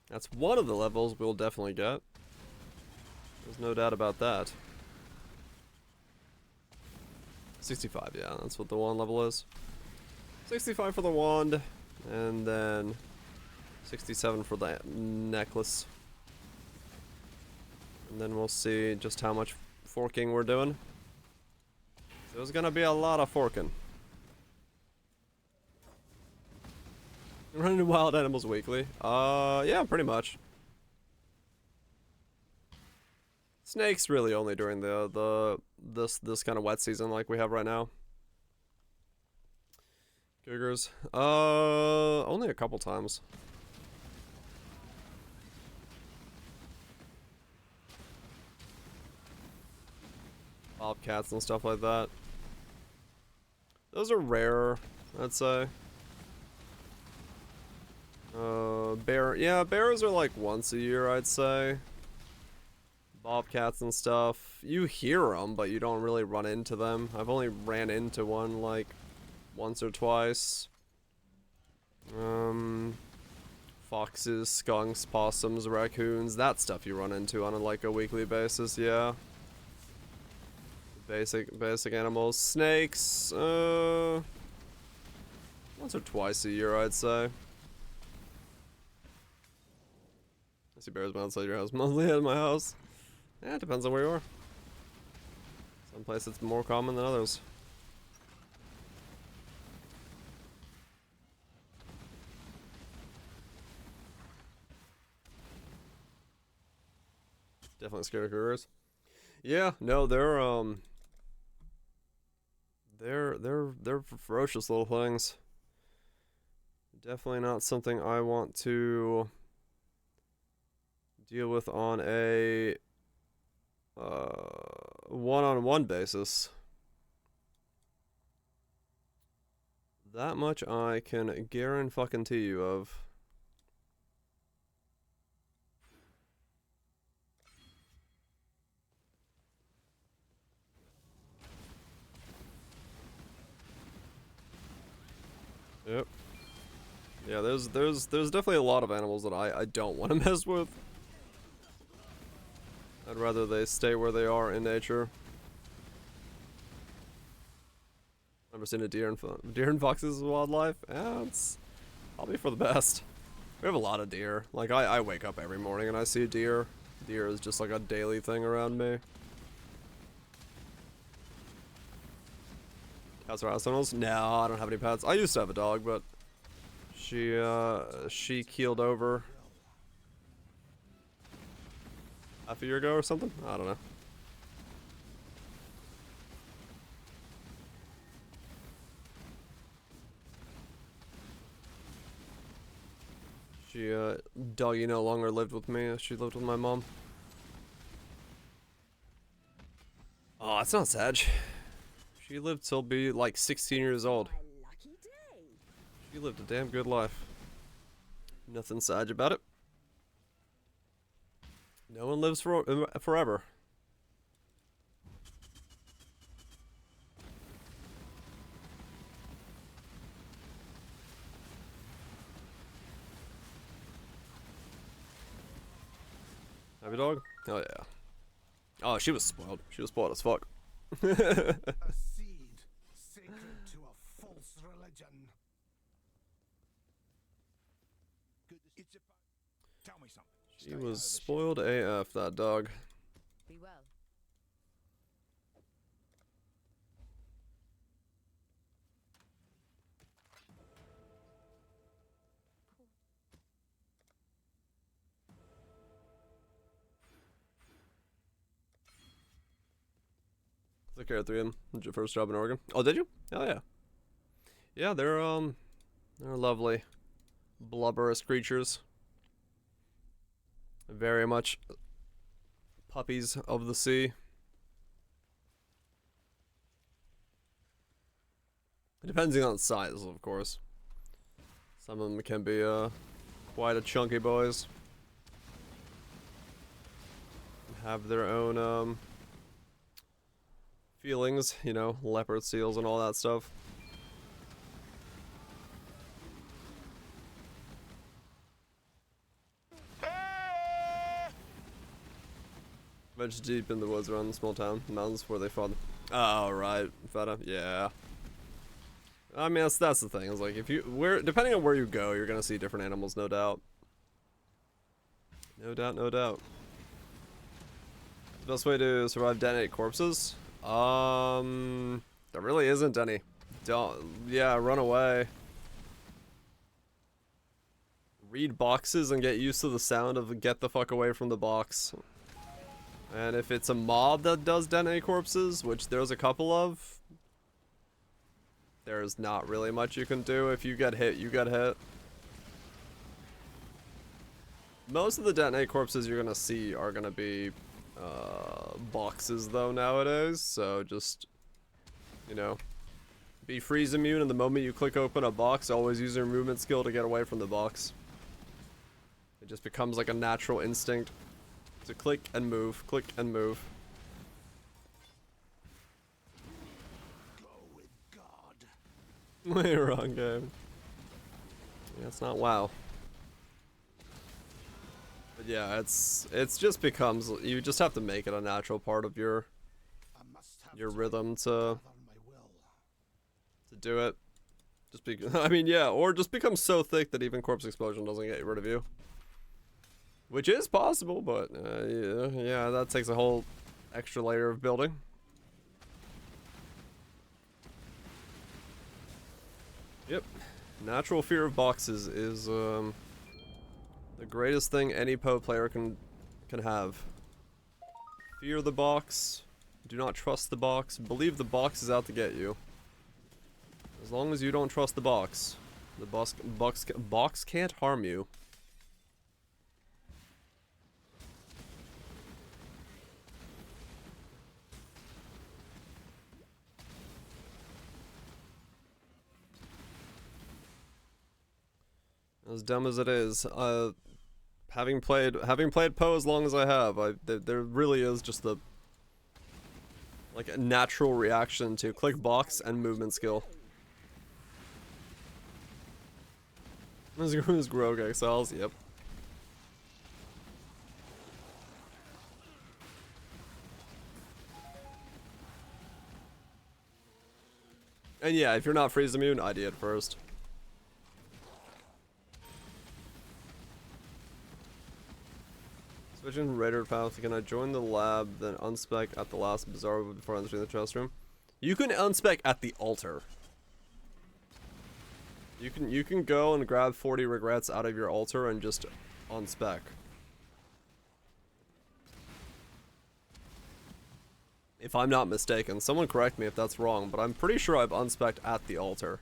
That's one of the levels we'll definitely get. There's no doubt about that. 65, yeah, that's what the wand level is. 65 for the wand, and then 67 for the necklace. And then we'll see just how much forking we're doing. There's gonna be a lot of forking. Running wild animals weekly? Yeah, pretty much. Snakes really only during this kind of wet season like we have right now. Cougars? Only a couple times. Bobcats and stuff like that. Those are rare, I'd say. Bears are like once a year, I'd say. Bobcats and stuff, you hear them, but you don't really run into them. I've only ran into one like once or twice. Foxes, skunks, possums, raccoons, that stuff you run into on like a weekly basis, yeah. Basic animals. Snakes, once or twice a year, I'd say. I see bears outside your house, mostly at my house. Yeah, it depends on where you are. Some places it's more common than others. Definitely scared of cougars. Yeah, no, they're ferocious little things. Definitely not something I want to deal with on a one-on-one basis. That much I can guarantee you of. Yep. Yeah, there's definitely a lot of animals that I don't want to mess with. I'd rather they stay where they are in nature. Never seen a deer and foxes as wildlife? Yeah, it's probably for the best. We have a lot of deer. Like I wake up every morning and I see a deer. Deer is just like a daily thing around me. Pets or house animals? No, I don't have any pets. I used to have a dog, but she keeled over half a year ago or something. I don't know. Doggy no longer lived with me. She lived with my mom. Oh, it's not sad. She lived till be like 16 years old. She lived a damn good life. Nothing sad about it. No one lives forever. Have a dog? Oh yeah. Oh, she was spoiled. She was spoiled as fuck. A seed sacred to a false religion. Tell me something. She was spoiled AF, that dog. Be well. Took care of 3 of them. Did your first job in Oregon? Oh, did you? Oh yeah. Yeah, they're lovely, blubberous creatures. Very much puppies of the sea. Depending on the size, of course. Some of them can be quite a chunky boys. Have their own feelings, you know, leopard seals and all that stuff. Much deep in the woods around the small town, mountains where they fought. Oh right, feta, yeah. I mean that's the thing. It's like if you depending on where you go, you're gonna see different animals, no doubt. No doubt, no doubt. The best way to survive detonate corpses? There really isn't any. Run away. Read boxes and get used to the sound of get the fuck away from the box. And if it's a mob that does detonate corpses, which there's a couple of, there's not really much you can do. If you get hit, you get hit. Most of the detonate corpses you're gonna see are gonna be boxes though nowadays, so just, you know, be freeze immune, and the moment you click open a box, always use your movement skill to get away from the box. It just becomes like a natural instinct to click and move, click and move. Go with God. Way wrong game. Yeah, it's not WoW. Yeah, it's just becomes, you just have to make it a natural part of your I must have rhythm to govern my will. do it. Just be, I mean, yeah, or just become so thick that even corpse explosion doesn't get rid of you. Which is possible, but yeah, that takes a whole extra layer of building. Yep, natural fear of boxes is the greatest thing any Poe player can have. Fear the box. Do not trust the box. Believe the box is out to get you. As long as you don't trust the box box can't harm you. As dumb as it is, having played Poe as long as I have, there really is just the like a natural reaction to click box and movement skill. This Rogue Exiles, yep. And yeah, if you're not freeze immune, ID it first. Switching Raider path, can I join the lab, then unspec at the last bizarre before entering the chest room? You can unspec at the altar. You can go and grab 40 regrets out of your altar and just unspec. If I'm not mistaken, someone correct me if that's wrong, but I'm pretty sure I've unspec'd at the altar.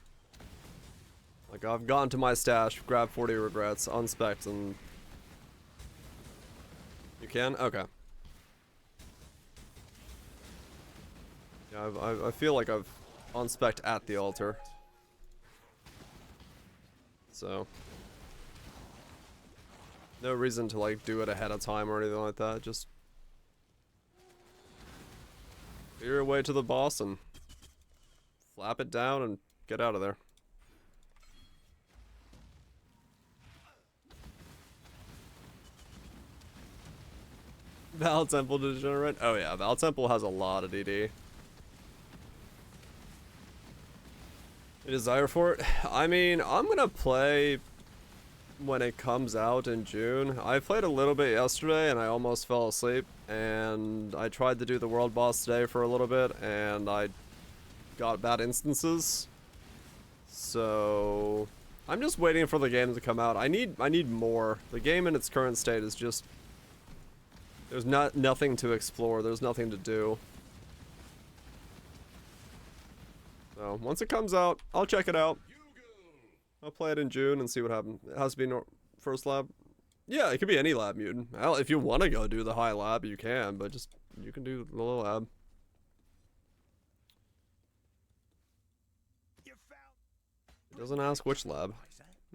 Like, I've gone to my stash, grabbed 40 regrets, unspec'd, and... You can? Okay. Yeah, I feel like I've unspec'd at the altar. So... No reason to, like, do it ahead of time or anything like that, just... Get your way to the boss and... Flap it down and get out of there. Val Temple Degenerate? Oh yeah, Val Temple has a lot of DD. A desire for it? I mean, I'm gonna play when it comes out in June. I played a little bit yesterday and I almost fell asleep. And I tried to do the world boss today for a little bit and I got bad instances. So I'm just waiting for the game to come out. I need more. The game in its current state is just... There's nothing to explore. There's nothing to do. So once it comes out, I'll check it out. I'll play it in June and see what happens. It has to be first lab. Yeah, it could be any lab mutant. Well, if you want to go do the high lab, you can, but just you can do the low lab. It doesn't ask which lab.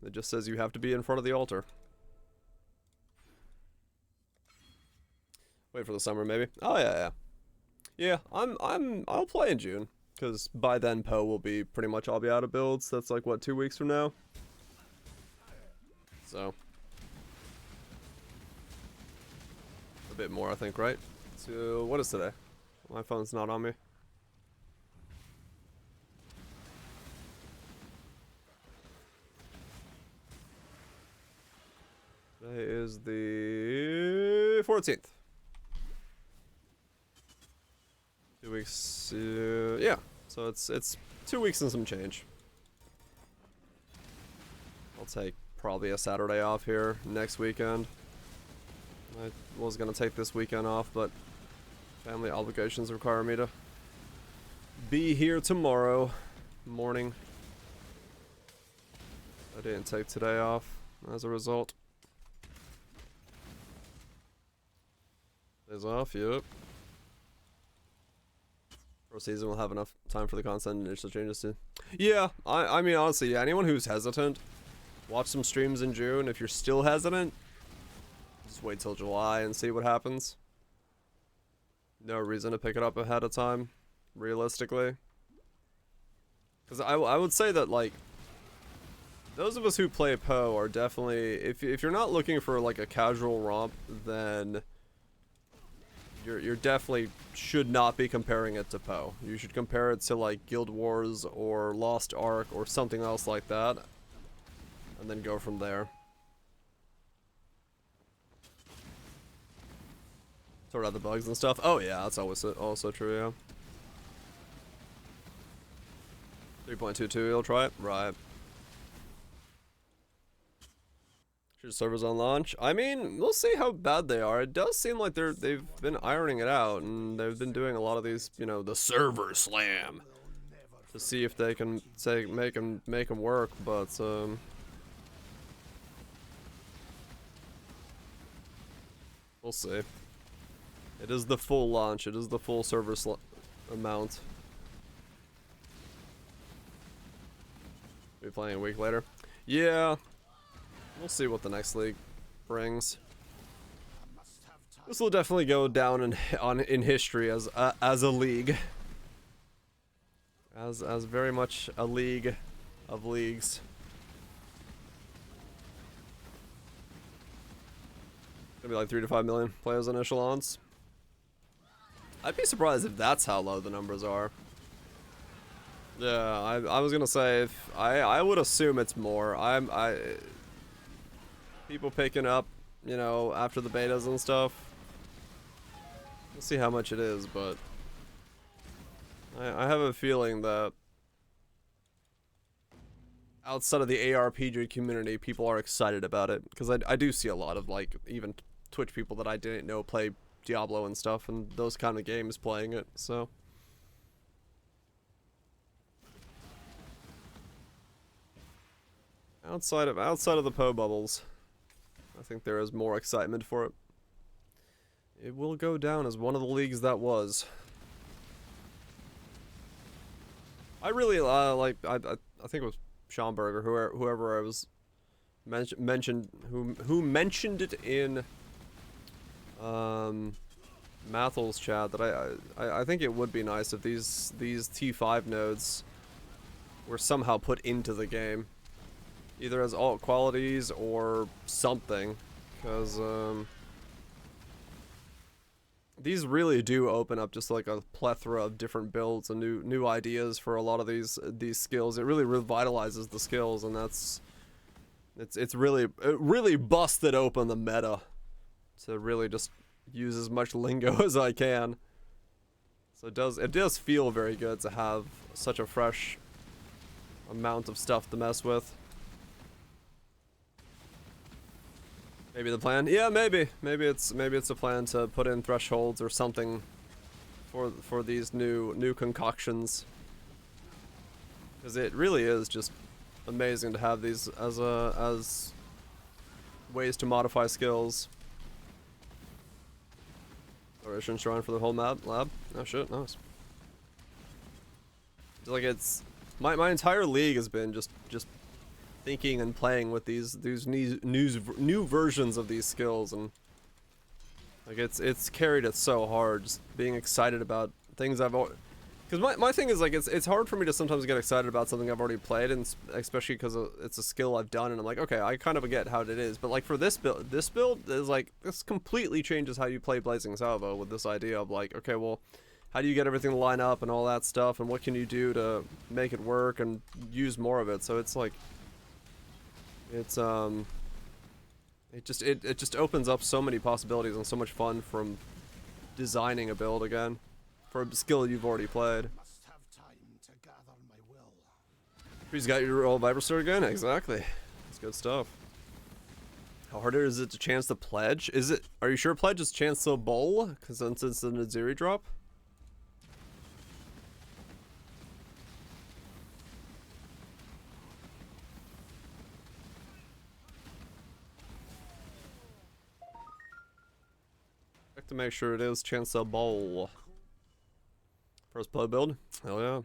It just says you have to be in front of the altar. Wait for the summer, maybe. Oh yeah, yeah. Yeah, I'll play in June, because by then Poe will be pretty much. I'll be out of builds. That's like what, 2 weeks from now. So a bit more, I think, right? So what is today? My phone's not on me. Today is the 14th. 2 weeks, yeah. So it's 2 weeks and some change. I'll take probably a Saturday off here next weekend. I was gonna take this weekend off, but family obligations require me to be here tomorrow morning. I didn't take today off as a result. Days off, yep. Pro season will have enough time for the constant initial changes too. Yeah, I mean honestly, yeah, anyone who's hesitant, watch some streams in June. If you're still hesitant, just wait till July and see what happens. No reason to pick it up ahead of time, realistically. Because I would say that, like, those of us who play Poe are definitely, if you're not looking for like a casual romp, then you're definitely should not be comparing it to Poe. You should compare it to like Guild Wars or Lost Ark or something else like that, and then go from there. Sort out the bugs and stuff. Oh yeah, that's always also true. Yeah. 3.22, you'll try it? Right. Should servers on launch? I mean, we'll see how bad they are. It does seem like they've been ironing it out, and they've been doing a lot of these, you know, the server slam to see if they can make them work. But we'll see. It is the full launch. It is the full server amount. Be playing a week later. Yeah. We'll see what the next league brings. This will definitely go down in history as a league. As very much a league of leagues. Gonna be like 3 to 5 million players on echelons. I'd be surprised if that's how low the numbers are. Yeah, I was gonna say if I would assume it's more. People picking up, you know, after the betas and stuff. We'll see how much it is, but I have a feeling that outside of the ARPG community, people are excited about it because I do see a lot of like even Twitch people that I didn't know play Diablo and stuff and those kind of games playing it. So. Outside of the Poe bubbles, I think there is more excitement for it. It will go down as one of the leagues that was. I really like. I think it was Schomburg or whoever I was mentioned who mentioned it in Mathel's chat that I think it would be nice if these T5 nodes were somehow put into the game. Either as alt qualities or something, because these really do open up just like a plethora of different builds and new ideas for a lot of these skills. It really revitalizes the skills, and it really busted open the meta to really just use as much lingo as I can. So it does feel very good to have such a fresh amount of stuff to mess with. Maybe the plan? Yeah, maybe it's a plan to put in thresholds or something for these new concoctions. Because it really is just amazing to have these as ways to modify skills. Oration shrine for the whole lab. Oh shit, nice. Like it's my entire league has been just thinking and playing with these new versions of these skills, and like it's carried it so hard, just being excited about things I've already, because my thing is like it's hard for me to sometimes get excited about something I've already played, and especially because it's a skill I've done and I'm like, okay, I kind of get how it is, but like for this build is like, this completely changes how you play Blazing Salvo with this idea of like, okay, well, how do you get everything to line up and all that stuff, and what can you do to make it work and use more of it? So it's like, it's it just opens up so many possibilities and so much fun from designing a build again for a skill you've already played. Must have time to gather my will. He's got your old Vibrastor again? Exactly. That's good stuff. How hard is it to chance the pledge? Are you sure pledge is chance to bowl? Because since it's a Naziri drop? To make sure it is Chancellor Bowl. First play build? Hell yeah.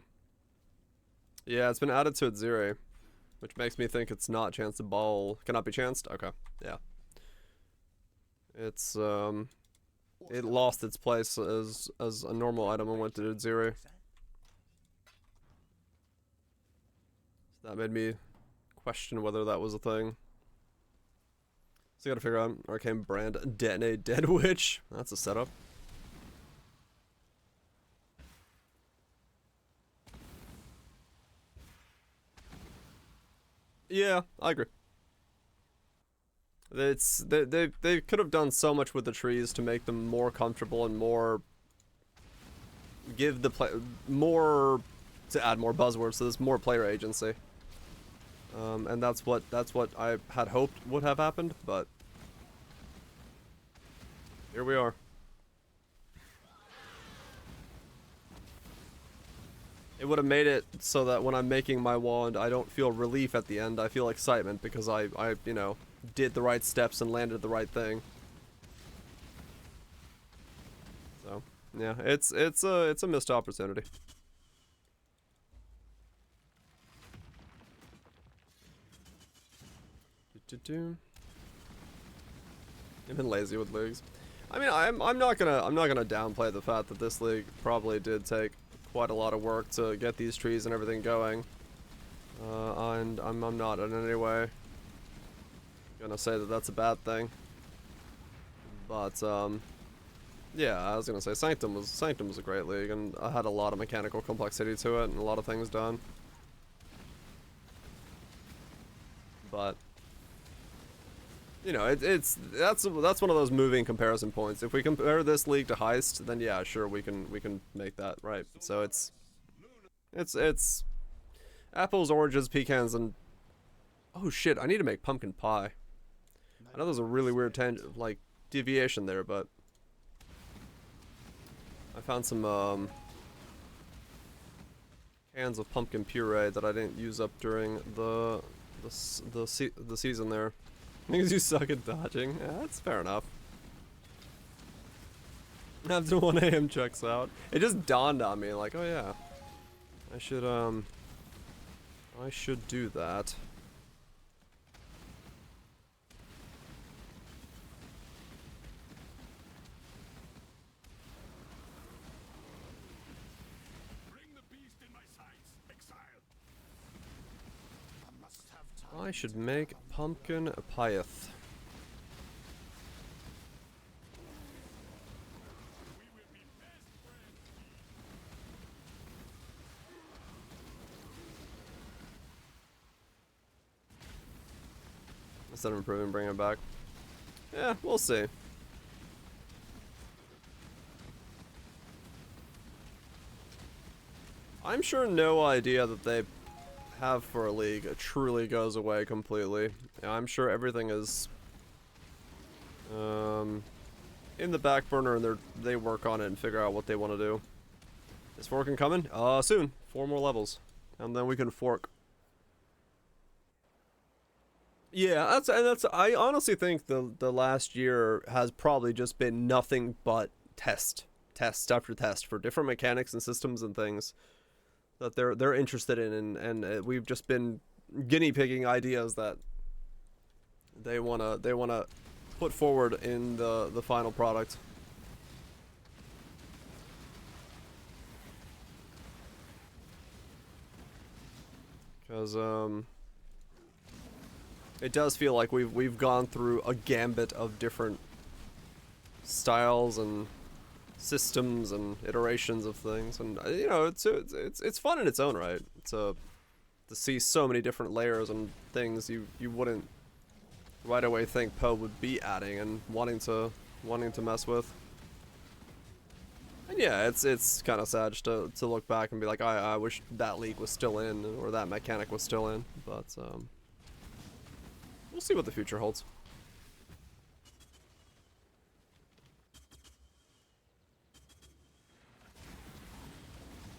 Yeah, it's been added to Naziri, which makes me think it's not Chancellor Bowl. Cannot be chanced? Okay, yeah. It's, it lost its place as a normal item and went to Naziri. So that made me question whether that was a thing. So you gotta figure out Arcane Brand Detonate Dead Witch. That's a setup. Yeah, I agree. It's they could have done so much with the trees to make them more comfortable and more give the play more to add more buzzwords, so there's more player agency. And that's what I had hoped would have happened, but here we are. It would have made it so that when I'm making my wand, I don't feel relief at the end. I feel excitement because I you know, did the right steps and landed the right thing. So, yeah, it's a missed opportunity. I've been lazy with leagues. I mean, I'm not gonna downplay the fact that this league probably did take quite a lot of work to get these trees and everything going. And I'm not in any way gonna say that that's a bad thing. But yeah, I was gonna say Sanctum was a great league, and I had a lot of mechanical complexity to it and a lot of things done. But you know, that's one of those moving comparison points. If we compare this league to Heist, then yeah, sure, we can make that right. So it's apples, oranges, pecans, and oh shit, I need to make pumpkin pie. I know there's a really weird like deviation there, but I found some cans of pumpkin puree that I didn't use up during the season there. Because you suck at dodging. Yeah, that's fair enough. After 1 AM checks out. It just dawned on me, like, oh yeah. I should do that. Bring the beast in my sights, exile. I must have time. I should make pumpkin pyeth. Instead of improving, bring it back. Yeah, we'll see. I'm sure no idea that they have for a league truly goes away completely. I'm sure everything is in the back burner, and they work on it and figure out what they want to do. Is forking coming? Soon. 4 more levels, and then we can fork. Yeah, I honestly think the last year has probably just been nothing but test after test for different mechanics and systems and things that they're interested in, and we've just been guinea pigging ideas that they wanna put forward in the final product. Because it does feel like we've gone through a gambit of different styles and systems and iterations of things, and you know, it's fun in its own right to see so many different layers and things you wouldn't right away think Poe would be adding and wanting to mess with. And yeah, it's kind of sad just to look back and be like, I wish that league was still in, or that mechanic was still in, but we'll see what the future holds.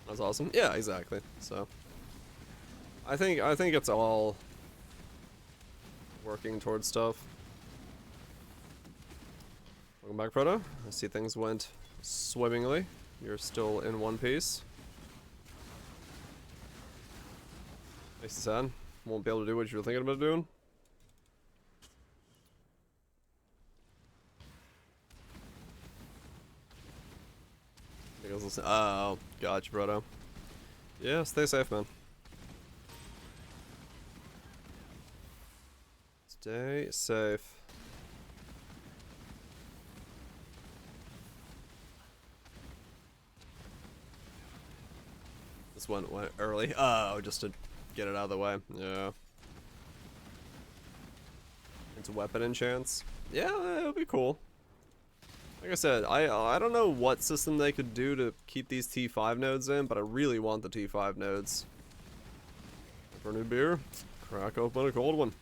That's awesome. Yeah, exactly. So I think it's all working towards stuff. Welcome back, Proto. I see things went swimmingly. You're still in one piece. Makes you sad. Won't be able to do what you were thinking about doing. Oh, gotcha, Proto. Yeah, stay safe, man. Stay safe. This one went early. Oh, just to get it out of the way. Yeah. It's a weapon enchants. Yeah, it'll be cool. Like I said, I don't know what system they could do to keep these T5 nodes in, but I really want the T5 nodes. For a new beer, crack open a cold one.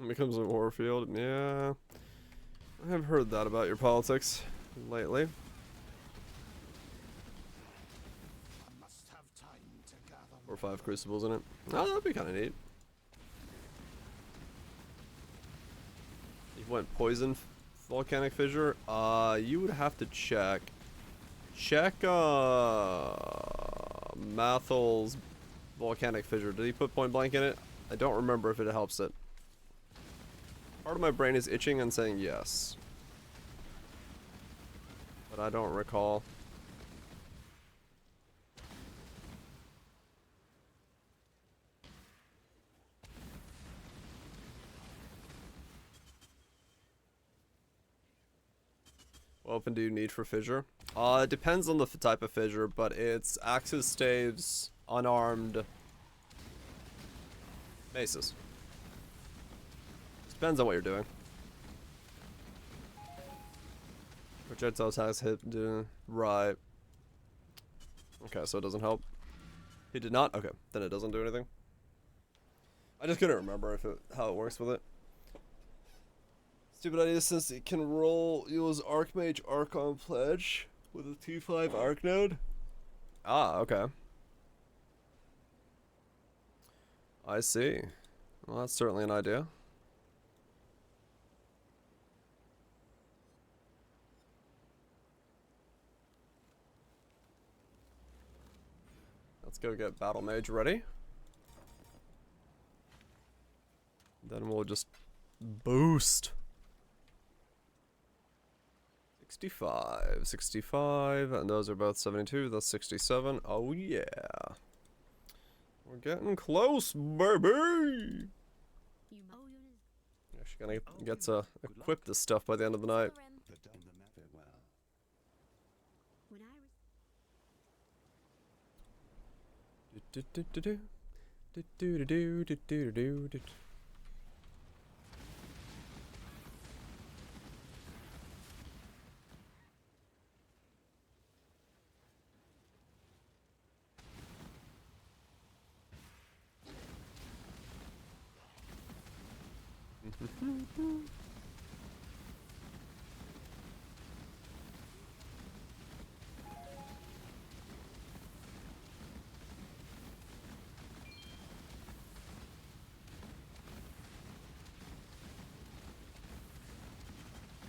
It becomes a war field. Yeah. I have heard that about your politics lately. I must have time to gather 4 or 5 crucibles in it. Oh, that'd be kind of neat. You went poison volcanic fissure? You would have to check. Check, Mathel's volcanic fissure. Did he put point blank in it? I don't remember if it helps it. Part of my brain is itching and saying yes. But I don't recall. What weapon do you need for fissure? It depends on the type of fissure, but it's axes, staves, unarmed maces. Depends on what you're doing. Projectile attacks hit. Right. Okay, so it doesn't help. He did not? Okay, then it doesn't do anything. I just couldn't remember if how it works with it. Stupid idea since it can roll use Archmage Archon Pledge with a T5 Arc node. Ah, okay. I see. Well, that's certainly an idea. Let's go get Battle Mage ready. Then we'll just boost. 65, and those are both 72, that's 67. Oh yeah. We're getting close, baby! Yeah, she's gonna get to equip this stuff by the end of the night.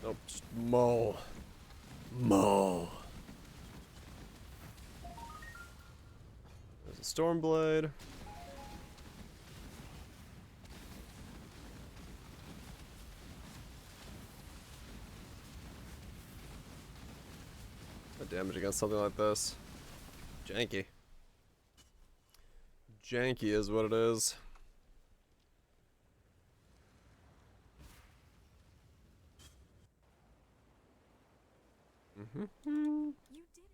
Nope, just mow. Mow. There's a Stormblade. What damage against something like this? Janky. Janky is what it is. You did it.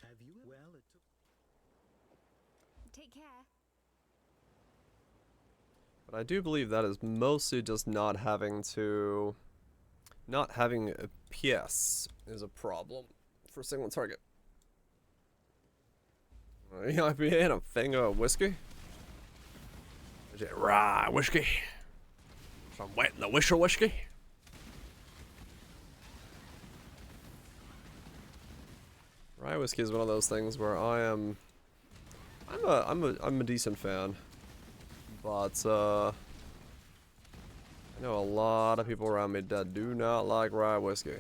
Have you? Well, it took. Take care. But I do believe that is mostly just not having a PS is a problem for single target. EIPA and a finger of whiskey. Is it rye whiskey? Some wet in the whistle whiskey. Rye whiskey is one of those things where I'm a decent fan, but I know a lot of people around me that do not like rye whiskey.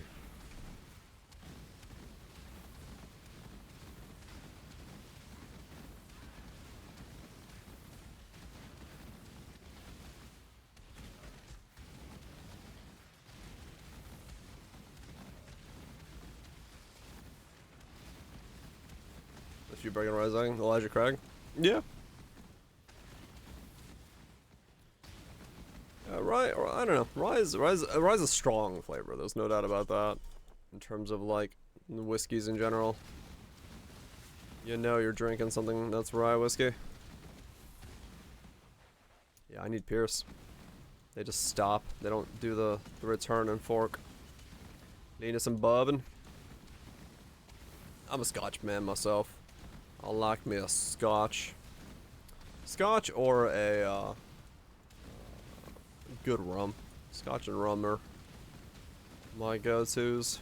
Did you bring in Rising? Elijah Craig? Yeah. Right, I don't know. Rise is strong flavor. There's no doubt about that. In terms of like the whiskeys in general, you know you're drinking something that's rye whiskey. Yeah, I need Pierce. They just stop. They don't do the return and fork. Need some bourbon. I'm a Scotch man myself. I like me a Scotch. Scotch or a good rum. Scotch and rum are my go-tos.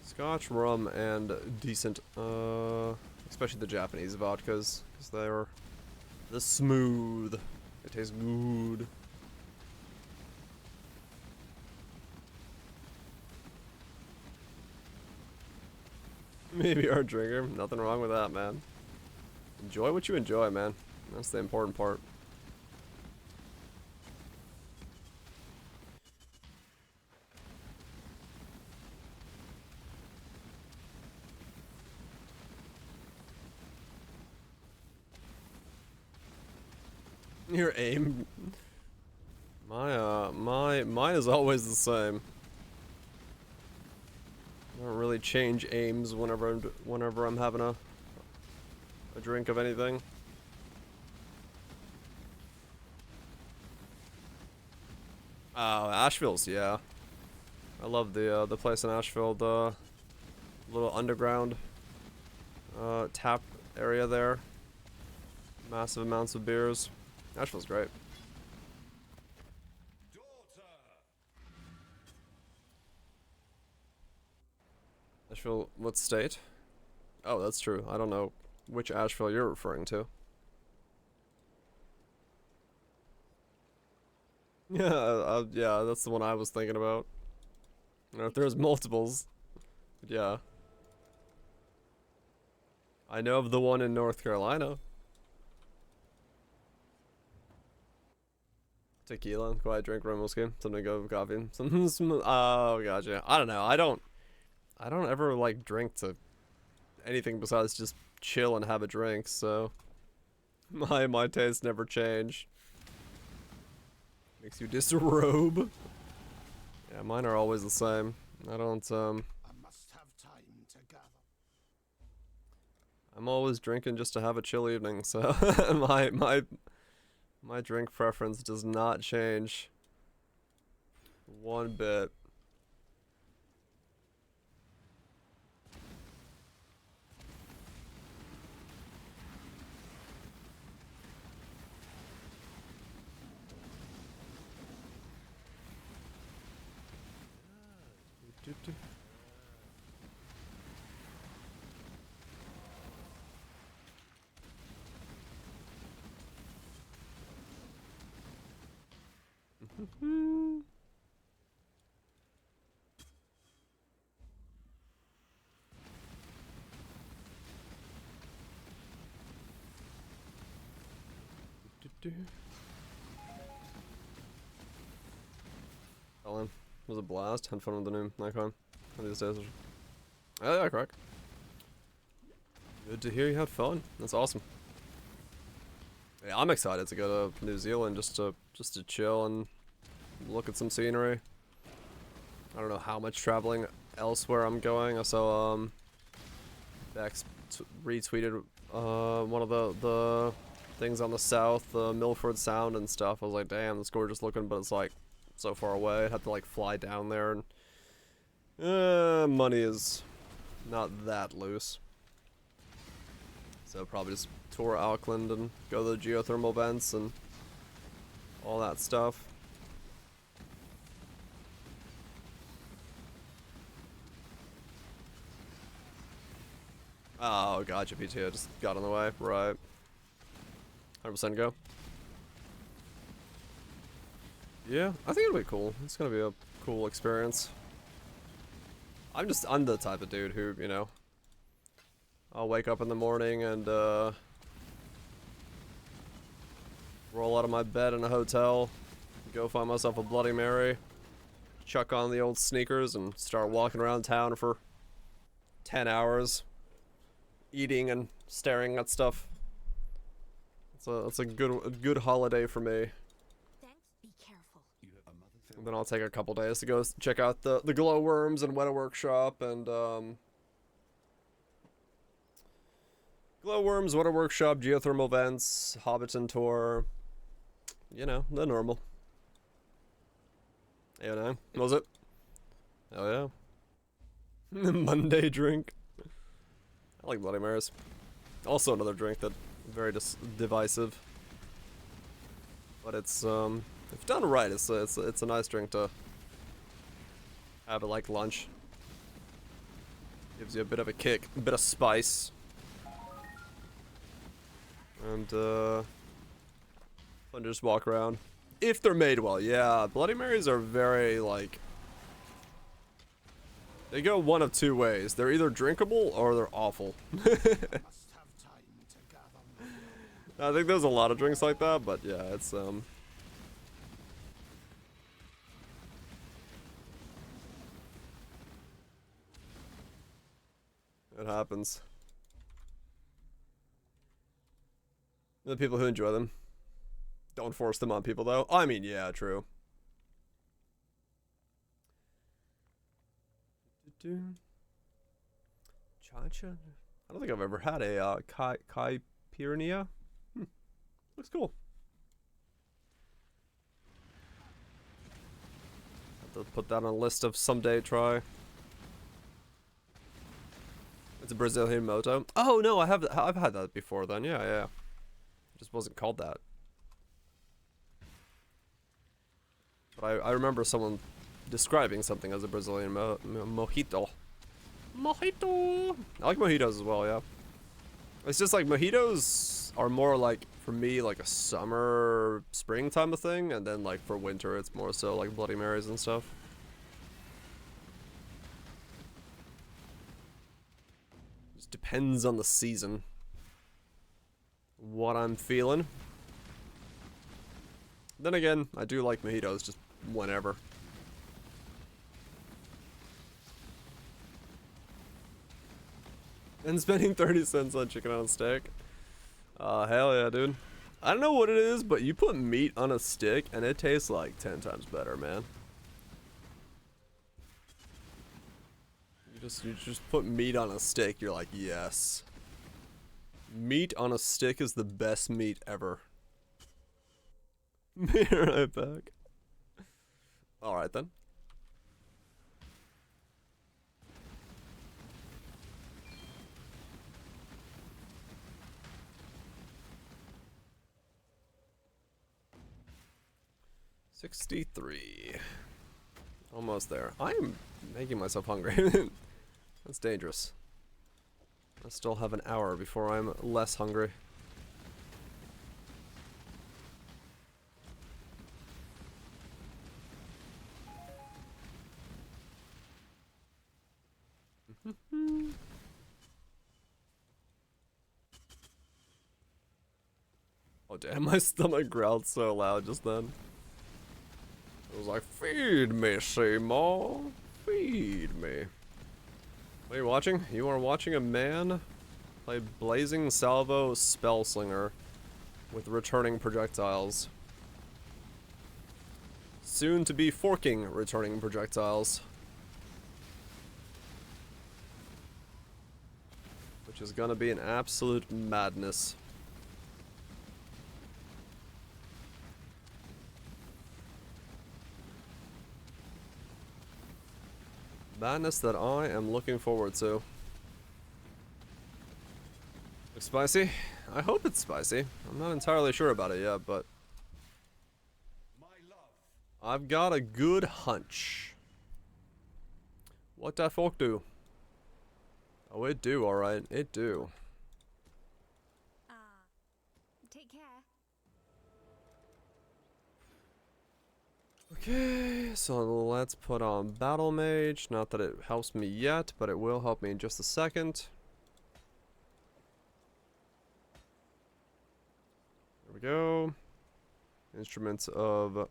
Scotch, rum, and decent, especially the Japanese vodkas, because they're smooth. It tastes good. Maybe our drinker. Nothing wrong with that, man. Enjoy what you enjoy, man. That's the important part. Your aim. Mine is always the same. I don't really change aims whenever I'm having a drink of anything. Oh, Asheville's, yeah. I love the place in Asheville, the little underground tap area there. Massive amounts of beers. Asheville's great. Asheville, what state? Oh, that's true. I don't know which Asheville you're referring to. Yeah, yeah, that's the one I was thinking about. I don't know if there's multiples. But yeah. I know of the one in North Carolina. Tequila, quiet drink, rum whiskey, something to go with coffee. Oh, gotcha. I don't know. I don't ever like drink to anything besides just chill and have a drink, so my tastes never change. Makes you disrobe. Yeah, mine are always the same. I don't I must have time to gather. I'm always drinking just to have a chill evening, so my drink preference does not change one bit. Ellen, it was a blast. Had fun with the new Nikon. One of these days. Oh yeah, correct. Good to hear you had fun. That's awesome. Yeah, I'm excited to go to New Zealand just to chill and look at some scenery. I don't know how much traveling elsewhere I'm going. I saw Bex retweeted one of the things on the south, the Milford Sound and stuff. I was like, damn, it's gorgeous looking, but it's like so far away. I'd have to like fly down there, and money is not that loose. So probably just tour Auckland and go to the geothermal vents and all that stuff. Oh, gotcha, PTO just got on the way, right. 100% go. Yeah, I think it'll be cool. It's gonna be a cool experience. I'm the type of dude who, you know, I'll wake up in the morning and roll out of my bed in a hotel, go find myself a Bloody Mary, chuck on the old sneakers and start walking around town for 10 hours eating and staring at stuff. It's a good holiday for me. Thanks. Be careful. And then I'll take a couple days to go check out the glowworms and Weta Workshop and glowworms, Weta Workshop, geothermal vents, Hobbiton tour. You know, the normal. You know, was it? Oh yeah. Monday drink. I like Bloody Marys. Also another drink that very divisive. But it's if done right, it's a nice drink to have it like lunch. Gives you a bit of a kick, a bit of spice. And fun to just walk around. If they're made well, yeah. Bloody Marys are very like, they go one of two ways. They're either drinkable or they're awful. Must have time to gather more. I think there's a lot of drinks like that, but yeah, it's it happens. The people who enjoy them. Don't force them on people, though. I mean, yeah, true. Cha-cha? I don't think I've ever had a caipirinha. Looks cool. Have to put that on a list of someday try. It's a Brazilian moto. Oh no, I've had that before then. Yeah. It just wasn't called that. But I remember someone describing something as a Brazilian mojito. Mojito! I like mojitos as well, yeah. It's just like mojitos are more like, for me, like a summer, spring time of thing. And then like for winter, it's more so like Bloody Marys and stuff. Just depends on the season. What I'm feeling. Then again, I do like mojitos just whenever. And spending 30 cents on chicken on a stick. Hell yeah, dude. I don't know what it is, but you put meat on a stick and it tastes like 10 times better, man. You just put meat on a stick, you're like, yes. Meat on a stick is the best meat ever. Be right back. Alright then. $63. Almost there. I'm making myself hungry. That's dangerous. I still have an hour before I'm less hungry. Oh damn, my stomach growled so loud just then. It was like, feed me, Seymour. Feed me. What are you watching? You are watching a man play Blazing Salvo Spellslinger with returning projectiles. Soon to be forking returning projectiles. Which is gonna be an absolute madness. Madness that I am looking forward to. Looks spicy? I hope it's spicy. I'm not entirely sure about it yet, but I've got a good hunch. What that fork do? Oh, it do, alright. It do. Take care. Okay, so let's put on Battle Mage. Not that it helps me yet, but it will help me in just a second. There we go. Instruments of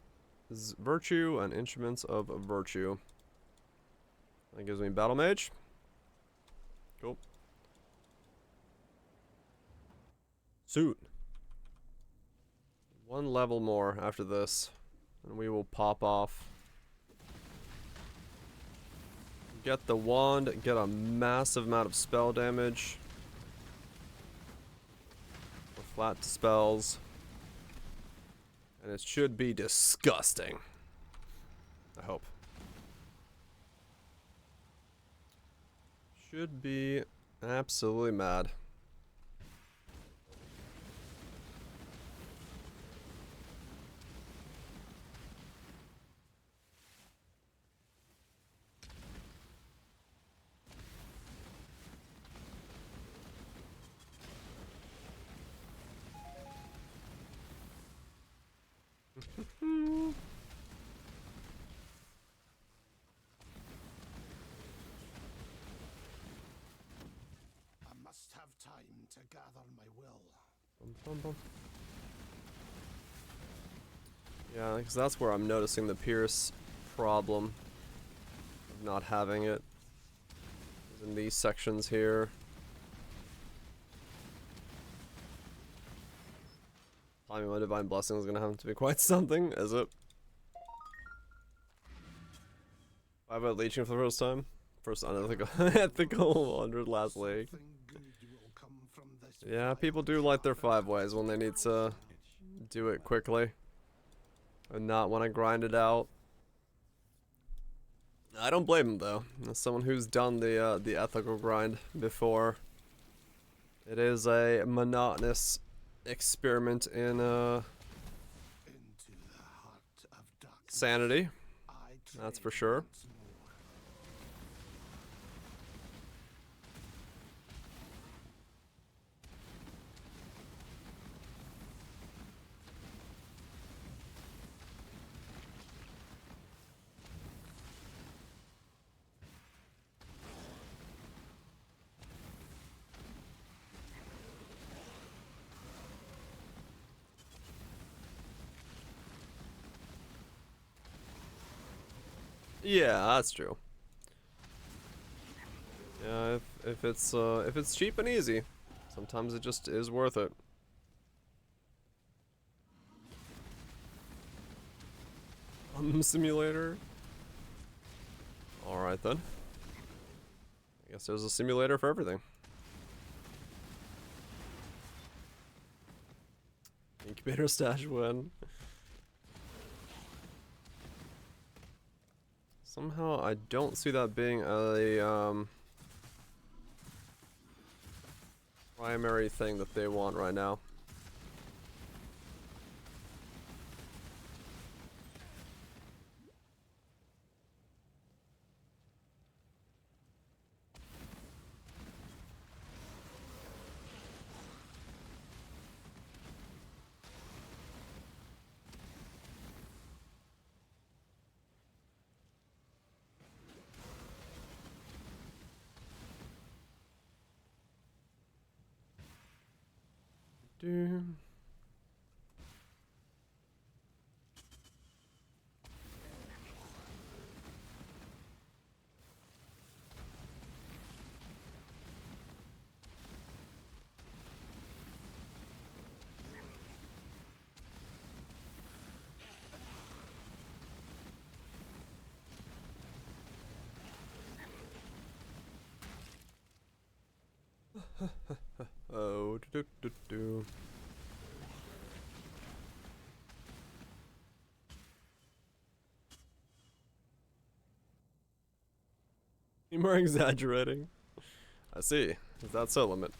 Virtue and Instruments of Virtue. That gives me Battle Mage. Cool. Soon. One level more after this, and we will pop off. Get the wand, get a massive amount of spell damage. We're flat to spells. And it should be disgusting. I hope. Should be absolutely mad. I must have time to gather my will. Bum, bum, bum. Yeah, because that's where I'm noticing the Pierce problem of not having it. Is in these sections here. Timing my Divine Blessing is going to have to be quite something, is it? I've had leeching for the first time. First unethical ethical 100 last league. Something good will come from this Yeah, people do like their 5 ways when they need to do it quickly. And not want to grind it out. I don't blame them though. As someone who's done the ethical grind before, it is a monotonous experiment in into the heart of darkness. sanity. I That's trade for sure. once more. Yeah, that's true. Yeah, if it's cheap and easy, sometimes it just is worth it. Simulator. All right then. I guess there's a simulator for everything. Incubator stash win. Somehow I don't see that being a primary thing that they want right now. Doom. Oh, do do do do. You're more exaggerating. I see. Is that so limit?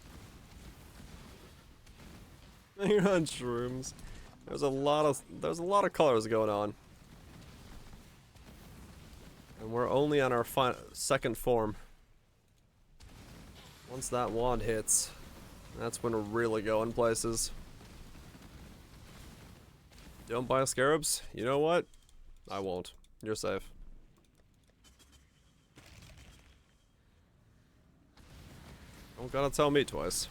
You're on shrooms. There's a lot of colors going on. And we're only on our second form. Once that wand hits, that's when we're really going places. Don't buy scarabs? You know what? I won't. You're safe. Don't gotta tell me twice.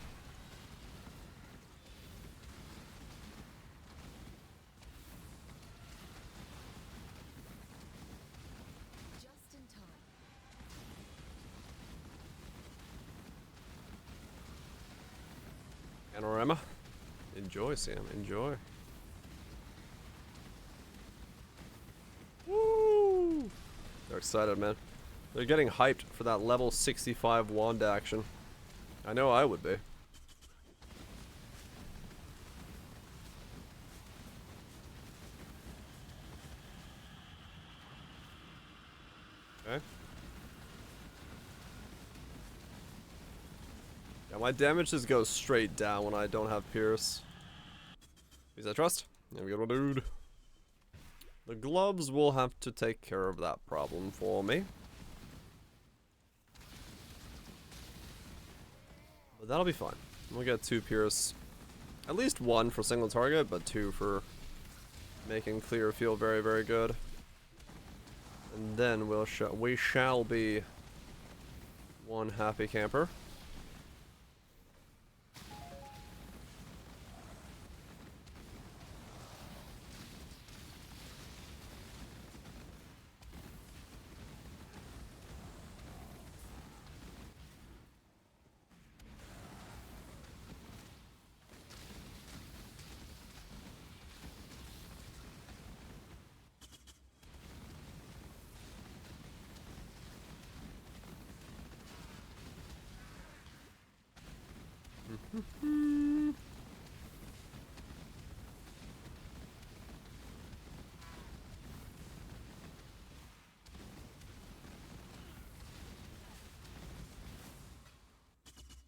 Just in time. Panorama. Enjoy, Sam. Enjoy. Woo! They're excited, man. They're getting hyped for that level 65 wand action. I know I would be. Okay. Yeah, my damage just goes straight down when I don't have Pierce. Because I trust. There we go, dude. The gloves will have to take care of that problem for me. But that'll be fine. We'll get 2 Pierce. At least 1 for single target, but 2 for making clear feel very, very good. And then we shall be one happy camper.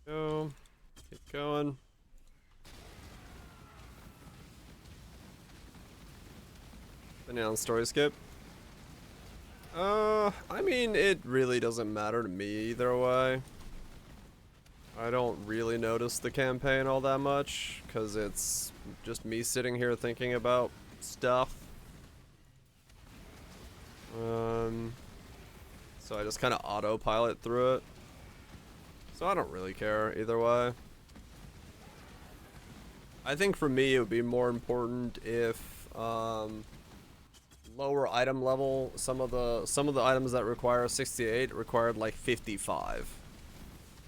Go. Keep going. Banana story skip. I mean, it really doesn't matter to me either way. I don't really notice the campaign all that much, because it's just me sitting here thinking about stuff. So I just kind of autopilot through it. So I don't really care either way. I think for me it would be more important if lower item level, some of the items that require 68 required like 55.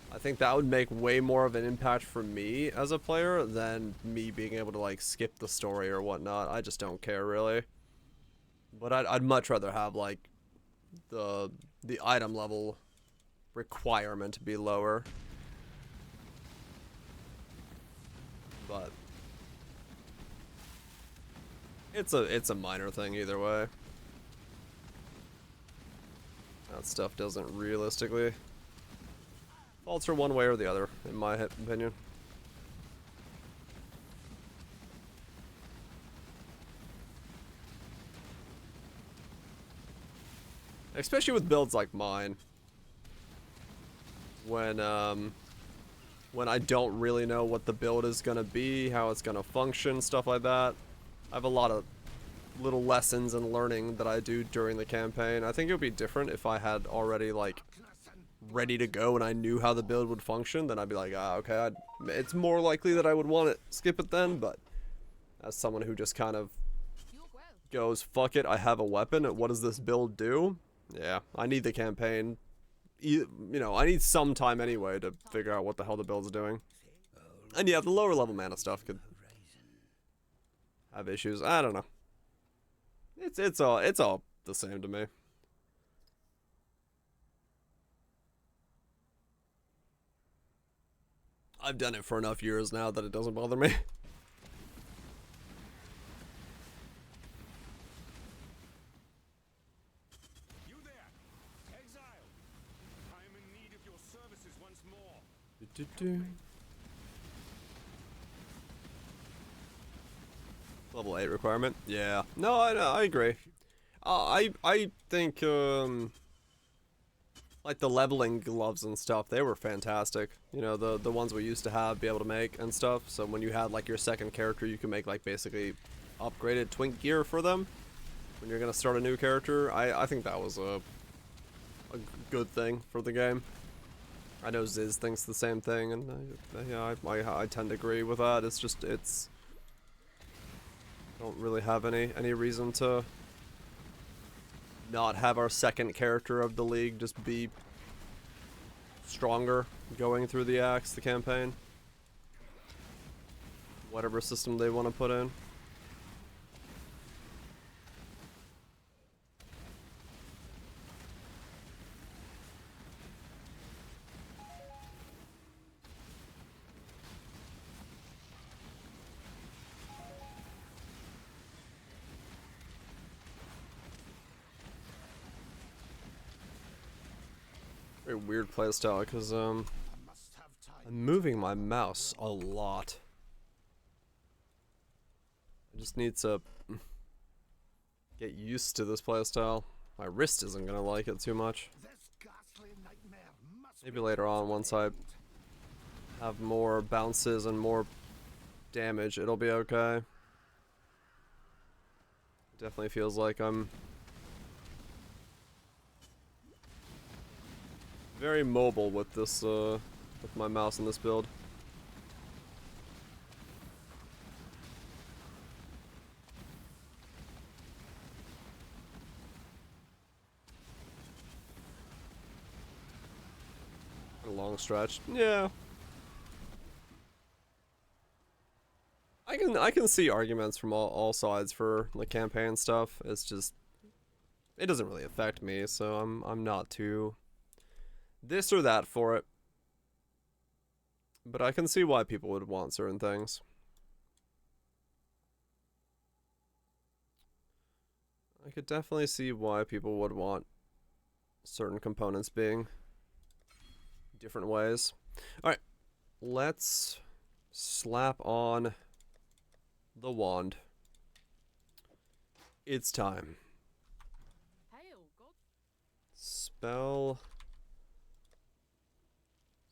I think that would make way more of an impact for me as a player than me being able to like skip the story or whatnot. I just don't care really. But I'd much rather have like the item level requirement to be lower. But it's a minor thing either way. That stuff doesn't realistically alter one way or the other, in my opinion. Especially with builds like mine. When I don't really know what the build is gonna be, how it's gonna function, stuff like that. I have a lot of little lessons and learning that I do during the campaign. I think it would be different if I had already like ready to go and I knew how the build would function. Then I'd be like, ah, okay, it's more likely that I would want to skip it then. But as someone who just kind of goes, fuck it, I have a weapon, what does this build do? Yeah, I need the campaign. You know, I need some time anyway to figure out what the hell the build's doing. And yeah, the lower level mana stuff could have issues. I don't know. It's all the same to me. I've done it for enough years now that it doesn't bother me. You there, exile. I am in need of your services once more. Level 8 requirement? Yeah. No, I agree. I think like the leveling gloves and stuff, they were fantastic. You know, the ones we used to have, be able to make and stuff. So when you had like your second character, you can make like basically upgraded twink gear for them when you're gonna start a new character. I think that was a good thing for the game. I know Ziz thinks the same thing, and yeah, I tend to agree with that. It's just I don't really have any reason to not have our second character of the league just be stronger going through the campaign. whatever system they want to put in. Very weird playstyle because I'm moving my mouse a lot. I just need to get used to this playstyle. My wrist isn't gonna like it too much. Maybe later on, once I have more bounces and more damage, it'll be okay. Definitely feels like I'm very mobile with this, with my mouse in this build. A long stretch, yeah. I can see arguments from all sides for the campaign stuff. It's just, it doesn't really affect me, so I'm not too this or that for it. But I can see why people would want certain things. I could definitely see why people would want certain components being different ways. Alright, let's slap on the wand. It's time. Hail, God. Spell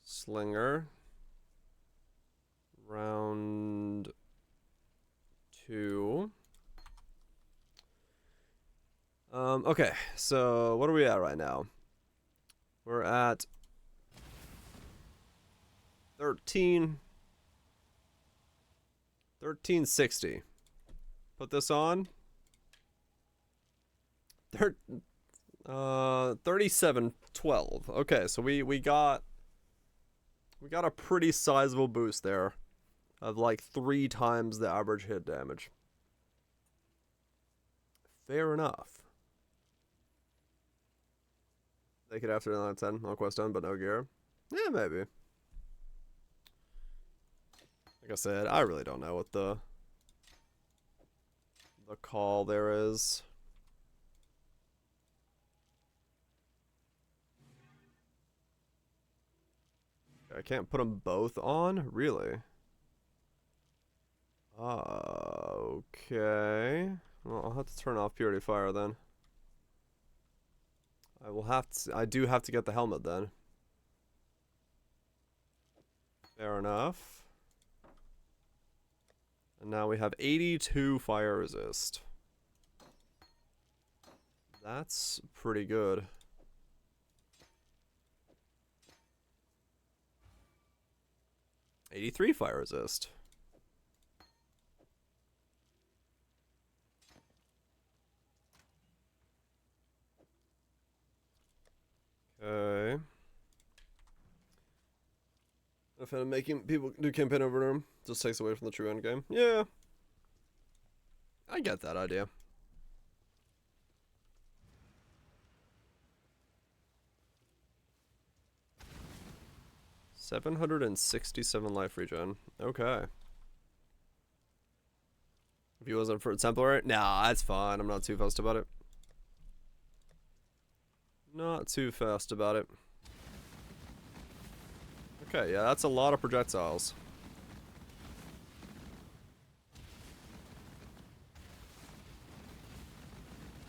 Slinger. Round 2. Okay, so what are we at right now? We're at 1360. Put this on. 3712. Okay, so we got a pretty sizable boost there of like 3 times the average hit damage. Fair enough. Take it after 9 out of 10. No quest done, but no gear. Yeah, maybe. Like I said, I really don't know what the call there is. I can't put them both on? Really? Okay. Well, I'll have to turn off Purity Fire then. I do have to get the helmet then. Fair enough. And now we have 82 fire resist. That's pretty good. $83 fire resist. Okay. If I'm making people do campaign over them, just takes away from the true end game. Yeah. I get that idea. $767 life regen. Okay. If he wasn't for Templar, nah, that's fine. I'm not too fussed about it. Not too fast about it. Okay, yeah, that's a lot of projectiles.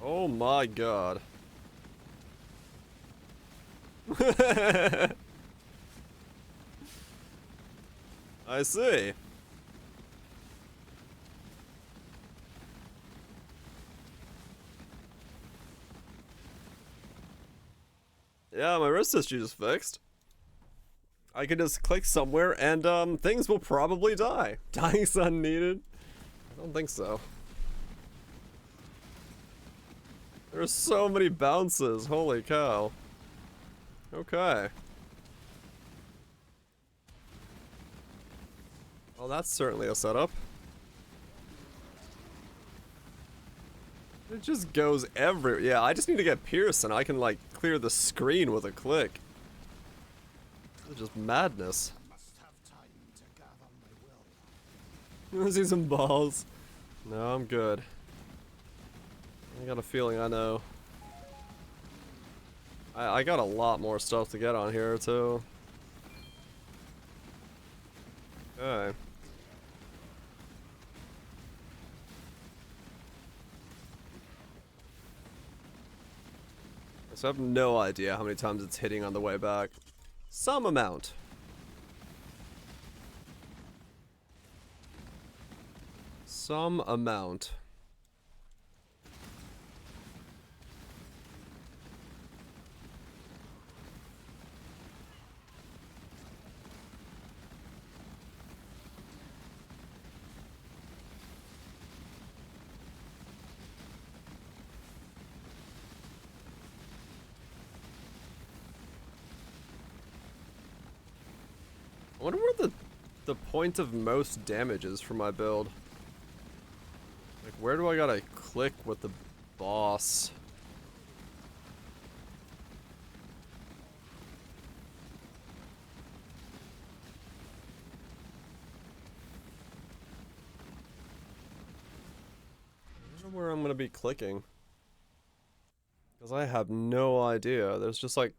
Oh my god. I see. Yeah, my wrist issue is fixed. I could just click somewhere and things will probably die. Dying sun needed? I don't think so. There's so many bounces, holy cow. Okay. Well, that's certainly a setup. It just goes every. Yeah, I just need to get Pierce and I can like clear the screen with a click. It's just madness. Must have time to gather my will. I see some balls. No, I'm good. I got a feeling I know. I got a lot more stuff to get on here too. Okay. So I have no idea how many times it's hitting on the way back. Some amount. Some amount. I wonder where the point of most damage is for my build. Like, where do I gotta click with the boss? I wonder where I'm gonna be clicking. Because I have no idea. There's just like...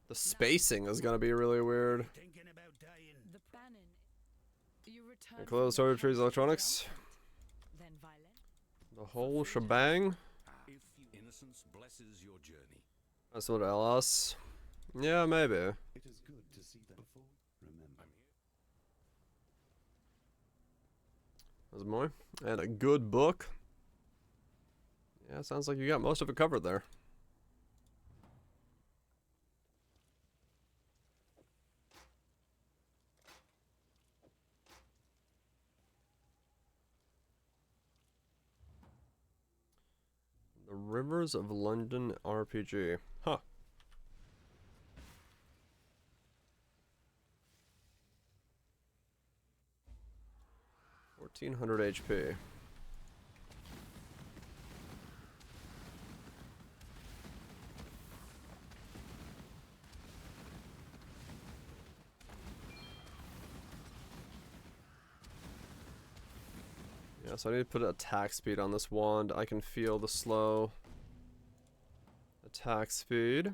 The spacing is gonna be really weird. Thinking about dying. The Bannon. You return And close from the toiletries, house electronics. then violent. The whole shebang. If innocence blesses your journey, That's what else. Yeah, maybe. It is good to see them before. Remember. There's more. And a good book. Yeah, sounds like you got most of it covered there. The Rivers of London RPG. Huh. $1,400 HP. Yeah, so I need to put attack speed on this wand. I can feel the slow attack speed.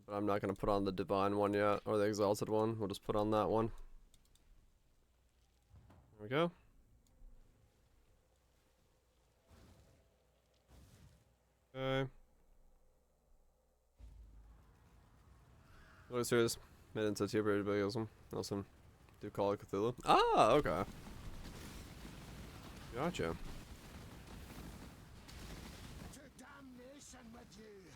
But I'm not going to put on the divine one yet, or the exalted one. We'll just put on that one. There we go. Okay. What is yours? Made into tier very big awesome. Nelson. Do call it Cthulhu. Ah, okay. Gotcha. To damnation with you.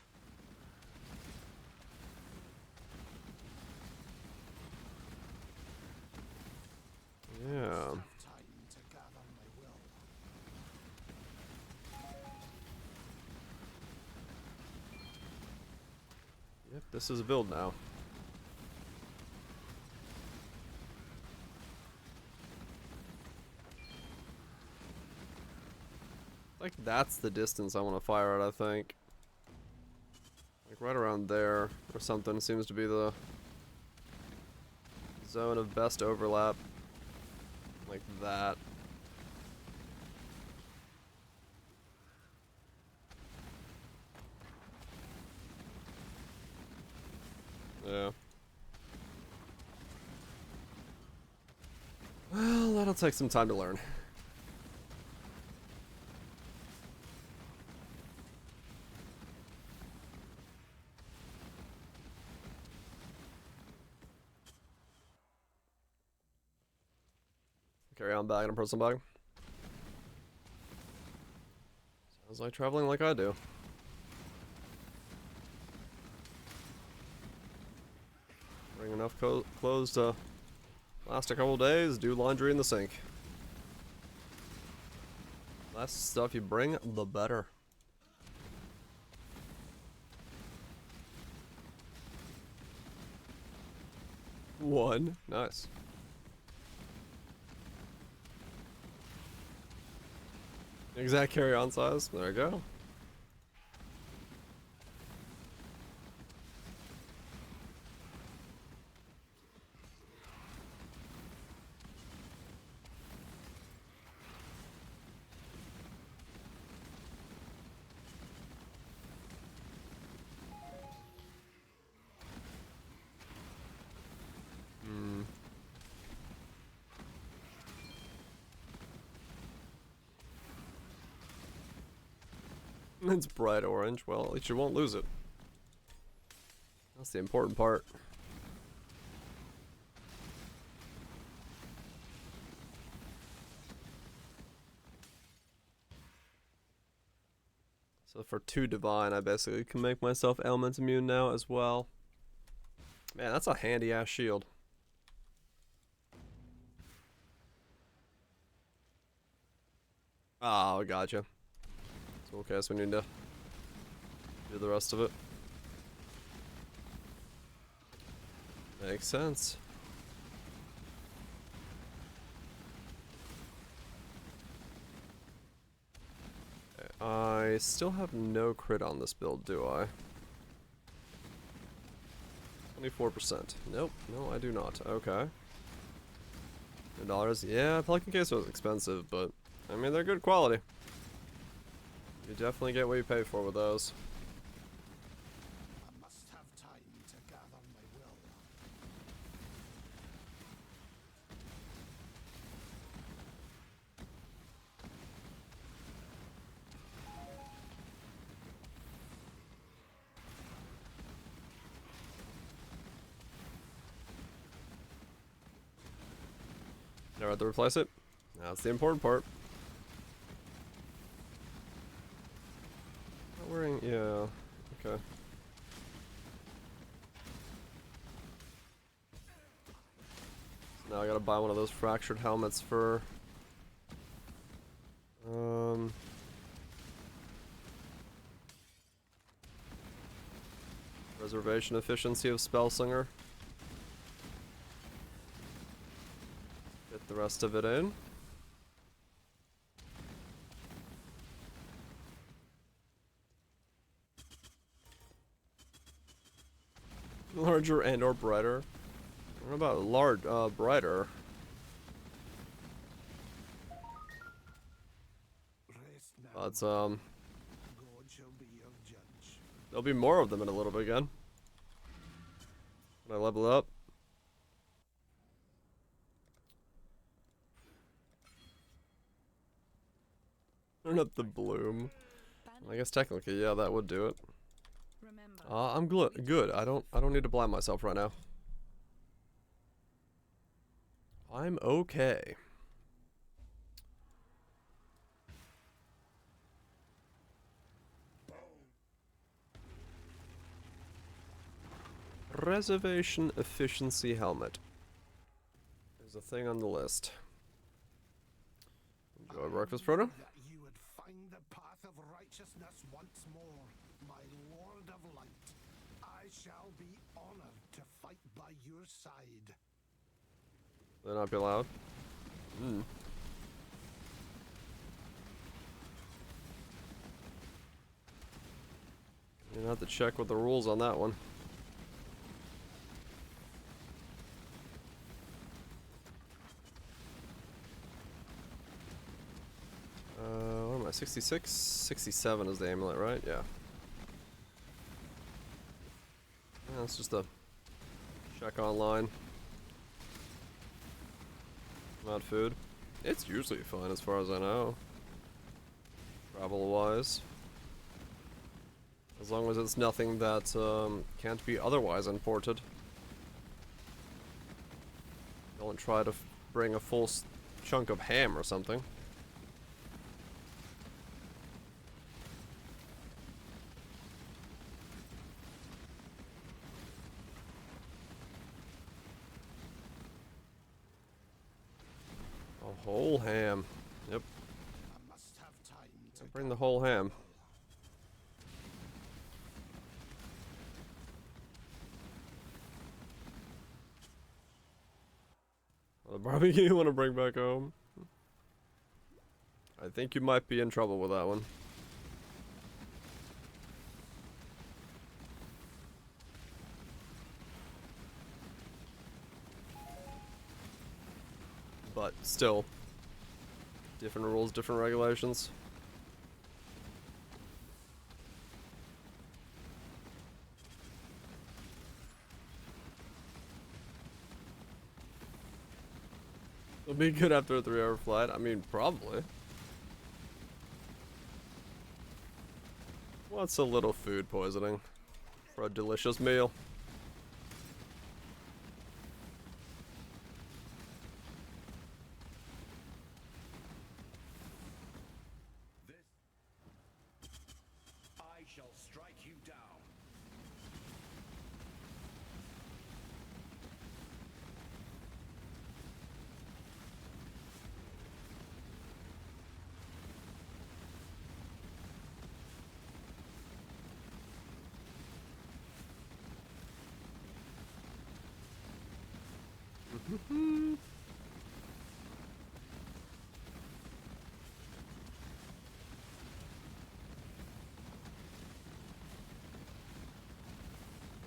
Yeah. Have time to gather my will. Yep, this is a build now. Like, that's the distance I want to fire at, I think. Like, right around there or something seems to be the zone of best overlap. Like that. Yeah. Well, that'll take some time to learn. Carry on bag and a personal bag. Sounds like traveling like I do. Bring enough clothes to last a couple days, do laundry in the sink. Less stuff you bring, the better. One. Nice. Exact carry-on size. There we go. It's bright orange. Well, at least you won't lose it. That's the important part. So for 2 divine, I basically can make myself element immune now as well. Man, that's a handy ass shield. Oh, gotcha. So okay, so we need to do the rest of it. Makes sense. Okay, I still have no crit on this build, do I? 24%. Nope, no I do not. Okay. $2. Yeah, Pelican Case was expensive, but I mean they're good quality. You definitely get what you pay for with those. I must have time to gather my will. Never have to replace it. That's the important part. Not wearing, yeah, okay. So now I gotta buy one of those fractured helmets for reservation efficiency of Spellslinger. Get the rest of it in. Larger and or brighter. What about large, brighter? Rest now. But God shall be your judge. there'll be more of them in a little bit again. When I level up. Turn up the bloom. I guess technically, yeah, that would do it. I'm good. I don't need to blind myself right now. I'm okay. Reservation efficiency helmet. There's a thing on the list. Enjoy breakfast, Proto. That you would find the path of righteousness once more, my Lord of Light. I shall be honored to fight by your side. Will they not be allowed? Hmm. You have to check with the rules on that one. What am I, 66? 67 is the amulet, right? Yeah. Yeah, it's just a check online. Not food. It's usually fine as far as I know. Travel-wise. As long as it's nothing that can't be otherwise imported. Don't try to bring a full chunk of ham or something. A whole ham. Yep. I must have time to Bring the whole ham. The barbecue you want to bring back home? I think you might be in trouble with that one. But still, different rules, different regulations. It'll be good after a 3-hour flight. I mean, probably. What's a little food poisoning for a delicious meal? I shall strike you down.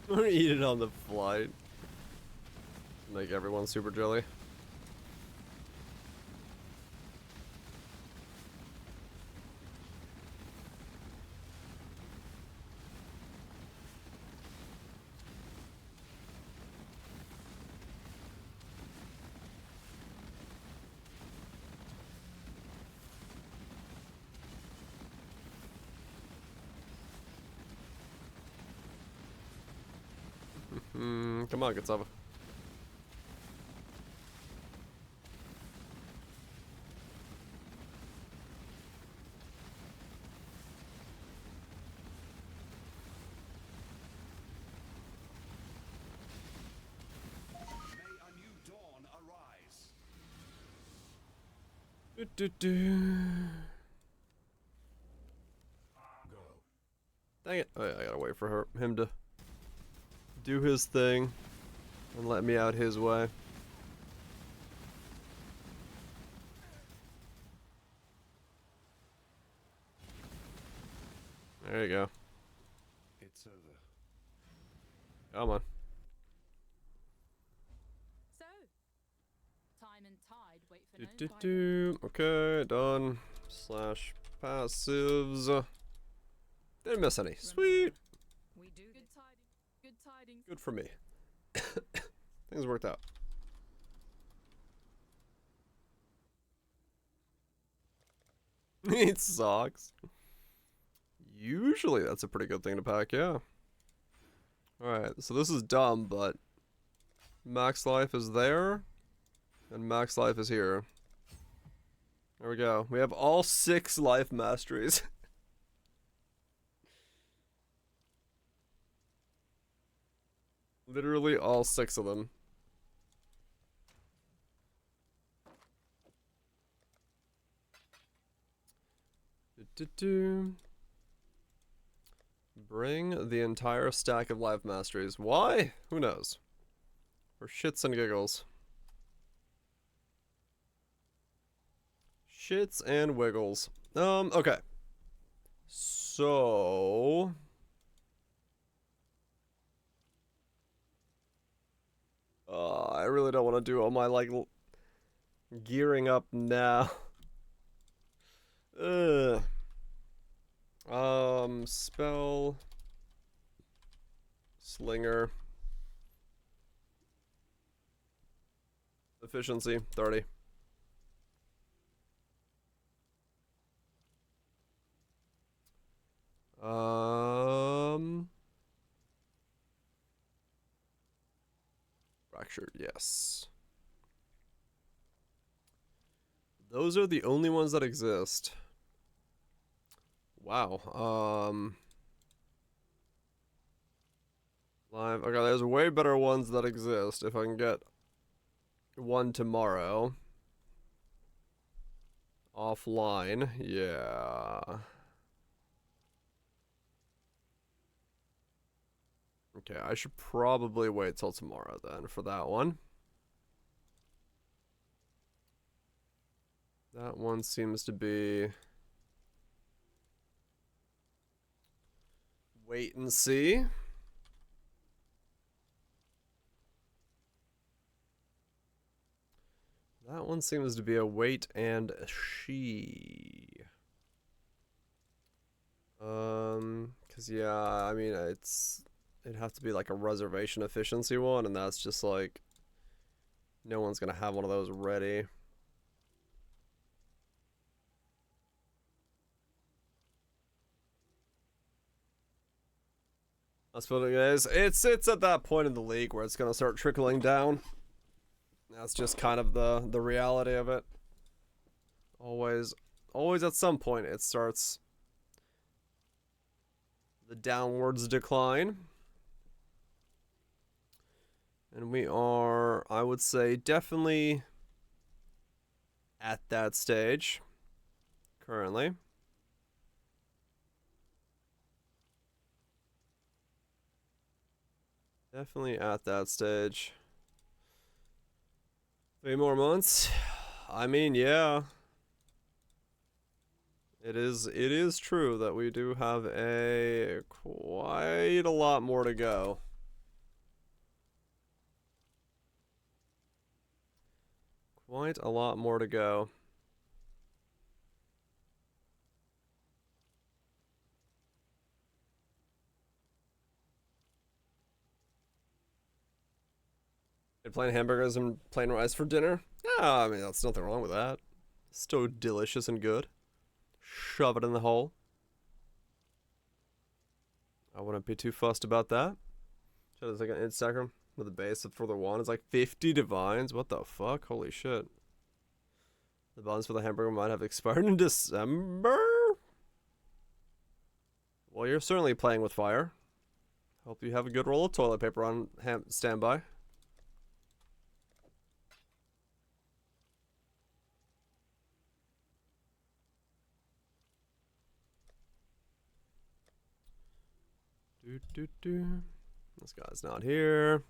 Or eat it on the flight. Make everyone super jelly. Come on, good Salvo. May a new dawn arise. Dang it. Oh, yeah, I gotta wait for him to do his thing and let me out his way. There you go. It's over. Come on. So, time and tide wait for no one. Okay, done. Slash passives. Didn't miss any. Sweet. We do good tidings. Good tidings. Good for me. Things worked out. It sucks. Usually that's a pretty good thing to pack, yeah. Alright, so this is dumb, but max life is there, and max life is here. There we go. We have all 6 life masteries. Literally all 6 of them. Bring the entire stack of life masteries. Why? Who knows? For shits and giggles. Shits and wiggles. Okay. So... I really don't want to do all my, like, gearing up now. Ugh. Spell... Slinger. Efficiency, 30. Fractured, yes. Those are the only ones that exist. Wow. Live. Okay, there's way better ones that exist if I can get one tomorrow. Offline, yeah. Okay, I should probably wait till tomorrow then for that one. That one seems to be wait and see. That one seems to be a wait and she. Cause yeah, I mean it'd have to be like a reservation efficiency one, and that's just like no one's gonna have one of those ready. That's what it is. It's at that point in the league where it's gonna start trickling down. That's just kind of the reality of it. Always at some point it starts the downwards decline. And we are, I would say, definitely at that stage currently. Definitely at that stage. 3 more months. I mean, yeah. It is true that we do have quite a lot more to go. Quite a lot more to go. Plain hamburgers and plain rice for dinner? Yeah, I mean, that's nothing wrong with that. Still delicious and good. Shove it in the hole. I wouldn't be too fussed about that. Should I take an Instagram with the base for the one? It's like 50 divines. What the fuck? Holy shit. The buns for the hamburger might have expired in December? Well, you're certainly playing with fire. Hope you have a good roll of toilet paper on standby. This guy's not here.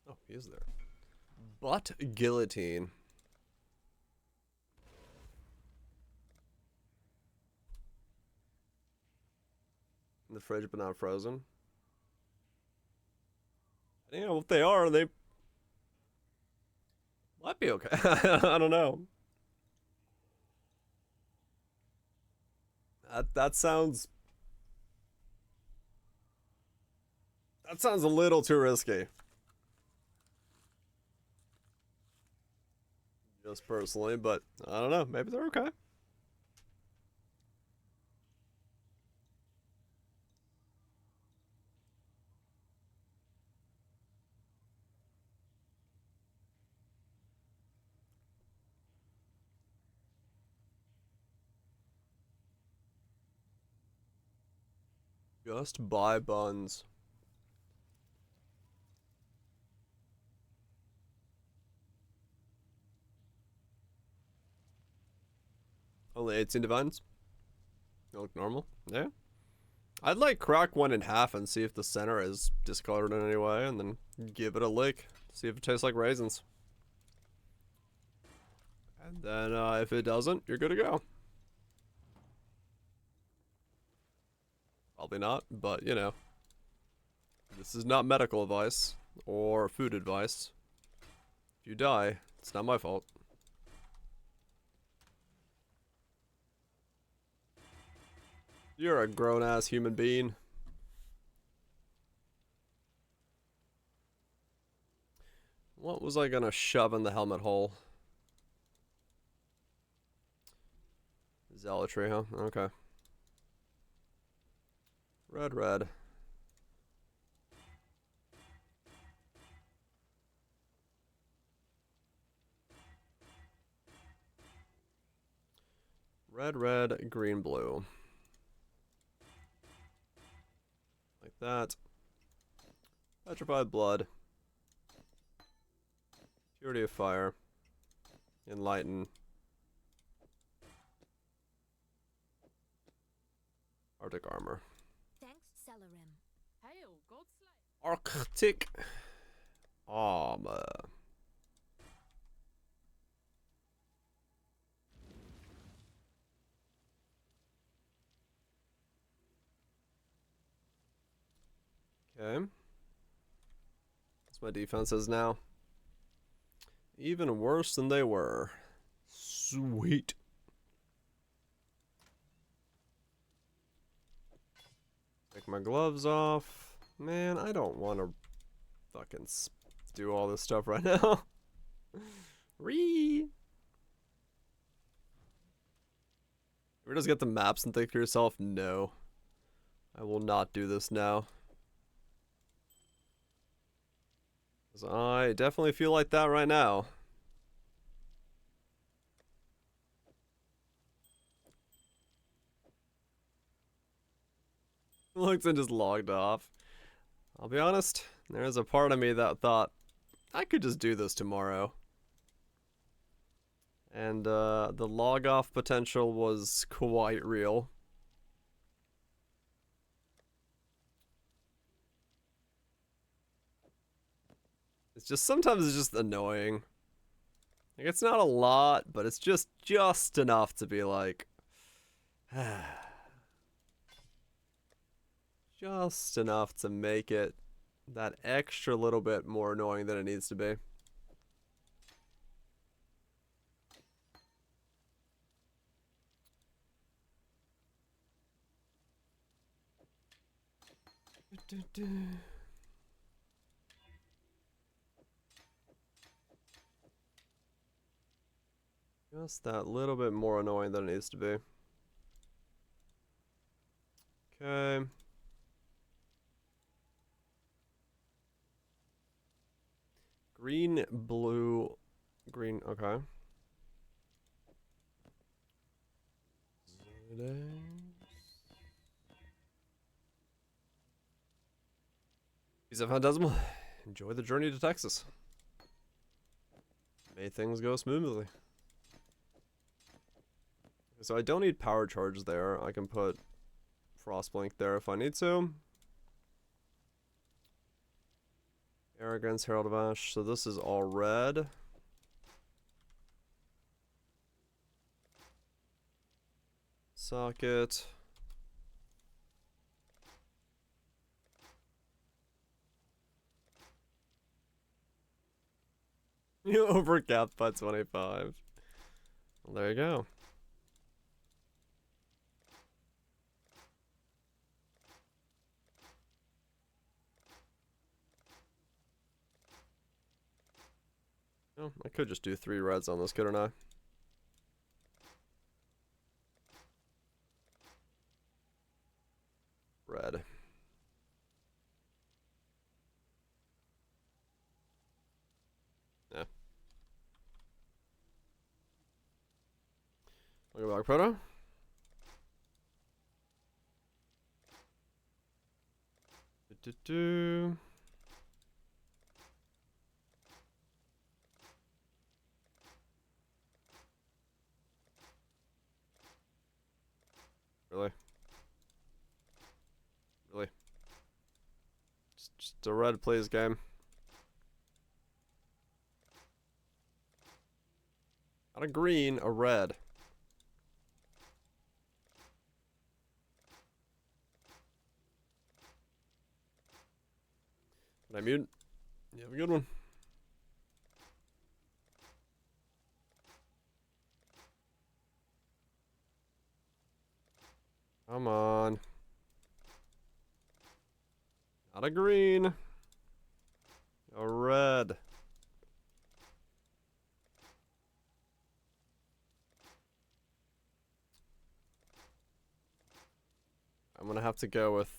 Oh, he is there. Butt guillotine. In the fridge but not frozen. I don't know what they are. They might be okay. I don't know. That sounds a little too risky. Just personally, but I don't know. Maybe they're okay. Just buy buns. Only 18 divines. You look normal. Yeah. I'd like crack one in half and see if the center is discolored in any way, and then give it a lick. See if it tastes like raisins. And then if it doesn't, you're good to go. Probably not, but you know. This is not medical advice or food advice. If you die, it's not my fault. You're a grown-ass human being. What was I gonna shove in the helmet hole? Zealotry, huh? Okay. Red. Red, green, blue. Like that. Petrified blood. Purity of fire. Enlighten. Arctic armor. Thanks, Celerim. Hail, Godslayer. Arctic armor. Okay. That's my defenses now. Even worse than they were. Sweet. Take my gloves off. Man, I don't want to fucking do all this stuff right now. Ree. Ever just get the maps and think to yourself, no, I will not do this now. Because I definitely feel like that right now. Looked and just logged off. I'll be honest, there's a part of me that thought, I could just do this tomorrow. And the log off potential was quite real. It's just, sometimes it's just annoying. Like, it's not a lot, but it's just enough to be like, just enough to make it that extra little bit more annoying than it needs to be. Just that little bit more annoying than it needs to be. Okay. Green, blue, green, okay. Peace of Phantasmal. Enjoy the journey to Texas. May things go smoothly. So I don't need power charge there. I can put Frostblink there if I need to. Arrogance, Herald of Ash. So this is all red. Socket. You overcapped by 25. Well, there you go. Oh, I could just do 3 reds on this, couldn't I? Red. Yeah. I'll go back proto. Do. Really? Really? Just a red plays game. Not a green, a red. Did I mute? You have a good one. Come on. Not a green. A red. I'm gonna have to go with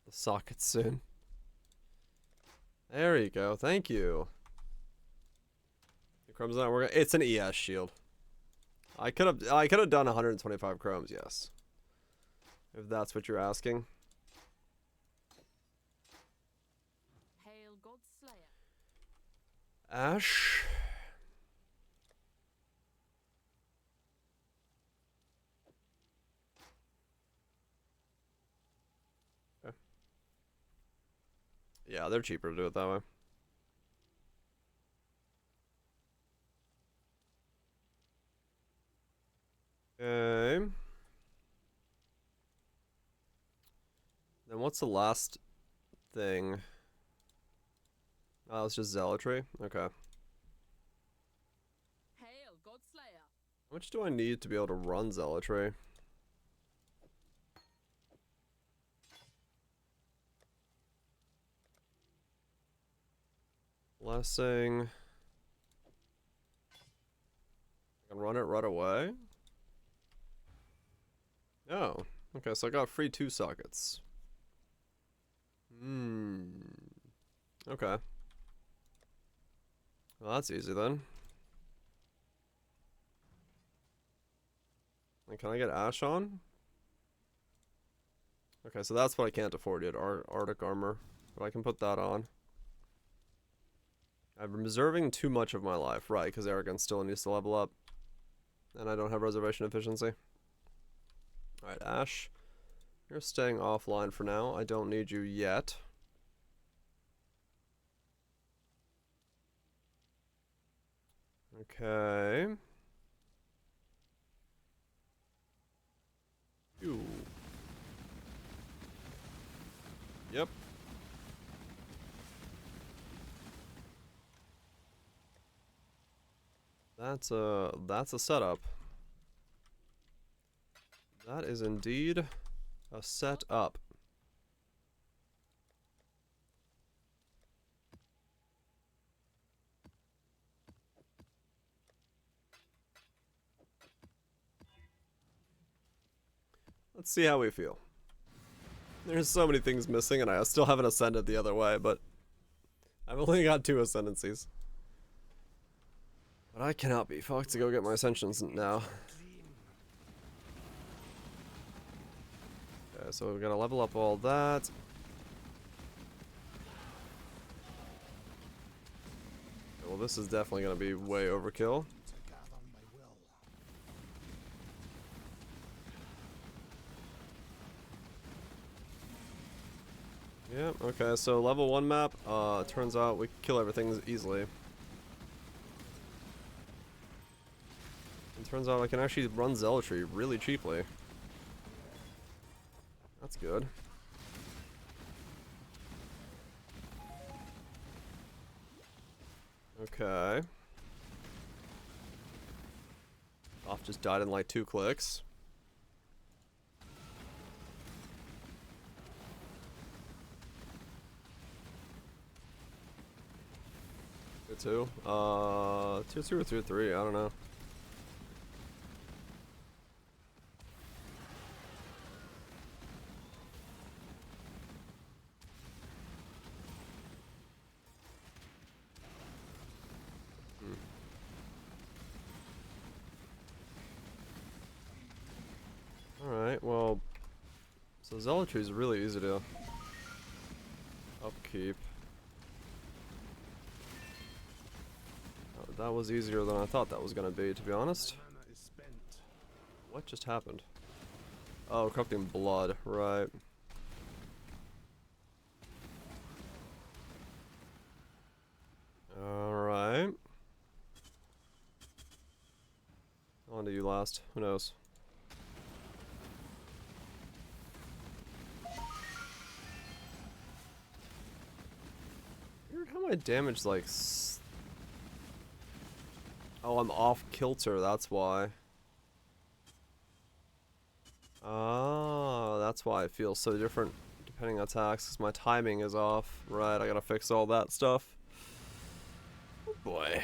the socket soon. There you go. Thank you. The chrome's not working. It's an ES shield. I could have done 125 chromes, yes. If that's what you're asking. Hail God's Slayer. Ash. Okay. Yeah, they're cheaper to do it that way. Okay. Then what's the last thing. Oh, it's just zealotry? Okay. Hail, Godslayer. How much do I need to be able to run zealotry? Blessing. I can run it right away. Oh, okay, so I got free 2 sockets. Okay. Well, that's easy then. And can I get Ash on? Okay, so that's what I can't afford yet, Arctic armor. But I can put that on. I'm reserving too much of my life, right, because Arrogance still needs to level up. And I don't have reservation efficiency. Alright, Ash. You're staying offline for now. I don't need you yet. Okay. Ooh. Yep. That's a setup. That is indeed a setup. Let's see how we feel. There's so many things missing, and I still haven't ascended the other way, but I've only got 2 ascendancies. But I cannot be fucked to go get my ascensions now. Okay, so we're gonna level up all that. Okay, well, this is definitely gonna be way overkill. To gather my will. Yeah, okay, so level 1 map, turns out we can kill everything easily. It turns out I can actually run zealotry really cheaply. That's good. Okay. Off just died in like 2 clicks. Tier 2? Tier 2 or Tier 3, I don't know. Alright, well, so zealotry is really easy to upkeep. That was easier than I thought that was gonna be, to be honest. Mana is spent. What just happened? Oh, corrupting blood, right. Alright. On to you last. Who knows? Weird how my damage, like... Oh, I'm off kilter, that's why. Oh, that's why it feels so different depending on attacks, because my timing is off. Right, I gotta fix all that stuff. Oh boy.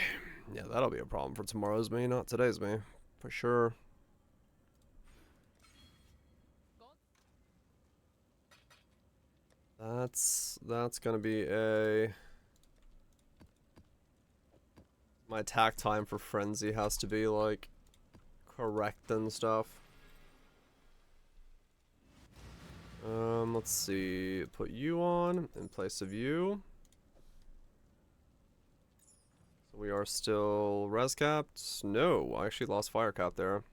Yeah, that'll be a problem for tomorrow's me, not today's me. For sure. That's gonna be a... My attack time for Frenzy has to be, like, correct and stuff. Let's see. Put you on in place of you. So we are still res capped. No, I actually lost fire cap there.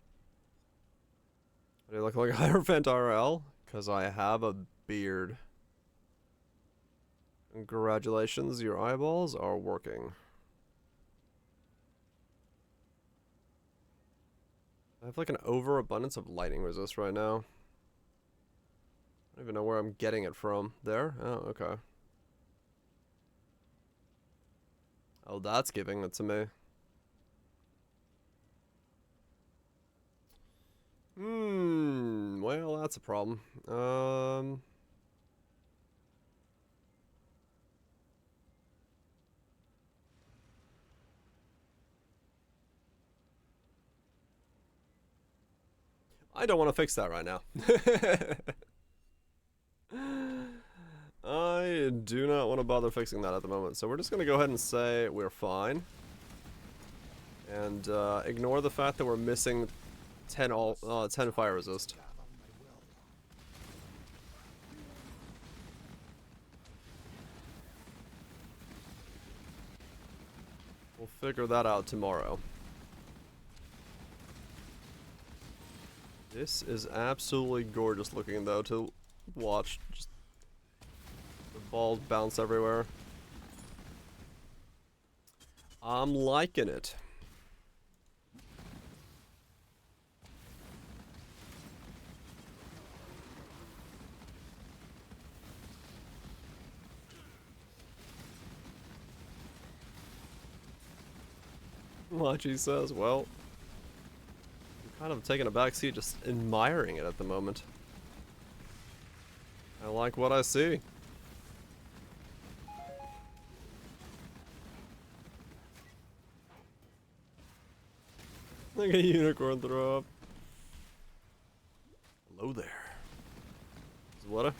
Do I look like a Hierophant RL? Because I have a beard. Congratulations, your eyeballs are working. I have like an overabundance of lightning resist right now. I don't even know where I'm getting it from. There? Oh, okay. Oh, that's giving it to me. Well, that's a problem. I don't want to fix that right now. I do not want to bother fixing that at the moment, so we're just going to go ahead and say we're fine. And ignore the fact that we're missing 10 fire resist. We'll figure that out tomorrow. This is absolutely gorgeous looking though to watch. Just the balls bounce everywhere. I'm liking it. Lachi says, well, I'm kind of taking a backseat, just admiring it at the moment. I like what I see. Like a unicorn throw up. Hello there. What?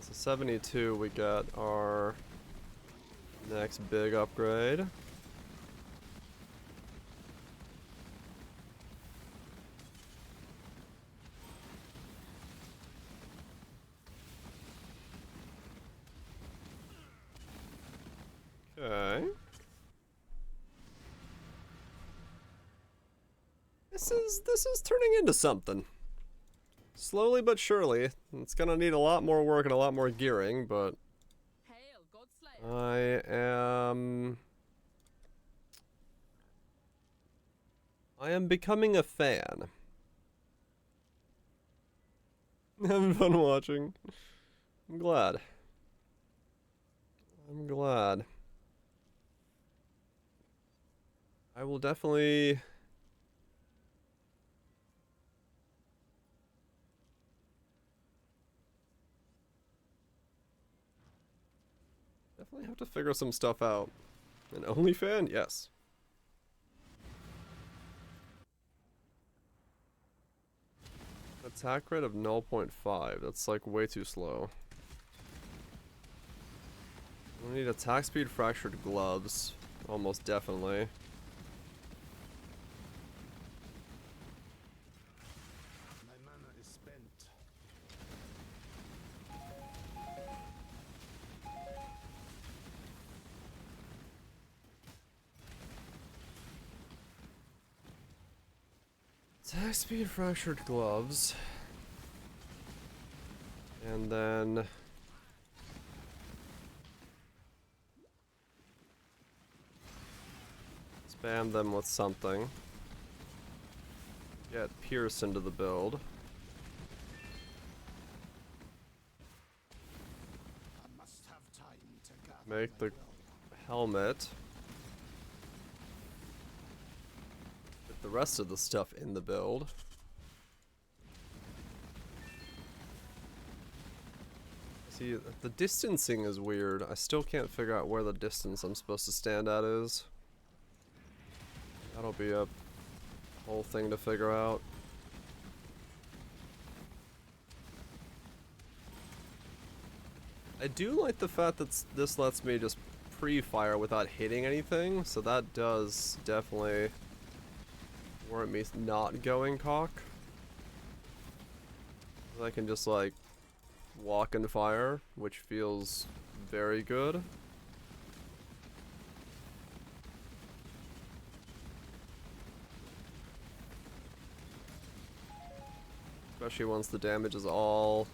So 72, we got our next big upgrade. Okay. This is turning into something. Slowly but surely. It's gonna need a lot more work and a lot more gearing, but Hail, Godslayer. I am becoming a fan. Having fun watching. I'm glad. I'm glad. I will definitely have to figure some stuff out. An OnlyFan? Yes. Attack rate of 0.5. That's like way too slow. We need attack speed fractured gloves. Almost definitely. My mana is spent. Attack speed fractured gloves. And then spam them with something. Get Pierce into the build. I must have time to gather Make my the will. helmet. Get the rest of the stuff in the build. See, the distancing is weird. I still can't figure out where the distance I'm supposed to stand at is. That'll be a whole thing to figure out. I do like the fact that this lets me just pre-fire without hitting anything, so that does definitely warrant me not going cock. I can just like walk and fire, which feels very good. Especially once the damage is all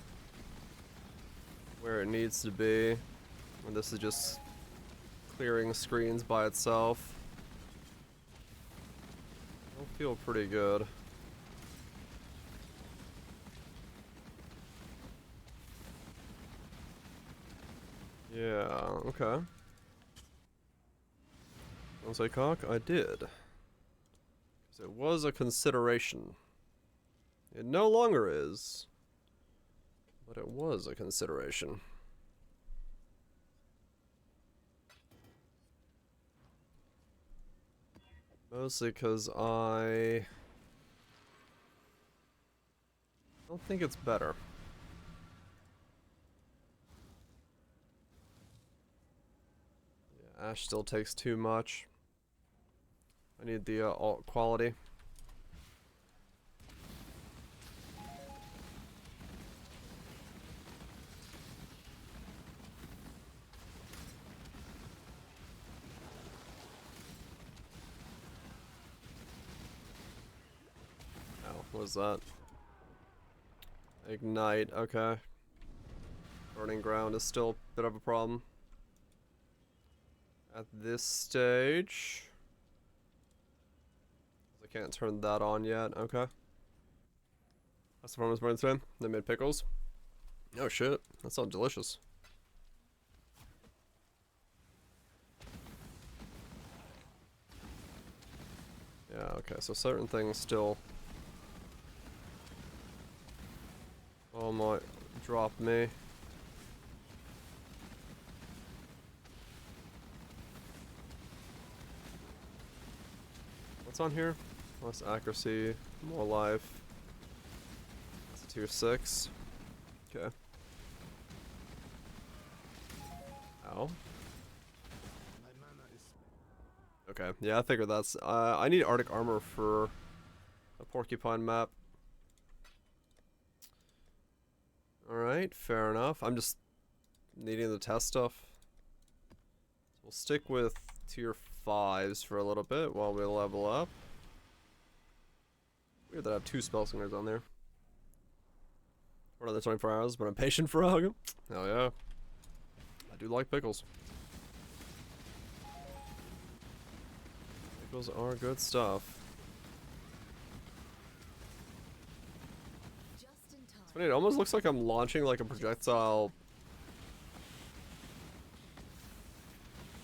where it needs to be. And this is just clearing screens by itself. It'll feel pretty good. Yeah, okay. Once I cock, I did. 'Cause it was a consideration. It no longer is. But it was a consideration. Mostly because I don't think it's better. Yeah, Ash still takes too much. I need the alt quality. Oh, what was that? Ignite, okay. Burning ground is still a bit of a problem. At this stage. I can't turn that on yet, okay. That's the farmer's brain today. They made pickles. Oh shit, that sounds delicious. Yeah, okay, so certain things still might drop me. What's on here? Less accuracy, more life. It's a tier 6. Okay. Ow. Okay, yeah, I figured that's... I need Arctic armor for a porcupine map. Alright, fair enough. I'm just needing to test stuff. So we'll stick with tier 5s for a little bit while we level up. Weird that I have 2 Spellslingers on there. For another 24 hours, but I'm patient for hug. Hell yeah. I do like pickles. Pickles are good stuff. It's funny, it almost looks like I'm launching like a projectile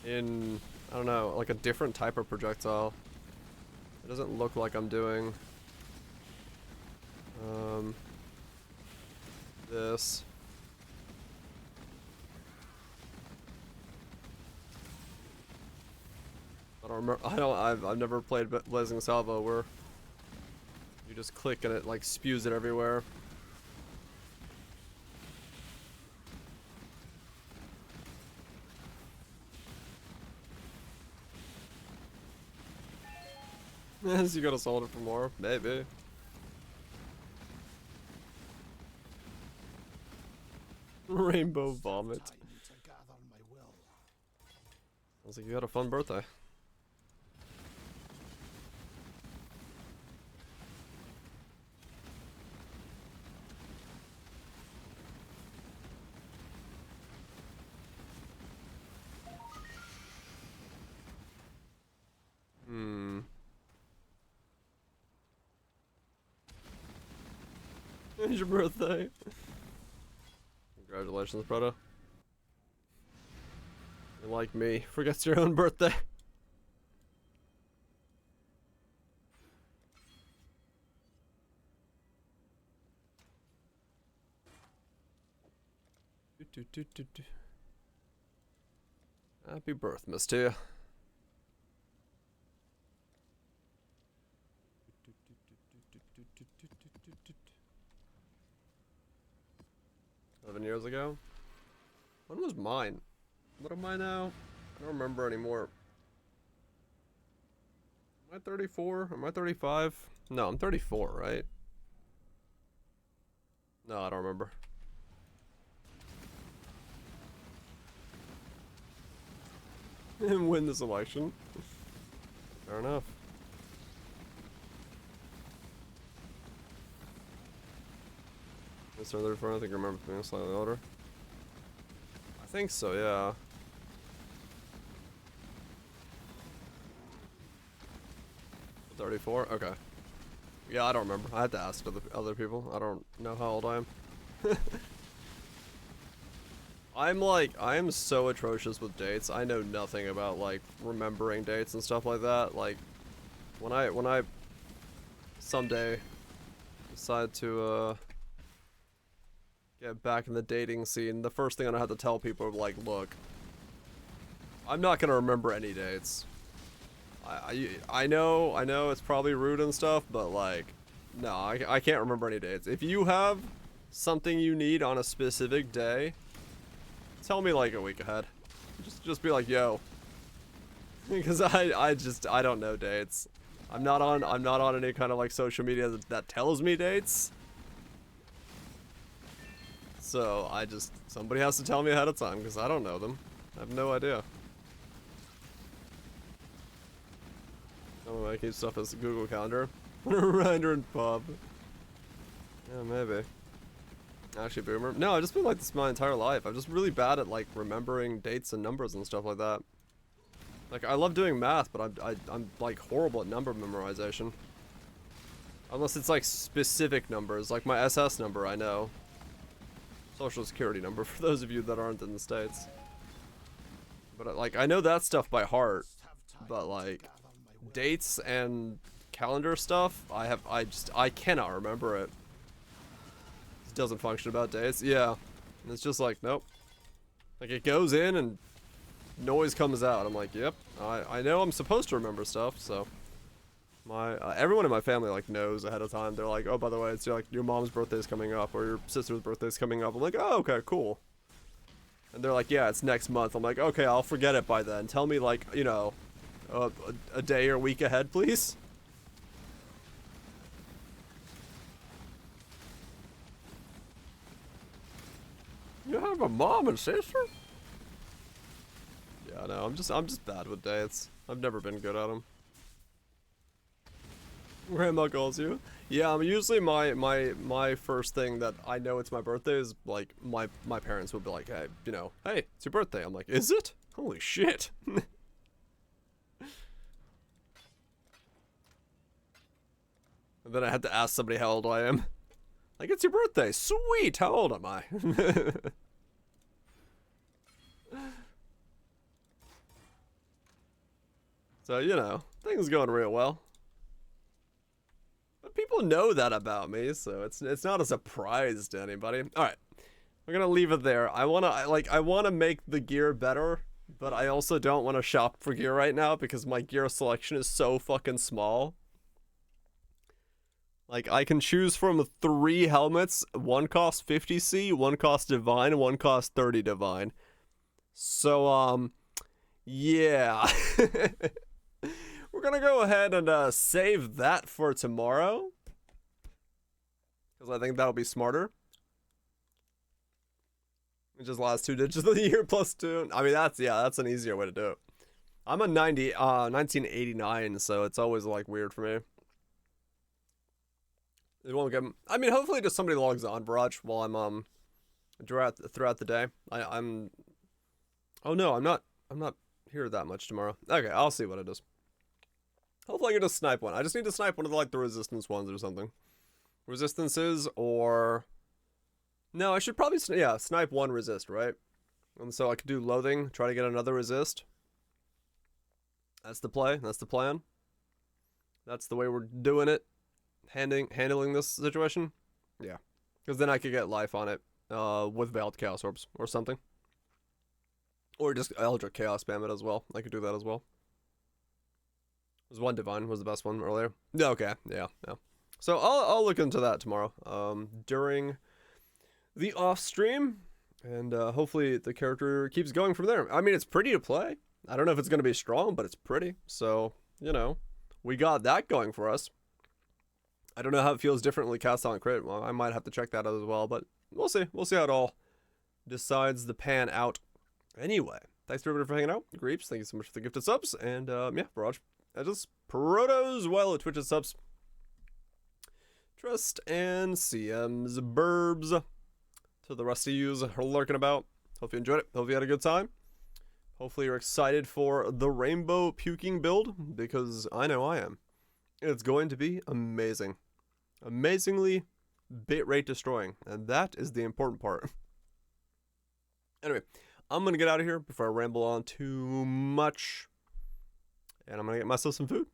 in, I don't know, like a different type of projectile. It doesn't look like I'm doing this. I don't remember. I've never played Blazing Salvo where you just click and it like spews it everywhere. Yes, you gotta solve it for more, maybe. Rainbow vomit. Sounds like you had a fun birthday. It's your birthday. Congratulations, brother. You're like me, forgets your own birthday. Happy birth, Miss Tia. Years ago? When was mine? What am I now? I don't remember anymore. Am I 34? Am I 35? No, I'm 34, right? No, I don't remember. And win this election. Fair enough. Mr. 34, I think I remember being slightly older. I think so, yeah. $34? Okay. Yeah, I don't remember. I had to ask other people. I don't know how old I am. I am so atrocious with dates. I know nothing about like remembering dates and stuff like that. Like when I someday decide to get back in the dating scene, the first thing I'm gonna have to tell people is like, look, I'm not gonna remember any dates. I know it's probably rude and stuff, but like, no, I can't remember any dates. If you have something you need on a specific day, tell me like a week ahead. Just be like, yo, because I don't know dates. I'm not on any kind of like social media that tells me dates. So somebody has to tell me ahead of time because I don't know them. I have no idea. Oh, I keep stuff as Google Calendar. Reminder and pub. Yeah, maybe. Actually, boomer. No, I've just been like this my entire life. I'm just really bad at like remembering dates and numbers and stuff like that. Like, I love doing math, but I'm like horrible at number memorization. Unless it's like specific numbers, like my SS number, I know. Social security number, for those of you that aren't in the States. But like, I know that stuff by heart, but like, dates and calendar stuff, I cannot remember it. It doesn't function about dates. Yeah. And it's just like, nope. Like, it goes in and noise comes out. I'm like, yep, I know I'm supposed to remember stuff, so. Everyone in my family, like, knows ahead of time. They're like, oh, by the way, it's like, your mom's birthday's coming up, or your sister's birthday's coming up. I'm like, oh, okay, cool. And they're like, yeah, it's next month. I'm like, okay, I'll forget it by then. Tell me, like, you know, a day or week ahead, please. You have a mom and sister? Yeah, no, I'm just bad with dates. I've never been good at them. Grandma calls you. Yeah, usually my first thing that I know it's my birthday is like my parents would be like, hey, you know, hey, it's your birthday. I'm like, is it? Holy shit. And then I had to ask somebody how old I am. Like, it's your birthday. Sweet. How old am I? So, you know, things going real well. But people know that about me, so it's not a surprise to anybody. All right. We're going to leave it there. I want to make the gear better, but I also don't want to shop for gear right now because my gear selection is so fucking small. Like, I can choose from 3 helmets. One costs 50C, one costs Divine, one costs 30 Divine. So, yeah. We're gonna go ahead and save that for tomorrow. Because I think that'll be smarter. Just last 2 digits of the year plus 2. I mean, that's an easier way to do it. I'm a 1989, so it's always, like, weird for me. It won't get. I mean, hopefully, just somebody logs on Barrage while I'm throughout the day. I'm. Oh no, I'm not here that much tomorrow. Okay, I'll see what it is. Hopefully, I can just snipe one. I just need to snipe one of the resistance ones or something. Resistances or. No, I should probably snipe one resist, right? And so I could do loathing, try to get another resist. That's the play. That's the plan. That's the way we're doing it. Handling this situation, yeah, because then I could get life on it with Veiled Chaos Orbs or something, or just Eldritch Chaos spam it as well. I could do that as well. Was one Divine was the best one earlier. Yeah, okay, yeah. So I'll look into that tomorrow during the off stream, and hopefully the character keeps going from there. I mean, it's pretty to play. I don't know if it's gonna be strong, but it's pretty. So you know, we got that going for us. I don't know how it feels differently cast on crit. Well, I might have to check that out as well, but we'll see. We'll see how it all decides to pan out. Anyway, thanks for everybody for hanging out. Greeps, thank you so much for the gifted subs. And, yeah, Barrage. Just Protos, well, Twitch's subs. Trust and CM's burbs. To the rest of yous who are lurking about. Hope you enjoyed it. Hope you had a good time. Hopefully you're excited for the rainbow puking build, because I know I am. It's going to be amazing. Amazingly bitrate destroying, and that is the important part. Anyway, I'm going to get out of here before I ramble on too much. And I'm going to get myself some food.